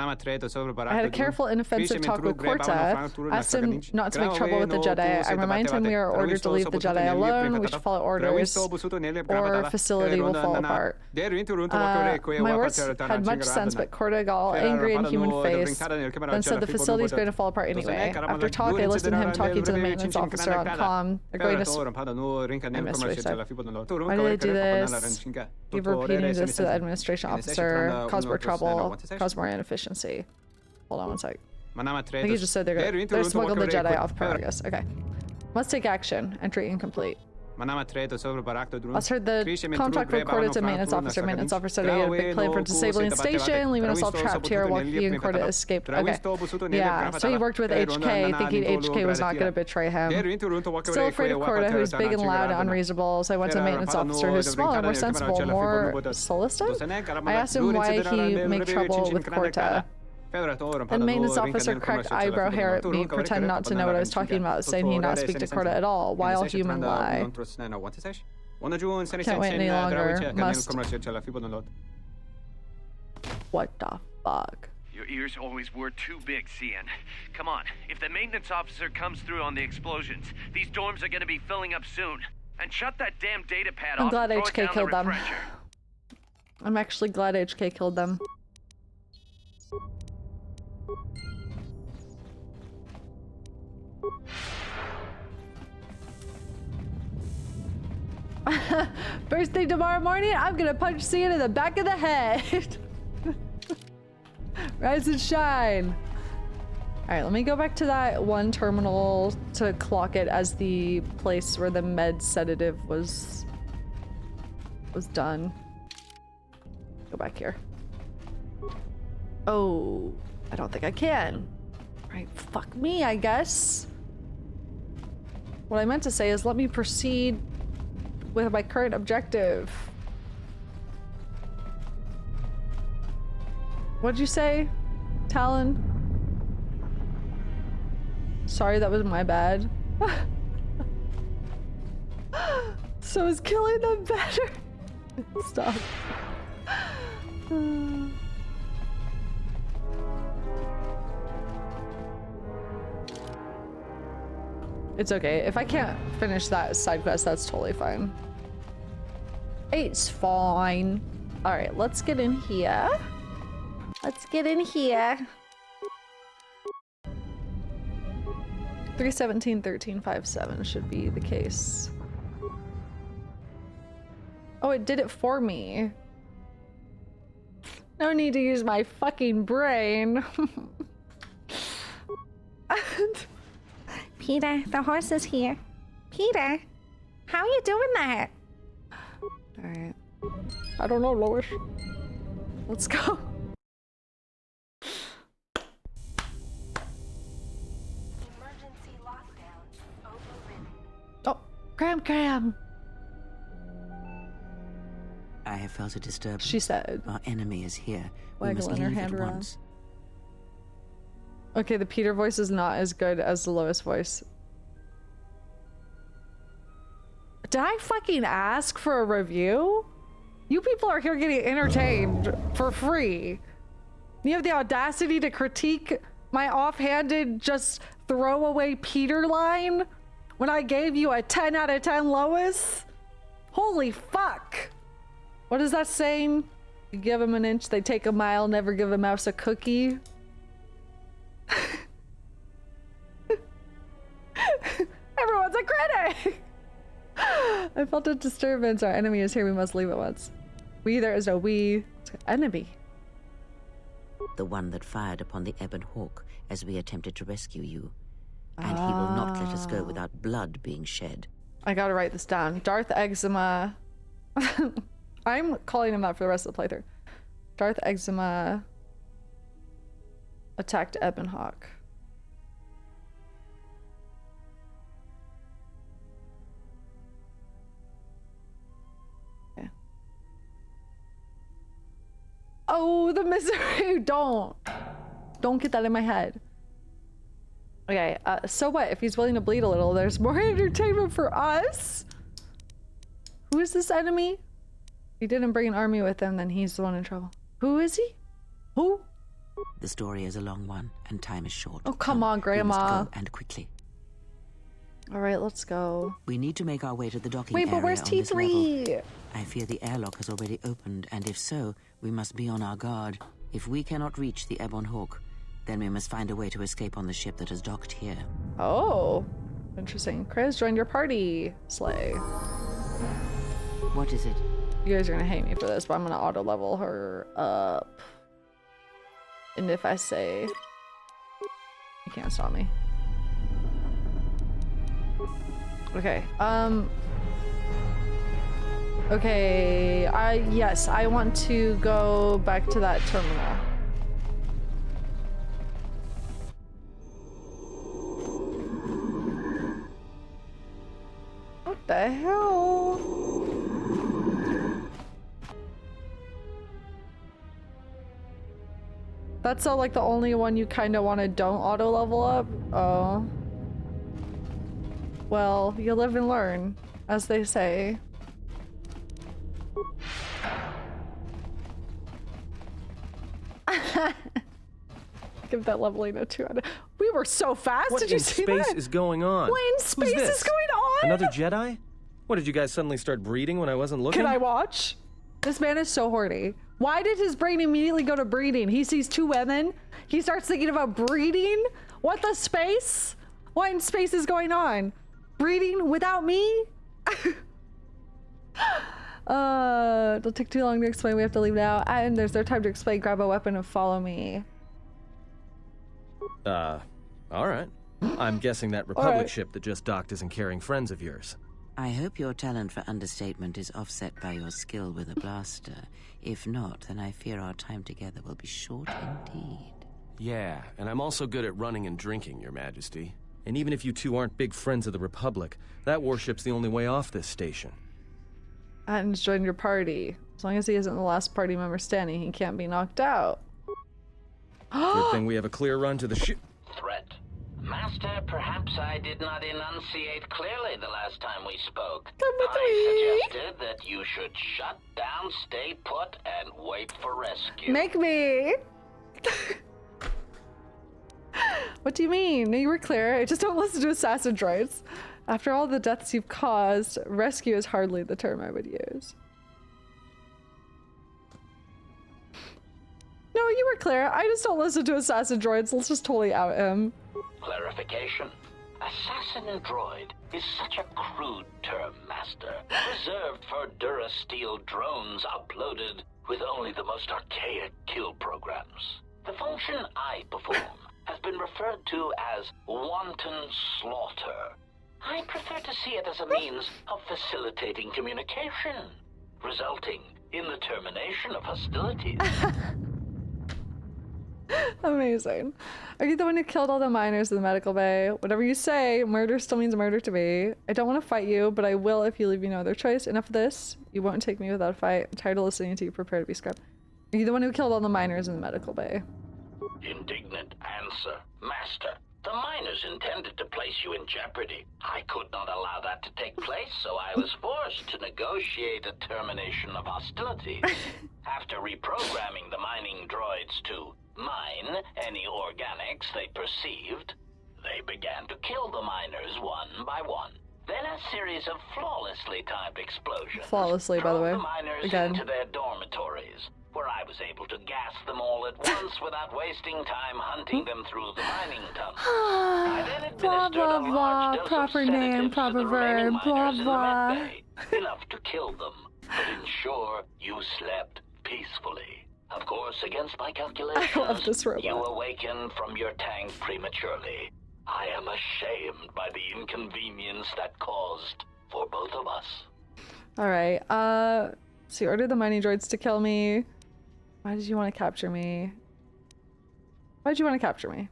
had a careful, inoffensive talk with Korta, asked him not to make trouble with the Jedi. I remind him we are ordered to leave the Jedi alone, we should follow orders, or facility will fall apart. My words had much sense, but Korta got all angry and human-faced, then said the facility is going to fall apart anyway. After talk, I listened to him talking to the maintenance officer on comm, agreeing to... I missed what he said. Why did they do this? Keep repeating this to the administration officer, cause more trouble, cause more inefficiency. Hold on one sec. I think you just said they're smuggling the Jedi off Paragus. Okay. Must take action. Entry incomplete. Let's heard the contract recorded to maintenance officer. Maintenance officer said he had a big plan for disabling the station, leaving us all trapped here while he and Korta escaped. Okay. Yeah, so he worked with HK, thinking HK was not going to betray him. Still afraid of Korta, who is big and loud and unreasonable, so I went to the maintenance officer, who's smaller, more sensible, more solistic? I asked him why he made trouble with Korta. The maintenance officer cracked eyebrow hair at me, pretended not to know what I was talking about, saying he not speak to Korta at all. Why all human lie? Can't wait any longer. Must. What the fuck? Your ears always were too big, CN. Come on, if the maintenance officer comes through on the explosions, these dorms are gonna be filling up soon. And shut that damn data pad off. I'm glad HK killed them. I'm actually glad HK killed them. First thing tomorrow morning, I'm gonna punch Cian in the back of the head. Rise and shine. Alright, let me go back to that one terminal to clock it as the place where the med sedative was was done. Go back here. Oh, I don't think I can. Right, fuck me, I guess. What I meant to say is let me proceed with my current objective. What'd you say, Talon? Sorry, that was my bad. So is killing them better? Stop. It's okay. If I can't finish that side quest, that's totally fine. It's fine. All right, let's get in here. Let's get in here. 317-1357 should be the case. Oh, it did it for me. No need to use my fucking brain. Peter, the horse is here. Peter, how are you doing that? Alright. I don't know, Lois. Let's go. Emergency lockdown overridden. Oh, Cram. I have felt a disturbance. She said. Our enemy is here. We must Waggling her leave hand at around. once. Okay, the Peter voice is not as good as the Lois voice. Did I fucking ask for a review? You people are here getting entertained for free. You have the audacity to critique my offhanded, just throwaway Peter line when I gave you a 10 out of 10 Lois? Holy fuck! What is that saying? You give them an inch, they take a mile, never give a mouse a cookie. Everyone's a critic! I felt a disturbance. Our enemy is here. We must leave at once. We, there is no we. Enemy. The one that fired upon the Ebon Hawk as we attempted to rescue you. And he will not let us go without blood being shed. I gotta write this down. Darth Eczema. I'm calling him that for the rest of the playthrough. Darth Eczema attacked Ebon Hawk. Okay. Oh, the misery! Don't get that in my head. Okay, so what? If he's willing to bleed a little, there's more entertainment for us. Who is this enemy? He didn't bring an army with him, then he's the one in trouble. Who is he? Who? The story is a long one, and time is short. Oh, come on, Grandma. We must go, and quickly. All right, let's go. We need to make our way to the docking Wait, area but where's on this T3? level. I fear the airlock has already opened, and if so, we must be on our guard. If we cannot reach the Ebon Hawk, then we must find a way to escape on the ship that has docked here. Oh, interesting. Chris joined your party. Slay. What is it? You guys are gonna hate me for this, but I'm gonna auto level her up. And if I say, you can't stop me. Okay, okay, yes, I want to go back to that terminal. What the hell? That's like the only one you kind of want to don't auto level up? Oh. Well, you live and learn, as they say. Give that leveling a 2 out of... We were so fast, What did you in see space that? is going on? What in space Who's this? is going on? Another Jedi? What, did you guys suddenly start breeding when I wasn't looking? Can I watch? This man is so horny. Why did his brain immediately go to breeding? He sees 2 women. He starts thinking about breeding. What the space? What in space is going on? Breeding without me? It'll take too long to explain. We have to leave now. And there's no time to explain. Grab a weapon and follow me. All right. I'm guessing that Republic ship that just docked isn't carrying friends of yours. I hope your talent for understatement is offset by your skill with a blaster. If not, then I fear our time together will be short indeed. Yeah, and I'm also good at running and drinking, Your Majesty. And even if you two aren't big friends of the Republic, that warship's the only way off this station. And join your party. As long as he isn't the last party member standing, he can't be knocked out. Good thing we have a clear run to the ship. Threat. Master, perhaps I did not enunciate clearly the last time we spoke. I suggested that you should shut down, stay put, and wait for rescue. Make me! What do you mean? No, you were clear. I just don't listen to assassin droids. After all the deaths you've caused, rescue is hardly the term I would use. No, you were clear. I just don't listen to assassin droids. Let's just totally out him. Clarification. Assassin droid is such a crude term, Master. Reserved for Durasteel drones uploaded with only the most archaic kill programs. The function I perform has been referred to as wanton slaughter. I prefer to see it as a means of facilitating communication, resulting in the termination of hostilities. Amazing. Are you the one who killed all the miners in the medical bay? Whatever you say, murder still means murder to me. I don't want to fight you, but I will if you leave me no other choice. Enough of this. You won't take me without a fight. I'm tired of listening to you. Prepare to be scrubbed. Are you the one who killed all the miners in the medical bay? Indignant answer. Master, the miners intended to place you in jeopardy. I could not allow that to take place, so I was forced to negotiate a termination of hostilities. After reprogramming the mining droids to mine any organics they perceived, they began to kill the miners one by one. Then a series of flawlessly timed explosions Flawlessly, by the way. drove the miners Again. into their dormitories, where I was able to gas them all at once without wasting time hunting them through the mining tunnels. I then Blah, administered blah, a blah. large dose Proper of name, sedatives to proper the remaining verb. Blah, miners in the blah. med bay, enough to kill them, but ensure you slept peacefully. Of course, against my calculations, I love this robot. you awakened from your tank prematurely. I am ashamed by the inconvenience that caused for both of us. Alright, so you ordered the mining droids to kill me. Why did you want to capture me? Why did you want to capture me?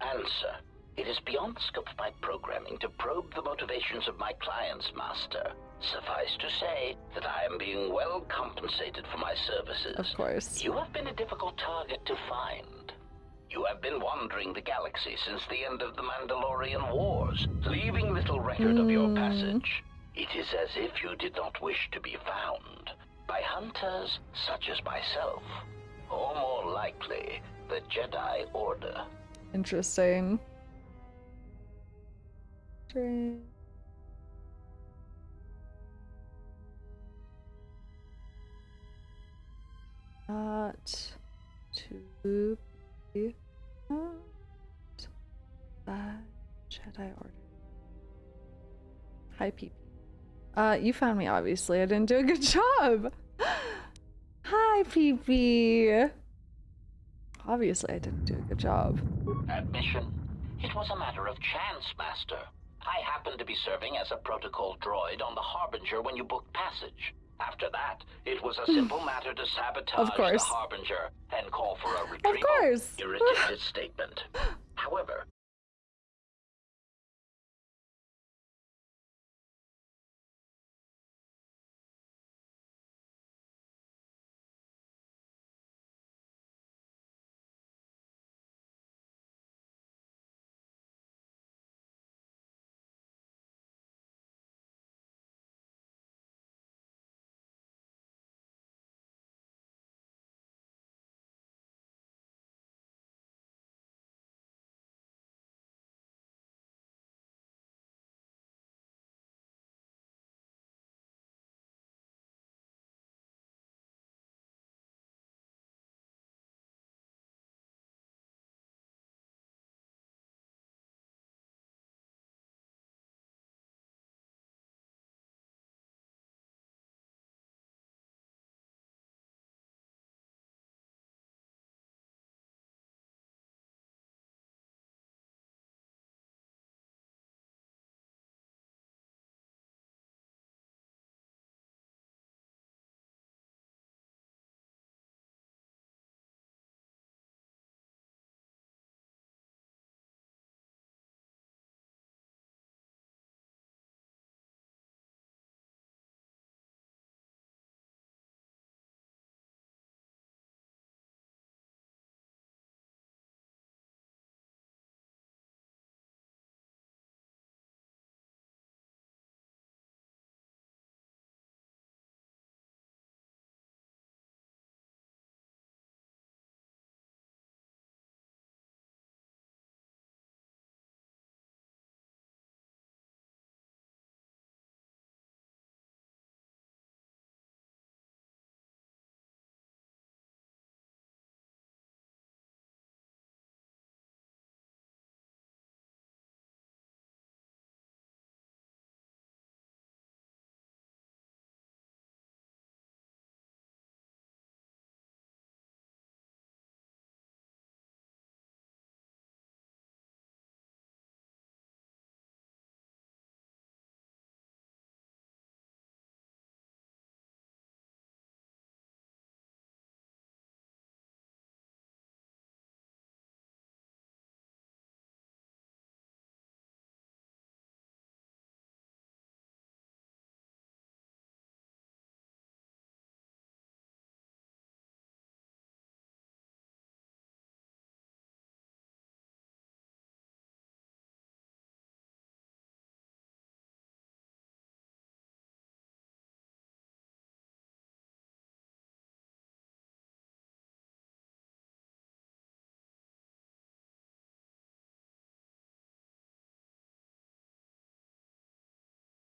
Answer. It is beyond the scope of my programming to probe the motivations of my clients, Master. Suffice to say that I am being well compensated for my services. Of course. You have been a difficult target to find. You have been wandering the galaxy since the end of the Mandalorian Wars, leaving little record of your passage. It is as if you did not wish to be found by hunters such as myself, or more likely, the Jedi Order. Interesting. Not to be that Jedi Order. Hi, PP. You found me, obviously. I didn't do a good job. Hi, PP. Obviously, I didn't do a good job. Admission. It was a matter of chance, Master. I happened to be serving as a protocol droid on the Harbinger when you booked passage. After that, it was a simple matter to sabotage the Harbinger and call for a retrieval. Of course. Irritated statement. However,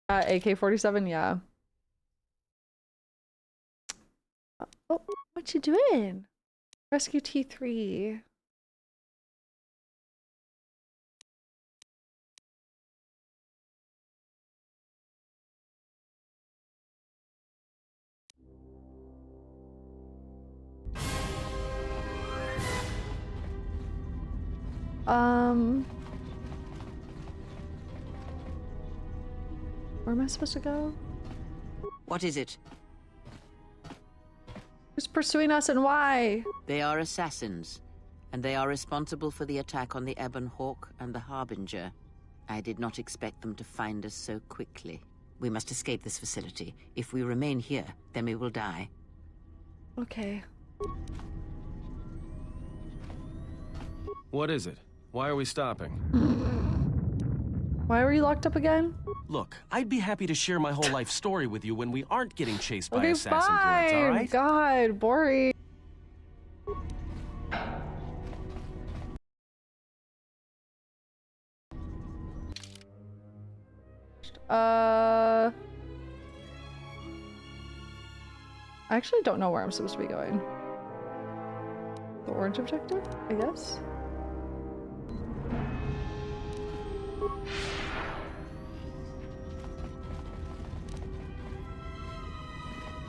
AK-47, yeah. Oh, what you doing? Rescue T3. Where am I supposed to go? What is it? Who's pursuing us and why? They are assassins, and they are responsible for the attack on the Ebon Hawk and the Harbinger. I did not expect them to find us so quickly. We must escape this facility. If we remain here, then we will die. Okay. What is it? Why are we stopping? Why were you locked up again? Look, I'd be happy to share my whole life story with you when we aren't getting chased by Okay, assassin fine. droids, all right? God, boring. I actually don't know where I'm supposed to be going. The orange objective, I guess?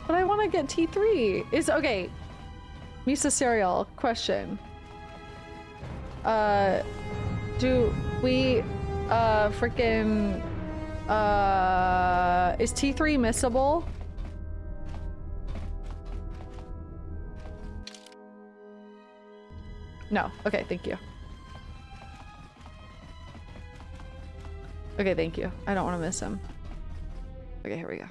But I want to get T3. Okay. Misa Cereal, question. Do we, freaking, is T3 missable? No. Okay, thank you. Okay, thank you. I don't want to miss him. Okay, here we go.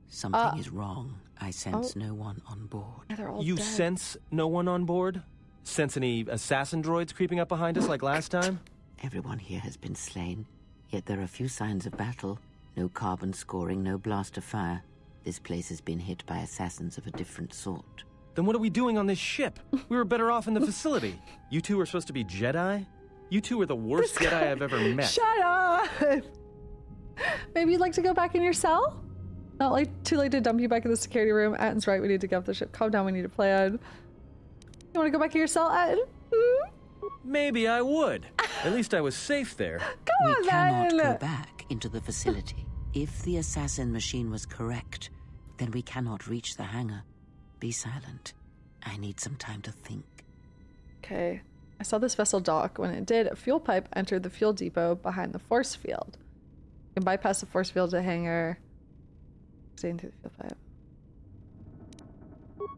Something is wrong. I sense no one on board. Yeah, they're all You dead. sense no one on board? Sense any assassin droids creeping up behind us like last time? Everyone here has been slain, yet there are few signs of battle. No carbon scoring, no blaster fire. This place has been hit by assassins of a different sort. Then what are we doing on this ship? We were better off in the facility. You two are supposed to be Jedi? You two are the worst Jedi I've ever met. Shut up! Maybe you'd like to go back in your cell? Not like too late to dump you back in the security room. Atten's right, we need to get off the ship. Calm down, we need to plan. You want to go back in your cell, Atten? Maybe I would. At least I was safe there. Come on, We cannot then. go back into the facility. If the assassin machine was correct, then we cannot reach the hangar. Be silent. I need some time to think. Okay. I saw this vessel dock. When it did, a fuel pipe entered the fuel depot behind the force field. You can bypass the force field to hangar. Staying through the fuel pipe.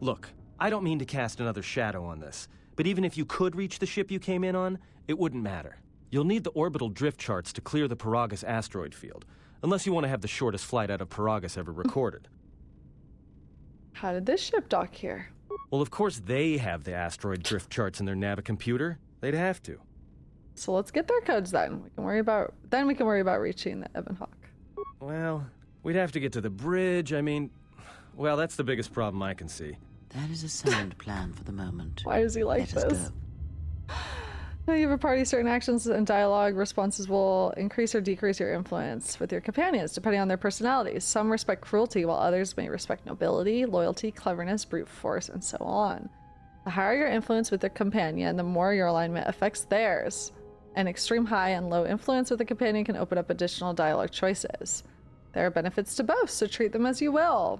Look, I don't mean to cast another shadow on this, but even if you could reach the ship you came in on, it wouldn't matter. You'll need the orbital drift charts to clear the Paragus asteroid field, unless you want to have the shortest flight out of Paragus ever recorded. How did this ship dock here? Well, of course they have the asteroid drift charts in their navicomputer. They'd have to. So let's get their codes then. We can worry about reaching the Ebon Hawk. Well, we'd have to get to the bridge. I mean, well, that's the biggest problem I can see. That is a sound plan for the moment. Why is he like Let us this? go. When you have a party, certain actions and dialogue responses will increase or decrease your influence with your companions, depending on their personalities. Some respect cruelty, while others may respect nobility, loyalty, cleverness, brute force, and so on. The higher your influence with a companion, the more your alignment affects theirs. An extreme high and low influence with a companion can open up additional dialogue choices. There are benefits to both, so treat them as you will.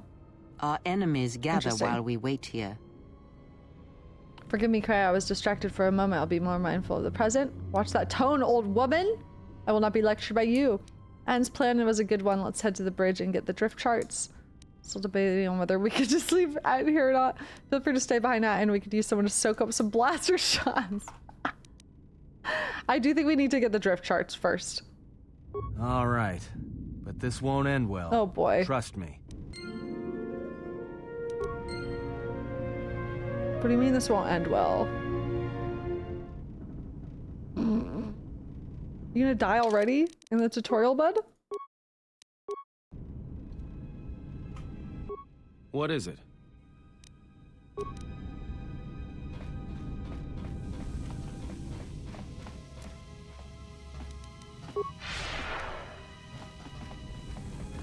Our enemies gather Interesting. while we wait here. Forgive me, Cray, I was distracted for a moment. I'll be more mindful of the present. Watch that tone, old woman! I will not be lectured by you. Anne's plan was a good one. Let's head to the bridge and get the drift charts. Still debating on whether we could just leave Anne here or not. Feel free to stay behind Anne and we could use someone to soak up some blaster shots. I do think we need to get the drift charts first. All right, but this won't end well. Oh boy. Trust me. What do you mean this won't end well? You gonna die already in the tutorial, bud? What is it?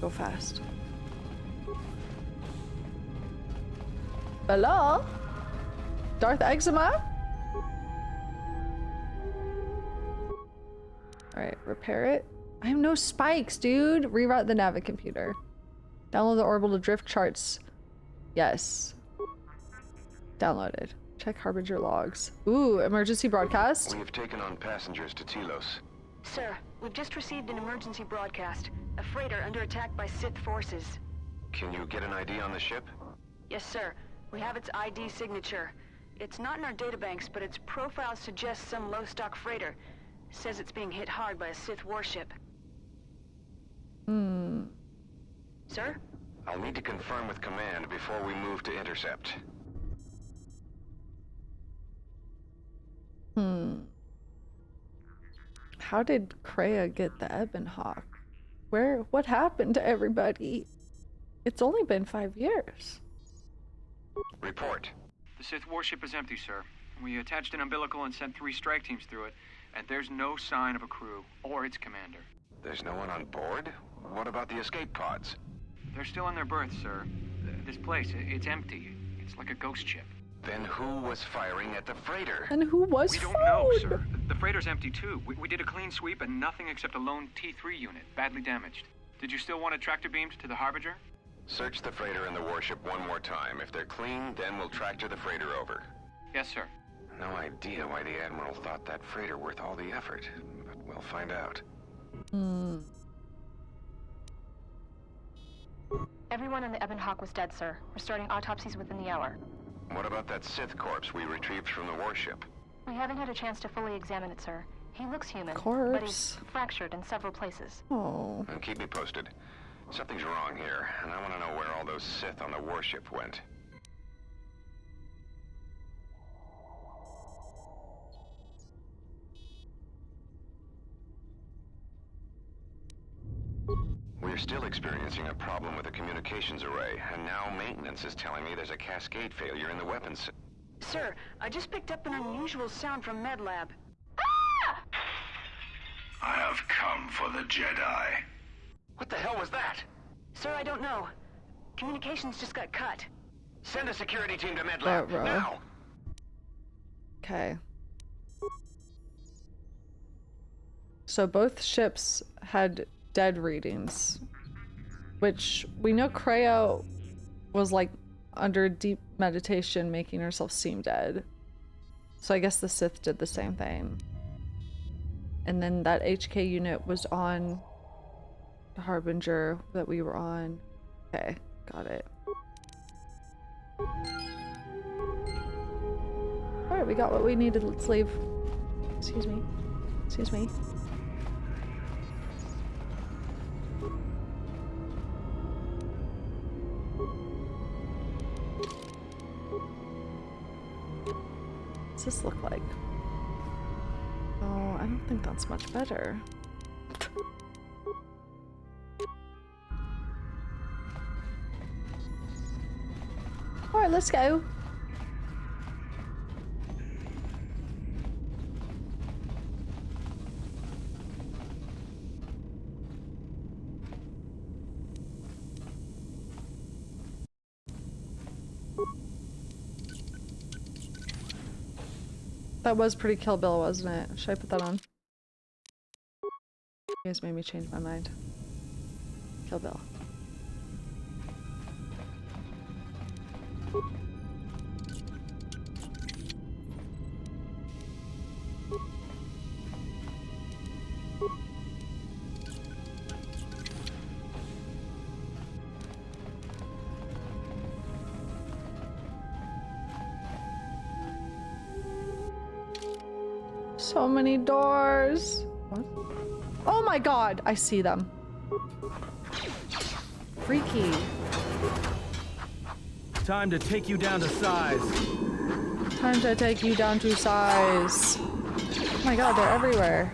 go fast. Hello? Darth Eczema? Alright, repair it. I have no spikes, dude. Reroute the navigomputer. Download the orbital drift charts. Yes. Downloaded. Check Harbinger logs. Ooh, emergency broadcast. We have taken on passengers to Telos. Sir, we've just received an emergency broadcast. A freighter under attack by Sith forces. Can you get an ID on the ship? Yes, sir. We have its ID signature. It's not in our databanks, but its profile suggests some low-stock freighter. Says it's being hit hard by a Sith warship. Sir? I'll need to confirm with command before we move to intercept. How did Kreia get the Ebon Hawk? What happened to everybody? It's only been 5 years. Report. The Sith warship is empty, sir. We attached an umbilical and sent 3 strike teams through it, and there's no sign of a crew or its commander. There's no one on board? What about the escape pods? They're still in their berths, sir. This place, it's empty. It's like a ghost ship. Then who was firing at the freighter? And who was We don't know, sir. The freighter's empty too. We did a clean sweep and nothing except a lone T3 unit, badly damaged. Did you still want a tractor beamed to the Harbinger? Search the freighter and the warship one more time. If they're clean, then we'll tractor the freighter over. Yes, sir. No idea why the Admiral thought that freighter worth all the effort, but we'll find out. Everyone in the Ebon Hawk was dead, sir. We're starting autopsies within the hour. What about that Sith corpse we retrieved from the warship? We haven't had a chance to fully examine it, sir. He looks human, but Corpse. he's fractured in several places. Oh. And keep me posted. Something's wrong here, and I want to know where all those Sith on the warship went. We're still experiencing a problem with the communications array, and now maintenance is telling me there's a cascade failure in the weapons. Sir, I just picked up an unusual sound from MedLab. I have come for the Jedi. What the hell was that? Sir, I don't know. Communications just got cut. Send a security team to MedLab, now! Okay. So both ships had dead readings, which we know Kreia was like under deep meditation making herself seem dead. So I guess the Sith did the same thing. And then that HK unit was on the Harbinger that we were on. Okay, got it. Alright, we got what we needed. Let's leave. Excuse me. Excuse me. What's this look like? Oh, I don't think that's much better. Alright, let's go. That was pretty Kill Bill, wasn't it? Should I put that on? You guys made me change my mind. Kill Bill. So many doors. What? Oh my god, I see them. Freaky. Time to take you down to size. Time to take you down to size. Oh my god, they're everywhere.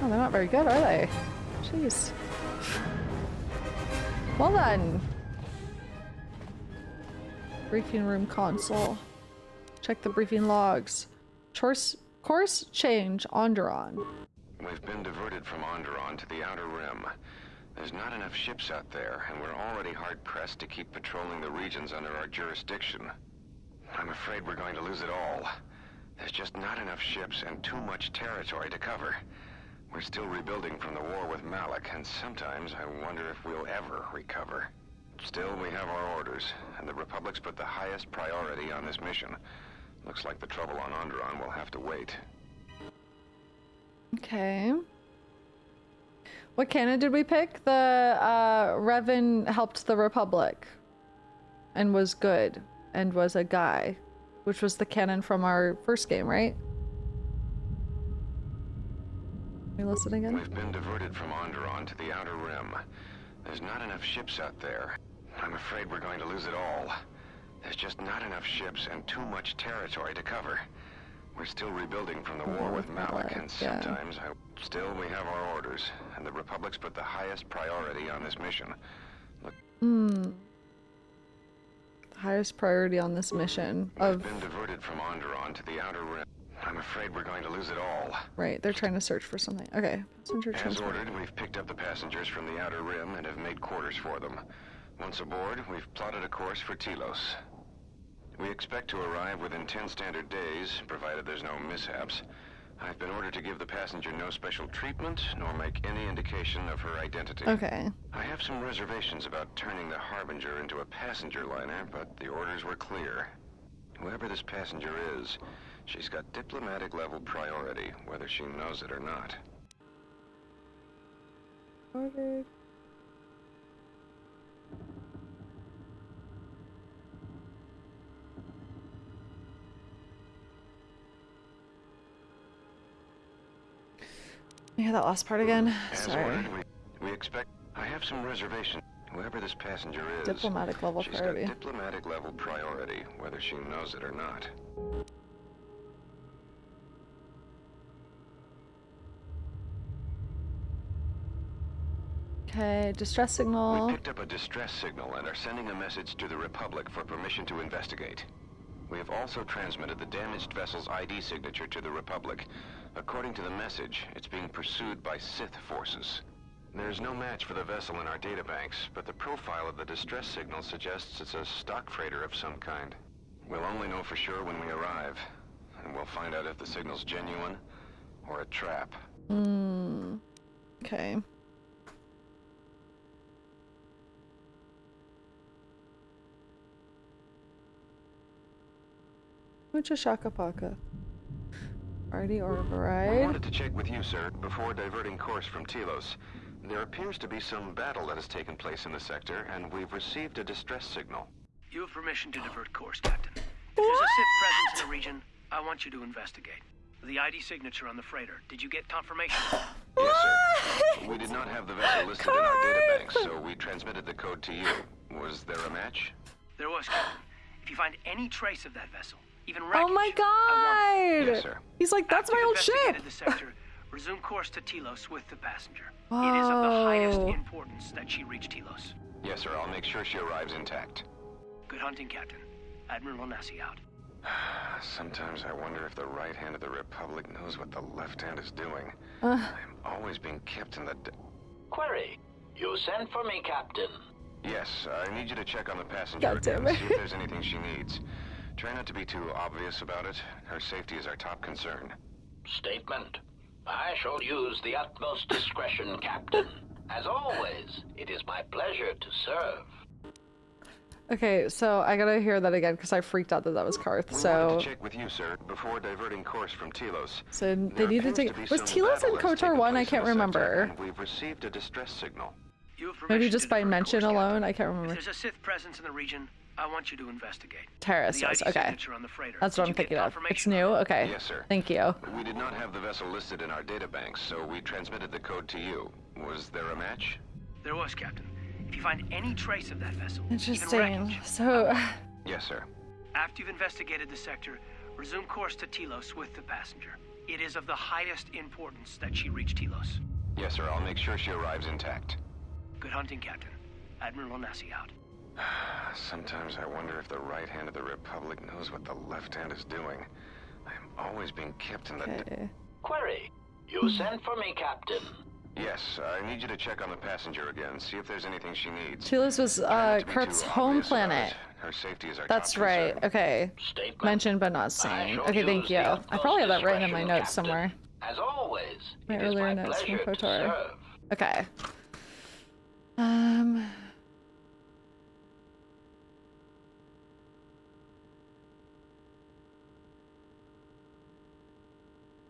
Oh, they're not very good, are they? Jeez. Well then. Briefing room console. Check the briefing logs. Course change, Onderon. We've been diverted from Onderon to the Outer Rim. There's not enough ships out there, and we're already hard-pressed to keep patrolling the regions under our jurisdiction. I'm afraid we're going to lose it all. There's just not enough ships and too much territory to cover. We're still rebuilding from the war with Malak, and sometimes I wonder if we'll ever recover. Still, we have our orders, and the Republic's put the highest priority on this mission. Looks like the trouble on Onderon will have to wait. Okay. What canon did we pick? The Revan helped the Republic and was good and was a guy, which was the canon from our first game, right? Are you listening again? We've been diverted from Onderon to the Outer Rim. There's not enough ships out there. I'm afraid we're going to lose it all. There's just not enough ships and too much territory to cover. We're still rebuilding from the war with Malak, and sometimes Still, we have our orders, and the Republic's put the highest priority on this mission. Look. The highest priority on this mission We've been diverted from Onderon to the Outer Rim. I'm afraid we're going to lose it all. Right, they're trying to search for something. Okay. Passenger As transport. ordered, we've picked up the passengers from the Outer Rim and have made quarters for them. Once aboard, we've plotted a course for Telos. We expect to arrive within 10 standard days, provided there's no mishaps. I've been ordered to give the passenger no special treatment, nor make any indication of her identity. Okay. I have some reservations about turning the Harbinger into a passenger liner, but the orders were clear. Whoever this passenger is, she's got diplomatic level priority, whether she knows it or not. Ordered. Can you hear that last part again? As Sorry. ordered, we expect... I have some reservations. Whoever this passenger is, Diplomatic level she's priority. got diplomatic level priority, whether she knows it or not. Okay, distress signal. We picked up a distress signal and are sending a message to the Republic for permission to investigate. We have also transmitted the damaged vessel's ID signature to the Republic. According to the message, it's being pursued by Sith forces. There's no match for the vessel in our databanks, but the profile of the distress signal suggests it's a stock freighter of some kind. We'll only know for sure when we arrive, and we'll find out if the signal's genuine or a trap. Okay. Mucha shaka paka. Party or I ride? wanted to check with you, sir, before diverting course from Telos. There appears to be some battle that has taken place in the sector, and we've received a distress signal. You have permission to divert course, Captain. If there's a Sith presence in the region, I want you to investigate. The ID signature on the freighter. Did you get confirmation? Yes, sir. We did not have the vessel listed in our databank, so we transmitted the code to you. Was there a match? There was, Captain. If you find any trace of that vessel, even wreckage, Oh my god! Yes, sir. He's like, that's my old ship! investigated the sector, resume course to Telos with the passenger. It is of the highest importance that she reach Telos. Yes, sir. I'll make sure she arrives intact. Good hunting, Captain. Admiral Onasi out. Sometimes I wonder if the right hand of the Republic knows what the left hand is doing. Uh. I'm always being kept in the... Query. You sent for me, Captain. Yes, I need you to check on the passenger God damn and it. see if there's anything she needs. Try not to be too obvious about it. Her safety is our top concern. Statement. I shall use the utmost discretion, Captain. As always, it is my pleasure to serve. Okay, so I gotta hear that again because I freaked out that that was Karth. We So, wanted to check with you, sir, before diverting course from Telos. so they There need to appears take. be Was some Telos battle and that's KOTOR taken 1? I place in can't the sector, remember. and we've received a distress signal. You have permission Maybe just to by divert mention course, alone, Captain. I can't If remember. there's a Sith presence in the region, I want you to investigate. Terrace The says, ID okay. signature on the freighter. That's what Did I'm you get thinking of. It's confirmation? new? Okay. Yes, sir. Thank you. We did not have the vessel listed in our databanks, so we transmitted the code to you. Was there a match? There was, Captain. If you find any trace of that vessel, even Interesting. wreckage, So, Yes, sir. after you've investigated the sector, resume course to Telos with the passenger. It is of the highest importance that she reach Telos. Yes, sir. I'll make sure she arrives intact. Good hunting, Captain. Admiral Onasi out. Sometimes I wonder if the right hand of the Republic knows what the left hand is doing. I'm always being kept in the... okay. Query. You sent for me, Captain. Yes, I need you to check on the passenger again, see if there's anything she needs. Telos was Kurt's home planet. Her safety is our That's top right. concern. Okay. Statement. Mentioned but not seen. Okay, thank you. I probably have that written in my notes somewhere. As always, My it is earlier my notes from pleasure to KOTOR. serve. Okay.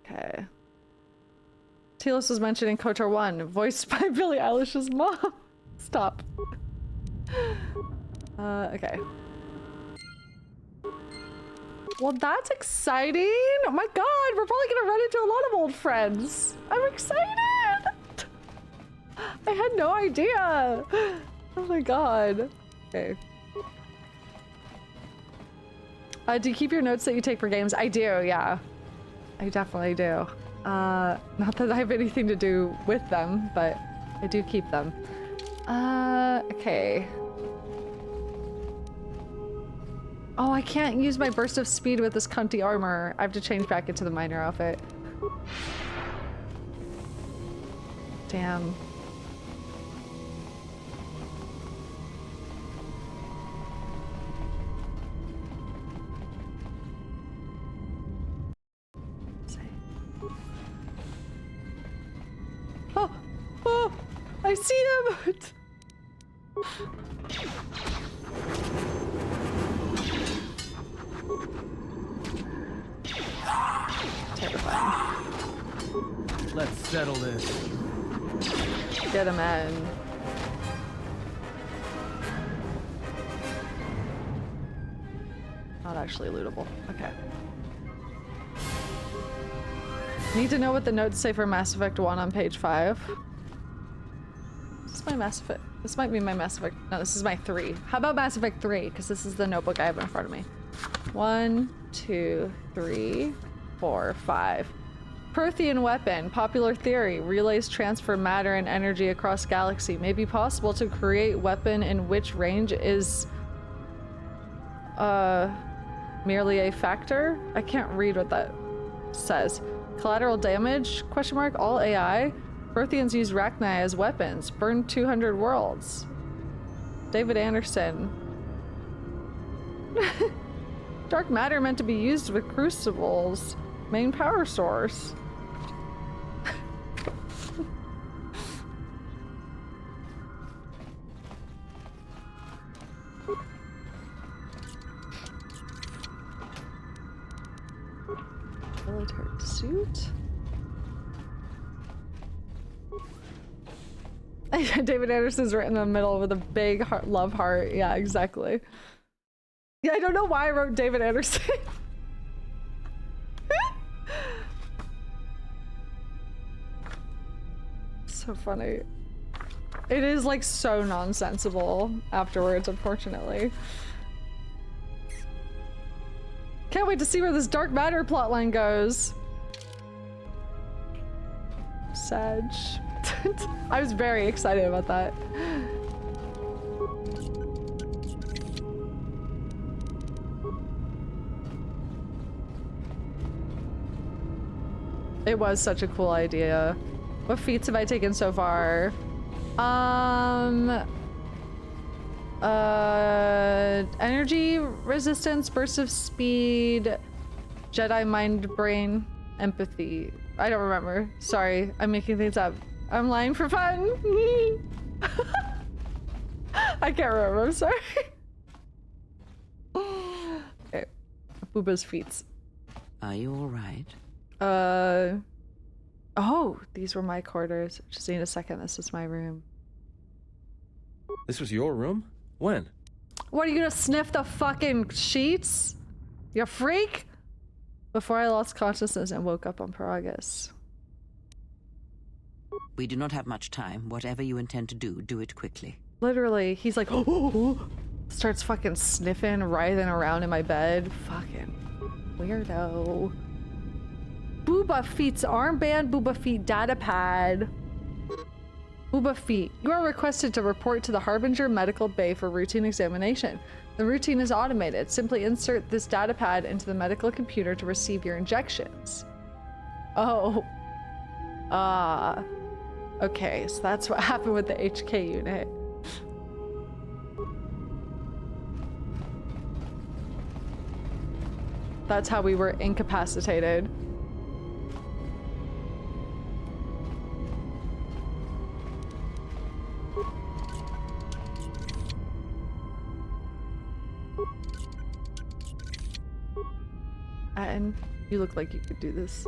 Okay. Telos was mentioned in KOTOR 1, voiced by Billie Eilish's mom. Stop. Okay. Well, that's exciting! Oh my god, we're probably gonna run into a lot of old friends. I'm excited! I had no idea! Oh my god. Okay. Do you keep your notes that you take for games? I do, yeah. I definitely do. Not that I have anything to do with them, but I do keep them. Okay. Oh, I can't use my burst of speed with this cunty armor. I have to change back into the miner outfit. Damn. Oh! Oh! I see him! Terrifying. Let's settle this. Get him in. Not actually lootable. Okay. Need to know what the notes say for Mass Effect 1 on page 5. This is my Mass Effect. This might be my Mass Effect. No, this is my 3. How about Mass Effect 3? Because this is the notebook I have in front of me. 1, 2, 3, 4, 5. Prothean weapon. Popular theory. Relays transfer matter and energy across galaxy. May be possible to create weapon in which range is merely a factor? I can't read what that says. Collateral damage? Question mark. All AI? Protheans use Rachni as weapons. Burn 200 worlds. David Anderson. Dark matter meant to be used with crucibles. Main power source. Military suit. David Anderson's right in the middle with a big heart, love heart. Yeah, exactly. Yeah, I don't know why I wrote David Anderson. So funny. It is like so nonsensical afterwards, unfortunately. Can't wait to see where this dark matter plotline goes. Sag. I was very excited about that. It was such a cool idea. What feats have I taken so far? Energy resistance, burst of speed, Jedi mind brain, empathy. I don't remember. Sorry, I'm making things up. I'm lying for fun. I can't remember, I'm sorry. Okay, Booba's feats. Are you alright? Oh, these were my quarters. Just need a second, this is my room. This was your room? When? What, are you gonna sniff the fucking sheets? You freak? Before I lost consciousness and woke up on Paragus. We do not have much time. Whatever you intend to do, do it quickly. Literally, he's like, oh, starts fucking sniffing, writhing around in my bed. Fucking weirdo. Booba Feet's armband, Booba Feet datapad. Booba Feet, you are requested to report to the Harbinger medical bay for routine examination. The routine is automated. Simply insert this datapad into the medical computer to receive your injections. Oh. Okay, so that's what happened with the HK unit. That's how we were incapacitated. And you look like you could do this.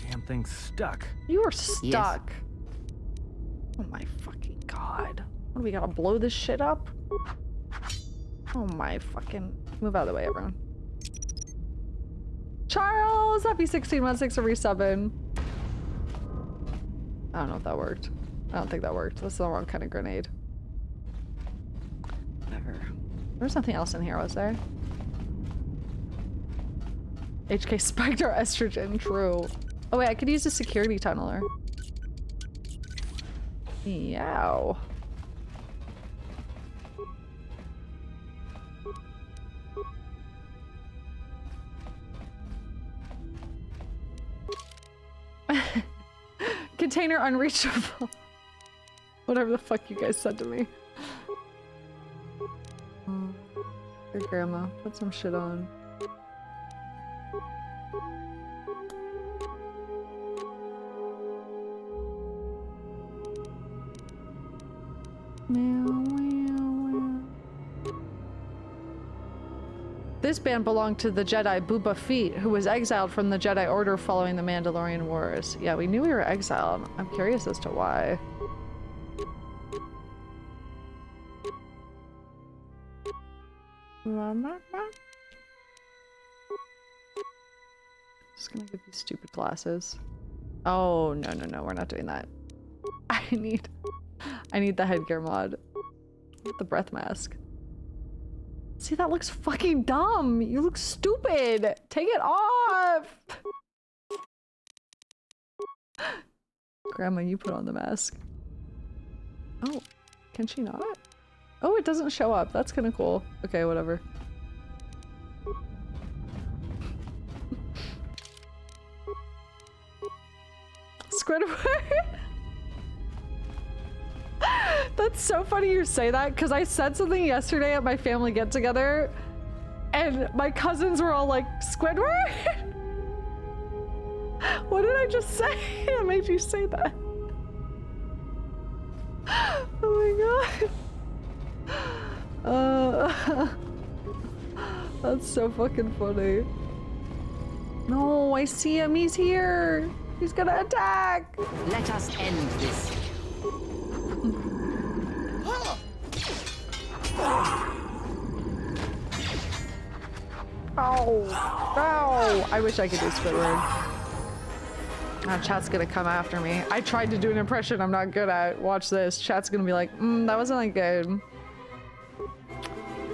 Damn thing's stuck. You are stuck. Oh my fucking god. What do we gotta blow this shit up? Oh my fucking... Move out of the way, everyone. Charles! Happy 16 months, 6 for resubbing. I don't know if that worked. I don't think that worked. That's the wrong kind of grenade. Whatever. There's nothing else in here, was there? HK spiked our estrogen, true. Oh wait, I could use a security tunneler. Meow. Container unreachable. Whatever the fuck you guys said to me. Your grandma, put some shit on. This band belonged to the Jedi Boba Fett, who was exiled from the Jedi Order following the Mandalorian Wars. Yeah, we knew we were exiled. I'm curious as to why. Just gonna get these stupid glasses. Oh, no, no, no, we're not doing that. I need the headgear mod. The breath mask. See, that looks fucking dumb. You look stupid. Take it off. Grandma, you put on the mask. Oh, can she not? Oh, it doesn't show up. That's kind of cool. Okay, whatever. Squidward. That's so funny you say that, because I said something yesterday at my family get-together, and my cousins were all like, Squidward? What did I just say that made you say that? Oh my god. That's so fucking funny. No, I see him. He's here. He's gonna attack. Let us end this. Oh, no! I wish I could do Squidward. Now chat's gonna come after me. I tried to do an impression I'm not good at. Watch this. Chat's gonna be like, that wasn't that good.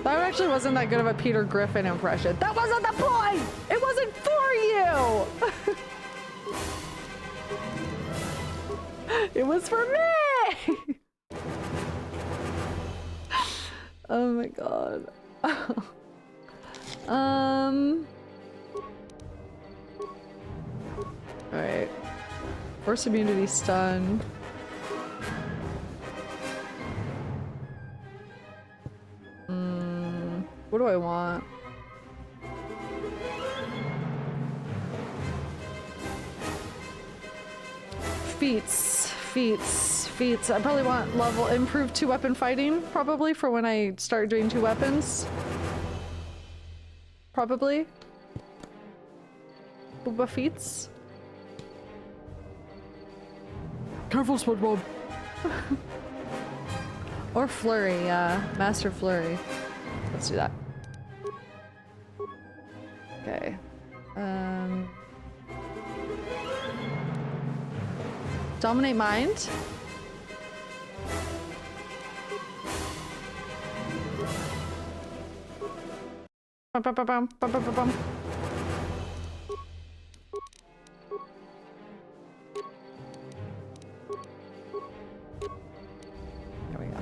That actually wasn't that good of a Peter Griffin impression. That wasn't the point! It wasn't for you! It was for me! Oh my god. Alright. Force immunity stun. What do I want? Feats. I probably want level improved 2-weapon fighting, probably, for when I start doing 2 weapons. Probably. Booba feats. Careful, SpongeBob. Or Flurry, Master Flurry. Let's do that. Okay. Dominate Mind. Bum, bum, bum, bum, bum, bum, bum. There we go.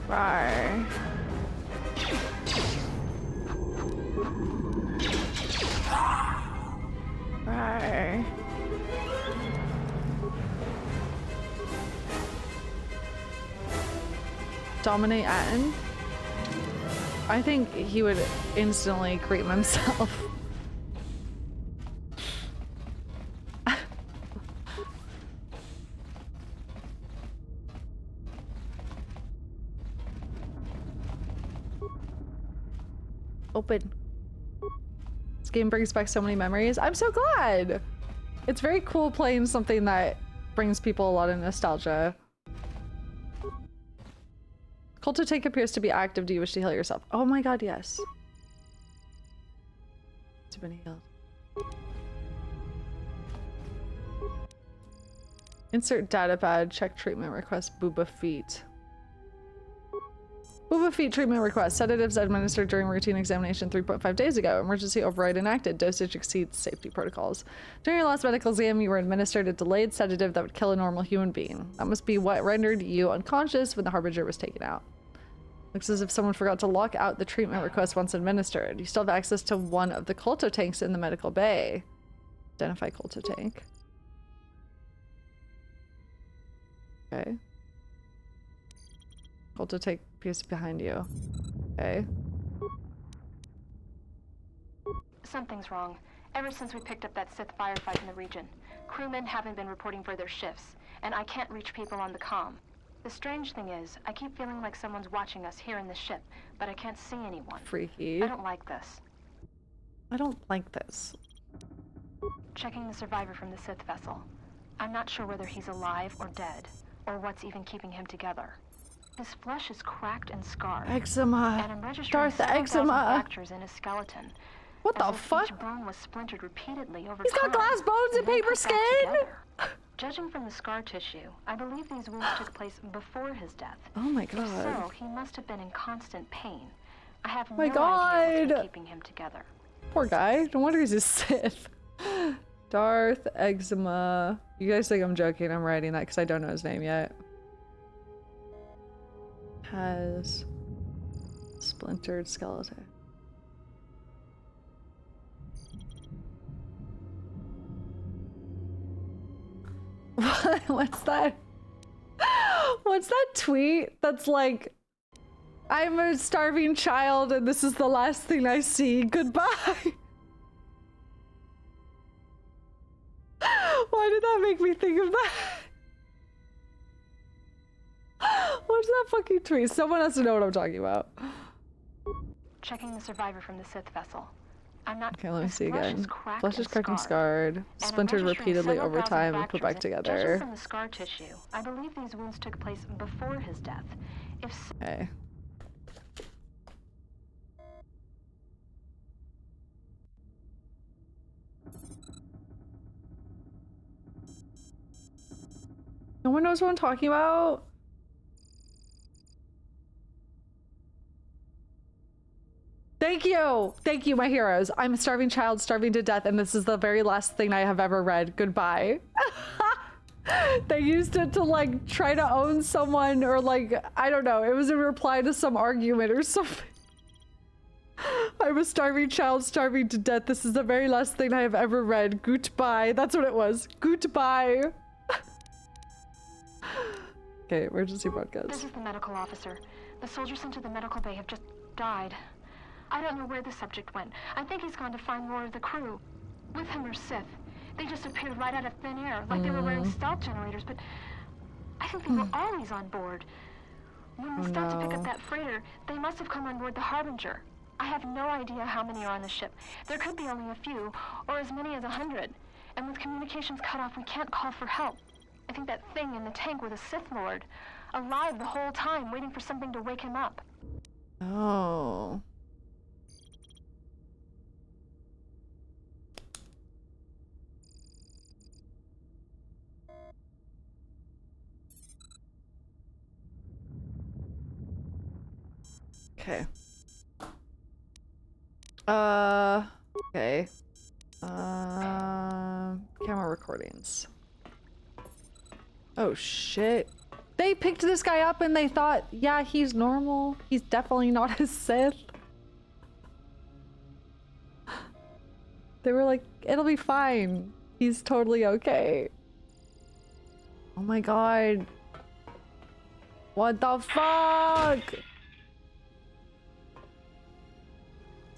Bye. Bye. dominate Atten, I think he would instantly cream himself. Open. This game brings back so many memories. I'm so glad. It's very cool playing something that brings people a lot of nostalgia. KOTOR tank appears to be active. Do you wish to heal yourself? Oh my god, yes. It's been healed. Insert datapad. Check treatment request. Booba feet. Booba feet treatment request. Sedatives administered during routine examination 3.5 days ago. Emergency override enacted. Dosage exceeds safety protocols. During your last medical exam, you were administered a delayed sedative that would kill a normal human being. That must be what rendered you unconscious when the Harbinger was taken out. Looks as if someone forgot to lock out the treatment request once administered. You still have access to one of the KOTOR tanks in the medical bay. Identify KOTOR tank. Okay. KOTOR tank appears behind you. Okay. Something's wrong. Ever since we picked up that Sith firefight in the region, crewmen haven't been reporting for their shifts, and I can't reach people on the comm. The strange thing is, I keep feeling like someone's watching us here in the ship, but I can't see anyone. Freaky. I don't like this. I don't like this. Checking the survivor from the Sith vessel. I'm not sure whether he's alive or dead, or what's even keeping him together. His flesh is cracked and scarred. Eczema. And I'm registering Darth Eczema. fractures in his skeleton. What the fuck? Each bone was splintered repeatedly over He's got glass bones and paper skin! Judging from the scar tissue, I believe these wounds took place before his death. Oh my god. If so, he must have been in constant pain. I have my no god. idea what's keeping him together. Poor guy. No wonder he's a Sith. Darth Eczema. You guys think I'm joking. I'm writing that because I don't know his name yet. Has splintered skeleton. What's that? What's that tweet that's like, I'm a starving child and this is the last thing I see. Goodbye. Why did that make me think of that? What's that fucking tweet? Someone has to know what I'm talking about. Checking the survivor from the Sith vessel. I'm not. Okay, let me see again. Flesh is cracked and scarred, splintered repeatedly over time and put back together. From the scar tissue, I believe these wounds took place before his death. If so, okay. No one knows what I'm talking about? Thank you, my heroes. I'm a starving child, starving to death, and this is the very last thing I have ever read. Goodbye. They used it to like try to own someone, or like, I don't know, it was a reply to some argument or something. I'm a starving child, starving to death. This is the very last thing I have ever read. Goodbye. That's what it was. Goodbye. Okay, emergency broadcast. This is the medical officer. The soldiers sent to the medical bay have just died. I don't know where the subject went. I think he's gone to find more of the crew. With him are Sith. They just appeared right out of thin air, like they were wearing stealth generators, but I think they were always on board. When we stopped to pick up that freighter, they must have come on board the Harbinger. I have no idea how many are on the ship. There could be only a few, or as many as 100. And with communications cut off, we can't call for help. I think that thing in the tank was a Sith Lord, alive the whole time, waiting for something to wake him up. Oh. Okay. Okay. Camera recordings. Oh shit. They picked this guy up and they thought, yeah, he's normal. He's definitely not a Sith. They were like, it'll be fine. He's totally okay. Oh my god. What the fuck?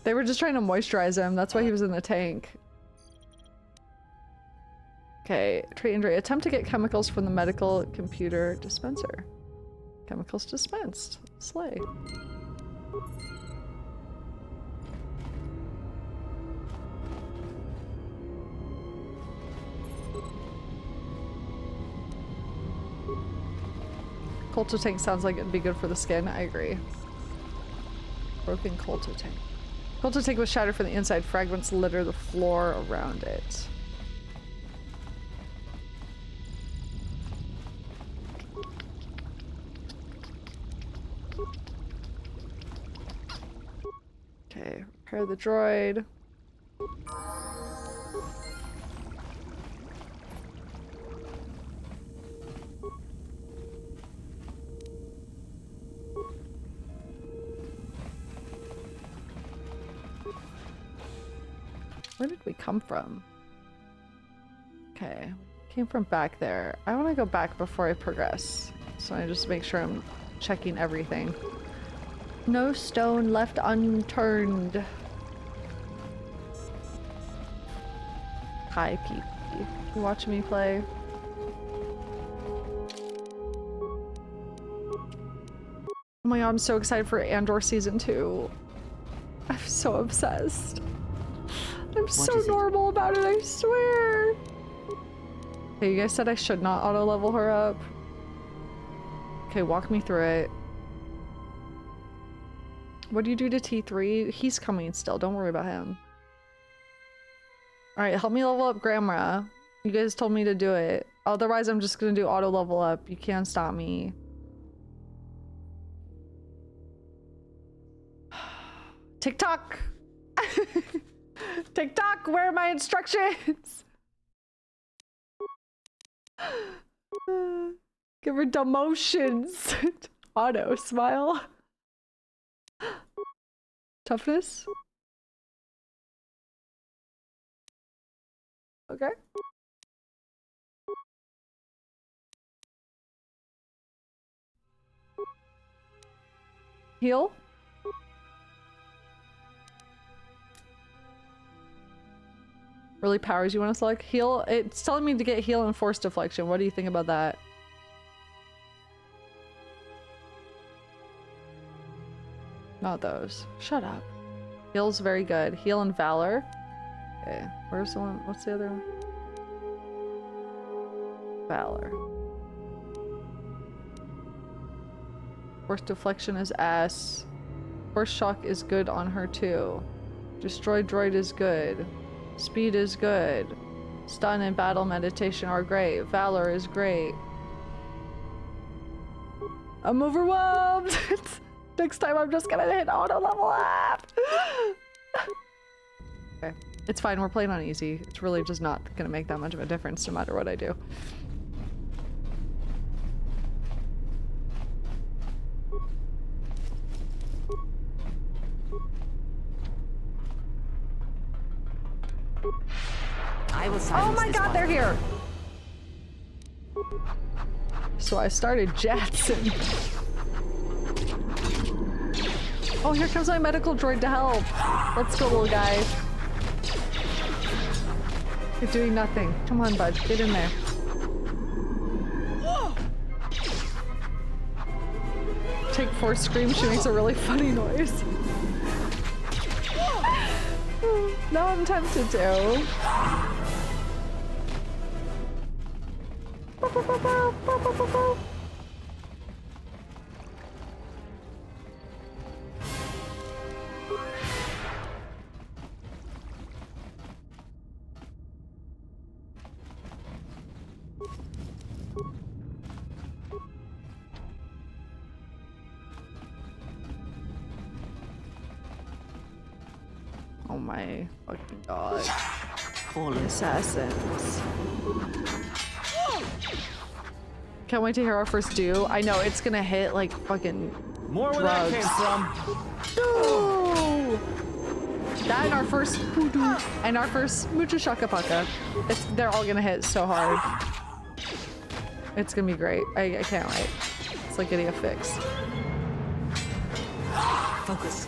They were just trying to moisturize him. That's why he was in the tank. Okay, trait injury. Attempt to get chemicals from the medical computer dispenser. Chemicals dispensed. Slay. Kolto tank sounds like it'd be good for the skin. I agree. Broken Kolto tank. Kolto tank was shattered from the inside. Fragments litter the floor around it. Okay, repair the droid. Where did we come from? Okay, came from back there. I want to go back before I progress. So I just make sure I'm checking everything. No stone left unturned. Hi, PP. You watch me play? Oh my god, I'm so excited for Andor Season 2. I'm so obsessed. I'm so normal about it, I swear. Okay, you guys said I should not auto-level her up. Okay, walk me through it. What do you do to T3? He's coming still, don't worry about him. Alright, help me level up Grandma. You guys told me to do it. Otherwise, I'm just gonna do auto-level up. You can't stop me. TikTok! TikTok, where are my instructions? Give her demotions. Auto, smile. Toughness? Okay. Heal? Really powers you want to select? Heal? It's telling me to get heal and force deflection. What do you think about that? Not those. Shut up. Heal's very good. Heal and valor. Okay. Where's the one? What's the other one? Valor. Force deflection is S. Force shock is good on her too. Destroy droid is good. Speed is good. Stun and battle meditation are great. Valor is great. I'm overwhelmed! Next time I'm just gonna hit auto level up! Okay. It's fine, we're playing on easy. It's really just not gonna make that much of a difference no matter what I do. I will oh my god, they're here! So I started Jetson. Oh, here comes my medical droid to help. Let's go, little guy. You're doing nothing. Come on, bud. Get in there. Take 4 screams. She makes a really funny noise. Now I'm tempted to. Oh my fucking god. All assassins. Can't wait to hear our first do. I know it's gonna hit like fucking more where drugs. that came from. No! That and our first hoodoo and our first mucha shaka paka. They're all gonna hit so hard. It's gonna be great. I can't wait. It's like getting a fix. Focus.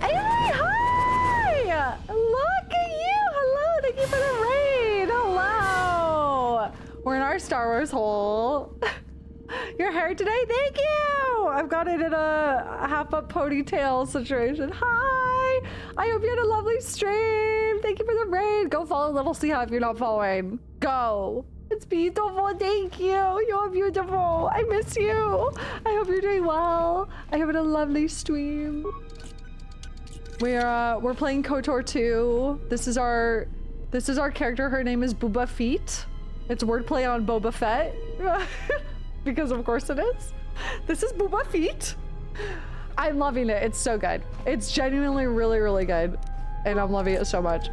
Amy, hi! Look at you! Hello, thank you for the raid! Hello! We're in our Star Wars hole. Your hair today? Thank you! I've got it in a half-up ponytail situation. Hi! I hope you had a lovely stream. Thank you for the raid. Go follow Little Seahawk if you're not following. Go. It's beautiful. Thank you. You're beautiful. I miss you. I hope you're doing well. I hope you had a lovely stream. We're playing KOTOR II. This is our character. Her name is Boba Fett. It's wordplay on Boba Fett. Because of course it is. This is Boba Fett. I'm loving it. It's so good. It's genuinely really, really good. And I'm loving it so much.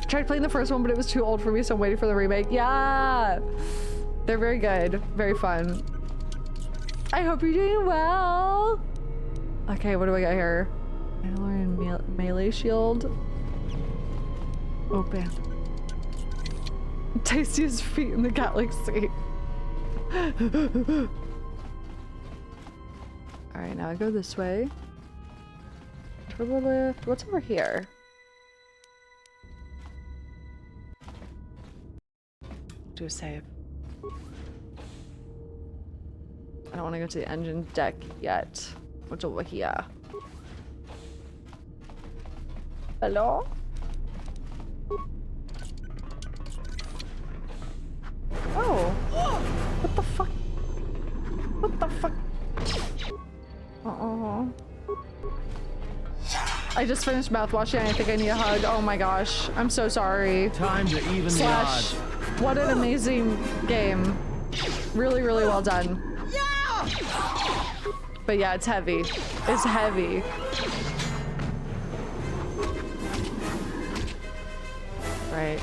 Tried playing the first one, but it was too old for me, so I'm waiting for the remake. Yeah! They're very good. Very fun. I hope you're doing well. Okay, what do I got here? Mandalorian melee shield. Open. Tastiest feet in the galaxy. Alright, now I go this way. Turbo lift. What's over here? Do a save. I don't want to go to the engine deck yet. What's over here? Hello? Oh! What the fuck? What the fuck? I just finished mouthwashing and I think I need a hug. Oh my gosh. I'm so sorry. Time to even the odds. What an amazing game. Really, really well done. But yeah, it's heavy. It's heavy. Right.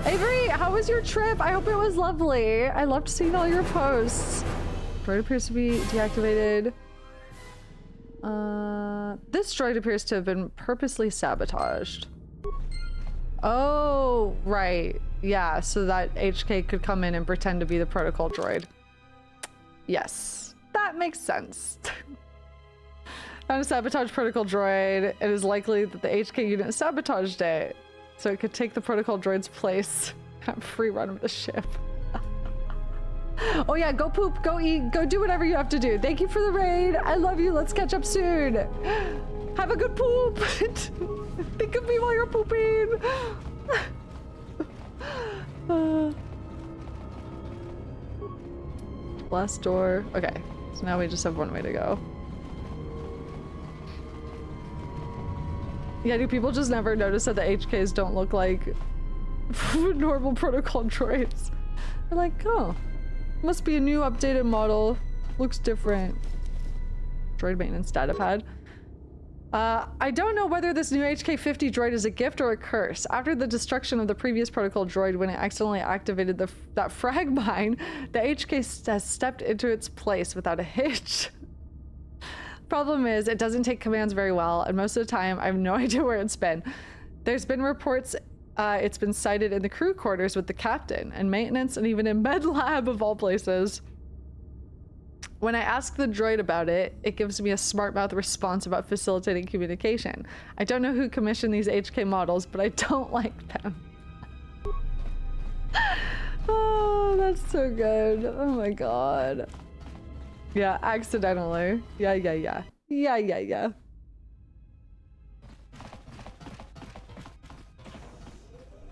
Avery, how was your trip? I hope it was lovely. I loved seeing all your posts. Droid appears to be deactivated. This droid appears to have been purposely sabotaged. Oh, right. Yeah, so that HK could come in and pretend to be the protocol droid. Yes, that makes sense. On a sabotage protocol droid, it is likely that the HK unit sabotaged it, so it could take the protocol droid's place. Have free run of the ship. Oh yeah, go poop, go eat, go do whatever you have to do. Thank you for the raid. I love you. Let's catch up soon. Have a good poop. Think of me while you're pooping. Last door. Okay, so now we just have one way to go. Yeah, do people just never notice that the HKs don't look like normal protocol droids? They're like, oh, must be a new updated model. Looks different. Droid maintenance data pad. I don't know whether this new HK-50 droid is a gift or a curse. After the destruction of the previous protocol droid when it accidentally activated that frag mine, the HK has stepped into its place without a hitch. Problem is, it doesn't take commands very well, and most of the time, I have no idea where it's been. There's been reports it's been sighted in the crew quarters with the captain, and maintenance, and even in med lab of all places. When I ask the droid about it, it gives me a smart mouth response about facilitating communication. I don't know who commissioned these HK models, but I don't like them. Oh, that's so good. Oh my god. Yeah, accidentally. Yeah.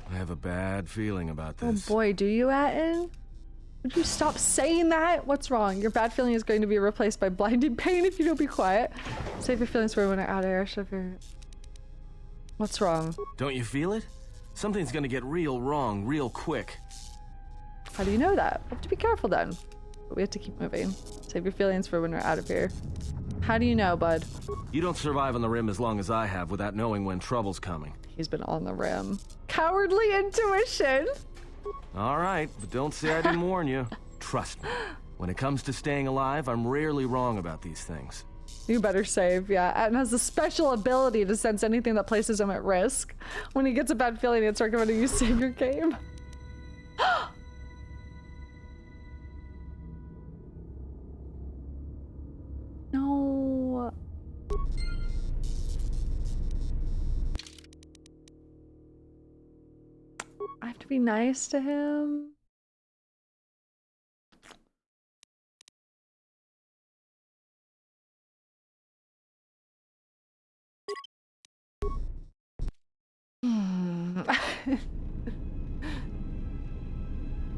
I have a bad feeling about this. Oh boy, do you, Atten? Would you stop saying that? What's wrong? Your bad feeling is going to be replaced by blinding pain if you don't be quiet. Save your feelings for when I out air. What's wrong? Don't you feel it? Something's gonna get real wrong real quick. How do you know that? We have to be careful then. But we have to keep moving. Save your feelings for when we're out of here. How do you know, bud? You don't survive on the rim as long as I have without knowing when trouble's coming. He's been on the rim. Cowardly intuition! All right, but don't say I didn't warn you. Trust me. When it comes to staying alive, I'm rarely wrong about these things. You better save, yeah. And has a special ability to sense anything that places him at risk. When he gets a bad feeling, it's recommended you save your game. No. I have to be nice to him.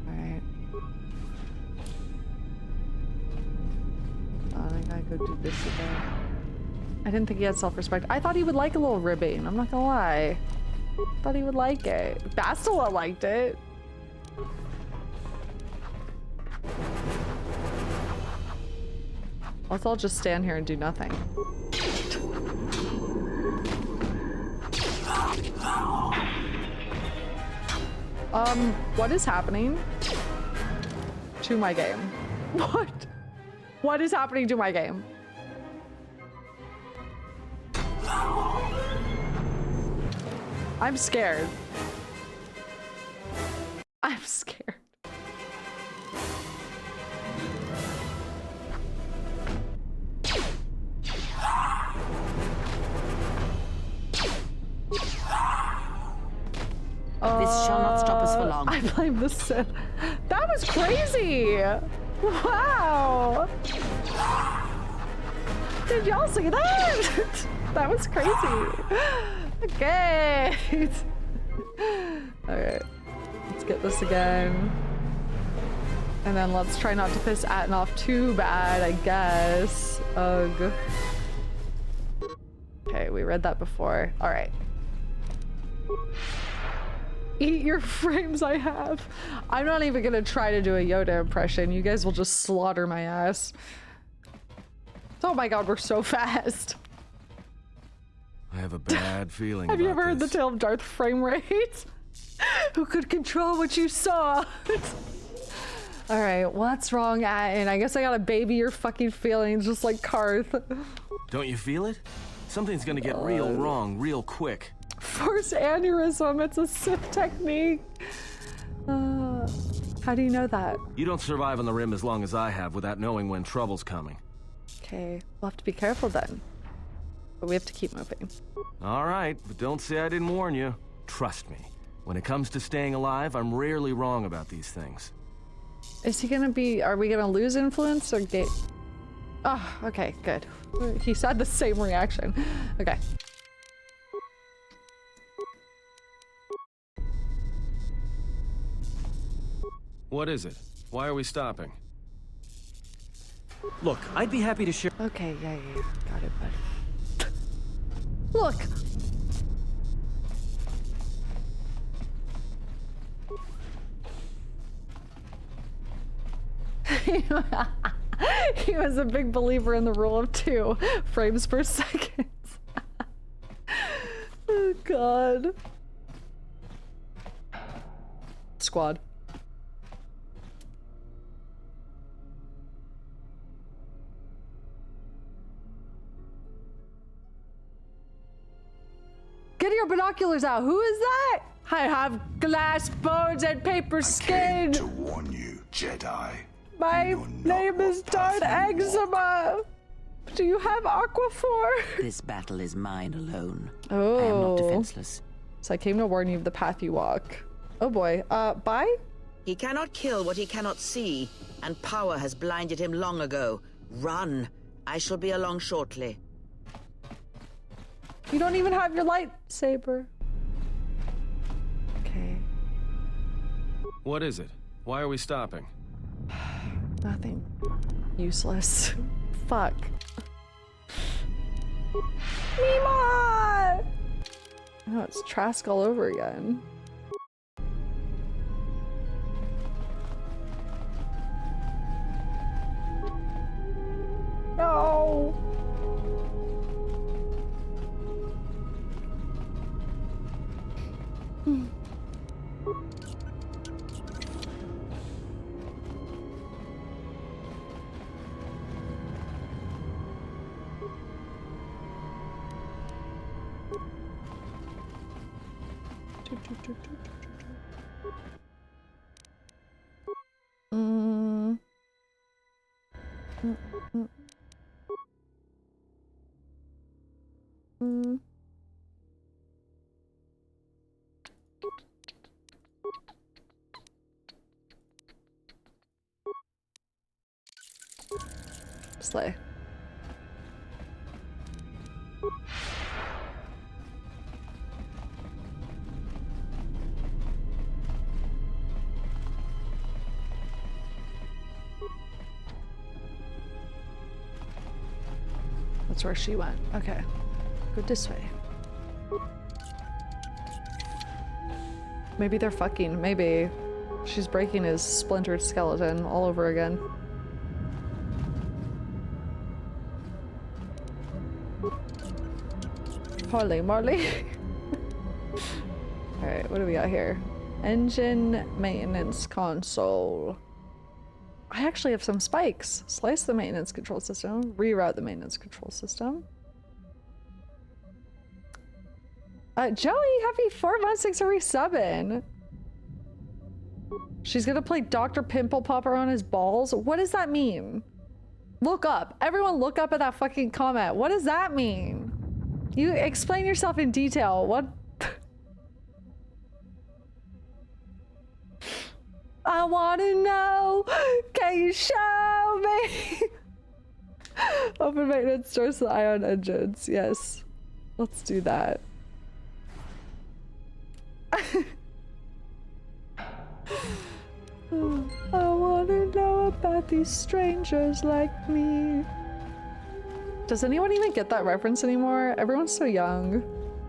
Alright. I gotta go do this again. I didn't think he had self-respect. I thought he would like a little ribbing. I'm not gonna lie. Thought he would like it. Bastila liked it. Let's all just stand here and do nothing. What is happening to my game? What? What is happening to my game? I'm scared. I'm scared. This shall not stop us for long. I blame the Sith. That was crazy! Wow! Did y'all see that? That was crazy. Okay. Alright. Let's get this again. And then let's try not to piss Atten off too bad, I guess. Ugh. Okay, we read that before. Alright. Eat your frames I have. I'm not even gonna try to do a Yoda impression. You guys will just slaughter my ass. Oh my god, we're so fast. I have a bad feeling. Have you ever heard the tale of Darth frame rate? Who could control what you saw? Alright, what's wrong, Atten? I guess I gotta baby your fucking feelings just like Karth. Don't you feel it? Something's gonna get real wrong real quick. Force aneurysm, it's a Sith technique. How do you know that? You don't survive on the rim as long as I have without knowing when trouble's coming. Okay, we'll have to be careful then. But we have to keep moving. All right, but don't say I didn't warn you. Trust me, when it comes to staying alive, I'm rarely wrong about these things. Is he gonna be, are we gonna lose influence or get... Oh, okay, good. He said the same reaction. Okay. What is it? Why are we stopping? Look, I'd be happy to share. Okay, yeah. Got it, bud. Look! He was a big believer in the rule of 2 frames per second. Oh god. Squad. Get your binoculars out. Who is that? I have glass bones and paper skin. To warn you, Jedi. My name is Darth Eczema. Do you have Aquaphor? This battle is mine alone. Oh. I am not defenseless. So I came to warn you of the path you walk. Oh boy. Bye? He cannot kill what he cannot see, and power has blinded him long ago. Run. I shall be along shortly. You don't even have your lightsaber. Okay. What is it? Why are we stopping? Nothing. Useless. Fuck. Mima! Oh, it's Trask all over again. No! Slay. That's where she went. Okay. Go this way. Maybe they're fucking. Maybe. She's breaking his splintered skeleton all over again. Holy moly. Alright, what do we got here? Engine maintenance console. I actually have some spikes. Slice the maintenance control system. Reroute the maintenance control system. Joey, happy 4 months, 6 resubbing. She's gonna play Dr. Pimple Popper on his balls? What does that mean? Look up. Everyone look up at that fucking comment. What does that mean? You explain yourself in detail. What? I wanna know. Can you show me? Open maintenance stores to ion engines. Yes. Let's do that. I wanna know about these strangers like me. Does anyone even get that reference anymore? Everyone's so young.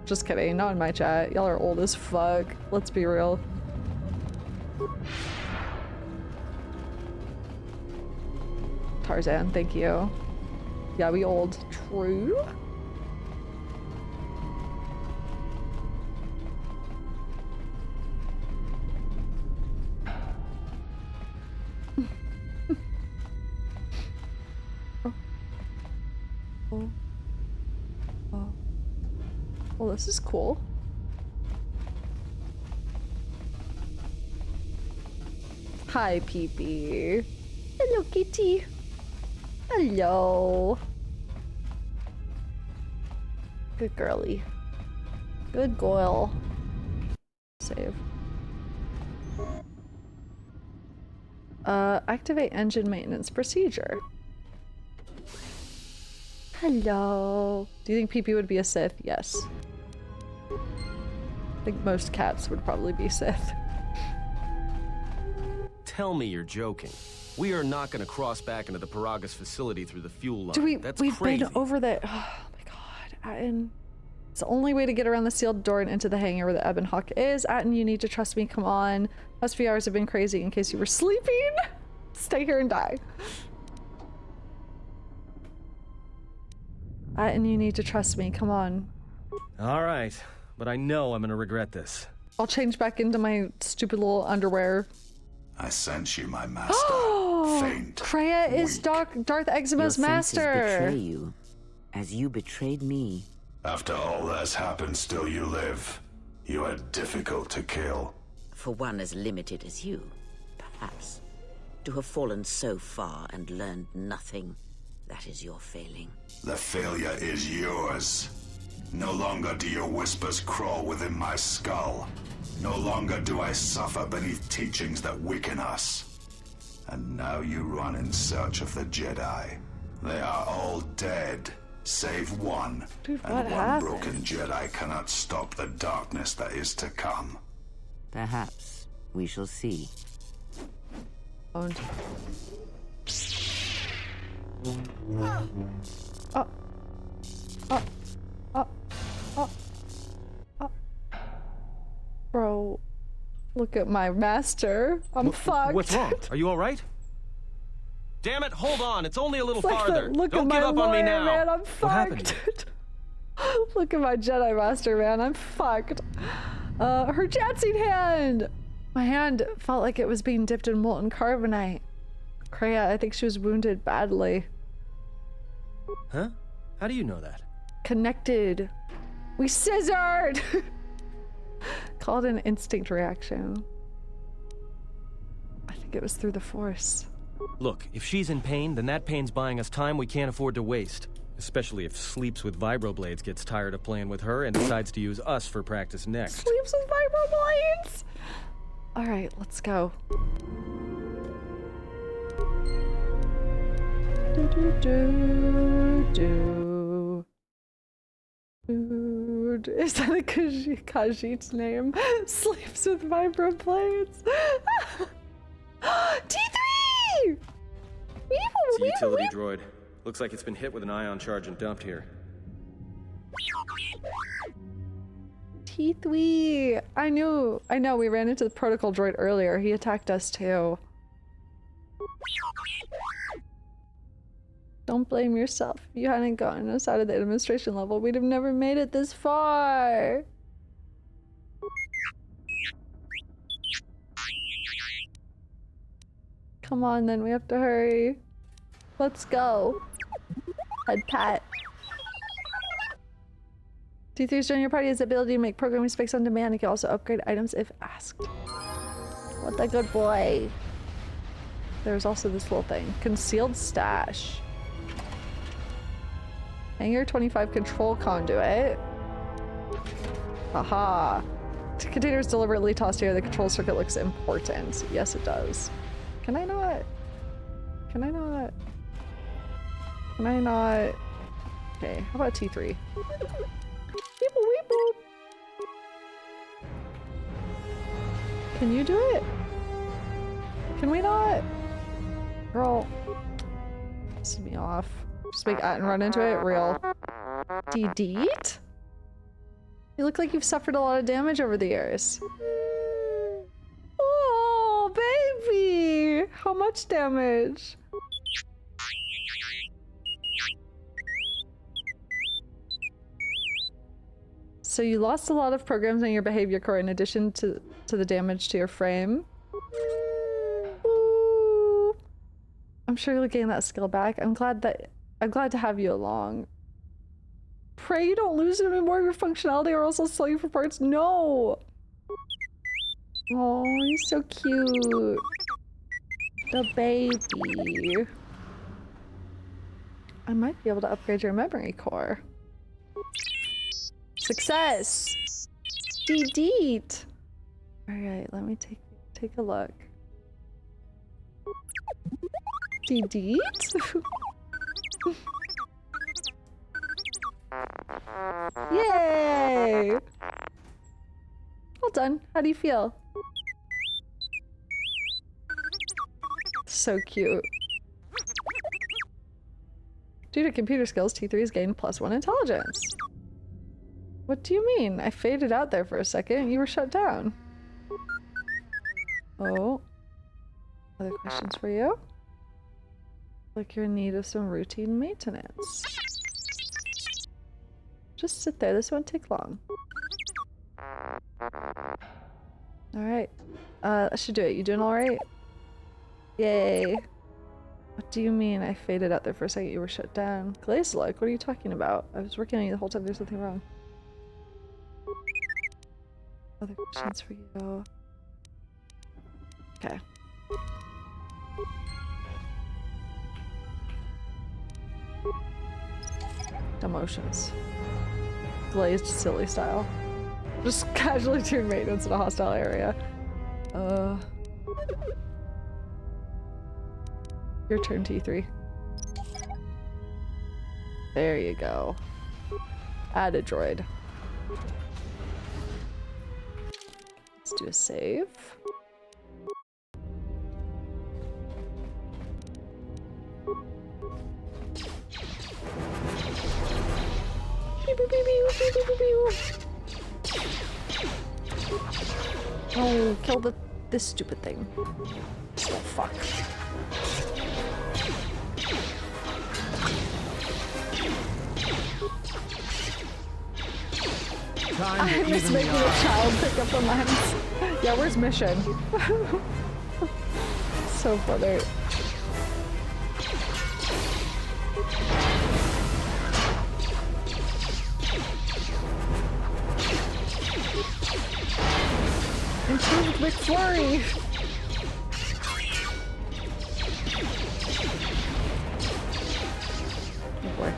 Just kidding, not in my chat. Y'all are old as fuck. Let's be real. Tarzan, thank you. Yeah, we old. True. Oh. Well, this is cool. Hi, Pee-Pee. Hello, kitty. Hello. Good girly. Good girl. Save. Activate engine maintenance procedure. Hello. Do you think Pee-Pee would be a Sith? Yes. I think most cats would probably be Sith. Tell me you're joking. We are not going to cross back into the Paragus facility through the fuel line. We've been over there. Oh my god, Atten. It's the only way to get around the sealed door and into the hangar where the Ebon Hawk is. Atten, you need to trust me. Come on. Past few hours have been crazy. In case you were sleeping, stay here and die. Atten, you need to trust me. Come on. All right, but I know I'm going to regret this. I'll change back into my stupid little underwear. I sense you, my master. Faint. Kreia is Darth Eczema's master. Your senses betray you, as you betrayed me. After all that's happened, still you live. You are difficult to kill. For one as limited as you, perhaps. To have fallen so far and learned nothing, that is your failing. The failure is yours. No longer do your whispers crawl within my skull. No longer do I suffer beneath teachings that weaken us. And now you run in search of the Jedi. They are all dead, save one. Dude, and what one happened? broken Jedi cannot stop the darkness that is to come. Perhaps. We shall see. Owned. Bro, look at my master. I'm fucked. What's wrong? Are you all right? Damn it, hold on. It's only a little It's like farther. Look Don't at give my up on me lawyer, now. man. I'm What fucked. happened? Look at my Jedi master, man. I'm fucked. Her jatsing hand. My hand felt like it was being dipped in molten carbonite. Kreia, I think she was wounded badly. Huh? How do you know that? Connected. We scissored. Called an instinct reaction. I think it was through the Force. Look, if she's in pain, then that pain's buying us time we can't afford to waste. Especially if Sleeps with Vibroblades gets tired of playing with her and decides to use us for practice next. Sleeps with Vibroblades! Alright, let's go. Dude, is that a Khajiit's name? Sleeps with Vibroblades. T3! It's a utility droid. Looks like it's been hit with an ion charge and dumped here. T3! I know, we ran into the protocol droid earlier. He attacked us too. Don't blame yourself. If you hadn't gotten us out of the administration level, we'd have never made it this far. Come on then, we have to hurry. Let's go. Head pat. T3's joining your party has the ability to make programming specs on demand. It can also upgrade items if asked. What a good boy. There's also this little thing. Concealed stash. Hangar 25 control conduit. Haha. Containers deliberately tossed here. The control circuit looks important. Yes, it does. Can I not? Can I not? Can I not? Okay, how about T3? Weeple, weeple. Can you do it? Can we not? Girl. Piss me off. Just make Atten run into it? Real. D-Deet? You look like you've suffered a lot of damage over the years. Oh, baby! How much damage? So you lost a lot of programs on your behavior core in addition to the damage to your frame. Ooh. I'm sure you'll gain that skill back. I'm glad to have you along. Pray you don't lose any more of your functionality or else I'll sell you for parts. No! Oh, he's so cute. The baby. I might be able to upgrade your memory core. Success! D-Deet! Alright, let me take a look. D-Deet? Yay! Well done. How do you feel? So cute. Due to computer skills, T3's gained +1 intelligence. What do you mean? I faded out there for a second. You were shut down. Oh. Other questions for you? Like you're in need of some routine maintenance. Just sit there. This won't take long. Alright. That should do it. You doing alright? Yay. What do you mean I faded out there for a second? You were shut down. Glaze-like, what are you talking about? I was working on you the whole time. There's nothing wrong. Other questions for you. Okay. Demotions. Glazed silly style. Just casually tune maintenance in a hostile area. Your turn, T3. There you go. Add a droid. Let's do a save. Oh, kill this stupid thing. Oh, fuck. I miss making a child pick up the lens. Yeah, where's Mission? So funny. Improved McFlurry! Oh boy.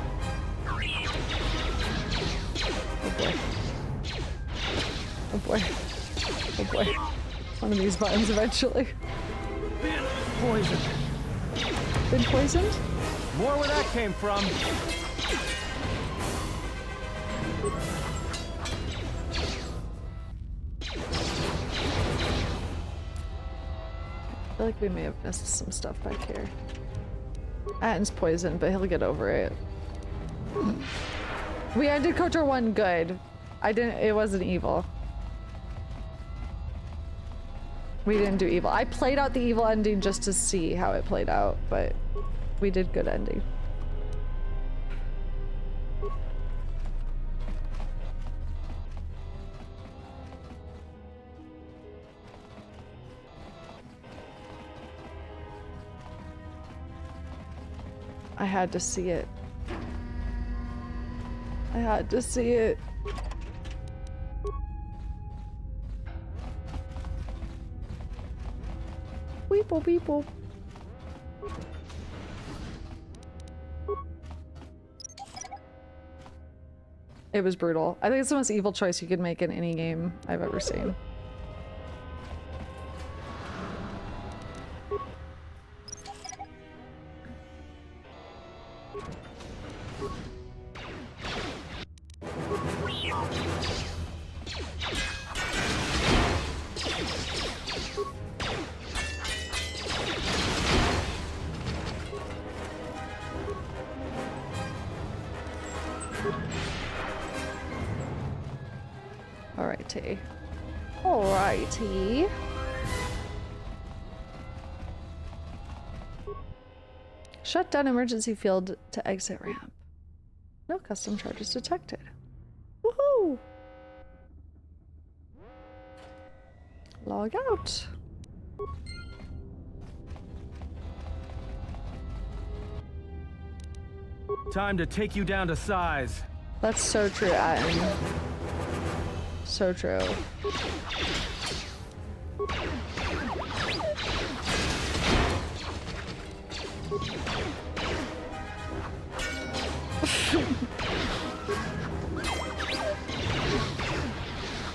Oh boy. Oh boy. Oh boy. One of these buttons eventually. Been poisoned. Been poisoned? More where that came from. I feel like we may have missed some stuff back here. Atten's poisoned, but he'll get over it. We ended KOTOR 1 good. It wasn't evil. We didn't do evil. I played out the evil ending just to see how it played out, but we did good ending. I had to see it. I had to see it. Weeple weeple. It was brutal. I think it's the most evil choice you could make in any game I've ever seen. Alrighty. Alrighty. Shut down emergency field to exit ramp. No custom charges detected. Woohoo! Log out. Time to take you down to size. That's so true, Atten. So true.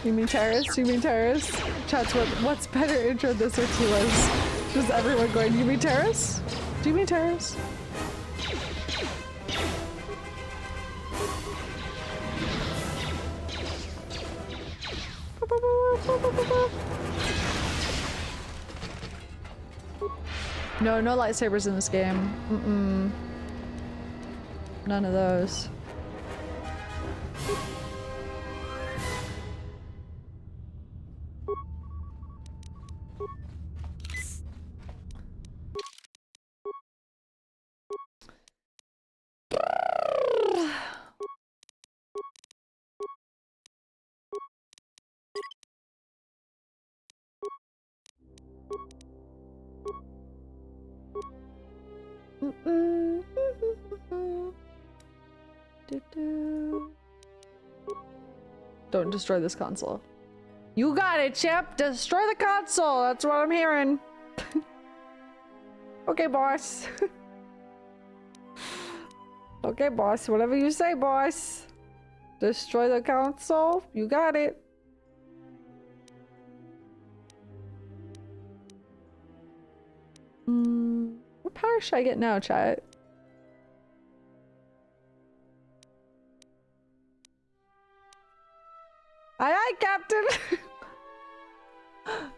You mean terrorists? You mean terrorists? Chats, what's better intro this or Telos? Just everyone going, you mean terrorists? Do you mean terrorists? No, no lightsabers in this game. Mm-mm. None of those. Don't destroy this console. You got it, Chip! Destroy the console! That's what I'm hearing. Okay, boss. Okay, boss. Whatever you say, boss. Destroy the console. You got it. What power should I get now, chat? Aye, aye, Captain!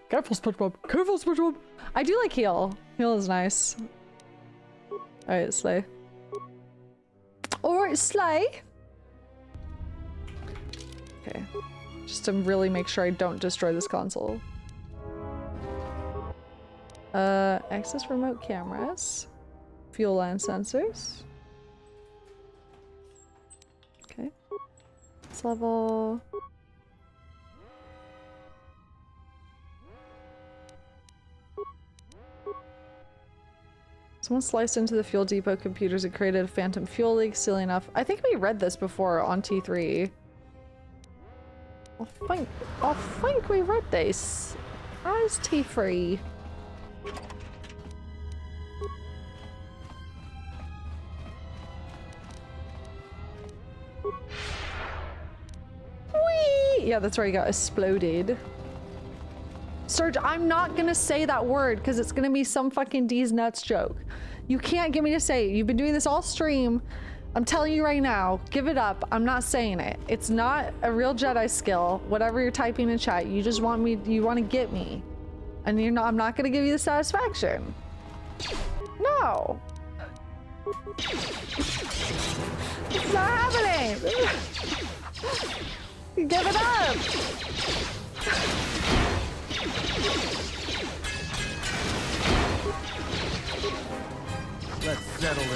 Careful, SpongeBob. Careful, SpongeBob! I do like heal. Heal is nice. Alright, slay. Alright, slay! Okay. Just to really make sure I don't destroy this console. Access remote cameras. Fuel line sensors. Okay. This level. Someone sliced into the fuel depot computers and created a phantom fuel leak, sealing off. I think we read this before on T3. I'll I think we read this. As T3. Whee! Yeah, that's where he got exploded. Serge, I'm not gonna say that word because it's gonna be some fucking D's nuts joke. You can't get me to say it. You've been doing this all stream. I'm telling you right now, give it up. I'm not saying it. It's not a real Jedi skill. Whatever you're typing in chat, you just want me, you want to get me. And you're not, I'm not gonna give you the satisfaction. No. It's not happening. Give it up. Let's settle in.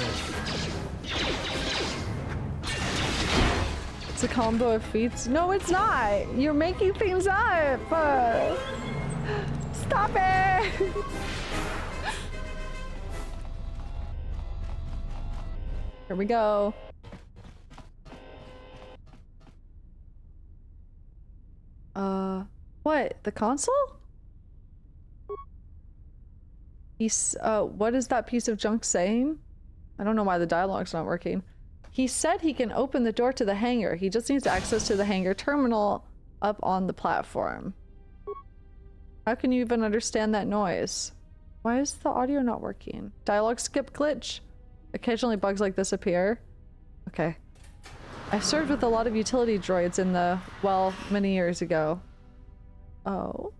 It's a combo of feats. No, it's not. You're making things up. Stop it. Here we go. What? The console? What is that piece of junk saying? I don't know why the dialogue's not working. He said he can open the door to the hangar. He just needs access to the hangar terminal up on the platform. How can you even understand that noise? Why is the audio not working? Dialogue skip glitch. Occasionally bugs like this appear. Okay. I served with a lot of utility droids in the, well, many years ago. Oh.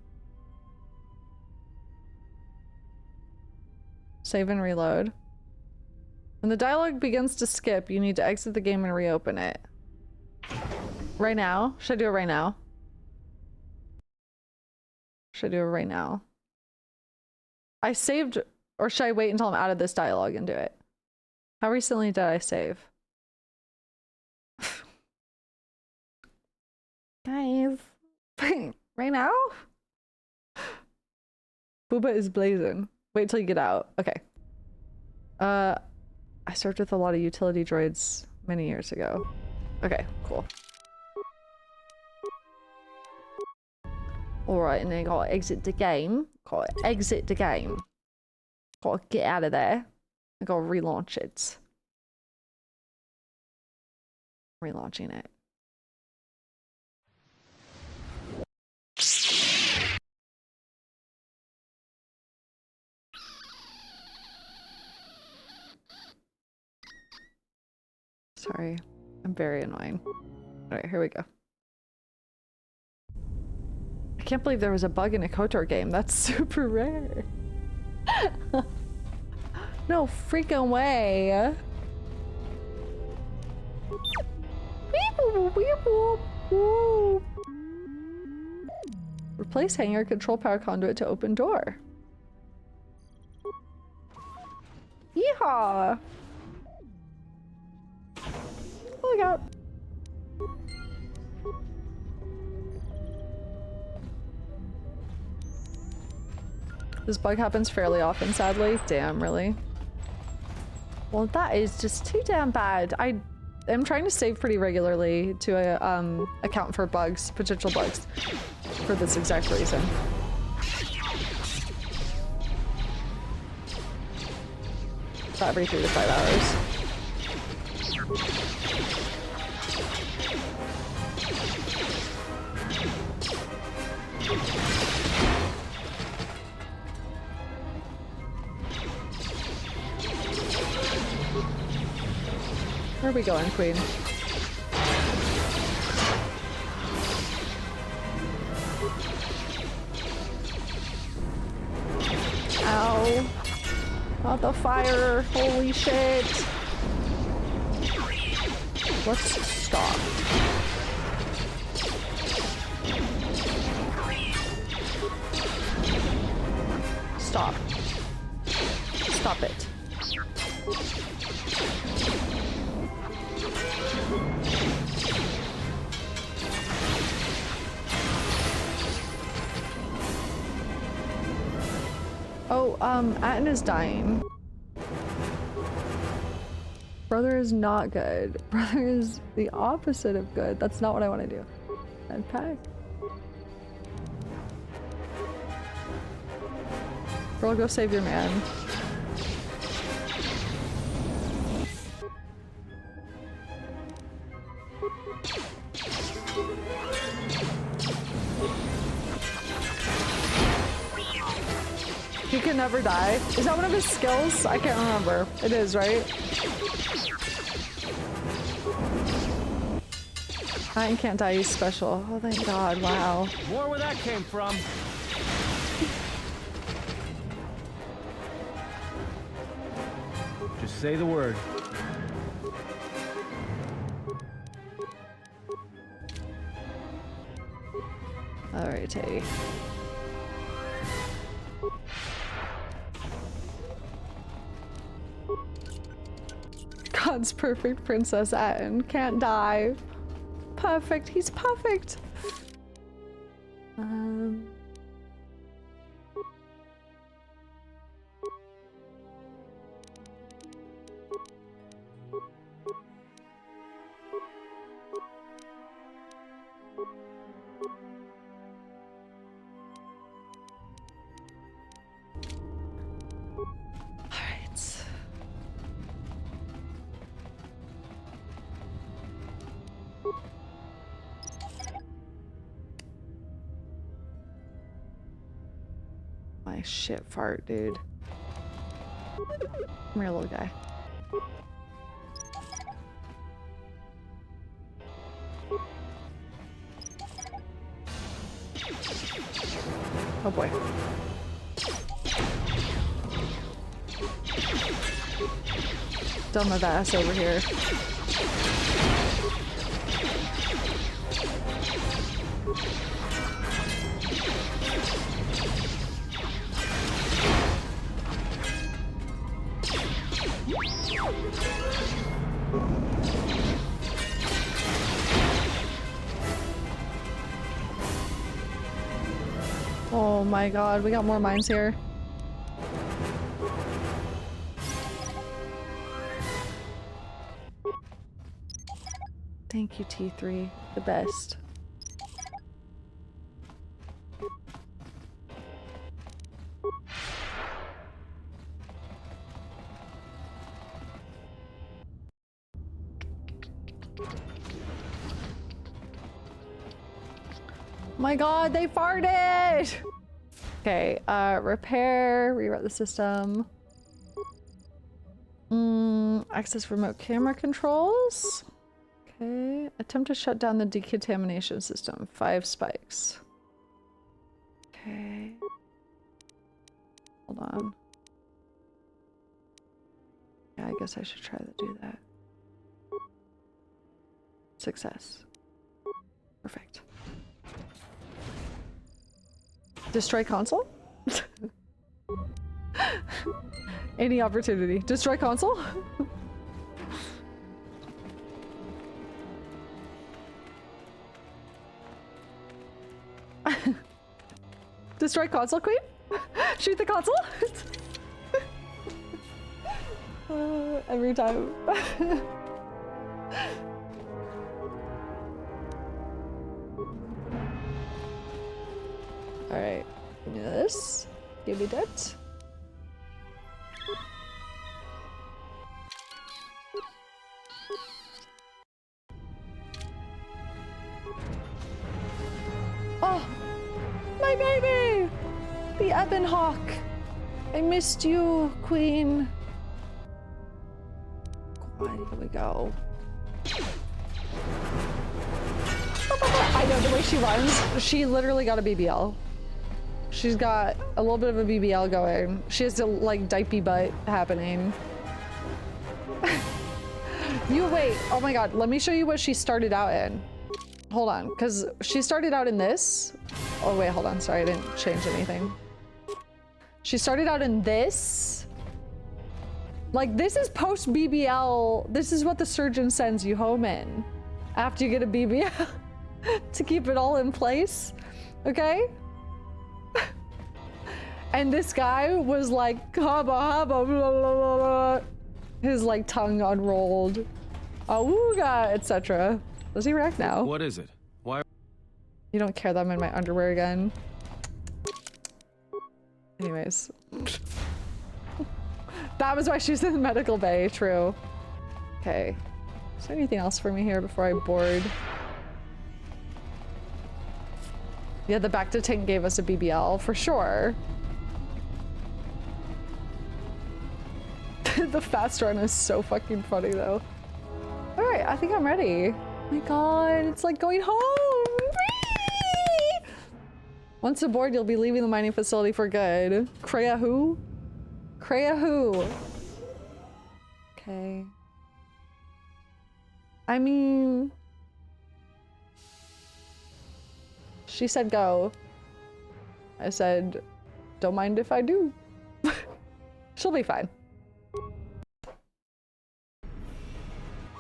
Save and reload. When the dialogue begins to skip, you need to exit the game and reopen it. Right now? Should I do it right now? Should I do it right now? I saved, or should I wait until I'm out of this dialogue and do it? How recently did I save? Guys. Right now? Booba is blazing. Wait till you get out. Okay. I served with a lot of utility droids many years ago. Okay, cool. Alright, and then gotta exit the game. Gotta exit the game. Gotta get out of there. I gotta relaunch it. Relaunching it. Sorry, I'm very annoying. Alright, here we go. I can't believe there was a bug in a KOTOR game. That's super rare. No freaking way. Replace hangar, control power conduit to open door. Yeehaw! Look out. This bug happens fairly often, sadly. Damn, really? Well, that is just too damn bad. I am trying to save pretty regularly to account for bugs, potential bugs, for this exact reason. About every 3 to 5 hours. Where are we going, Queen? Ow. Not the fire. Holy shit. Let's stop. Stop. Stop it. Oh, Atten is dying. Brother is not good. Brother is the opposite of good. That's not what I want to do. Med pack. Girl, go save your man. He can never die. Is that one of his skills? I can't remember. It is, right? I can't die, he's special. Oh, thank God, wow. More where that came from. Just say the word. Alrighty. God's perfect Princess Atten. Can't die. Perfect. He's perfect. My shit fart, dude. Come here, little guy. Oh boy. Dumb of ass over here. Oh my God, we got more mines here. Thank you, T3. The best. My God, they farted! Okay, repair, rewrite the system. Access remote camera controls. Okay, attempt to shut down the decontamination system. 5 spikes. Okay. Hold on. Yeah, I guess I should try to do that. Success. Perfect. Destroy console? Any opportunity. Destroy console? Destroy console, queen? Shoot the console? Every time. Alright, give me this. Give me that. Oh! My baby! The Ebon Hawk! I missed you, queen. Come on, here we go. I know the way she runs. She literally got a BBL. She's got a little bit of a BBL going. She has a like diaper butt happening. You wait. Oh my God. Let me show you what she started out in. Hold on, because she started out in this. Oh wait, hold on. Sorry, I didn't change anything. She started out in this. Like this is post BBL. This is what the surgeon sends you home in after you get a BBL to keep it all in place. Okay? And this guy was like, hubba hubba, blah, blah, blah, blah. His like tongue unrolled, awooga, etc. Does he react now? What is it? Why? You don't care that I'm in my underwear again? Anyways. That was why she was in the medical bay, true. Okay. Is there anything else for me here before I board? Yeah, the back to tank gave us a BBL, for sure. The fast run is so fucking funny, though. Alright, I think I'm ready. Oh my god, it's like going home! Once aboard, you'll be leaving the mining facility for good. Kreia who? Kreia who? Okay. I mean... She said go. I said, don't mind if I do. She'll be fine.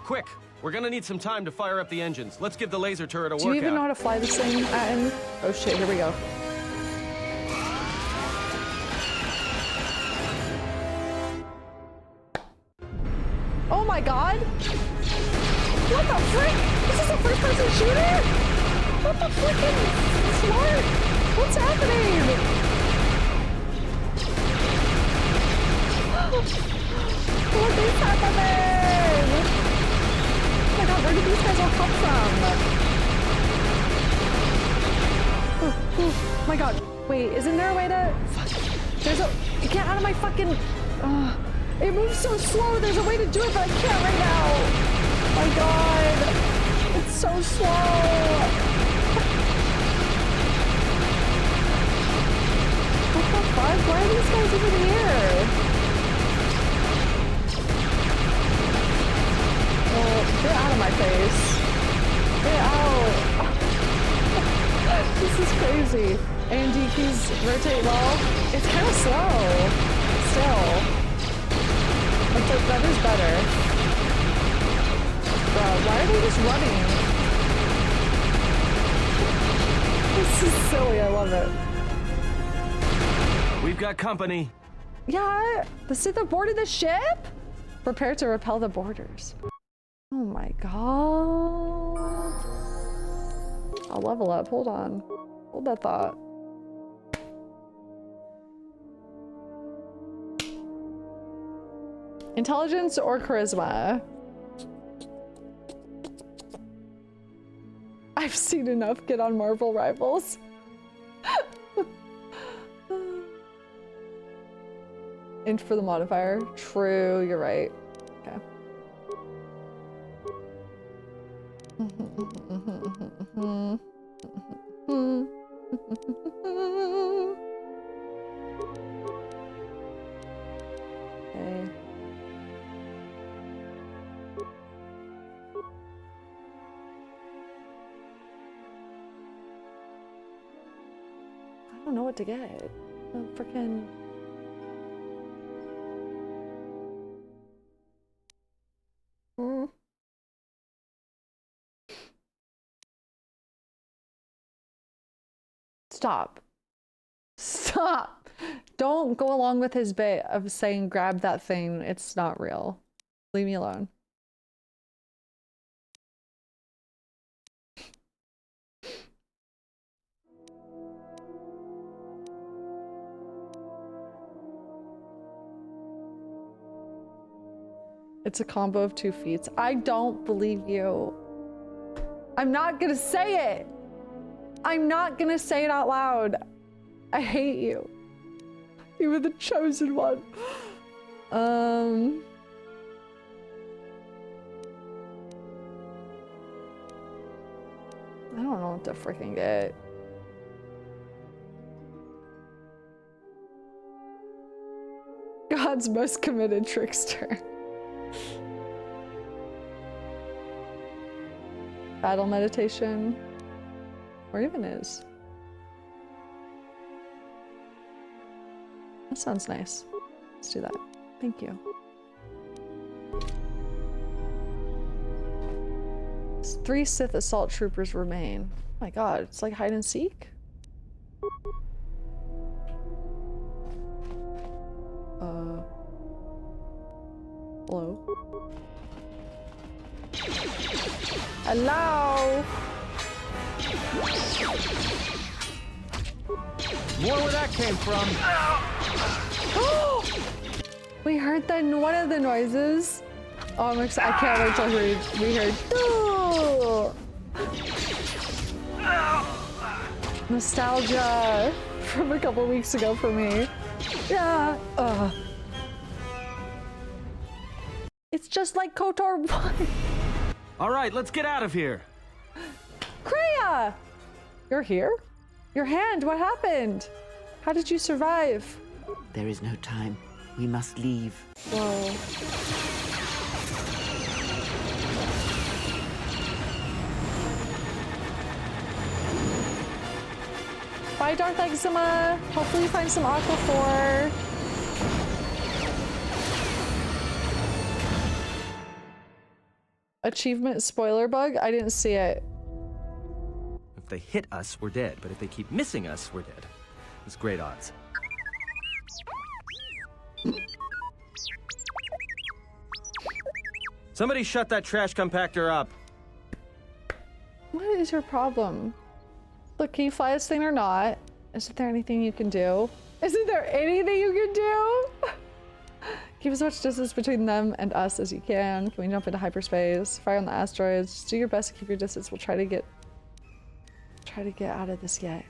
Quick! We're gonna need some time to fire up the engines. Let's give the laser turret a workout. Do you even know how to fly this thing, Atten? Oh shit, here we go. Oh my god! What the frick? Is this a first-person shooter? What the frickin' fart? What's happening? What is happening? Oh my god, where did these guys all come from? Oh my god. Wait, isn't there a way to... Fuck. There's a... Get out of my fucking... It moves so slow, there's a way to do it, but I can't right now. My god. It's so slow. What the fuck? Why are these guys even here? Oh, get out of my face. Get out. This is crazy. AMD keys rotate well. It's kind of slow. Still. But that is better. Bro, why are they just running? This is silly, I love it. We've got company. Yeah, the Sith have boarded the ship? Prepare to repel the boarders. Oh my god. I'll level up, hold on. Hold that thought. Intelligence or charisma? I've seen enough get on Marvel Rivals. Inch for the modifier. True, you're right. Okay. Okay. I don't know what to get. Freaking. Stop. Stop. Don't go along with his bit of saying grab that thing. It's not real. Leave me alone. It's a combo of 2 feats. I don't believe you. I'm not gonna say it. I'm not gonna say it out loud. I hate you. You were the chosen one. I don't know what to freaking get. God's most committed trickster. Battle meditation. Where even is? That sounds nice. Let's do that. Thank you. 3 Sith assault troopers remain. Oh my god, it's like hide and seek? Hello? Hello? More where that came from. We heard one of the noises. Oh, I'm excited. I can't wait till we heard. Oh! Nostalgia from a couple weeks ago for me. Yeah. It's just like KOTOR 1. All right, let's get out of here. Kreia! You're here? Your hand, what happened? How did you survive? There is no time. We must leave. Whoa. Bye, Darth Eczema. Hopefully you find some Aquaphor. Achievement spoiler bug? I didn't see it. If they hit us, we're dead. But if they keep missing us, we're dead. It's great odds. Somebody shut that trash compactor up. What is your problem? Look, can you fly this thing or not? Isn't there anything you can do? Isn't there anything you can do? Keep as much distance between them and us as you can. Can we jump into hyperspace? Fire on the asteroids. Just do your best to keep your distance. We'll try to get out of this yet.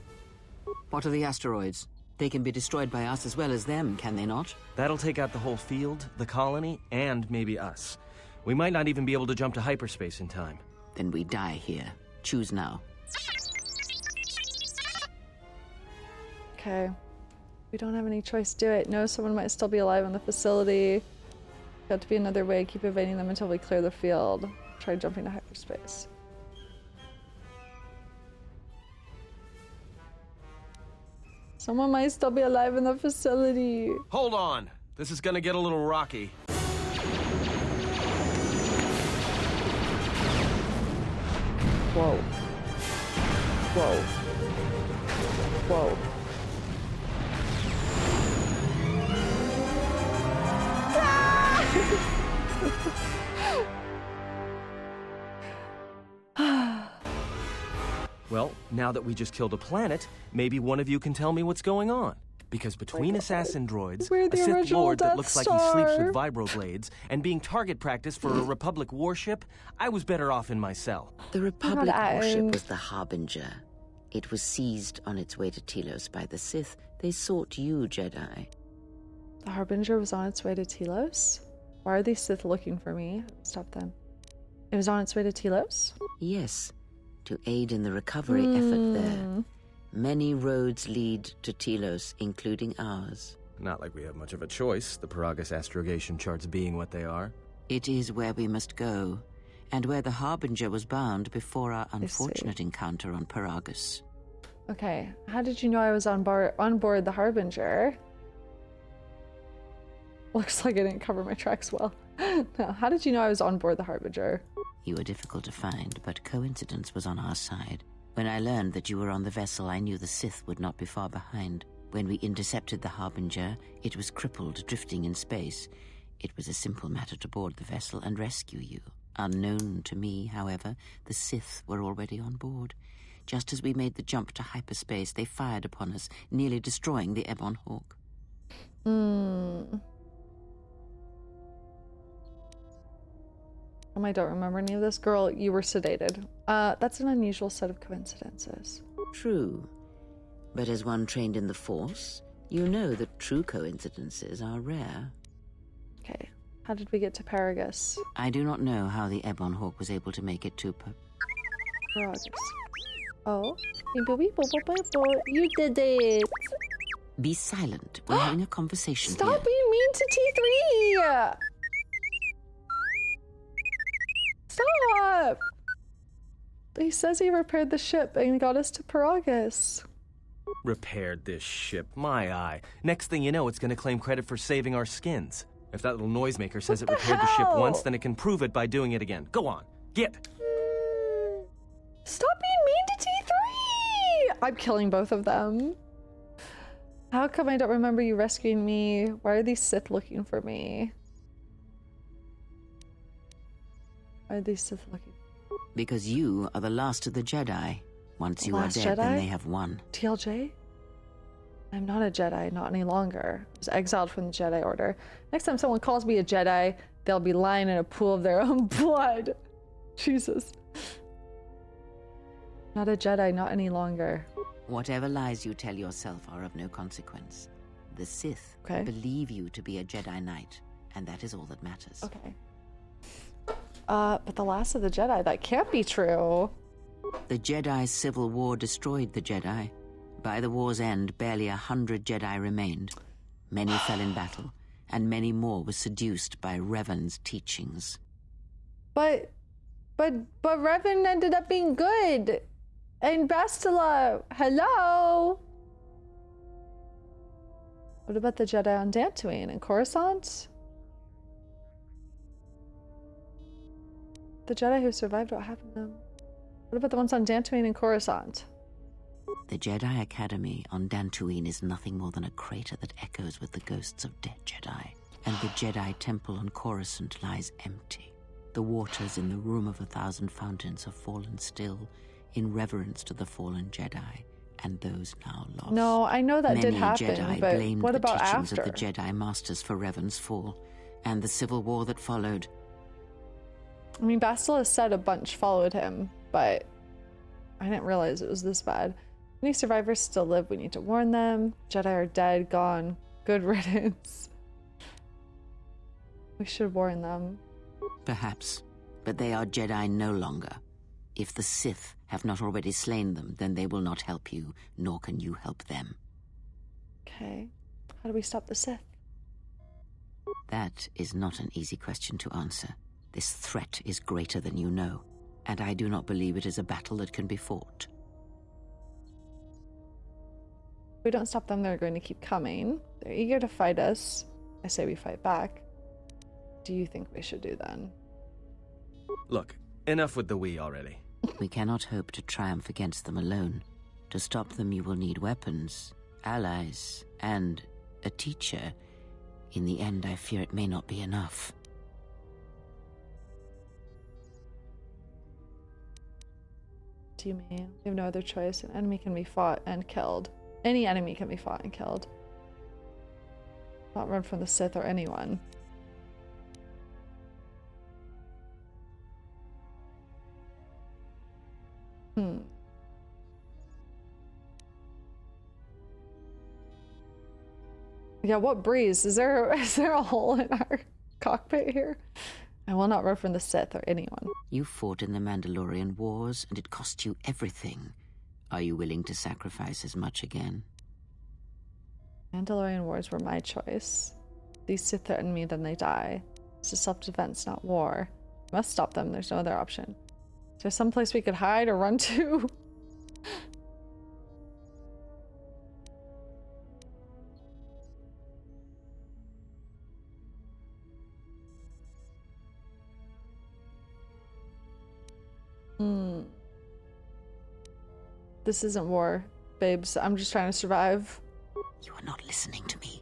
What are the asteroids? They can be destroyed by us as well as them, can they not? That'll take out the whole field, the colony, and maybe us. We might not even be able to jump to hyperspace in time. Then we die here. Choose now. Okay. We don't have any choice. Do it. No, someone might still be alive in the facility. Got to be another way. Keep evading them until we clear the field. Try jumping to hyperspace. Someone might still be alive in the facility. Hold on. This is gonna get a little rocky. Whoa. Whoa. Whoa. Well, now that we just killed a planet, maybe one of you can tell me what's going on. Because between assassin droids, a Sith Lord that looks like he sleeps with vibroblades, and being target practice for a Republic warship, I was better off in my cell. The Republic warship was the Harbinger. It was seized on its way to Telos by the Sith. They sought you, Jedi. The Harbinger was on its way to Telos? Why are these Sith looking for me? Stop them. It was on its way to Telos? Yes, to aid in the recovery effort there. Many roads lead to Telos, including ours. Not like we have much of a choice, the Paragus astrogation charts being what they are. It is where we must go, and where the Harbinger was bound before our unfortunate encounter on Paragus. Okay, how did you know I was on board the Harbinger? Looks like I didn't cover my tracks well. No, how did you know I was on board the Harbinger? You were difficult to find, but coincidence was on our side. When I learned that you were on the vessel, I knew the Sith would not be far behind. When we intercepted the Harbinger, it was crippled, drifting in space. It was a simple matter to board the vessel and rescue you. Unknown to me, however, the Sith were already on board. Just as we made the jump to hyperspace, they fired upon us, nearly destroying the Ebon Hawk. I don't remember any of this. Girl, you were sedated. That's an unusual set of coincidences. True. But as one trained in the Force, you know that true coincidences are rare. Okay. How did we get to Paragus? I do not know how the Ebon Hawk was able to make it to Paragus. Oh. You did it. Be silent. We're having a conversation Stop here. being mean to T3! Stop! He says he repaired the ship and got us to Paragus. Repaired this ship, my eye. Next thing you know, it's gonna claim credit for saving our skins. If that little noisemaker says it repaired the ship once, then it can prove it by doing it again. Go on, get! Stop being mean to T3! I'm killing both of them. How come I don't remember you rescuing me? Why are these Sith looking for me? Why are these Sith looking? Because you are the last of the Jedi. Once you are dead, then they have won. TLJ? I'm not a Jedi, not any longer. I was exiled from the Jedi Order. Next time someone calls me a Jedi, they'll be lying in a pool of their own blood. Jesus. Not a Jedi, not any longer. Whatever lies you tell yourself are of no consequence. The Sith believe you to be a Jedi Knight, and that is all that matters. Okay. But the last of the Jedi, that can't be true. The Jedi's civil war destroyed the Jedi. By the war's end, barely 100 Jedi remained. Many fell in battle, and many more were seduced by Revan's teachings. But Revan ended up being good. And Bastila, hello? What about the Jedi on Dantooine and Coruscant? The Jedi who survived, what happened to them? What about the ones on Dantooine and Coruscant? The Jedi Academy on Dantooine is nothing more than a crater that echoes with the ghosts of dead Jedi. And the Jedi Temple on Coruscant lies empty. The waters in the Room of 1,000 Fountains have fallen still in reverence to the fallen Jedi and those now lost. No, I know that did happen, Jedi but blamed what the about teachings after? of the Jedi Masters for Revan's fall and the civil war that followed. I mean, Bastila said a bunch followed him, but I didn't realize it was this bad. Any survivors still live, we need to warn them. Jedi are dead, gone. Good riddance. We should warn them. Perhaps, but they are Jedi no longer. If the Sith have not already slain them, then they will not help you, nor can you help them. Okay. How do we stop the Sith? That is not an easy question to answer. This threat is greater than you know, and I do not believe it is a battle that can be fought. If we don't stop them, they're going to keep coming. They're eager to fight us. I say we fight back. What do you think we should do then? Look, enough with the we already. We cannot hope to triumph against them alone. To stop them, you will need weapons, allies, and a teacher. In the end, I fear it may not be enough. What do you mean? We have no other choice. An enemy can be fought and killed. Any enemy can be fought and killed. Not run from the Sith or anyone. Yeah, what breeze? Is there a hole in our cockpit here? I will not run from the Sith or anyone. You fought in the Mandalorian Wars, and it cost you everything. Are you willing to sacrifice as much again? Mandalorian Wars were my choice. These Sith threaten me, then they die. This is self-defense, not war. We must stop them. There's no other option. Is there some place we could hide or run to? This isn't war, babes. I'm just trying to survive. You are not listening to me.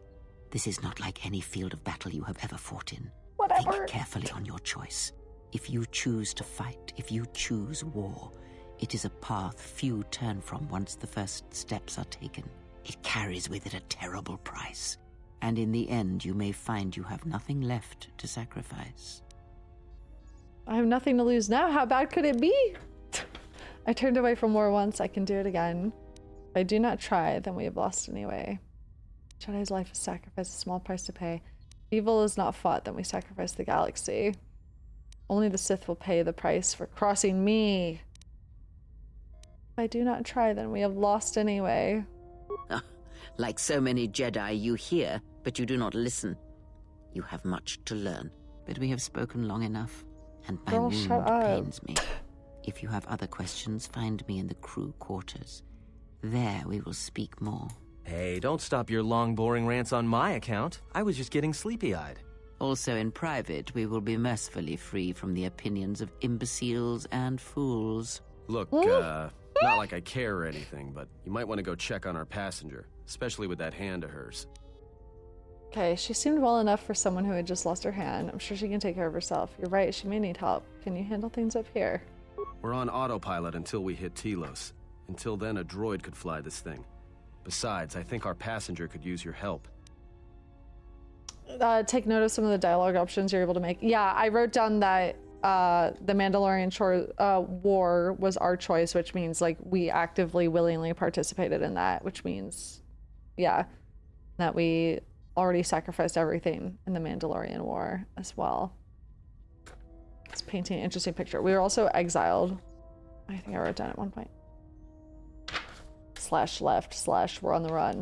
This is not like any field of battle you have ever fought in. Whatever. Think carefully on your choice. If you choose to fight, if you choose war, it is a path few turn from once the first steps are taken. It carries with it a terrible price. And in the end, you may find you have nothing left to sacrifice. I have nothing to lose now. How bad could it be? I turned away from war once. I can do it again. If I do not try, then we have lost anyway. Jedi's life is sacrifice, a small price to pay. If evil is not fought, then we sacrifice the galaxy. Only the Sith will pay the price for crossing me. If I do not try, then we have lost anyway. Like so many Jedi, you hear, but you do not listen. You have much to learn, but we have spoken long enough, and my wound pains me. If you have other questions, find me in the crew quarters. There we will speak more. Hey, don't stop your long, boring rants on my account. I was just getting sleepy-eyed. Also in private, we will be mercifully free from the opinions of imbeciles and fools. Look, not like I care or anything, but you might want to go check on our passenger, especially with that hand of hers. Okay, she seemed well enough for someone who had just lost her hand. I'm sure she can take care of herself. You're right, she may need help. Can you handle things up here? We're on autopilot until we hit Telos. Until then, a droid could fly this thing. Besides, I think our passenger could use your help. Take note of some of the dialogue options you're able to make. Yeah, I wrote down that the Mandalorian war was our choice, which means like we actively, willingly participated in that, which means, yeah, that we already sacrificed everything in the Mandalorian war as well. It's painting an interesting picture. We were also exiled. I think I wrote down at one point. /left/ we're on the run /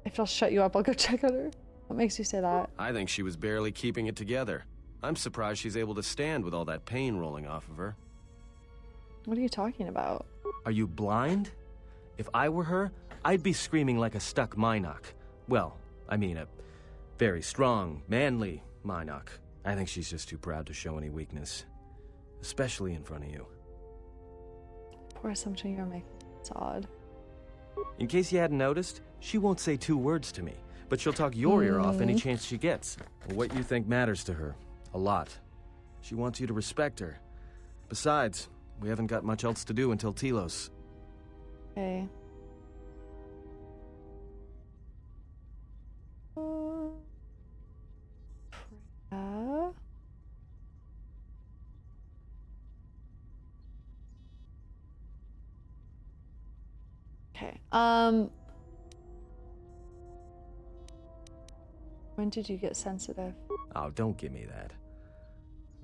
if I'll shut you up, I'll go check on her. What makes you say that? I think she was barely keeping it together. I'm surprised she's able to stand with all that pain rolling off of her. What are you talking about? Are you blind? If I were her, I'd be screaming like a stuck Minok. Well, I mean a very strong, manly Minok. I think she's just too proud to show any weakness. Especially in front of you. Poor assumption you're making. It's odd. In case you hadn't noticed, she won't say 2 words to me, but she'll talk your ear off any chance she gets. What you think matters to her. A lot. She wants you to respect her. Besides, we haven't got much else to do until Telos. Okay. Okay. When did you get sensitive? Oh, don't give me that.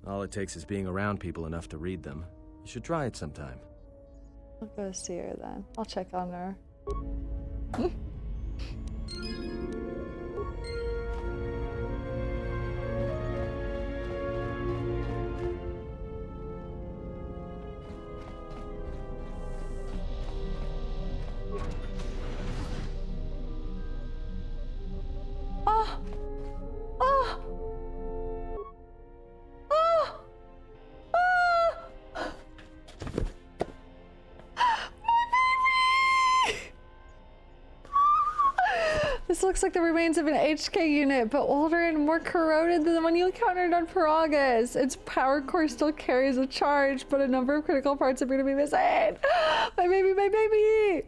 All it takes is being around people enough to read them. You should try it sometime. I'll go see her then. I'll check on her. Oh! Oh! Oh! Oh! My baby! This looks like the remains of an HK unit, but older and more corroded than the one you encountered on Paragus. Its power core still carries a charge, but a number of critical parts appear to be missing. My baby, my baby!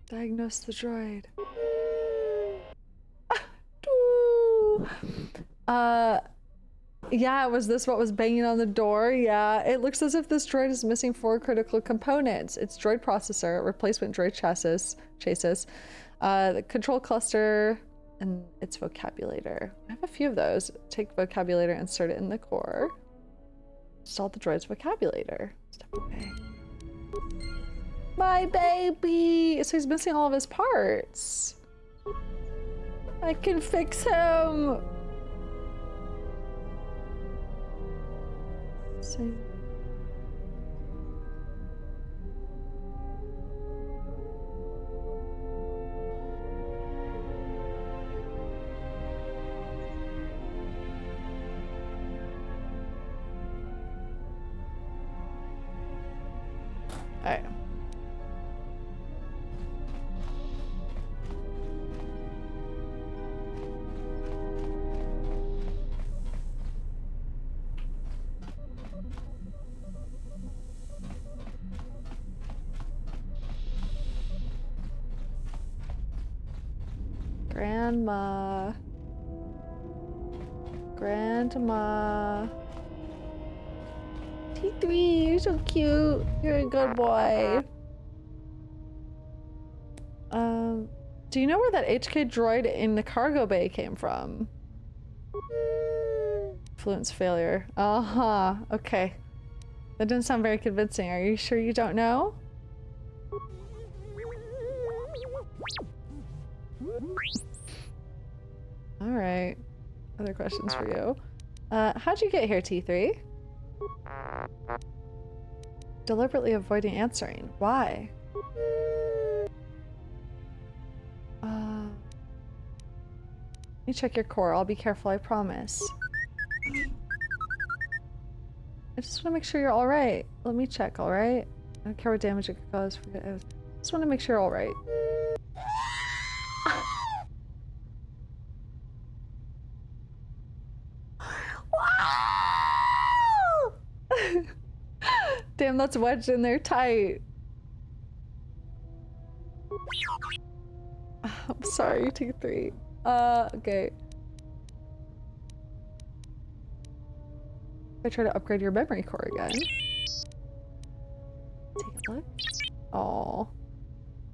Diagnose the droid. Yeah, was this what was banging on the door? Yeah, it looks as if this droid is missing 4 critical components. Its droid processor, replacement droid chassis, the control cluster, and its vocabulator. I have a few of those. Take vocabulator, insert it in the core. Install the droid's vocabulator. Step away. My baby! So he's missing all of his parts. I can fix him! See. All right. Grandma. T3, you're so cute. You're a good boy. Do you know where that HK droid in the cargo bay came from? Fluence failure. Uh-huh. Okay. That didn't sound very convincing. Are you sure you don't know? All right. Other questions for you. How'd you get here, T3? Deliberately avoiding answering. Why? Let me check your core. I'll be careful, I promise. I just want to make sure you're alright. Let me check, alright? I don't care what damage it could cause. I just want to make sure you're alright. Damn, that's wedged in there tight. I'm sorry, T3. Okay. I try to upgrade your memory core again. Take a look. Oh,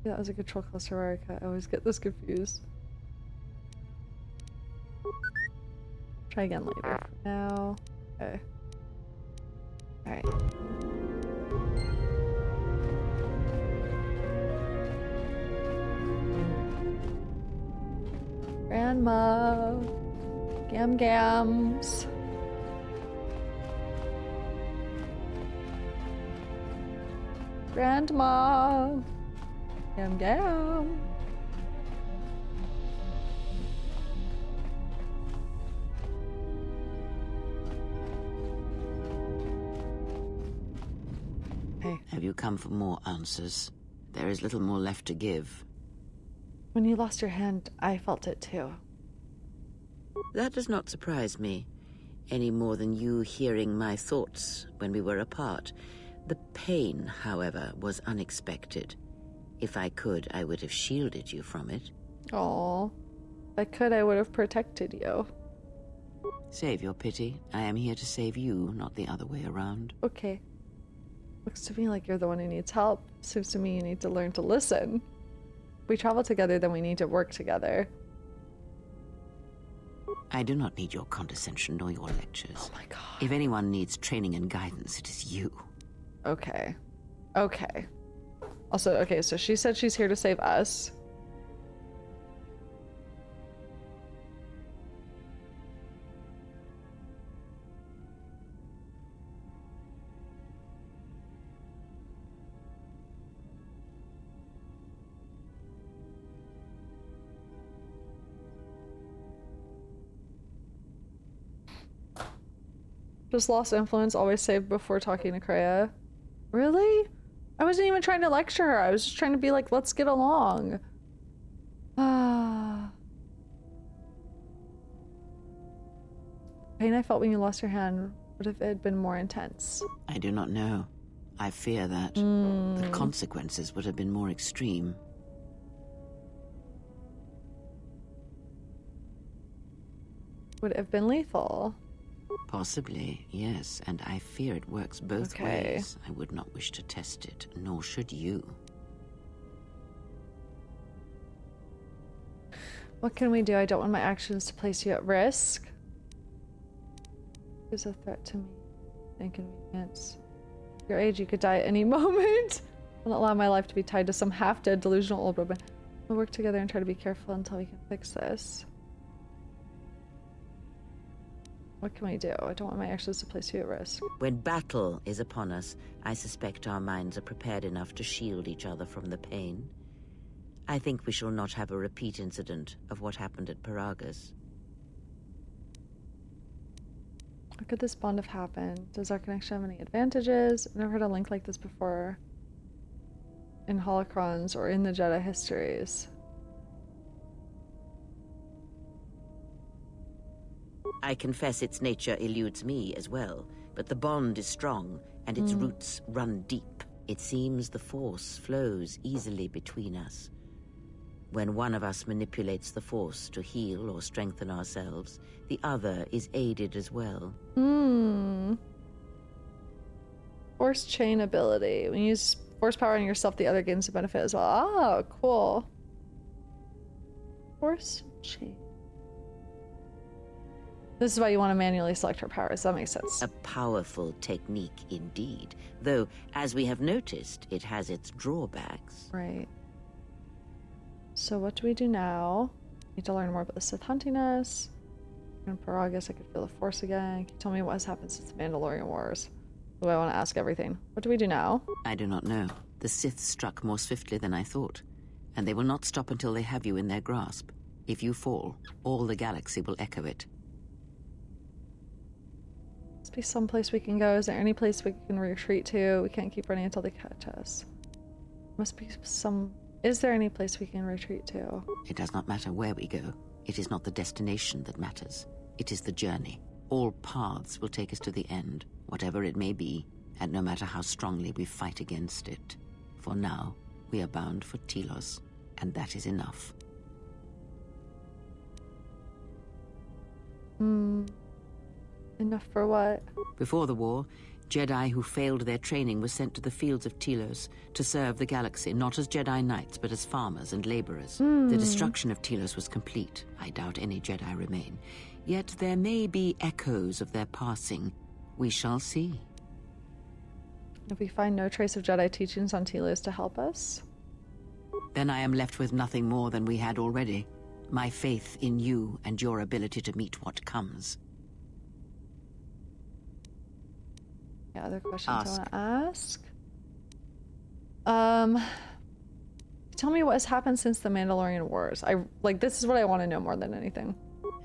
that was a control cluster where I always get this confused. Try again later. For now, okay. All right. Grandma, gams. Grandma, gam. Hey. Have you come for more answers? There is little more left to give. When you lost your hand, I felt it too. That does not surprise me, any more than you hearing my thoughts when we were apart. The pain, however, was unexpected. If I could, I would have shielded you from it. Aw. If I could, I would have protected you. Save your pity. I am here to save you, not the other way around. Okay. Looks to me like you're the one who needs help. Seems to me you need to learn to listen. If we travel together, then we need to work together. I do not need your condescension nor your lectures. Oh my god. If anyone needs training and guidance, it is you. Okay. Okay. Also, okay, so she said she's here to save us. Just lost influence, always save before talking to Kreia. Really? I wasn't even trying to lecture her. I was just trying to be like, let's get along. Ah. Pain I felt when you lost your hand, what if it had been more intense? I do not know. I fear that the consequences would have been more extreme. Would it have been lethal? Possibly, yes, and I fear it works both ways. I would not wish to test it, nor should you. What can we do? I don't want my actions to place you at risk. There's a threat to me. Inconvenience. Your age, you could die at any moment. I won't allow my life to be tied to some half-dead, delusional old woman. We'll work together and try to be careful until we can fix this. What can we do? I don't want my actions to place you at risk. When battle is upon us, I suspect our minds are prepared enough to shield each other from the pain. I think we shall not have a repeat incident of what happened at Paragus. How could this bond have happened? Does our connection have any advantages? I've never heard a link like this before in holocrons or in the Jedi histories. I confess its nature eludes me as well, but the bond is strong, and its roots run deep. It seems the Force flows easily between us. When one of us manipulates the Force to heal or strengthen ourselves, the other is aided as well. Force chain ability. When you use Force power on yourself, the other gains the benefit as well. Oh, cool. Force chain. This is why you want to manually select her powers. That makes sense. A powerful technique indeed, though, as we have noticed, it has its drawbacks. Right. So what do we do now? Need to learn more about the Sith hunting us. In Paragus, I could feel the Force again. Can you tell me what has happened since the Mandalorian Wars? Do I want to ask everything? What do we do now? I do not know. The Sith struck more swiftly than I thought, and they will not stop until they have you in their grasp. If you fall, all the galaxy will echo it. Must be some place we can go. Is there any place we can retreat to? We can't keep running until they catch us. Must be some... Is there any place we can retreat to? It does not matter where we go. It is not the destination that matters. It is the journey. All paths will take us to the end, whatever it may be, and no matter how strongly we fight against it. For now, we are bound for Telos. and that is enough. Enough for what? Before the war, Jedi who failed their training were sent to the fields of Telos to serve the galaxy, not as Jedi Knights, but as farmers and laborers. The destruction of Telos was complete. I doubt any Jedi remain. Yet there may be echoes of their passing. We shall see. If we find no trace of Jedi teachings on Telos to help us? Then I am left with nothing more than we had already. My faith in you and your ability to meet what comes. Yeah, other questions Ask. I want to ask? Tell me what has happened since the Mandalorian Wars. This is what I want to know more than anything.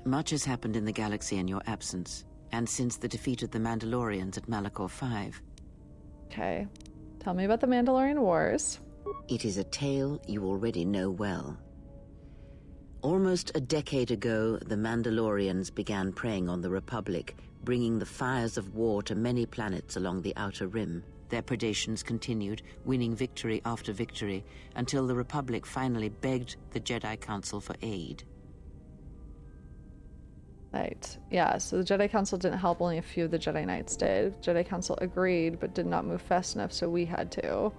Much has happened in the galaxy in your absence, and since the defeat of the Mandalorians at Malachor V. Okay. Tell me about the Mandalorian Wars. It is a tale you already know well. Almost a decade ago, the Mandalorians began preying on the Republic, bringing the fires of war to many planets along the Outer Rim. Their predations continued, winning victory after victory, until the Republic finally begged the Jedi Council for aid. Right. Yeah, so the Jedi Council didn't help, only a few of the Jedi Knights did. Jedi Council agreed, but did not move fast enough, so we had to.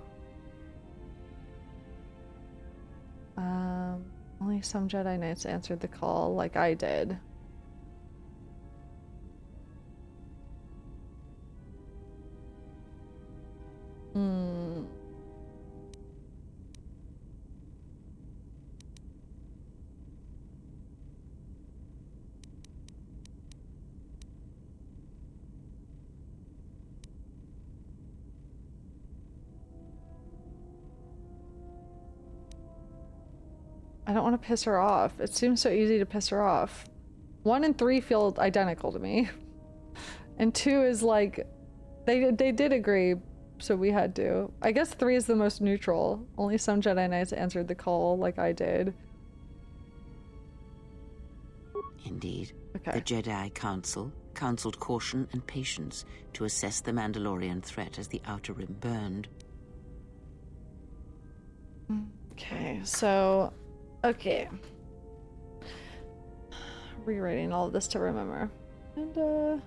Only some Jedi Knights answered the call, like I did. I don't want to piss her off. It seems so easy to piss her off. 1 and 3 feel identical to me. And 2 is like, they did agree, so we had to. I guess 3 is the most neutral. Only some Jedi Knights answered the call, like I did. Indeed. Okay. The Jedi Council counseled caution and patience to assess the Mandalorian threat as the Outer Rim burned. Okay, so... Okay. Rewriting all of this to remember. And,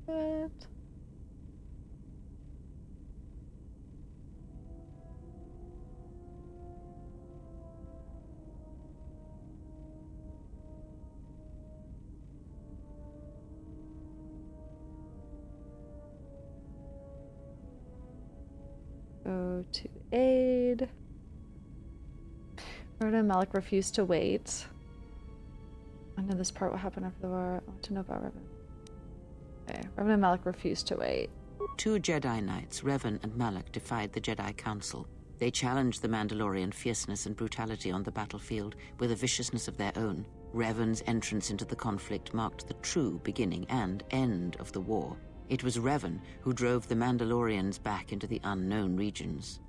What? Go to aid. Rhoda and Malik refused to wait. I know this part. What happened after the war? I want to know about Revan. Okay, Revan and Malik refused to wait. 2 Jedi Knights, Revan and Malak, defied the Jedi Council. They challenged the Mandalorian fierceness and brutality on the battlefield with a viciousness of their own. Revan's entrance into the conflict marked the true beginning and end of the war. It was Revan who drove the Mandalorians back into the unknown regions.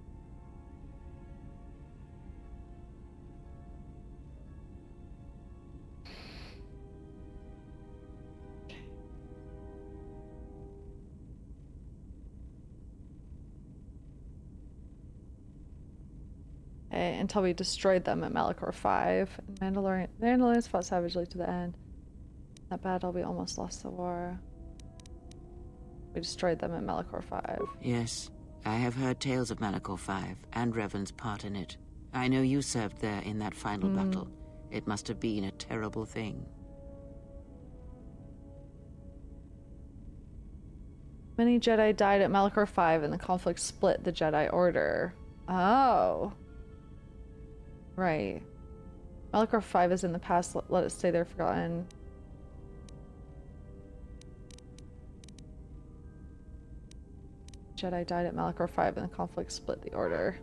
Until we destroyed them at Malachor V. Mandalorians fought savagely to the end. That battle, we almost lost the war. We destroyed them at Malachor V. Yes, I have heard tales of Malachor V and Revan's part in it. I know you served there in that final battle. It must have been a terrible thing. Many Jedi died at Malachor V, and the conflict split the Jedi Order. Oh. Right. Malachor V is in the past. Let it stay there forgotten. Jedi died at Malachor V, and the conflict split the Order.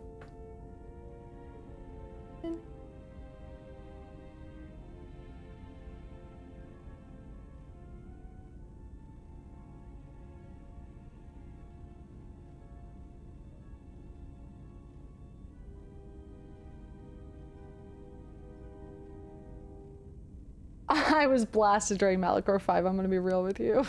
I was blasted during Malachor 5, I'm gonna be real with you.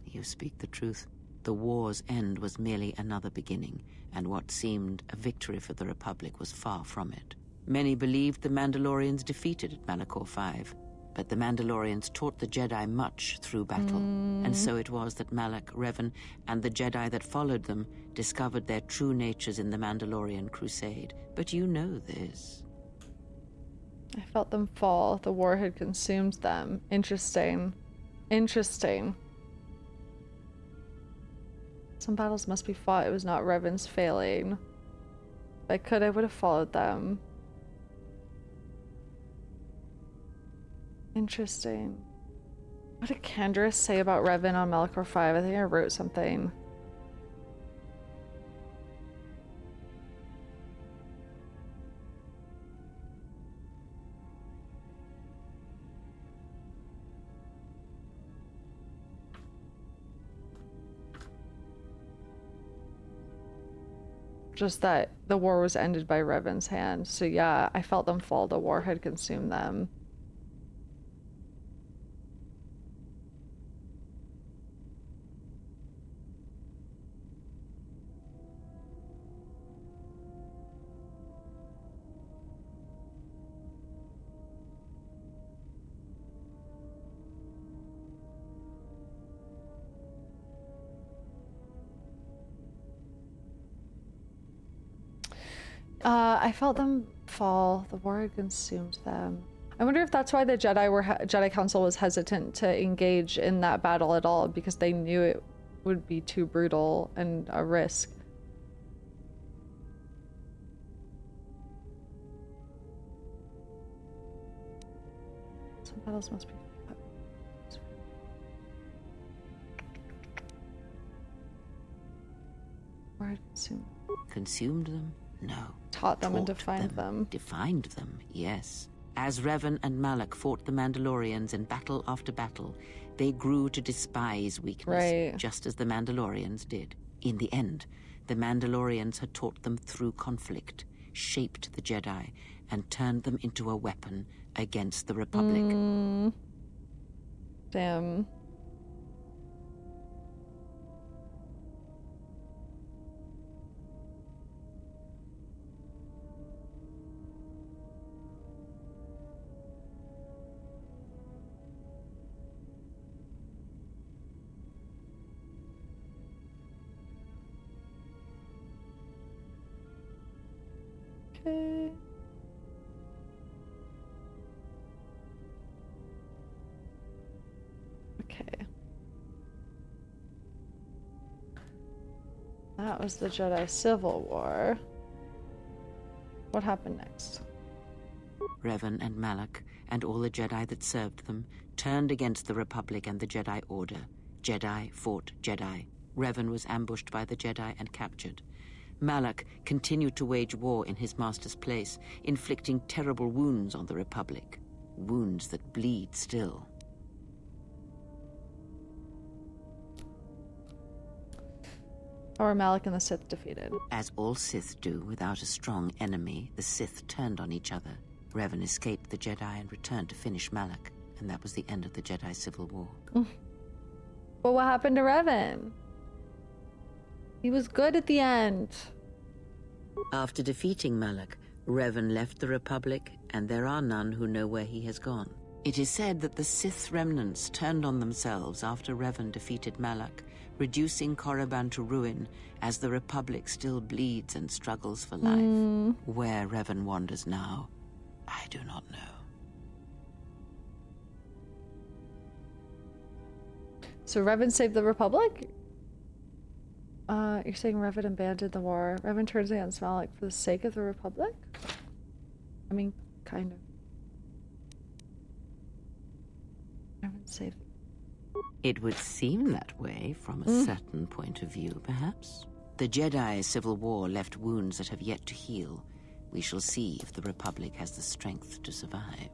You speak the truth. The war's end was merely another beginning, and what seemed a victory for the Republic was far from it. Many believed the Mandalorians defeated at Malachor 5, but the Mandalorians taught the Jedi much through battle, and so it was that Malak, Revan, and the Jedi that followed them discovered their true natures in the Mandalorian Crusade. But you know this. I felt them fall. The war had consumed them. Interesting. Interesting. Some battles must be fought. It was not Revan's failing. If I could, I would have followed them. Interesting. What did Canderous say about Revan on Malachor 5? I think I wrote something. Just that the war was ended by Revan's hand. So yeah, I felt them fall. The war had consumed them. I felt them fall. The war had consumed them. I wonder if that's why the Jedi Council was hesitant to engage in that battle at all, because they knew it would be too brutal and a risk. Some battles must be. War had consumed. Consumed them? No. Taught them and defined them. Defined them, yes. As Revan and Malak fought the Mandalorians in battle after battle, they grew to despise weakness, just as the Mandalorians did. In the end, the Mandalorians had taught them through conflict, shaped the Jedi, and turned them into a weapon against the Republic. Damn. Okay. Okay. That was the Jedi Civil War. What happened next? Revan and Malak, and all the Jedi that served them, turned against the Republic and the Jedi Order. Jedi fought Jedi. Revan was ambushed by the Jedi and captured. Malak continued to wage war in his master's place, inflicting terrible wounds on the Republic. Wounds that bleed still. How were Malak and the Sith defeated? As all Sith do, without a strong enemy, the Sith turned on each other. Revan escaped the Jedi and returned to finish Malak, and that was the end of the Jedi Civil War. But what happened to Revan? He was good at the end. After defeating Malak, Revan left the Republic, and there are none who know where he has gone. It is said that the Sith remnants turned on themselves after Revan defeated Malak, reducing Korriban to ruin as the Republic still bleeds and struggles for life. Where Revan wanders now, I do not know. So Revan saved the Republic? You're saying Revan abandoned the war. Revan turns against Malak for the sake of the Republic? I mean, kind of. Revan saved. It would seem that way from a certain point of view, perhaps. The Jedi Civil War left wounds that have yet to heal. We shall see if the Republic has the strength to survive.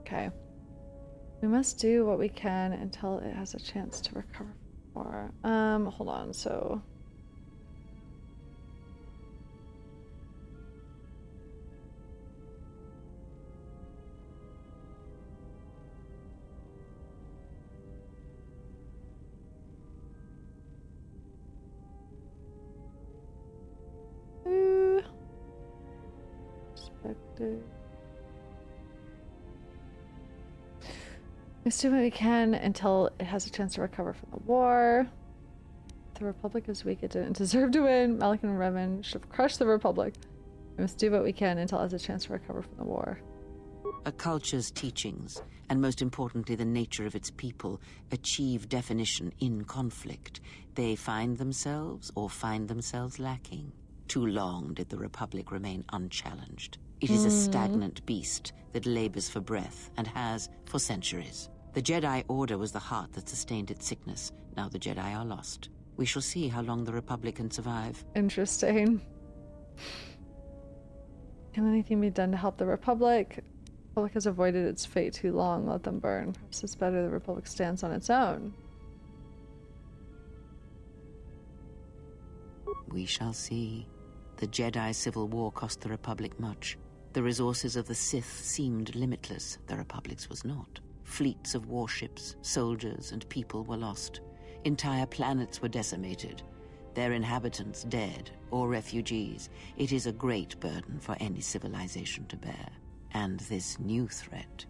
Okay. We must do what we can until it has a chance to recover. Hold on, so infected. Let's do what we can until it has a chance to recover from the war. The Republic is weak. It didn't deserve to win. Malak and Revan should have crushed the Republic. We must do what we can until it has a chance to recover from the war. A culture's teachings, and most importantly the nature of its people, achieve definition in conflict. They find themselves or find themselves lacking. Too long did the Republic remain unchallenged. It is a stagnant beast that labors for breath and has for centuries. The Jedi Order was the heart that sustained its sickness. Now the Jedi are lost. We shall see how long the Republic can survive. Interesting. Can anything be done to help the Republic? The Republic has avoided its fate too long. Let them burn. Perhaps it's better the Republic stands on its own. We shall see. The Jedi Civil War cost the Republic much. The resources of the Sith seemed limitless. The Republic's was not. Fleets of warships, soldiers, and people were lost. Entire planets were decimated. Their inhabitants dead or refugees. It is a great burden for any civilization to bear. And this new threat,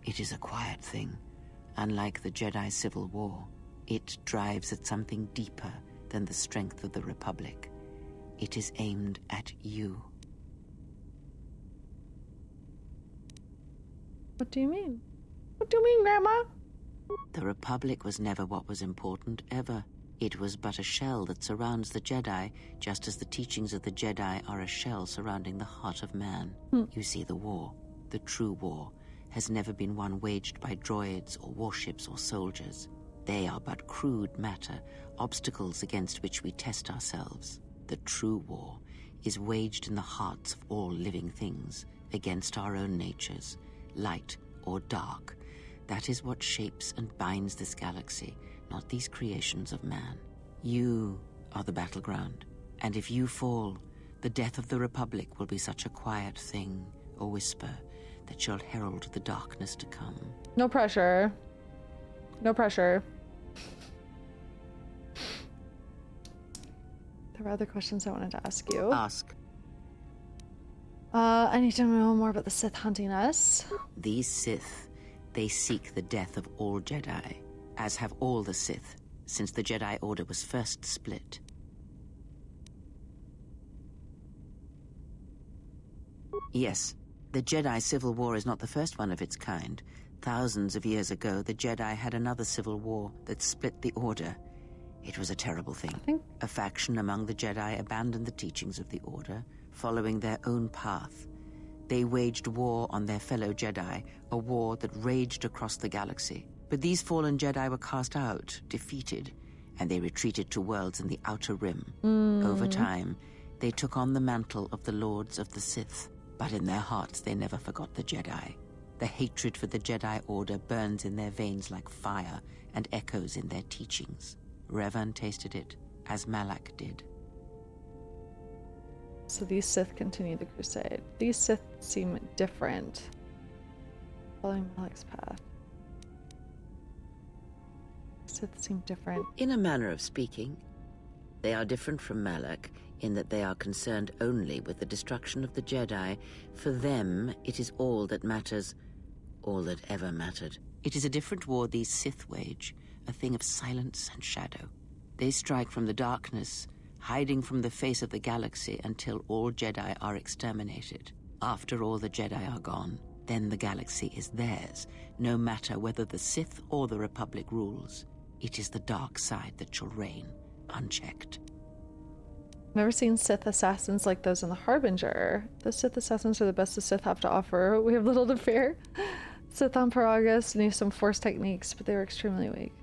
it is a quiet thing. Unlike the Jedi Civil War, it drives at something deeper than the strength of the Republic. It is aimed at you. What do you mean? What do you mean, Grandma? The Republic was never what was important, ever. It was but a shell that surrounds the Jedi, just as the teachings of the Jedi are a shell surrounding the heart of man. You see, the war, the true war, has never been one waged by droids or warships or soldiers. They are but crude matter, obstacles against which we test ourselves. The true war is waged in the hearts of all living things, against our own natures, light or dark. That is what shapes and binds this galaxy, not these creations of man. You are the battleground, and if you fall, the death of the Republic will be such a quiet thing, a whisper, that shall herald the darkness to come. No pressure. No pressure. There were other questions I wanted to ask you. Ask. I need to know more about the Sith hunting us. These Sith, they seek the death of all Jedi, as have all the Sith, since the Jedi Order was first split. Yes, the Jedi Civil War is not the first one of its kind. Thousands of years ago, the Jedi had another civil war that split the Order. It was a terrible thing. A faction among the Jedi abandoned the teachings of the Order, following their own path. They waged war on their fellow Jedi, a war that raged across the galaxy. But these fallen Jedi were cast out, defeated, and they retreated to worlds in the Outer Rim. Over time, they took on the mantle of the Lords of the Sith, but in their hearts they never forgot the Jedi. The hatred for the Jedi Order burns in their veins like fire and echoes in their teachings. Revan tasted it, as Malak did. So these Sith continue the crusade. These Sith seem different. Following Malak's path. Sith seem different. In a manner of speaking, they are different from Malak in that they are concerned only with the destruction of the Jedi. For them, it is all that matters, all that ever mattered. It is a different war these Sith wage, a thing of silence and shadow. They strike from the darkness, hiding from the face of the galaxy until all Jedi are exterminated. After all the Jedi are gone, then the galaxy is theirs, no matter whether the Sith or the Republic rules. It is the dark side that shall reign, unchecked. Never seen Sith assassins like those in the Harbinger. The Sith assassins are the best the Sith have to offer. We have little to fear. Sith on Paragus knew some Force techniques, but they were extremely weak.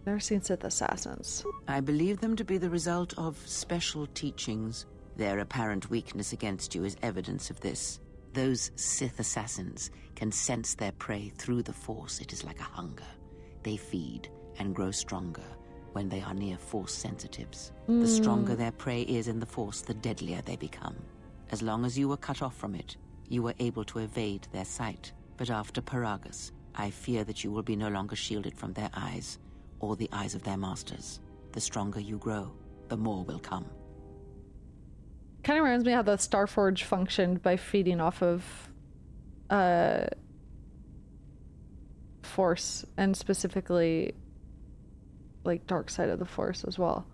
Never seen Sith assassins. I believe them to be the result of special teachings. Their apparent weakness against you is evidence of this. Those Sith assassins can sense their prey through the Force. It is like a hunger. They feed and grow stronger when they are near Force sensitives. The stronger their prey is in the Force, the deadlier they become. As long as you were cut off from it, you were able to evade their sight. But after Paragus, I fear that you will be no longer shielded from their eyes, or the eyes of their masters. The stronger you grow, the more will come. kind of reminds me how the Starforge functioned by feeding off of Force, and specifically like dark side of the Force as well.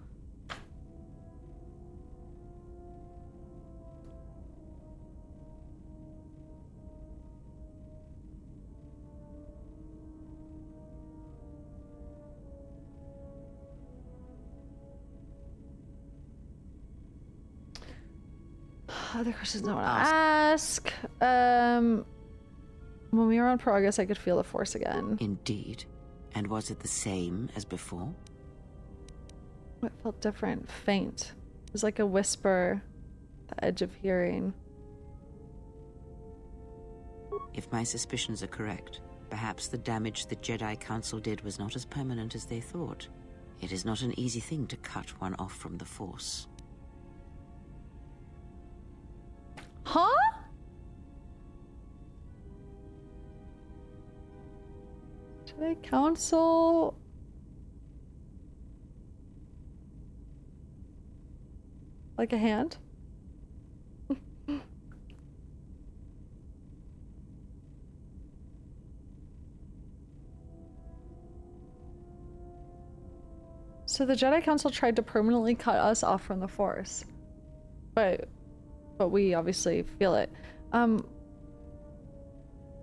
Other questions I want to ask. When we were on Paragus, I could feel the Force again. Indeed. And was it the same as before? It felt different, faint. It was like a whisper, the edge of hearing. If my suspicions are correct, perhaps the damage the Jedi Council did was not as permanent as they thought. It is not an easy thing to cut one off from the Force. Huh? Jedi Council? Like a hand? So the Jedi Council tried to permanently cut us off from the Force. But we obviously feel it. The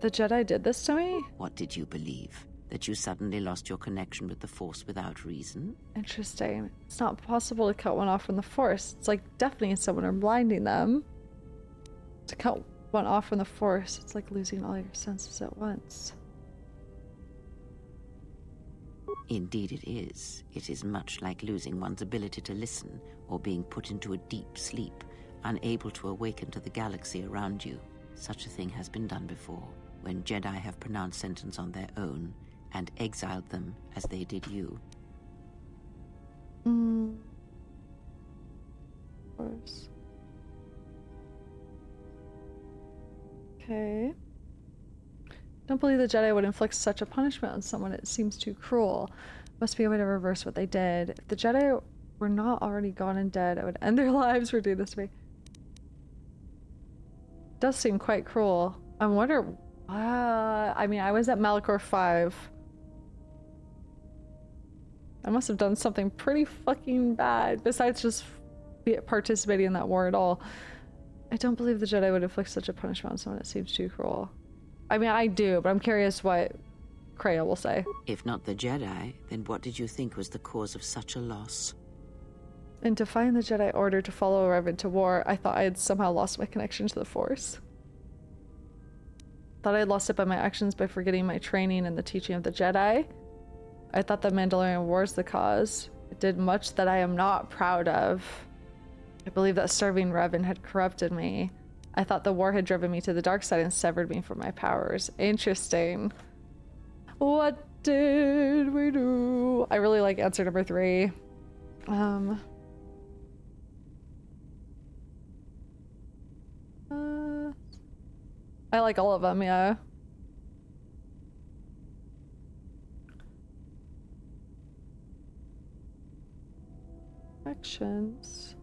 Jedi did this to me? What did you believe? That you suddenly lost your connection with the Force without reason? Interesting. It's not possible to cut one off from the Force. It's like deafening someone or blinding them. To cut one off from the Force, it's like losing all your senses at once. Indeed it is. It is much like losing one's ability to listen or being put into a deep sleep, unable to awaken to the galaxy around you. Such a thing has been done before, when Jedi have pronounced sentence on their own and exiled them as they did you. Of course. Okay. Don't believe the Jedi would inflict such a punishment on someone. It seems too cruel. Must be a way to reverse what they did. If the Jedi were not already gone and dead, I would end their lives for doing this to me. Does seem quite cruel. I wonder. I mean, I was at Malachor 5. I must have done something pretty fucking bad, besides just participating in that war at all. I don't believe the Jedi would inflict such a punishment on someone. It seems too cruel. I mean, I do, but I'm curious what Kreia will say. If not the Jedi, then what did you think was the cause of such a loss? In defying the Jedi order to follow Revan to war, I thought I had somehow lost my connection to the Force. Thought I had lost it by my actions by forgetting my training and the teaching of the Jedi. I thought the Mandalorian War is the cause. It did much that I am not proud of. I believe that serving Revan had corrupted me. I thought the war had driven me to the dark side and severed me from my powers. Interesting. What did we do? I really like answer number 3. I like all of them, yeah. Actions.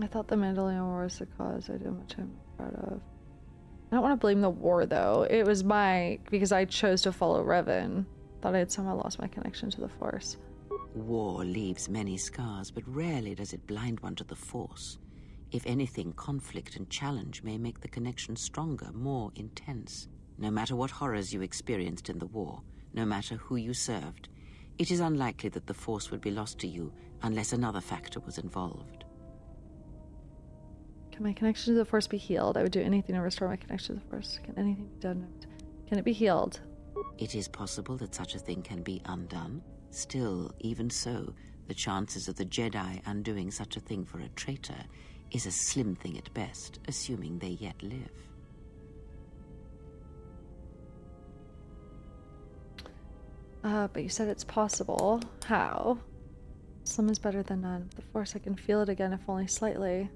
I thought the Mandalorian War was the cause. I did much I'm proud of. I don't want to blame the war though. It was because I chose to follow Revan. Thought I had somehow lost my connection to the Force. War leaves many scars, but rarely does it blind one to the Force. If anything, conflict and challenge may make the connection stronger, more intense. No matter what horrors you experienced in the war, no matter who you served, it is unlikely that the Force would be lost to you unless another factor was involved. Can my connection to the Force be healed? I would do anything to restore my connection to the Force. Can anything be done? Can it be healed? It is possible that such a thing can be undone. Still, even so, the chances of the Jedi undoing such a thing for a traitor is a slim thing at best, assuming they yet live. But you said it's possible. How? Slim is better than none. With the Force, I can feel it again, if only slightly.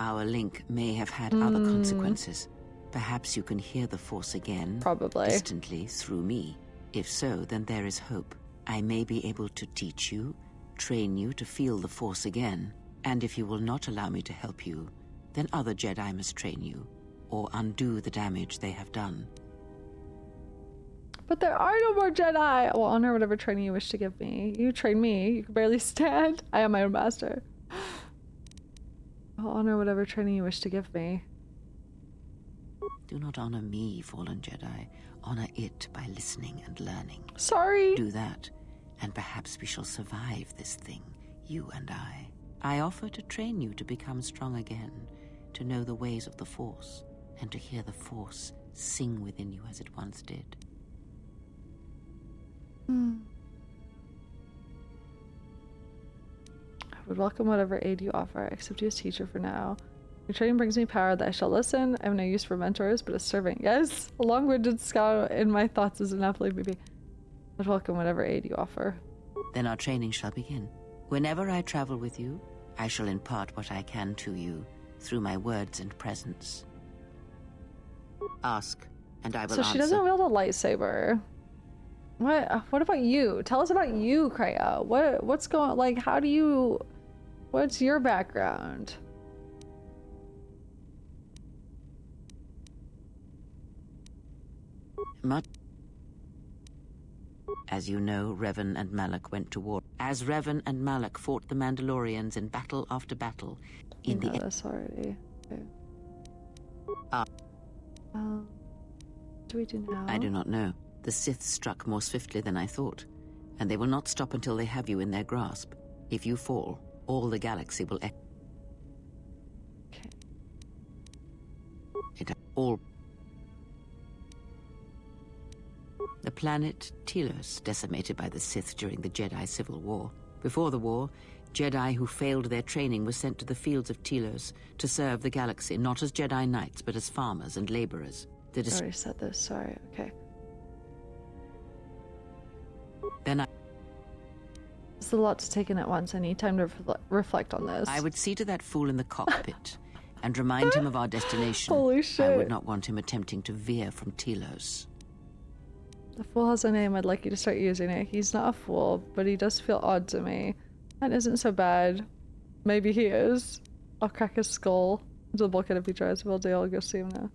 Our link may have had other consequences. Perhaps you can hear the Force again. Probably. Distantly, through me. If so, then there is hope. I may be able to teach you, train you to feel the Force again. And if you will not allow me to help you, then other Jedi must train you, or undo the damage they have done. But there are no more Jedi! I will honor whatever training you wish to give me. You train me. You can barely stand. I am my own master. I'll honor whatever training you wish to give me. Do not honor me, fallen Jedi. Honor it by listening and learning. Sorry. Do that, and perhaps we shall survive this thing, you and I. I offer to train you to become strong again, to know the ways of the Force, and to hear the Force sing within you as it once did. I would welcome whatever aid you offer. I accept you as teacher for now. Your training brings me power that I shall listen. I have no use for mentors, but a servant, yes. A long-winded scout in my thoughts is enough. Leave me be. I would welcome whatever aid you offer. Then our training shall begin. Whenever I travel with you, I shall impart what I can to you through my words and presence. Ask, and I will answer. So she doesn't wield a lightsaber. What about you? Tell us about you, Kreia. What's going, like, how do you, what's your background? As you know, Revan and Malak went to war. As Revan and Malak fought the Mandalorians in battle after battle, in the this already. Okay. What do we do now? I do not know. The Sith struck more swiftly than I thought, and they will not stop until they have you in their grasp. If you fall, all the galaxy will Okay. The planet Telos, decimated by the Sith during the Jedi Civil War. Before the war, Jedi who failed their training were sent to the fields of Telos to serve the galaxy, not as Jedi Knights, but as farmers and laborers. I already said this, sorry, okay. Then It's a lot to take in at once. I need time to reflect on this. I would see to that fool in the cockpit and remind him of our destination. Holy shit. I would not want him attempting to veer from Telos. The fool has a name. I'd like you to start using it. He's not a fool, but he does feel odd to me. That isn't so bad. Maybe he is. I'll crack his skull into the bulkhead if he tries. Will do. I'll go see him now.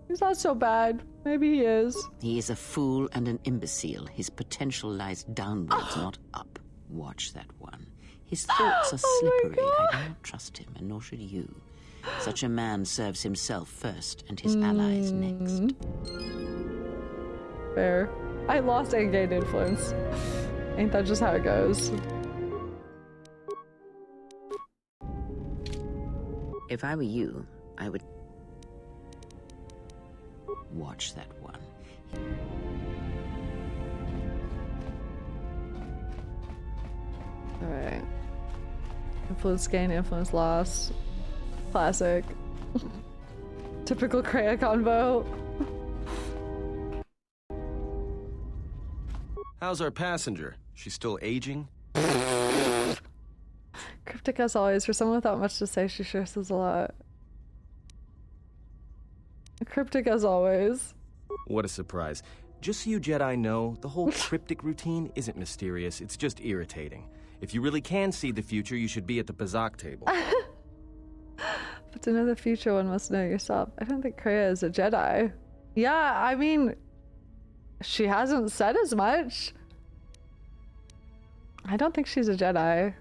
He's not so bad. Maybe he is. He is a fool and an imbecile. His potential lies downwards, not up. Watch that one. His thoughts are slippery. I do not trust him, and nor should you. Such a man serves himself first, and his allies next. Fair. I lost and gained influence. Ain't that just how it goes? If I were you, I would... Watch that one. Alright. Influence gain, influence loss. Classic. Typical Kreia convo. How's our passenger? She's still aging? Cryptic as always. For someone without much to say, she sure says a lot. Cryptic as always. What a surprise. Just so you Jedi know, the whole cryptic routine isn't mysterious, it's just irritating. If you really can see the future, you should be at the Bazak table. But to know the future, one must know yourself. I don't think Kreia is a Jedi. Yeah, I mean, she hasn't said as much. I don't think she's a Jedi.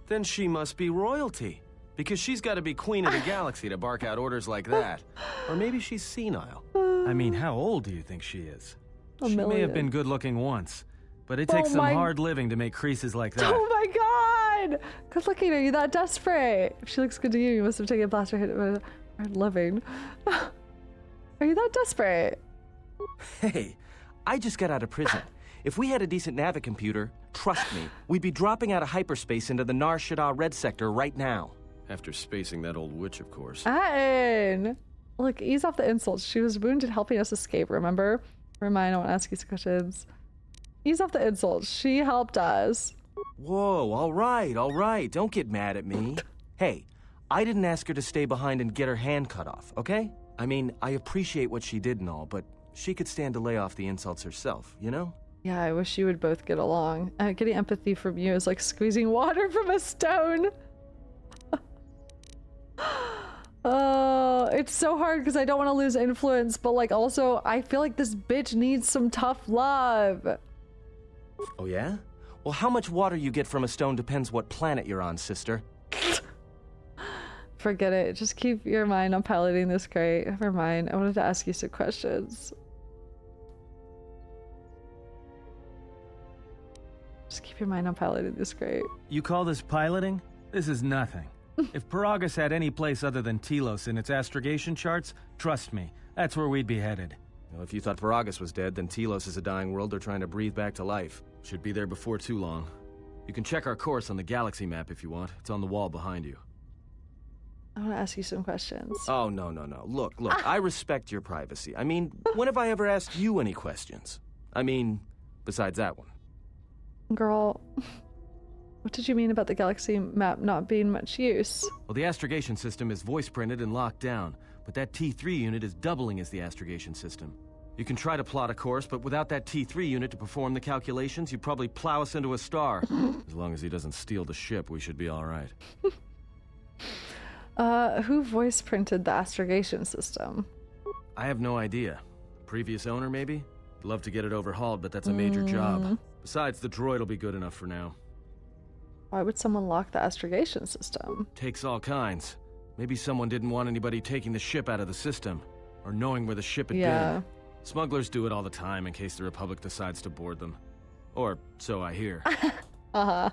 Then she must be royalty. Because she's got to be queen of the galaxy to bark out orders like that. Or maybe she's senile. I mean, how old do you think she is? A She may million. have been good looking once, but it takes some hard living to make creases like that. Oh my god! Good looking, are you that desperate? If she looks good to you, you must have taken a blaster hit with hard living. Are you that desperate? Hey, I just got out of prison. If we had a decent navicomputer, trust me, we'd be dropping out of hyperspace into the Nar Shaddaa Red Sector right now. After spacing that old witch, of course. Atin! Look, ease off the insults. She was wounded helping us escape, remember? Remind, I want to ask you some questions. Ease off the insults. She helped us. Whoa, all right. Don't get mad at me. Hey, I didn't ask her to stay behind and get her hand cut off, okay? I mean, I appreciate what she did and all, but she could stand to lay off the insults herself, you know? Yeah, I wish you would both get along. Getting empathy from you is like squeezing water from a stone. Oh, it's so hard because I don't want to lose influence, but like also I feel like this bitch needs some tough love. Oh yeah? Well, how much water you get from a stone depends what planet you're on, sister. Forget it. Just keep your mind on piloting this crate. Never mind. I wanted to ask you some questions. Just keep your mind on piloting this crate. You call this piloting? This is nothing. If Paragus had any place other than Telos in its astrogation charts, trust me, that's where we'd be headed. Well, if you thought Paragus was dead, then Telos is a dying world they're trying to breathe back to life. Should be there before too long. You can check our course on the galaxy map if you want. It's on the wall behind you. I want to ask you some questions. Oh, no. Look, I respect your privacy. I mean, when have I ever asked you any questions? I mean, besides that one. Girl, what did you mean about the galaxy map not being much use? Well, the astrogation system is voice printed and locked down, but that T3 unit is doubling as the astrogation system. You can try to plot a course, but without that T3 unit to perform the calculations, you'd probably plow us into a star. As long as he doesn't steal the ship, we should be all right. Who voice printed the astrogation system? I have no idea. Previous owner, maybe? I'd love to get it overhauled, but that's a major job. Besides, the droid will be good enough for now. Why would someone lock the astrogation system? Takes all kinds. Maybe someone didn't want anybody taking the ship out of the system, or knowing where the ship had been. Smugglers do it all the time in case the Republic decides to board them. Or so I hear. Do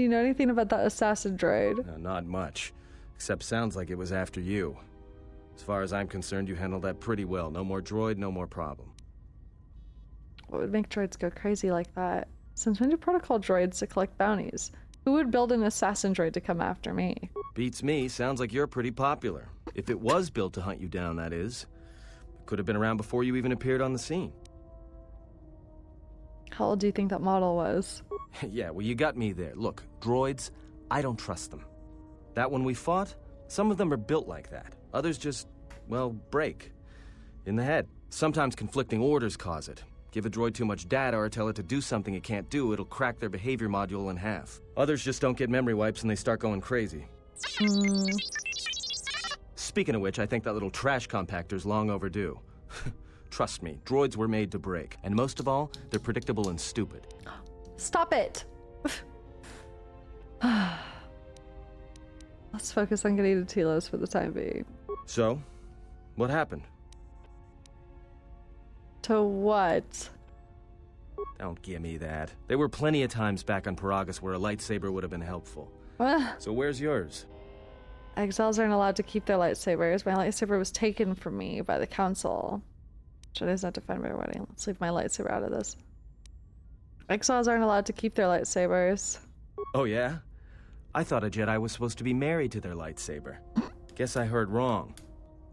you know anything about that assassin droid? No, not much. Except sounds like it was after you. As far as I'm concerned, you handled that pretty well. No more droid, no more problem. What would make droids go crazy like that? Since when do protocol droids to collect bounties? Who would build an assassin droid to come after me? Beats me. Sounds like you're pretty popular. If it was built to hunt you down, that is. It could have been around before you even appeared on the scene. How old do you think that model was? Yeah, well, you got me there. Look, droids, I don't trust them. That one we fought, some of them are built like that. Others just, well, break. In the head. Sometimes conflicting orders cause it. Give a droid too much data or tell it to do something it can't do, it'll crack their behavior module in half. Others just don't get memory wipes and they start going crazy. Speaking of which, I think that little trash compactor's long overdue. Trust me, droids were made to break. And most of all, they're predictable and stupid. Stop it! Let's focus on getting to Telos for the time being. So, what happened? To what? Don't give me that. There were plenty of times back on Paragus where a lightsaber would have been helpful. So where's yours? Exiles aren't allowed to keep their lightsabers. My lightsaber was taken from me by the council. Jedi's not defined by their wedding. Let's leave my lightsaber out of this. Exiles aren't allowed to keep their lightsabers. Oh yeah? I thought a Jedi was supposed to be married to their lightsaber. Guess I heard wrong.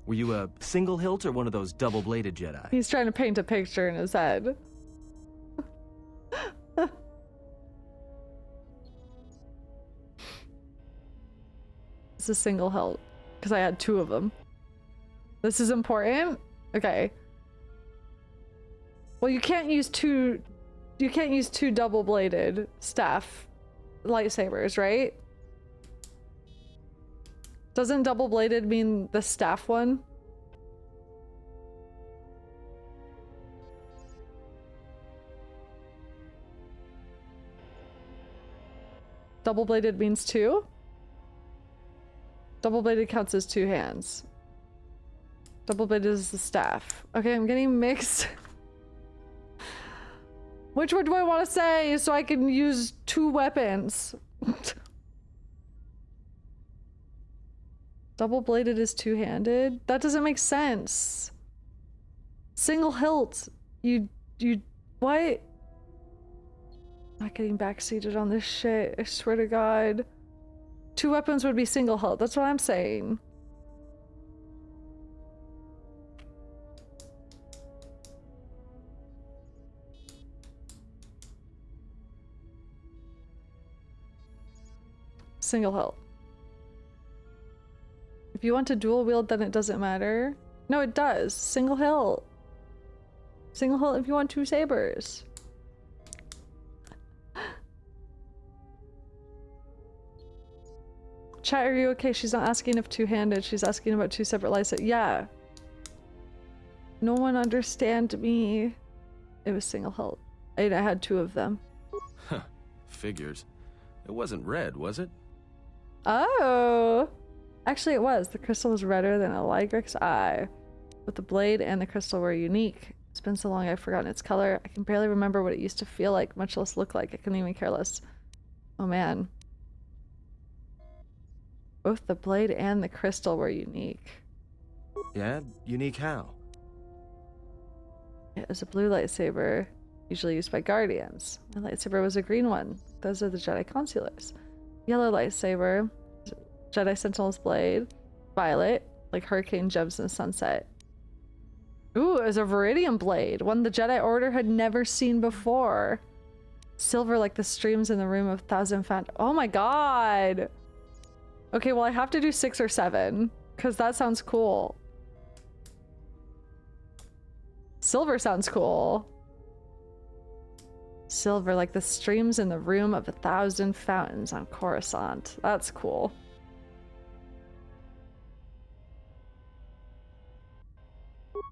Were you a single hilt or one of those double-bladed Jedi? He's trying to paint a picture in his head. It's a single hilt, because I had two of them. This is important? Okay. Well, you can't use two double-bladed staff lightsabers, right? Doesn't double-bladed mean the staff one? Double-bladed means two? Double-bladed counts as 2 hands. Double-bladed is the staff. Okay, I'm getting mixed. Which one do I want to say so I can use 2 weapons? Double-bladed is 2-handed? That doesn't make sense. Single hilt. You, what? Not getting backseated on this shit, I swear to God. 2 weapons would be single hilt, that's what I'm saying. Single hilt. If you want to dual wield, then it doesn't matter. No, it does. Single hilt. Single hilt if you want 2 sabers. Chat, are you okay? She's not asking if 2-handed. She's asking about 2 separate lightsabers. Yeah. No one understand me. It was single hilt. I had 2 of them. Huh. Figures. It wasn't red, was it? Oh. Actually, it was. The crystal was redder than a Lygric's eye. But the blade and the crystal were unique. It's been so long I've forgotten its color. I can barely remember what it used to feel like, much less look like. I couldn't even care less. Oh man. Both the blade and the crystal were unique. Yeah? Unique how? It was a blue lightsaber, usually used by Guardians. My lightsaber was a green one. Those are the Jedi Consulars. Yellow lightsaber, Jedi Sentinel's blade. Violet, like hurricane gems in the sunset. Ooh, it was a Viridian blade, one the Jedi Order had never seen before. Silver like the streams in the room of Thousand Fountains. Oh my god! Okay, well I have to do 6 or 7, because that sounds cool. Silver sounds cool. Silver like the streams in the room of 1,000 fountains on Coruscant. That's cool.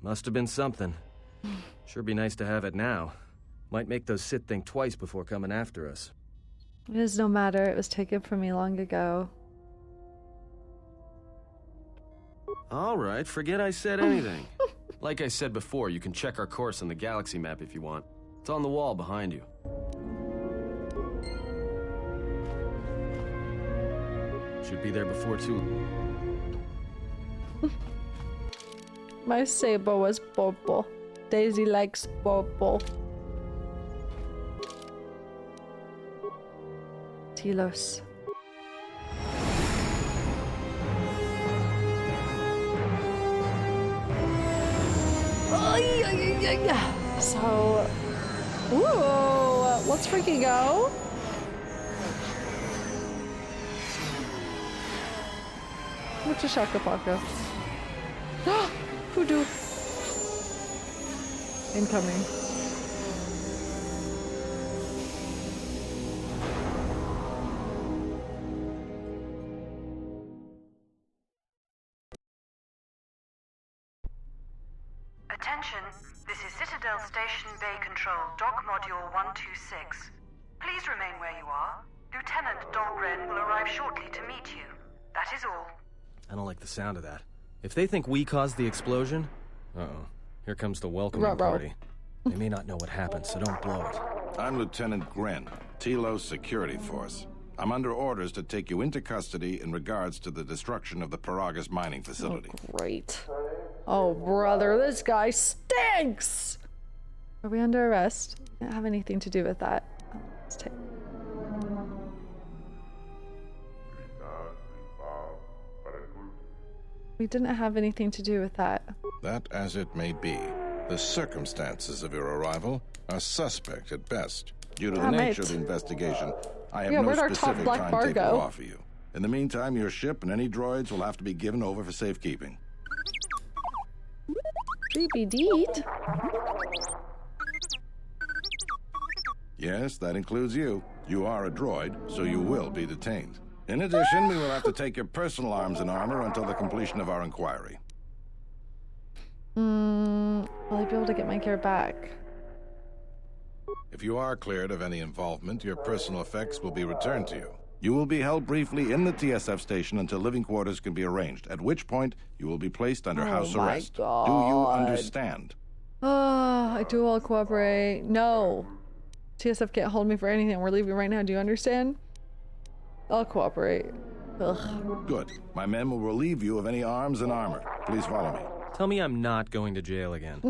Must have been something. Sure be nice to have it now. Might make those Sith think twice before coming after us. It is no matter. It was taken from me long ago. All right, forget I said anything. Like I said before, you can check our course on the galaxy map if you want. It's on the wall behind you. Should be there before too. My saber was purple. Daisy likes purple. Telos. So, ooh, let's freaking go. What's a Shaka Paka? Hoodoo. Incoming. Attention, this is Citadel Station Bay Control, Dock Module 126. Please remain where you are. Lieutenant Dahlgren will arrive shortly to meet you. That is all. I don't like the sound of that. If they think we caused the explosion... Uh-oh. Here comes the welcoming party. They may not know what happened, so don't blow it. I'm Lieutenant Gren, Telos Security Force. I'm under orders to take you into custody in regards to the destruction of the Paragus mining facility. Oh, great. Oh, brother, this guy stinks! Are we under arrest? Didn't have anything to do with that. Oh, let's take... We didn't have anything to do with that. That as it may be, the circumstances of your arrival are suspect at best. Due to the nature of the investigation, I have no specific timetable to offer you. In the meantime, your ship and any droids will have to be given over for safekeeping. Indeed. Yes, that includes you. You are a droid, so you will be detained. In addition, we will have to take your personal arms and armor until the completion of our inquiry. Will I be able to get my gear back? If you are cleared of any involvement, your personal effects will be returned to you. You will be held briefly in the TSF station until living quarters can be arranged, at which point you will be placed under house arrest. God. Do you understand? I do all cooperate. No. TSF can't hold me for anything. We're leaving right now. Do you understand? I'll cooperate. Ugh. Good. My men will relieve you of any arms and armor. Please follow me. Tell me I'm not going to jail again.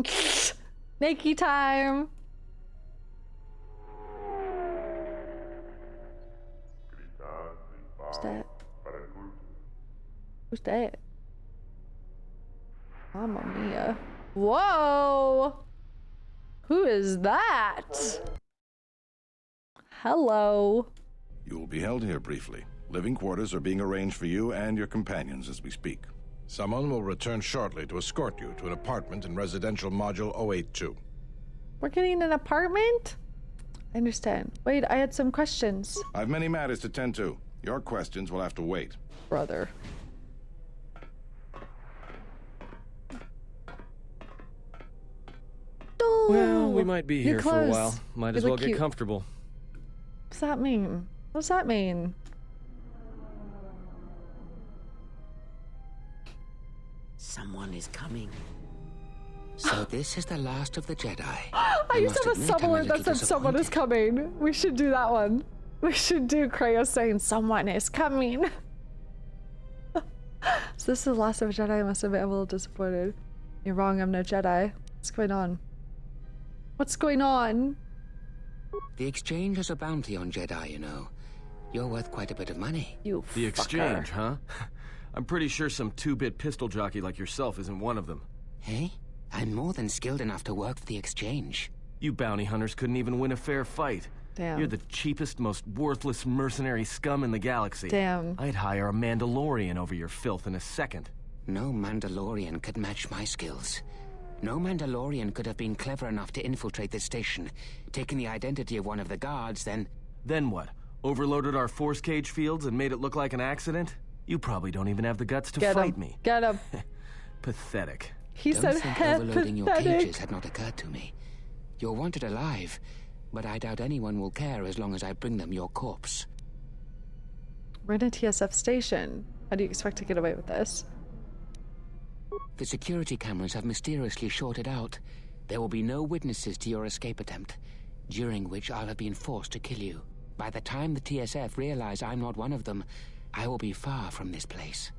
Nakey time. Who's that? Who's that? Mamma mia. Whoa! Who is that? Hello. You will be held here briefly. Living quarters are being arranged for you and your companions as we speak. Someone will return shortly to escort you to an apartment in residential module 082. We're getting an apartment? I understand. Wait, I had some questions. I have many matters to tend to. Your questions will have to wait. Brother. Well, we might be here for a while. Might as well get cute. comfortable. What's that mean? What's that mean? Someone is coming. So this is the last of the Jedi. I used to have a sub-alert that said someone is coming. We should do that one. We should do Kreia saying someone is coming. So this is the last of a Jedi. I must have been a little disappointed. You're wrong, I'm no Jedi. What's going on? What's going on? The exchange has a bounty on Jedi, you know. You're worth quite a bit of money. You The exchange, huh? I'm pretty sure some two-bit pistol jockey like yourself isn't one of them. Hey? I'm more than skilled enough to work for the exchange. You bounty hunters couldn't even win a fair fight. Damn. You're the cheapest, most worthless mercenary scum in the galaxy. Damn. I'd hire a Mandalorian over your filth in a second. No Mandalorian could match my skills. No Mandalorian could have been clever enough to infiltrate this station, taken the identity of one of the guards, then... Then what? Overloaded our force cage fields and made it look like an accident? You probably don't even have the guts to fight me. Get him. Pathetic. He Don't said think overloading your pathetic. cages had not occurred to me. You're wanted alive, but I doubt anyone will care as long as I bring them your corpse. We're in a TSF station. How do you expect to get away with this? The security cameras have mysteriously shorted out. There will be no witnesses to your escape attempt, during which I'll have been forced to kill you. By the time the TSF realize I'm not one of them, I will be far from this place.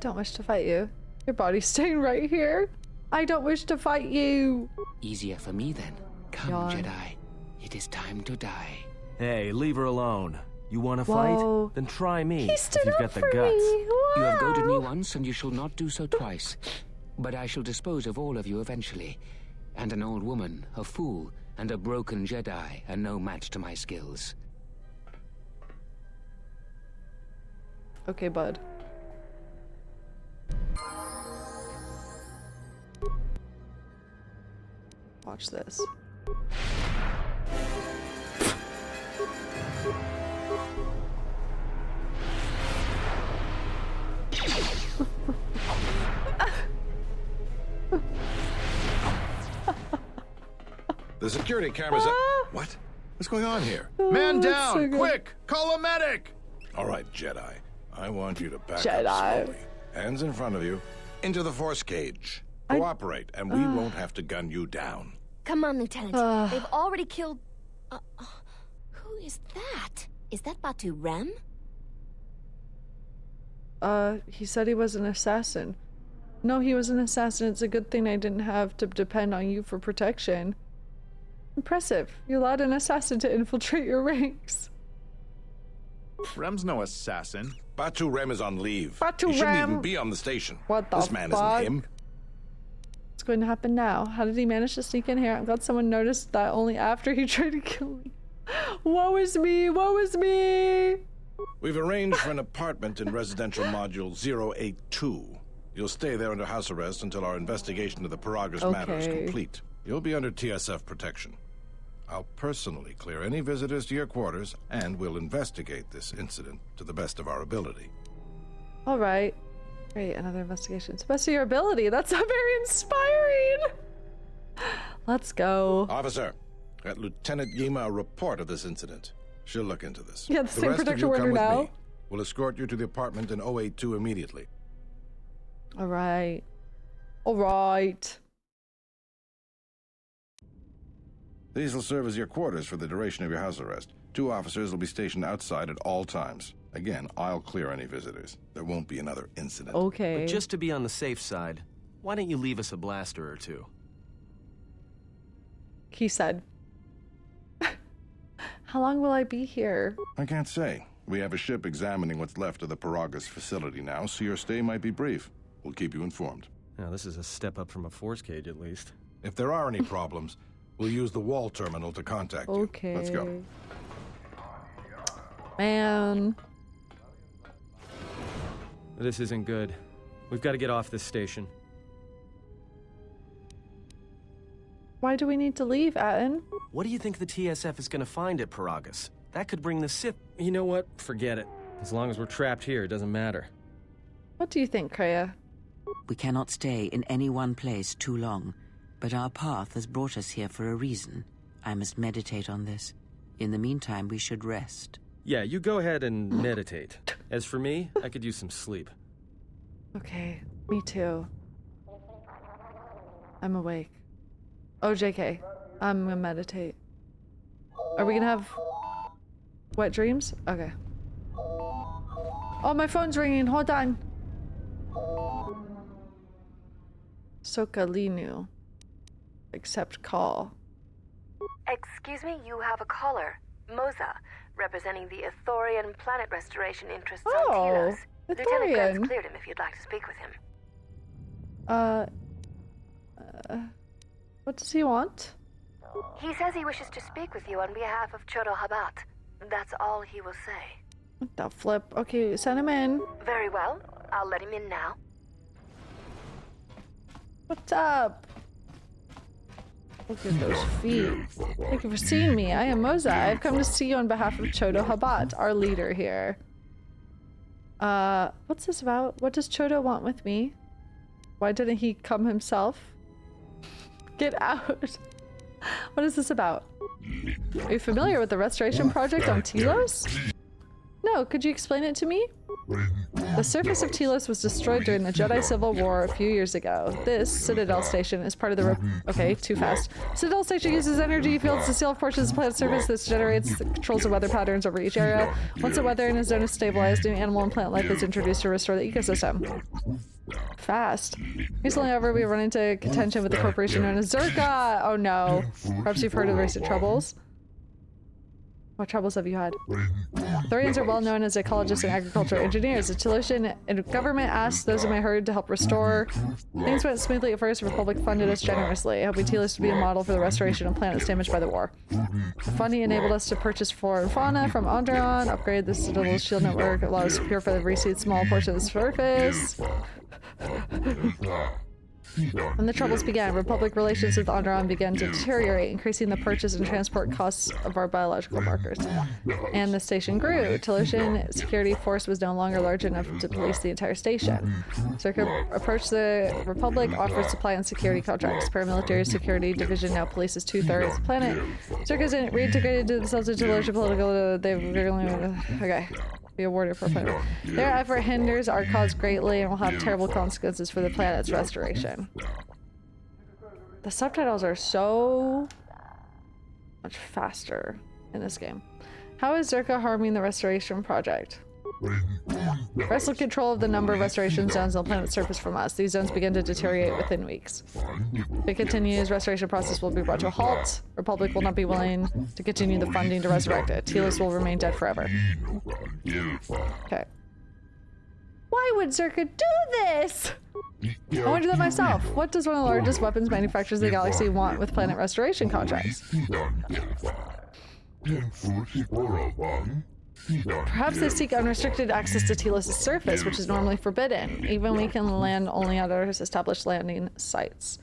Don't wish to fight you. Your body's staying right here. I don't wish to fight you. Easier for me then. Come, Yawn. Jedi. It is time to die. Hey, leave her alone. You want to Whoa. fight? Then try me. He if stood you've up got the for guts. me. You have goaded me Wow. once, and you shall not do so twice. But I shall dispose of all of you eventually. And an old woman, a fool, and a broken Jedi are no match to my skills. Okay, bud. Watch this. The security cameras... What? What's going on here? Oh, Man that's down! so good. Quick! Call a medic! All right, Jedi. I want you to back Jedi. up slowly. Hands in front of you. Into the force cage. Cooperate, and we won't have to gun you down. Come on, Lieutenant. They've already killed... who is that? Is that Batu Rem? He said he was an assassin. No, he was an assassin. It's a good thing I didn't have to depend on you for protection. Impressive. You allowed an assassin to infiltrate your ranks. Rem's no assassin. Batu Rem is on leave. Batu He shouldn't Rem. even be on the station. What the This man fuck? isn't him. What's going to happen now? How did he manage to sneak in here? I'm glad someone noticed that only after he tried to kill me. Woe is me! Woe is me! We've arranged for an apartment in residential module 082. You'll stay there under house arrest until our investigation of the Paragus matter is Okay. complete. You'll be under TSF protection. I'll personally clear any visitors to your quarters, and we'll investigate this incident to the best of our ability. All right. Great, another investigation. It's the best of your ability. That's not very inspiring. Let's go. Officer, get Lieutenant Yima a report of this incident. She'll look into this. Yeah, the same rest of protector you we're come with now. me. We'll escort you to the apartment in 082 immediately. All right. All right. These will serve as your quarters for the duration of your house arrest. 2 officers will be stationed outside at all times. Again, I'll clear any visitors. There won't be another incident. Okay. But just to be on the safe side, why don't you leave us a blaster or 2? He said. How long will I be here? I can't say. We have a ship examining what's left of the Paragus facility now, so your stay might be brief. We'll keep you informed. Now, this is a step up from a force cage, at least. If there are any problems, we'll use the wall terminal to contact you. Okay. Let's go. Man. This isn't good. We've got to get off this station. Why do we need to leave, Atten? What do you think the TSF is going to find at Paragus? That could bring the Sith... You know what? Forget it. As long as we're trapped here, it doesn't matter. What do you think, Kreia? We cannot stay in any one place too long, but our path has brought us here for a reason. I must meditate on this. In the meantime, we should rest. Yeah, you go ahead and meditate. As for me, I could use some sleep. Okay, me too. I'm awake. Oh, JK. I'm gonna meditate. Are we gonna have wet dreams? Okay. Oh, my phone's ringing. Hold on. Sokalinu. Accept call. Excuse me, you have a caller. Moza, representing the Ithorian planet restoration interests on Telos. Lieutenant Grant's cleared him if you'd like to speak with him. What does he want? He says he wishes to speak with you on behalf of Chodo Habat. That's all he will say. What the flip? Okay, send him in. Very well. I'll let him in now. What's up? Look at those feet. Thank you for seeing me. I am Moza. I've come to see you on behalf of Chodo Habat, our leader here. What's this about? What does Chodo want with me? Why didn't he come himself? Get out. What is this about? Are you familiar with the restoration project on Telos? No, could you explain it to me? The surface of Telos was destroyed during the Jedi Civil War a few years ago. This Citadel Station is part of the okay, too fast. Citadel Station uses energy fields to seal off portions of the planet's surface. This generates controls the weather patterns over each area. Once the weather in a zone is stabilized, new animal and plant life is introduced to restore the ecosystem. Fast. Recently, however, we run into contention with the corporation known as Zerka. Oh no. Perhaps you've heard of the recent troubles. What troubles have you had? Thorians are well known as ecologists and agricultural engineers. The Telosian government asked those in my herd to help restore. Things went smoothly at first. The Republic funded us generously, helping Telos to be a model for the restoration of planets damaged by the war. The funding enabled us to purchase flora and fauna from Onderon, upgrade the Citadel's shield network, allow us to purify the reseed small portion of the surface. When the troubles began, Republic relations with Onderon began to deteriorate, increasing the purchase and transport costs of our biological markers. And the station grew. Telosian security force was no longer large enough to police the entire station. Zerka approached the Republic, offered supply and security contracts. Paramilitary security division now polices 2/3 of the planet. Zerka's reintegrated themselves into Telosian political. Okay. Be awarded for planet. Their effort hinders our cause greatly and will have terrible consequences for the planet's restoration. The subtitles are so much faster in this game. How is Zerka harming the restoration project? Wrestle control of the number of restoration zones on the planet's surface from us. These zones begin to deteriorate within weeks. If it continues, restoration process will be brought to a halt. Republic will not be willing to continue the funding to resurrect it. Telos will remain dead forever. Okay. Why would Zerka do this? I want to do that myself. What does one of the largest weapons manufacturers in the galaxy want with planet restoration contracts? Perhaps they seek unrestricted access to Telos' surface, which is normally forbidden. Even we can land only at our established landing sites.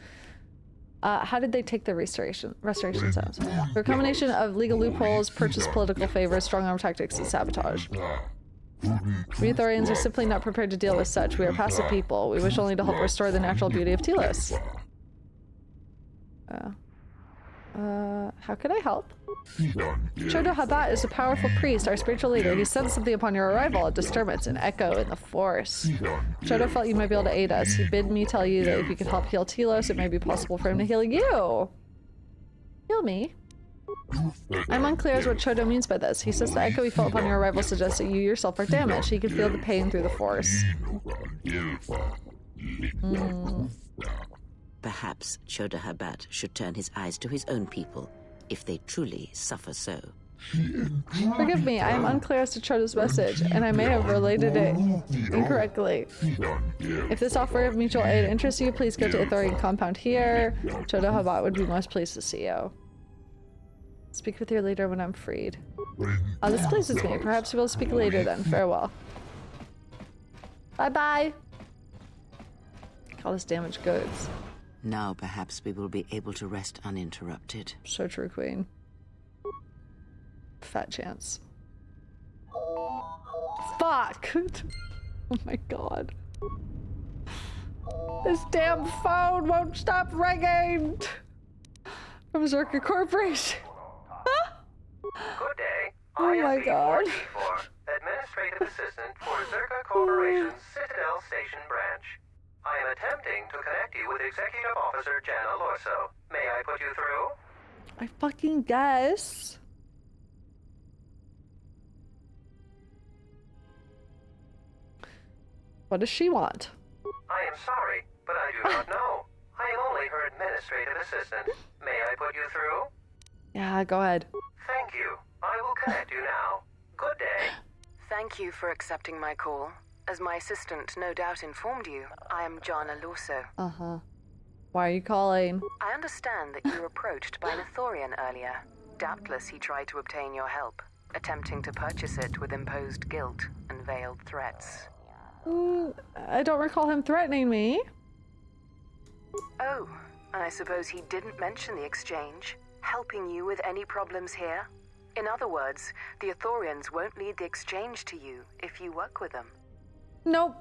How did they take the restoration zones? They're a combination of legal loopholes, purchased political favors, strong arm tactics, and sabotage. We Thorians are simply not prepared to deal with such. We are passive people. We wish only to help restore the natural beauty of Telos. How can I help? Chodo Habat is a powerful priest, our spiritual leader. He sensed something upon your arrival, a disturbance, an echo in the force. Chodo felt you might be able to aid us. He bid me tell you that if you could help heal Telos, it may be possible for him to heal you. Heal me? I'm unclear as what Chodo means by this. He says the echo he felt upon your arrival suggests that you yourself are damaged. He can feel the pain through the force. Perhaps Chodo Habat should turn his eyes to his own people, if they truly suffer so. Forgive me, I am unclear as to Chodo's message, and I may have related it incorrectly. If this offer of mutual aid interests you, please go to Ithorian compound here. Chodo Habat would be most pleased to see you. Speak with your leader when I'm freed. This pleases me. Perhaps we will speak later then. Farewell. Bye-bye. All this damaged goods. Now perhaps we will be able to rest uninterrupted. So true, Queen. Fat chance. Fuck! Oh my god. This damn phone won't stop ringing! From Zerka Corporation. Good day. Oh my god. Administrative Assistant for Zerka Corporation's Citadel Station branch. I am attempting to connect you with Executive Officer Jana Lorso. May I put you through? I fucking guess. What does she want? I am sorry, but I do not know. I am only her administrative assistant. May I put you through? Yeah, go ahead. Thank you. I will connect you now. Good day. Thank you for accepting my call. As my assistant no doubt informed you, I am Jana Lorso. Uh-huh. Why are you calling? I understand that you were approached by an Ithorian earlier. Doubtless he tried to obtain your help, attempting to purchase it with imposed guilt and veiled threats. I don't recall him threatening me. Oh, and I suppose he didn't mention the exchange, helping you with any problems here? In other words, the Ithorians won't lead the exchange to you if you work with them. Nope.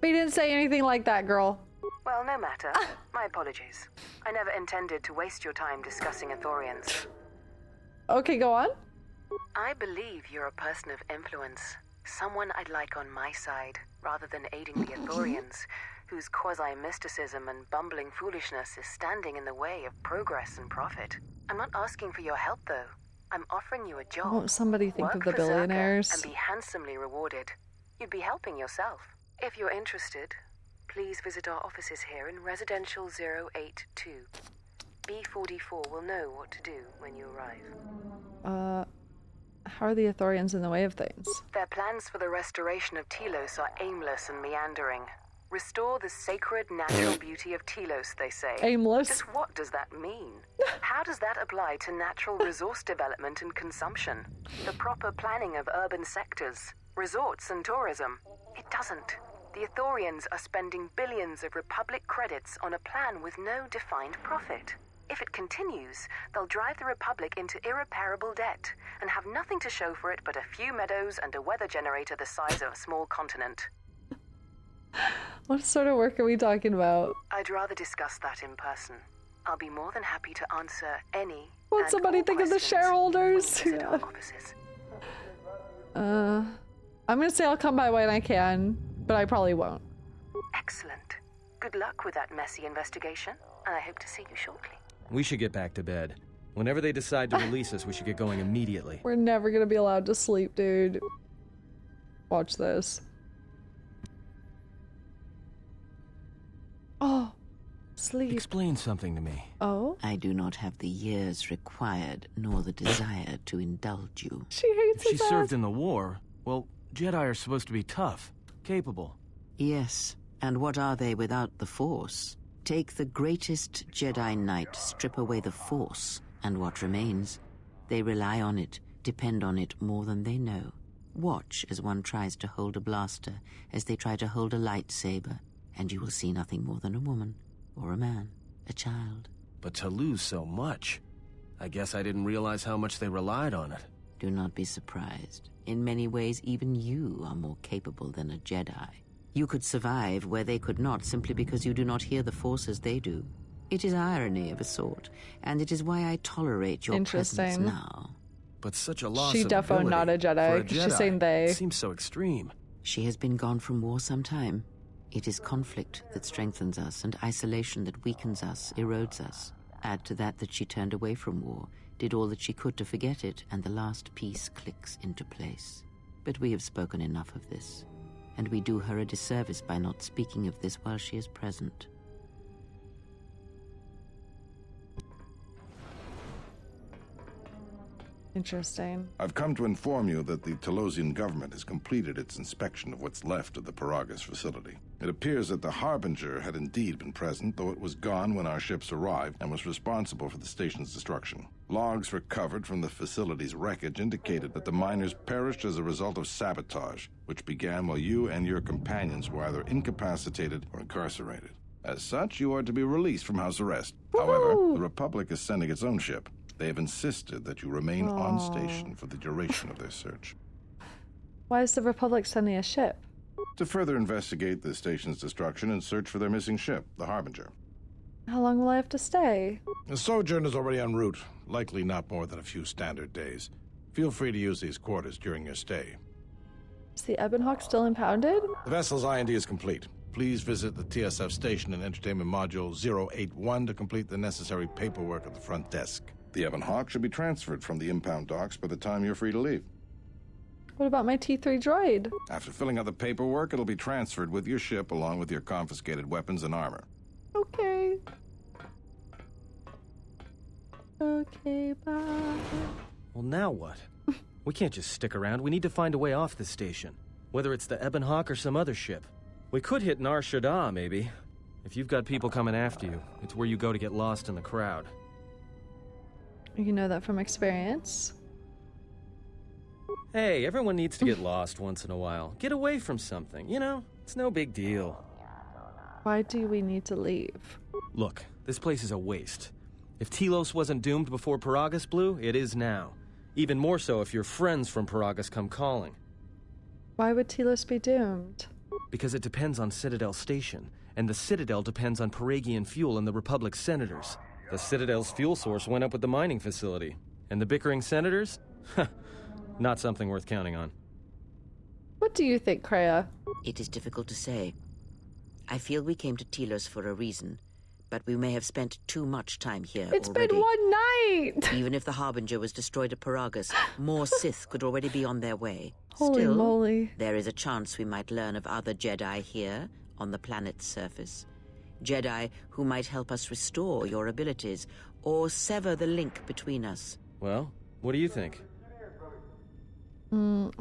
He didn't say anything like that, girl. Well, no matter. My apologies. I never intended to waste your time discussing Ithorians. Okay, go on. I believe you're a person of influence. Someone I'd like on my side, rather than aiding the Ithorians, whose quasi-mysticism and bumbling foolishness is standing in the way of progress and profit. I'm not asking for your help, though. I'm offering you a job. Won't somebody think Work of the for billionaires? Zerka and be handsomely rewarded. You'd be helping yourself. If you're interested, please visit our offices here in Residential 082. B44 will know what to do when you arrive. How are the Ithorians in the way of things? Their plans for the restoration of Telos are aimless and meandering. Restore the sacred natural beauty of Telos, they say. Aimless? Just what does that mean? How does that apply to natural resource development and consumption? The proper planning of urban sectors, resorts and tourism? It doesn't. The Ithorians are spending billions of Republic credits on a plan with no defined profit. If it continues, they'll drive the Republic into irreparable debt and have nothing to show for it but a few meadows and a weather generator the size of a small continent. What sort of work are we talking about? I'd rather discuss that in person. I'll be more than happy to answer any. Won't somebody think of the shareholders? Yeah. I'm gonna say I'll come by when I can, but I probably won't. Excellent. Good luck with that messy investigation, and I hope to see you shortly. We should get back to bed. Whenever they decide to release us, we should get going immediately. We're never gonna be allowed to sleep, dude. Watch this. Oh, sleep. Explain something to me. Oh? I do not have the years required, nor the desire to indulge you. She hates If she served in the war, well, Jedi are supposed to be tough, capable. Yes, and what are they without the Force? Take the greatest Jedi Knight, strip away the Force, and what remains? They rely on it, depend on it more than they know. Watch as one tries to hold a blaster, as they try to hold a lightsaber, and you will see nothing more than a woman, or a man, a child. But to lose so much, I guess I didn't realize how much they relied on it. Do not be surprised. In many ways, even you are more capable than a Jedi. You could survive where they could not simply because you do not hear the Force as they do. It is irony of a sort, and it is why I tolerate your presence now. But such a loss She of defo ability not a Jedi, for a 'cause she's saying they. It seems so extreme. She has been gone from war some time. It is conflict that strengthens us, and isolation that weakens us, erodes us. Add to that she turned away from war, did all that she could to forget it, and the last piece clicks into place. But we have spoken enough of this, and we do her a disservice by not speaking of this while she is present. Interesting. I've come to inform you that the Telosian government has completed its inspection of what's left of the Paragus facility. It appears that the Harbinger had indeed been present, though it was gone when our ships arrived and was responsible for the station's destruction. Logs recovered from the facility's wreckage indicated that the miners perished as a result of sabotage, which began while you and your companions were either incapacitated or incarcerated. As such, you are to be released from house arrest. However, the Republic is sending its own ship. They have insisted that you remain on station for the duration of their search. Why is the Republic sending a ship? To further investigate the station's destruction and search for their missing ship, the Harbinger. How long will I have to stay? The sojourn is already en route, likely not more than a few standard days. Feel free to use these quarters during your stay. Is the Ebon Hawk still impounded? The vessel's IND is complete. Please visit the TSF station and Entertainment Module 081 to complete the necessary paperwork at the front desk. The Ebon Hawk should be transferred from the impound docks by the time you're free to leave. What about my T3 droid? After filling out the paperwork, it'll be transferred with your ship along with your confiscated weapons and armor. Okay. Okay, bye. Well, now what? We can't just stick around. We need to find a way off this station. Whether it's the Ebon Hawk or some other ship. We could hit Nar Shaddaa, maybe. If you've got people coming after you, it's where you go to get lost in the crowd. You know that from experience. Hey, everyone needs to get lost once in a while. Get away from something, you know? It's no big deal. Why do we need to leave? Look, this place is a waste. If Telos wasn't doomed before Paragus blew, it is now. Even more so if your friends from Paragus come calling. Why would Telos be doomed? Because it depends on Citadel Station, and the Citadel depends on Paragian fuel and the Republic's senators. The Citadel's fuel source went up with the mining facility. And the bickering senators? Not something worth counting on. What do you think, Kreia? It is difficult to say. I feel we came to Telos for a reason, but we may have spent too much time here It's already. been one night! Even if the Harbinger was destroyed at Paragus, more Sith could already be on their way. Holy Still, moly. there is a chance we might learn of other Jedi here, on the planet's surface. Jedi who might help us restore your abilities, or sever the link between us. Well, what do you think?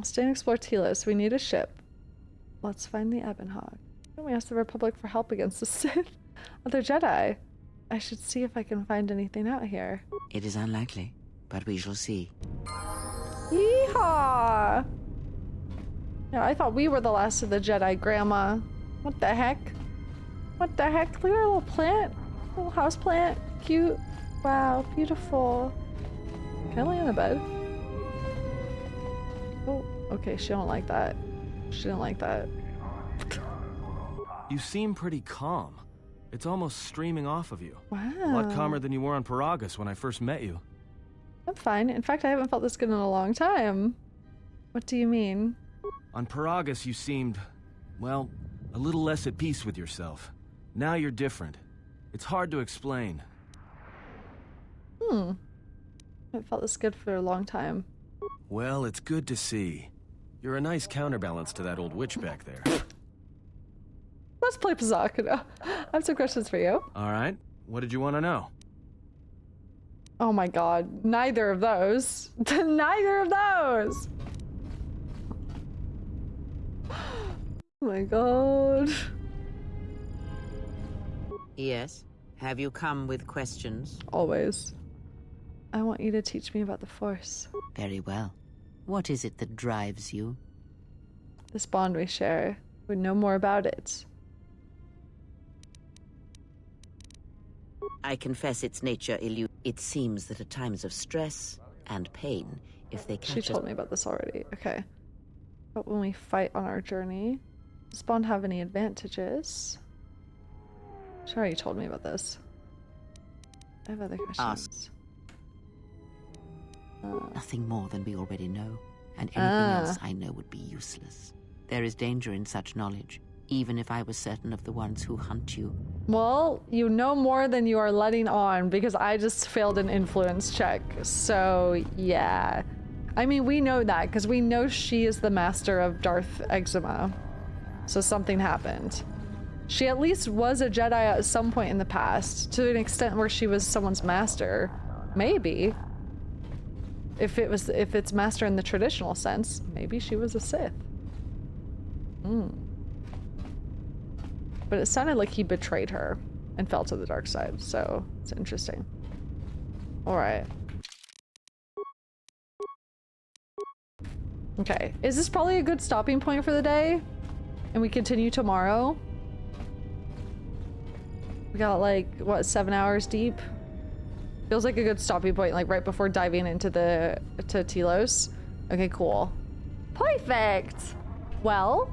Stay and explore Telos. We need a ship. Let's find the Ebon Hawk. Then we ask the Republic for help against the Sith. Other Jedi. I should see if I can find anything out here. It is unlikely, but we shall see. Yeehaw! Yeah, I thought we were the last of the Jedi, Grandma. What the heck? What the heck? Look at our little plant. Little house plant. Cute. Wow, beautiful. Can I lay on the bed? Oh, okay, she don't like that. She didn't like that. You seem pretty calm. It's almost streaming off of you. Wow. A lot calmer than you were on Paragus when I first met you. I'm fine. In fact, I haven't felt this good in a long time. What do you mean? On Paragus, you seemed, well, a little less at peace with yourself. Now you're different. It's hard to explain. I haven't felt this good for a long time. Well, it's good to see. You're a nice counterbalance to that old witch back there. Let's play Pizzacca. I have some questions for you. All right. What did you want to know? Oh my god. Neither of those. Neither of those! Oh my god. Yes? Have you come with questions? Always. I want you to teach me about the Force. Very well. What is it that drives you? This bond we share. We know more about it. I confess its nature It seems that at times of stress and pain, if they catch us... She told me about this already. Okay. But when we fight on our journey, does bond have any advantages? She already told me about this. I have other questions. Nothing more than we already know, and anything else I know would be useless. There is danger in such knowledge, even if I was certain of the ones who hunt you. Well, you know more than you are letting on, because I just failed an influence check. So, yeah. I mean, we know that, because we know she is the master of Darth Eczema. So something happened. She at least was a Jedi at some point in the past, to an extent where she was someone's master. Maybe. If it's master in the traditional sense, maybe she was a Sith. But it sounded like he betrayed her and fell to the dark side, so it's interesting. All right. Okay, is this probably a good stopping point for the day? And we continue tomorrow? We got like, what, 7 hours deep? Feels like a good stopping point, like right before diving into to Telos. Okay, cool. Perfect! Well,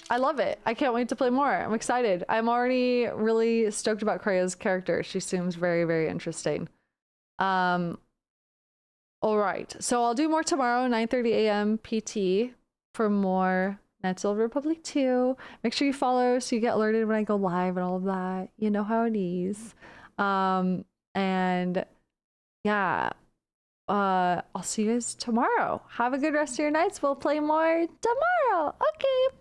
I love it. I can't wait to play more. I'm excited. I'm already really stoked about Krea's character. She seems very, very interesting. All right, so I'll do more tomorrow, 9:30 a.m. PT for more Knights of the Republic 2. Make sure you follow so you get alerted when I go live and all of that. You know how it is. And yeah, I'll see you guys tomorrow. Have a good rest of your nights. We'll play more tomorrow. Okay, bye.